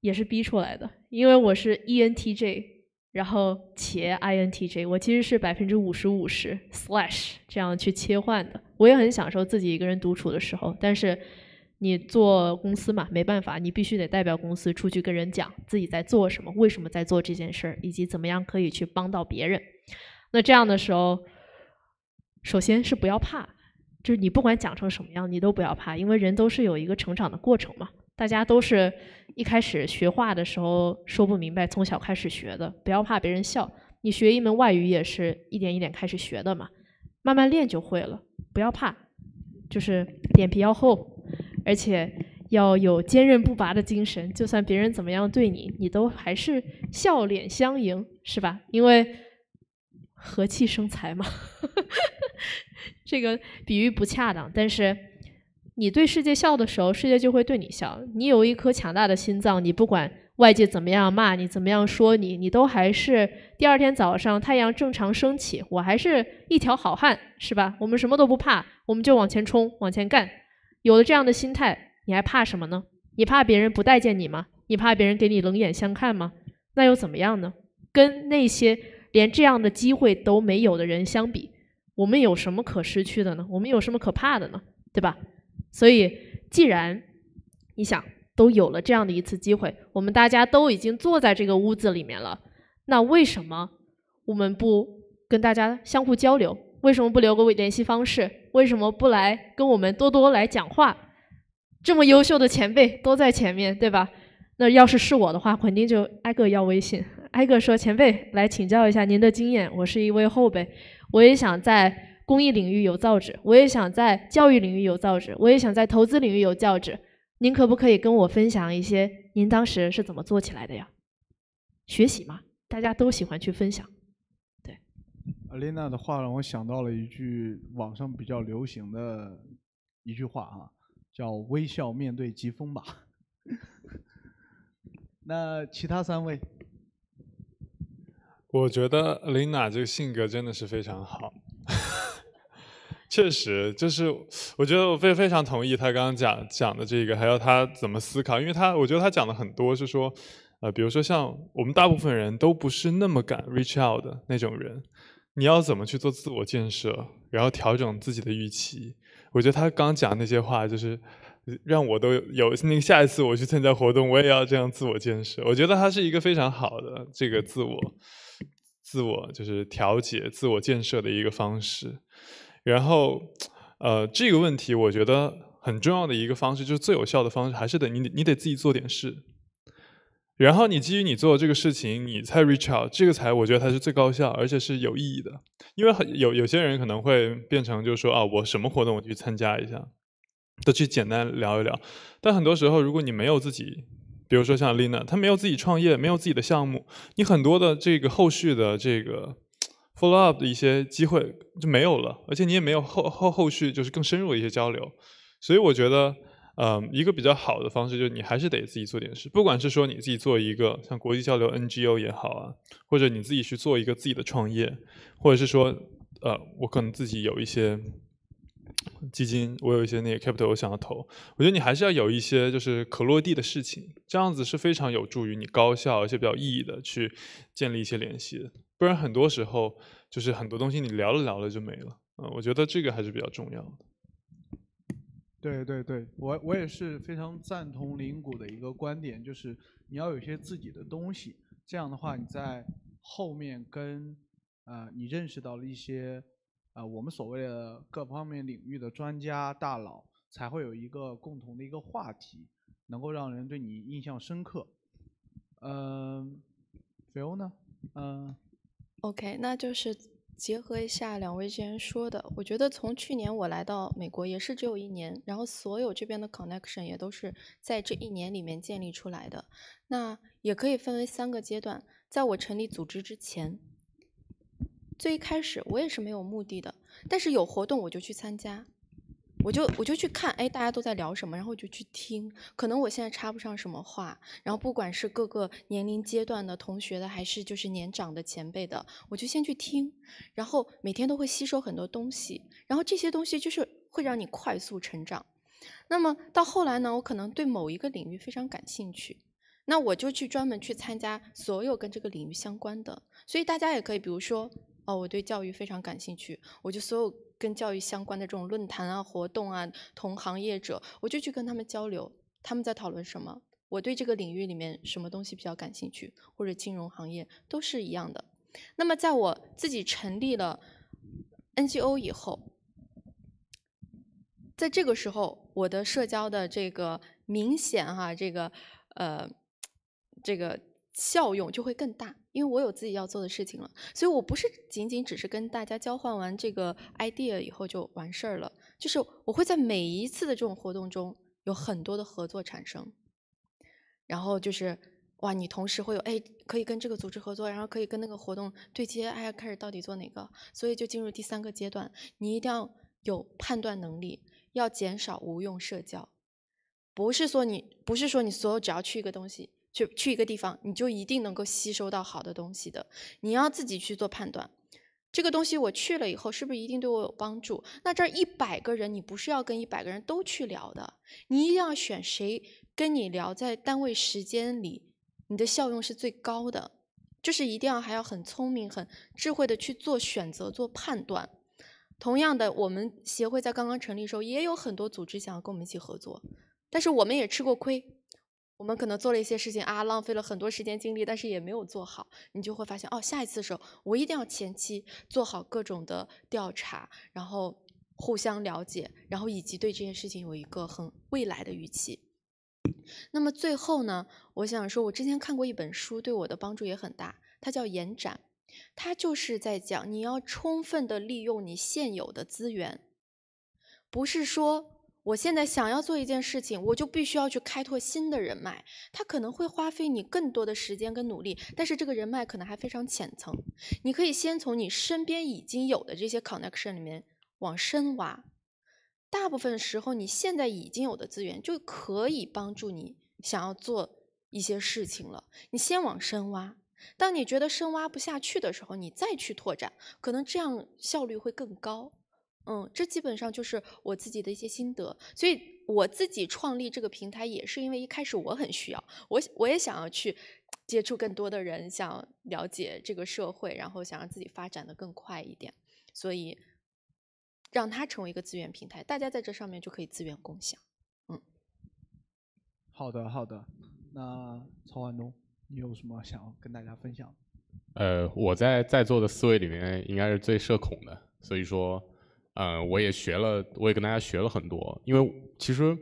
也是逼出来的，因为我是 ENTJ， 然后企业 INTJ， 我其实是50%/50% 这样去切换的。我也很享受自己一个人独处的时候，但是你做公司嘛，没办法，你必须得代表公司出去跟人讲自己在做什么，为什么在做这件事儿，以及怎么样可以去帮到别人。那这样的时候，首先是不要怕，就是你不管讲成什么样，你都不要怕，因为人都是有一个成长的过程嘛。大家都是一开始学话的时候说不明白，从小开始学的，不要怕别人笑。你学一门外语也是一点一点开始学的嘛，慢慢练就会了，不要怕，就是脸皮要厚，而且要有坚韧不拔的精神，就算别人怎么样对你，你都还是笑脸相迎，是吧？因为和气生财嘛。这个比喻不恰当，但是你对世界笑的时候，世界就会对你笑。你有一颗强大的心脏，你不管外界怎么样骂你，怎么样说你，你都还是第二天早上太阳正常升起，我还是一条好汉，是吧？我们什么都不怕，我们就往前冲，往前干。有了这样的心态，你还怕什么呢？你怕别人不待见你吗？你怕别人给你冷眼相看吗？那又怎么样呢？跟那些连这样的机会都没有的人相比，我们有什么可失去的呢？我们有什么可怕的呢？对吧？所以既然你想都有了这样的一次机会，我们大家都已经坐在这个屋子里面了，那为什么我们不跟大家相互交流？为什么不留个联系方式？为什么不来跟我们多多来讲话？这么优秀的前辈都在前面，对吧？那要是我的话，肯定就挨个要微信，挨个说前辈来请教一下您的经验，我是一位后辈，我也想在公益领域有造诣，我也想在教育领域有造诣，我也想在投资领域有造诣，您可不可以跟我分享一些您当时是怎么做起来的呀？学习嘛，大家都喜欢去分享。对，Alina 的话让我想到了一句网上比较流行的一句话啊，叫“微笑面对疾风”吧。那其他3位，我觉得 Alina 这个性格真的是非常好。确实，就是我觉得我非常同意他刚刚讲的这个，还有他怎么思考，因为我觉得他讲的很多是说，比如说像我们大部分人都不是那么敢 reach out 的那种人，你要怎么去做自我建设，然后调整自己的预期。我觉得他刚讲那些话，就是让我都有那个下一次我去参加活动，我也要这样自我建设。我觉得他是一个非常好的这个自我就是调节、自我建设的一个方式。然后，这个问题我觉得很重要的一个方式，就是最有效的方式，还是你得自己做点事，然后你基于你做这个事情，你才 reach out， 这个才我觉得才是最高效，而且是有意义的。因为有些人可能会变成就是说啊，我什么活动我去参加一下，都去简单聊一聊，但很多时候如果你没有自己，比如说像 Lina， 她没有自己创业，没有自己的项目，你很多的这个后续的这个follow up 的一些机会就没有了，而且你也没有后续就是更深入的一些交流。所以我觉得一个比较好的方式就是你还是得自己做点事，不管是说你自己做一个像国际交流 NGO 也好啊，或者你自己去做一个自己的创业，或者是说我可能自己有一些基金，我有一些那个 capital 我想要投，我觉得你还是要有一些就是可落地的事情，这样子是非常有助于你高效而且比较意义的去建立一些联系的。不然很多时候就是很多东西你聊了就没了。我觉得这个还是比较重要的。对对对，我也是非常赞同林谷的一个观点，就是你要有一些自己的东西，这样的话你在后面跟你认识到了一些我们所谓的各方面领域的专家大佬，才会有一个共同的一个话题，能够让人对你印象深刻。Fiona， OK， 那就是结合一下2位之前说的，我觉得从去年我来到美国也是只有1年，然后所有这边的 connection 也都是在这1年里面建立出来的。那也可以分为3个阶段，在我成立组织之前，最一开始我也是没有目的的，但是有活动我就去参加。我就去看，哎，大家都在聊什么，然后我就去听。可能我现在插不上什么话，然后不管是各个年龄阶段的同学的，还是就是年长的前辈的，我就先去听，然后每天都会吸收很多东西，然后这些东西就是会让你快速成长。那么到后来呢，我可能对某一个领域非常感兴趣，那我就专门去参加所有跟这个领域相关的。所以大家也可以，比如说，我对教育非常感兴趣，我就所有跟教育相关的这种论坛啊、活动啊，同行业者，我就去跟他们交流，他们在讨论什么，我对这个领域里面什么东西比较感兴趣，或者金融行业都是一样的。那么在我自己成立了 NGO 以后，在这个时候，我的社交的这个明显这个效用就会更大，因为我有自己要做的事情了。所以我不是仅仅只是跟大家交换完这个 idea 以后就完事儿了，就是我会在每一次的这种活动中有很多的合作产生，然后就是哇，你同时会有可以跟这个组织合作，然后可以跟那个活动对接，开始到底做哪个，所以就进入第3个阶段，你一定要有判断能力，要减少无用社交。不是说你所有只要去一个东西，去一个地方，你就一定能够吸收到好的东西的。你要自己去做判断，这个东西我去了以后是不是一定对我有帮助？那这100个人，你不是要跟100个人都去聊的，你一定要选谁跟你聊，在单位时间里，你的效用是最高的。就是一定要还要很聪明、很智慧的去做选择、做判断。同样的，我们协会在刚刚成立的时候，也有很多组织想要跟我们一起合作，但是我们也吃过亏，我们可能做了一些事情浪费了很多时间精力，但是也没有做好。你就会发现，下一次的时候，我一定要前期做好各种的调查，然后互相了解，然后以及对这件事情有一个很未来的预期。那么最后呢，我想说，我之前看过一本书，对我的帮助也很大，它叫《延展》。它就是在讲你要充分的利用你现有的资源，不是说我现在想要做一件事情，我就必须要去开拓新的人脉，它可能会花费你更多的时间跟努力，但是这个人脉可能还非常浅层。你可以先从你身边已经有的这些 connection 里面往深挖，大部分时候你现在已经有的资源就可以帮助你想要做一些事情了，你先往深挖。当你觉得深挖不下去的时候，你再去拓展，可能这样效率会更高。这基本上就是我自己的一些心得。所以我自己创立这个平台，也是因为一开始我很需要，我也想要去接触更多的人，想了解这个社会，然后想让自己发展的更快一点，所以让它成为一个资源平台，大家在这上面就可以资源共享。好的，好的。那曹万东，你有什么想要跟大家分享？我在座的4位里面应该是最社恐的，所以说，我也跟大家学了很多。因为其实，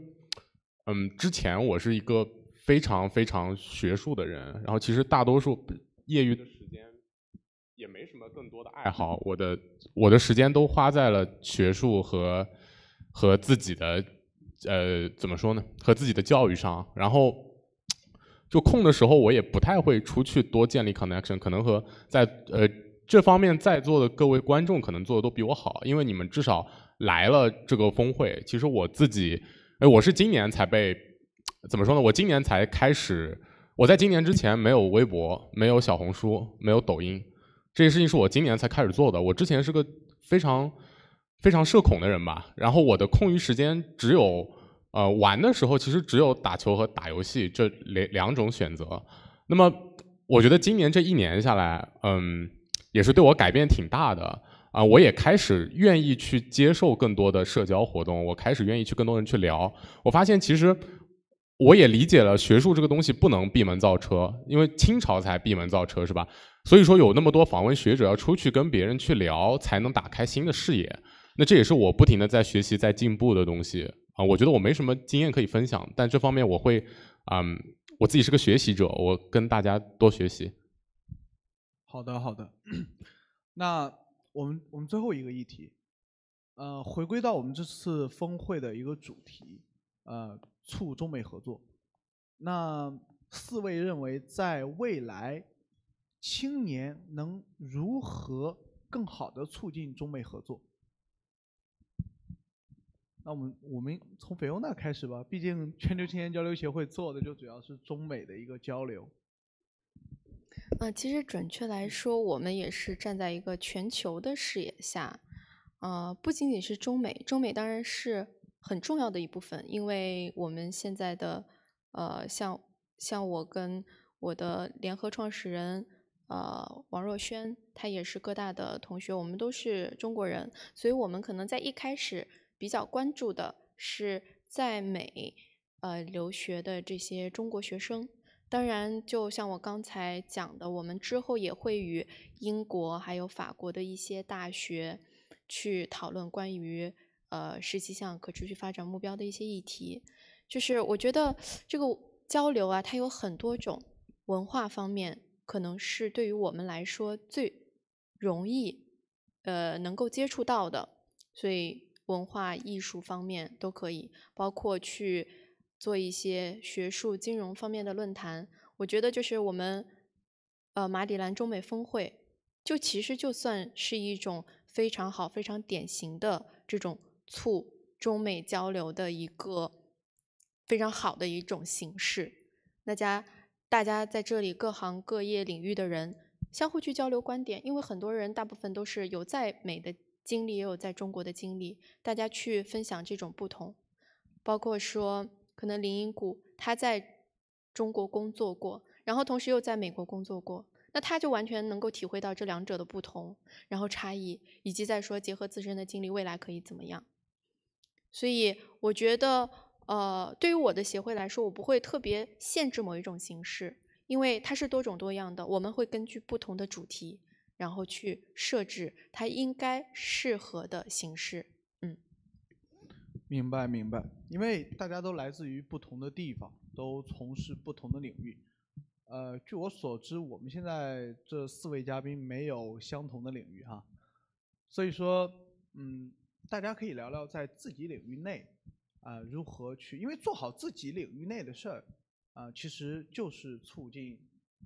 之前我是一个非常非常学术的人，然后其实大多数业余的时间也没什么更多的爱好，我的时间都花在了学术和自己的怎么说呢？和自己的教育上，然后。就空的时候，我也不太会出去多建立 connection， 可能和这方面在座的各位观众可能做的都比我好，因为你们至少来了这个峰会。其实我自己，我是今年才怎么说呢？我今年才开始，我在今年之前没有微博，没有小红书，没有抖音，这些事情是我今年才开始做的。我之前是个非常非常社恐的人吧，然后我的空余时间只有。玩的时候其实只有打球和打游戏这两种选择。那么我觉得今年这1年下来，也是对我改变挺大的我也开始愿意去接受更多的社交活动，我开始愿意去更多人去聊。我发现其实我也理解了学术这个东西不能闭门造车，因为清朝才闭门造车是吧？所以说有那么多访问学者要出去跟别人去聊，才能打开新的视野。那这也是我不停的在学习、在进步的东西我觉得我没什么经验可以分享，但这方面我会，我自己是个学习者，我跟大家多学习。好的，好的。那我们最后一个议题，回归到我们这次峰会的一个主题，促中美合作。那4位认为，在未来，青年能如何更好的促进中美合作？那我们从菲欧娜开始吧，毕竟全球青年交流协会做的就主要是中美的一个交流。其实准确来说，我们也是站在一个全球的视野下，不仅仅是中美当然是很重要的一部分，因为我们现在的像我跟我的联合创始人王若萱，他也是哥大的同学，我们都是中国人，所以我们可能在一开始比较关注的是在美留学的这些中国学生。当然，就像我刚才讲的，我们之后也会与英国还有法国的一些大学去讨论关于17项可持续发展目标的一些议题。就是我觉得这个交流啊，它有很多种，文化方面可能是对于我们来说最容易能够接触到的，所以文化艺术方面都可以，包括去做一些学术金融方面的论坛。我觉得就是我们马里兰中美峰会，其实就算是一种非常好非常典型的这种促中美交流的一个非常好的一种形式。大家在这里各行各业领域的人相互去交流观点，因为很多人大部分都是有在美的经历，也有在中国的经历，大家去分享这种不同。包括说可能林荫谷他在中国工作过，然后同时又在美国工作过，那他就完全能够体会到这两者的不同，然后差异，以及再说结合自身的经历，未来可以怎么样。所以我觉得对于我的协会来说，我不会特别限制某一种形式，因为它是多种多样的，我们会根据不同的主题，然后去设置它应该适合的形式。明白明白，因为大家都来自于不同的地方，都从事不同的领域。据我所知，我们现在这4位嘉宾没有相同的领域哈，所以说，大家可以聊聊在自己领域内如何去，因为做好自己领域内的事儿其实就是促进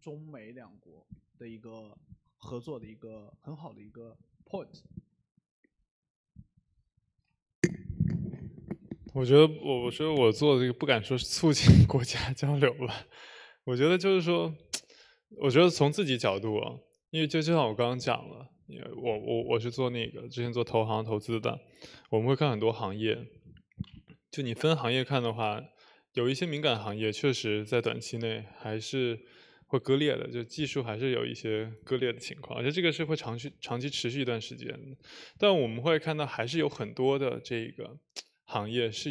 中美两国的一个合作的一个很好的一个 point。我觉得我做这个不敢说是促进国家交流吧，我觉得就是说，我觉得从自己角度因为就像我刚刚讲了，因为我是做之前做投行投资的，我们会看很多行业，就你分行业看的话，有一些敏感行业确实在短期内还是会割裂的，就技术还是有一些割裂的情况，而且这个是会长期持续一段时间的。但我们会看到还是有很多的这个行业是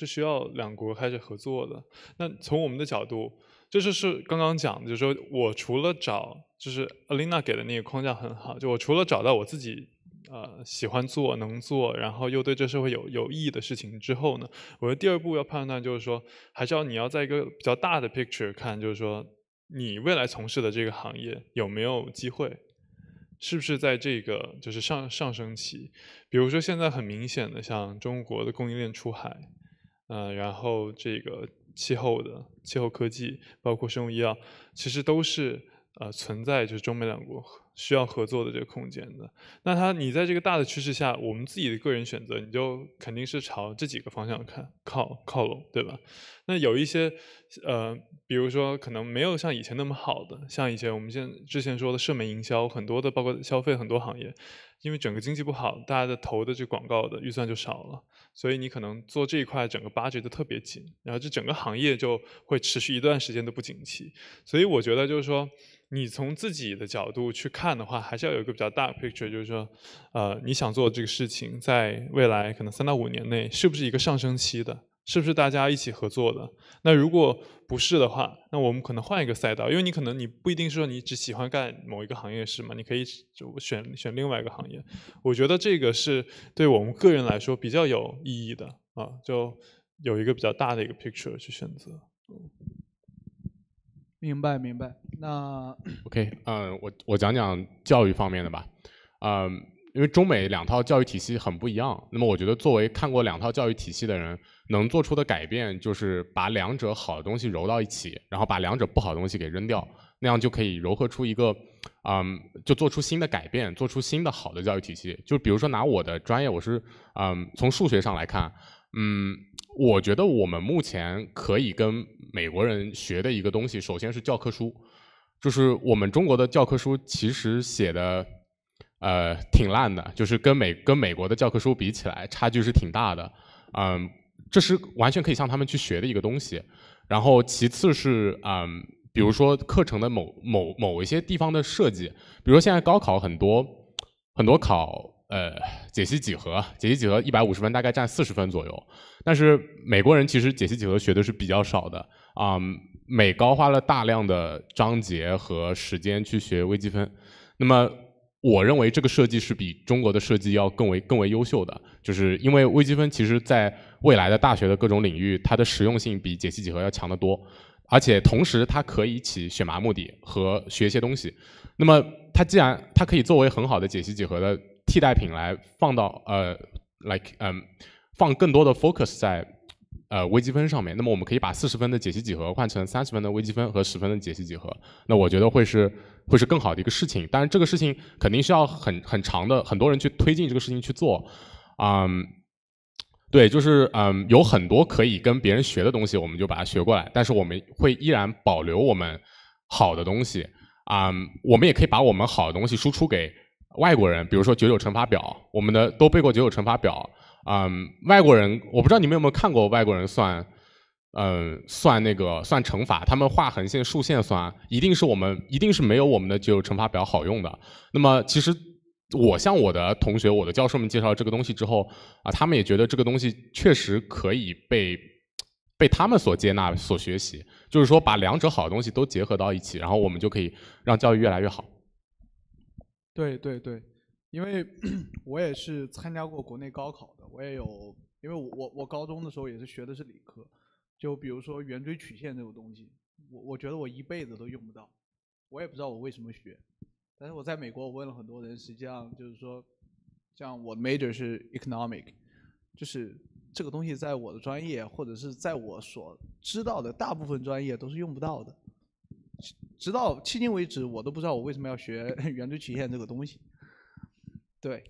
需要两国开始合作的。那从我们的角度，这就是刚刚讲的，就是说我除了就是 Alina 给的那个框架很好，就我除了找到我自己喜欢做能做，然后又对这社会有意义的事情之后呢，我的第二步要判断就是说，还是你要在一个比较大的 picture 看，就是说你未来从事的这个行业有没有机会。是不是在这个就是上升期？比如说现在很明显的，像中国的供应链出海，然后这个气候科技，包括生物医药，其实都是存在就是中美两国需要合作的这个空间的。那你在这个大的趋势下，我们自己的个人选择，你就肯定是朝这几个方向靠拢，对吧？那有一些比如说可能没有像以前那么好的，像以前我们之前说的社媒营销，很多的包括消费很多行业，因为整个经济不好，大家的投的这广告的预算就少了，所以你可能做这一块整个budget都特别紧，然后这整个行业就会持续一段时间都不景气。所以我觉得就是说，你从自己的角度去看的话，还是要有一个比较大的 picture， 就是说，你想做这个事情，在未来可能3到5年内，是不是一个上升期的？是不是大家一起合作的？那如果不是的话，那我们可能换一个赛道，因为你不一定说你只喜欢干某一个行业是嘛，你可以就选另外一个行业。我觉得这个是对我们个人来说比较有意义的就有一个比较大的一个 picture 去选择。明白。那 OK， 我讲讲教育方面的吧，因为中美两套教育体系很不一样，那么我觉得作为看过2套教育体系的人，能做出的改变就是把两者好的东西揉到一起，然后把两者不好的东西给扔掉，那样就可以糅合出一个，就做出新的改变，做出新的好的教育体系。就比如说拿我的专业，我是从数学上来看，我觉得我们目前可以跟美国人学的一个东西，首先是教科书，就是我们中国的教科书其实写的挺烂的，就是跟美国的教科书比起来，差距是挺大的。这是完全可以向他们去学的一个东西。然后其次是比如说课程的某一些地方的设计，比如说现在高考很多考解析几何150分大概占40分左右，但是美国人其实解析几何学的是比较少的美高花了大量的章节和时间去学微积分，那么我认为这个设计是比中国的设计要更为优秀的，就是因为微积分其实在未来的大学的各种领域，它的实用性比解析几何要强得多，而且同时它可以起选拔目的和学一些东西。那么它既然它可以作为很好的解析几何的替代品来放到放更多的 focus 在微积分上面，那么我们可以把40分的解析几何换成30分的微积分和10分的解析几何，那我觉得会是更好的一个事情。当然这个事情肯定是要很长的，很多人去推进这个事情去做。对，就是有很多可以跟别人学的东西，我们就把它学过来，但是我们会依然保留我们好的东西。我们也可以把我们好的东西输出给外国人，比如说99乘法表，我们都背过99乘法表。外国人我不知道你们有没有看过外国人算乘法，他们画横线竖线算，一定是没有我们的99乘法表好用的。那么其实我向我的同学、我的教授们介绍这个东西之后他们也觉得这个东西确实可以被他们所接纳、所学习，就是说把两者好的东西都结合到一起，然后我们就可以让教育越来越好。对对对，因为我也是参加过国内高考的，我也有，因为我高中的时候也是学的是理科，就比如说圆锥曲线这种东西，我觉得我一辈子都用不到，我也不知道我为什么学。但是我在美国，我问了很多人，实际上就是说，像我的 major 是 economic， 就是这个东西在我的专业或者是在我所知道的大部分专业都是用不到的。直到迄今为止，我都不知道我为什么要学圆锥曲线这个东西。对，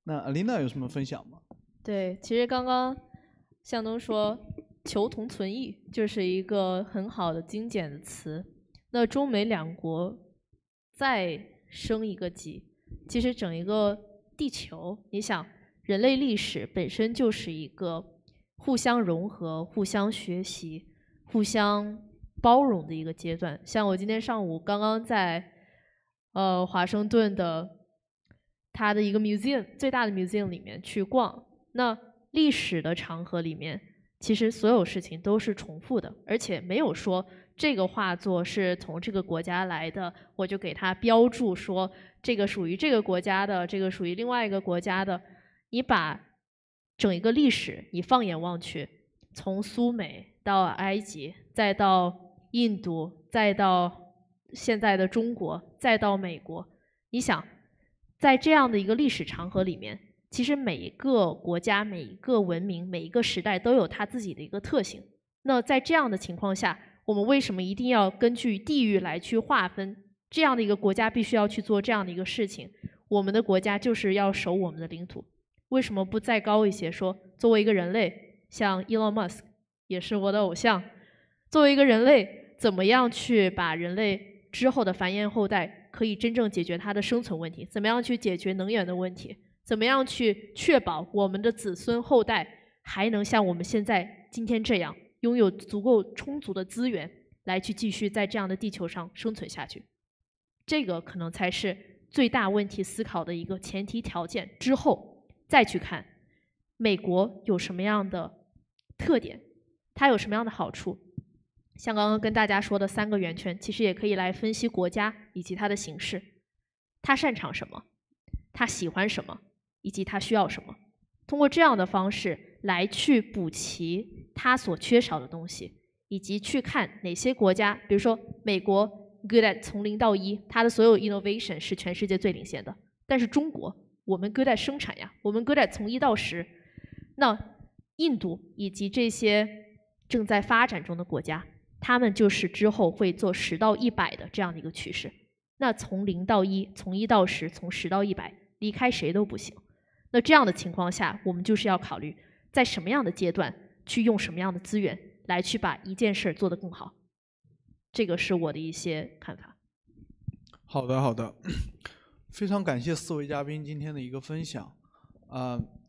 那 Alina 有什么分享吗？对，其实刚刚向东说“求同存异”就是一个很好的精简的词。那中美两国再升一个级，其实整一个地球，你想，人类历史本身就是一个互相融合、互相学习、互相包容的一个阶段。像我今天上午刚刚在华盛顿的它的一个 museum 最大的 museum 里面去逛，那历史的长河里面，其实所有事情都是重复的，而且没有说这个画作是从这个国家来的，我就给它标注说这个属于这个国家的，这个属于另外一个国家的。你把整一个历史你放眼望去，从苏美到埃及，再到印度，再到现在的中国，再到美国，你想在这样的一个历史长河里面，其实每一个国家、每一个文明、每一个时代都有它自己的一个特性。那在这样的情况下，我们为什么一定要根据地域来去划分？这样的一个国家必须要去做这样的一个事情。我们的国家就是要守我们的领土，为什么不再高一些说，作为一个人类，像 Elon Musk 也是我的偶像，作为一个人类，怎么样去把人类之后的繁衍后代可以真正解决它的生存问题？怎么样去解决能源的问题？怎么样去确保我们的子孙后代还能像我们现在今天这样，拥有足够充足的资源来去继续在这样的地球上生存下去？这个可能才是最大问题思考的一个前提条件。之后再去看美国有什么样的特点，它有什么样的好处。像刚刚跟大家说的3个圆圈，其实也可以来分析国家以及它的形势，它擅长什么，它喜欢什么，以及它需要什么。通过这样的方式来去补齐它所缺少的东西，以及去看哪些国家，比如说美国 good at 从0到1，它的所有 innovation 是全世界最领先的。但是中国，我们 good at 生产呀，我们 good at 从1到10。那印度以及这些正在发展中的国家，他们就是之后会做10到100的这样的一个趋势。那从0到1，从1到10，从10到100，离开谁都不行。那这样的情况下，我们就是要考虑在什么样的阶段去用什么样的资源来去把一件事做得更好。这个是我的一些看法。好的，好的，非常感谢4位嘉宾今天的一个分享。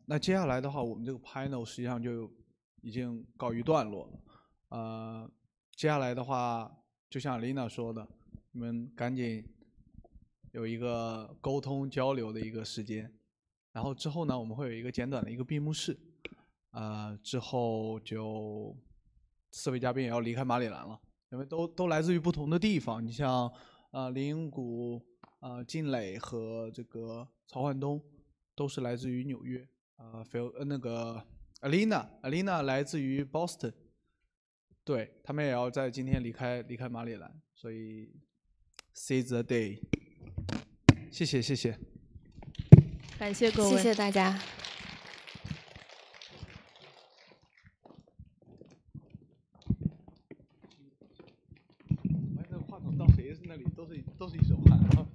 那接下来的话，我们这个 panel 实际上就已经告一段落了。接下来的话，就像 Lina 说的，你们赶紧有一个沟通交流的一个时间，然后之后呢，我们会有一个简短的一个闭幕式。之后就4位嘉宾也要离开马里兰了，因为都来自于不同的地方。你像林荫谷、静磊和这个曹焕东都是来自于纽约。那个 Alina 来自于 Boston， 对他们也要在今天离开马里兰，所以 seize the day。谢谢，感谢各位，谢谢大家。这个话筒到谁那里都是一手汗啊。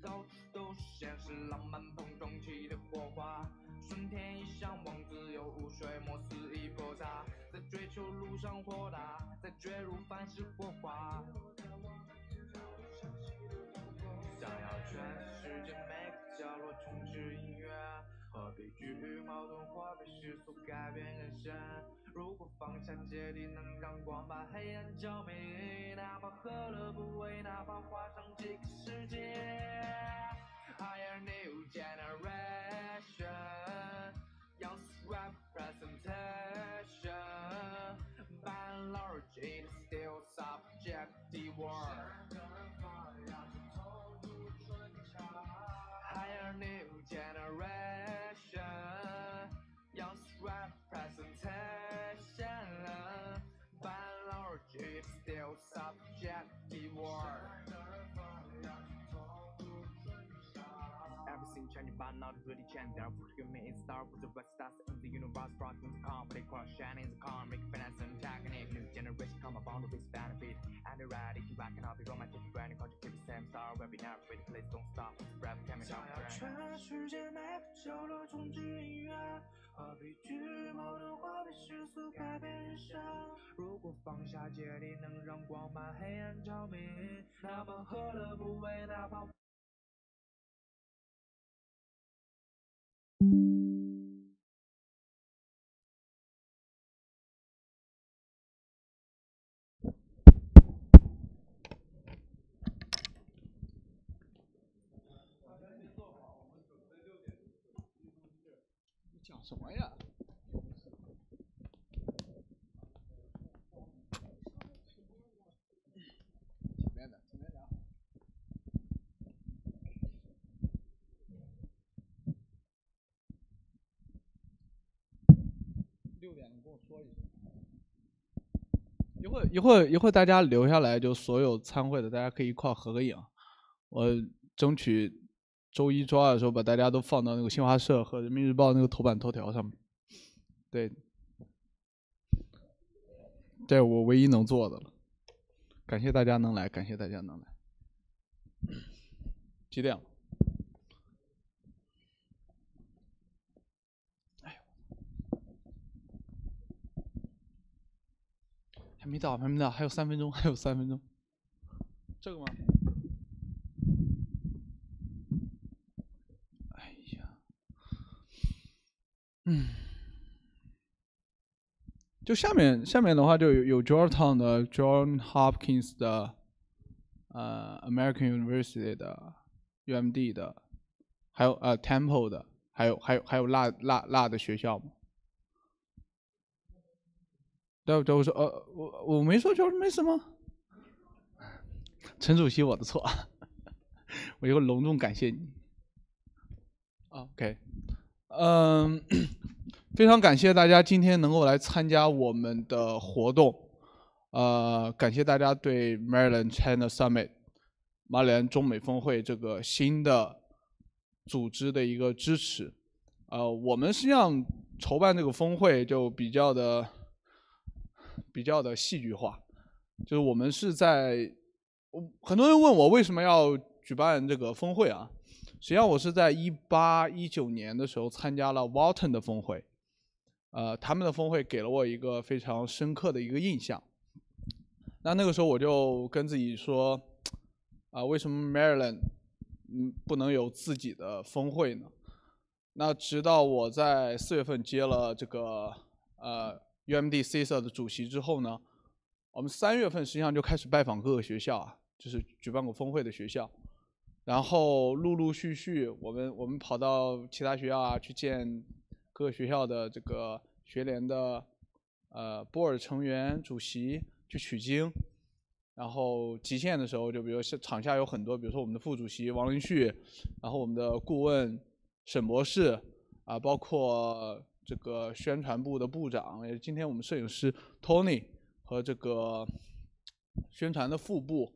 到处都是现实，浪漫碰撞起的火花。顺天一向往自由，无水莫肆意泼洒，在追求路上豁达，在坠入凡事火花。想要全世界每个角落充斥音乐，何必惧矛盾，或被世俗改变人生？如果放下芥蒂，能让光把黑暗浇灭，哪怕何乐不为，哪怕画上几个世界。Higher new generation, young representation, by and large it still subjective word. Higher new generation, young representation, by and large it still 把脑袋注地前点，不是个 main star， 不是 rock stars in the universe， rocking the calm， but they cross shining the calm， make finance and technique， new generation come about with benefit， and they're ready to back and up， be romantic branding， culture keep the same star， we'll be never ready， please don't stop， rap coming up， 全世界每个角落充斥音乐，何必去矛盾，何必世俗改变人生？如果放下芥蒂能让光把黑暗照明，那么何乐不为？哪怕讲什么呀？前面的。6点跟我说一声。一会儿大家留下来，就所有参会的，大家可以一块合个影。我争取周1、周2的时候把大家都放到那个新华社和人民日报那个头版头条上面。对，我唯一能做的了。感谢大家能来，感谢大家能来。几点了？哎呦，还没到，还有3分钟，还有3分钟。这个吗？哎呀，就下面的话就有 Georgetown 的 John Hopkins 的American University 的 UMD 的，还有Temple 的，还有辣的学校吗？对，我说我没说 George Mason 吗？陈主席，我的错，我一会儿隆重感谢你。OK， 非常感谢大家今天能够来参加我们的活动，感谢大家对 Maryland China Summit 马里兰中美峰会这个新的组织的一个支持。我们实际上筹办这个峰会就比较的戏剧化，就是我们是在很多人问我为什么要举办这个峰会啊？实际上我是在18、19年的时候参加了 Walton 的峰会。他们的峰会给了我一个非常深刻的一个印象。那个时候我就跟自己说，为什么 Maryland 不能有自己的峰会呢？那直到我在4月份接了这个MDCS 的主席之后呢，我们3月份实际上就开始拜访各个学校啊，就是举办过峰会的学校，然后陆陆续续我们跑到其他学校啊去见各个学校的这个学联的board 成员、主席去取经，然后极限的时候，就比如场下有很多，比如说我们的副主席王林旭，然后我们的顾问沈博士包括这个宣传部的部长，也是今天我们摄影师 Tony 和这个宣传的副部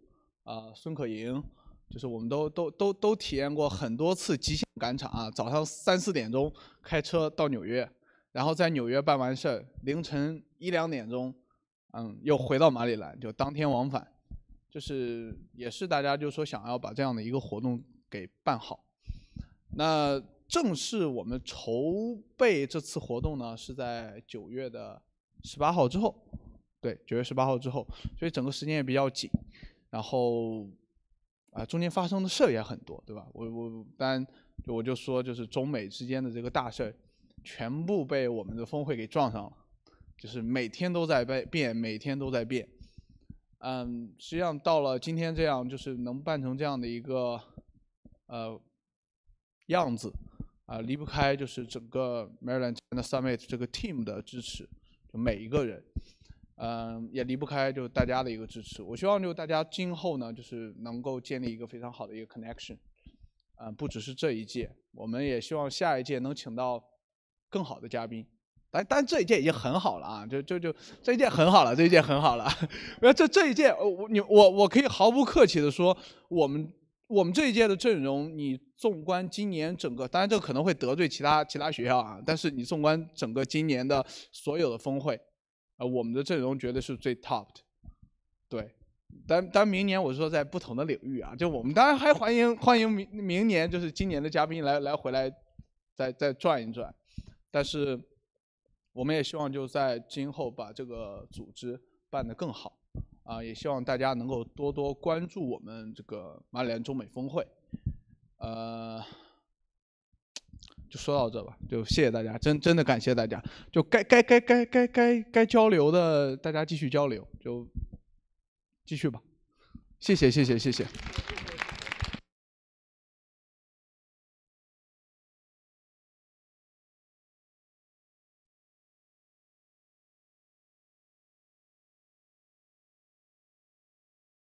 孙可盈。就是我们都体验过很多次极限赶场啊，早上3、4点钟开车到纽约，然后在纽约办完事儿，凌晨1、2点钟，又回到马里兰，就当天往返，就是也是大家就说想要把这样的一个活动给办好。那正式我们筹备这次活动呢，是在9月18号之后，对，9月18号之后，所以整个时间也比较紧，然后。中间发生的事儿也很多，对吧？当然我就说，就是中美之间的这个大事儿，全部被我们的峰会给撞上了，就是每天都在变，每天都在变。实际上到了今天这样，就是能办成这样的一个样子，离不开就是整个 Maryland China Summit 这个 team 的支持，就每一个人。也离不开就大家的一个支持。我希望就大家今后呢，就是能够建立一个非常好的一个 connection。不只是这一届，我们也希望下一届能请到更好的嘉宾。但这一届已经很好了啊，就这一届很好了，这一届很好了。这一届我可以毫不客气的说，我们我们这一届的阵容，你纵观今年整个，当然这可能会得罪其他学校啊，但是你纵观整个今年的所有的峰会，我们的阵容绝对是最 top 的。对，但明年我是说在不同的领域啊，就我们当然还欢迎明年就是今年的嘉宾来回来再转一转，但是我们也希望就在今后把这个组织办得更好。也希望大家能够多多关注我们这个马里兰中美峰会，就说到这吧，就谢谢大家，真的感谢大家，就该交流的大家继续交流，就继续吧，谢谢。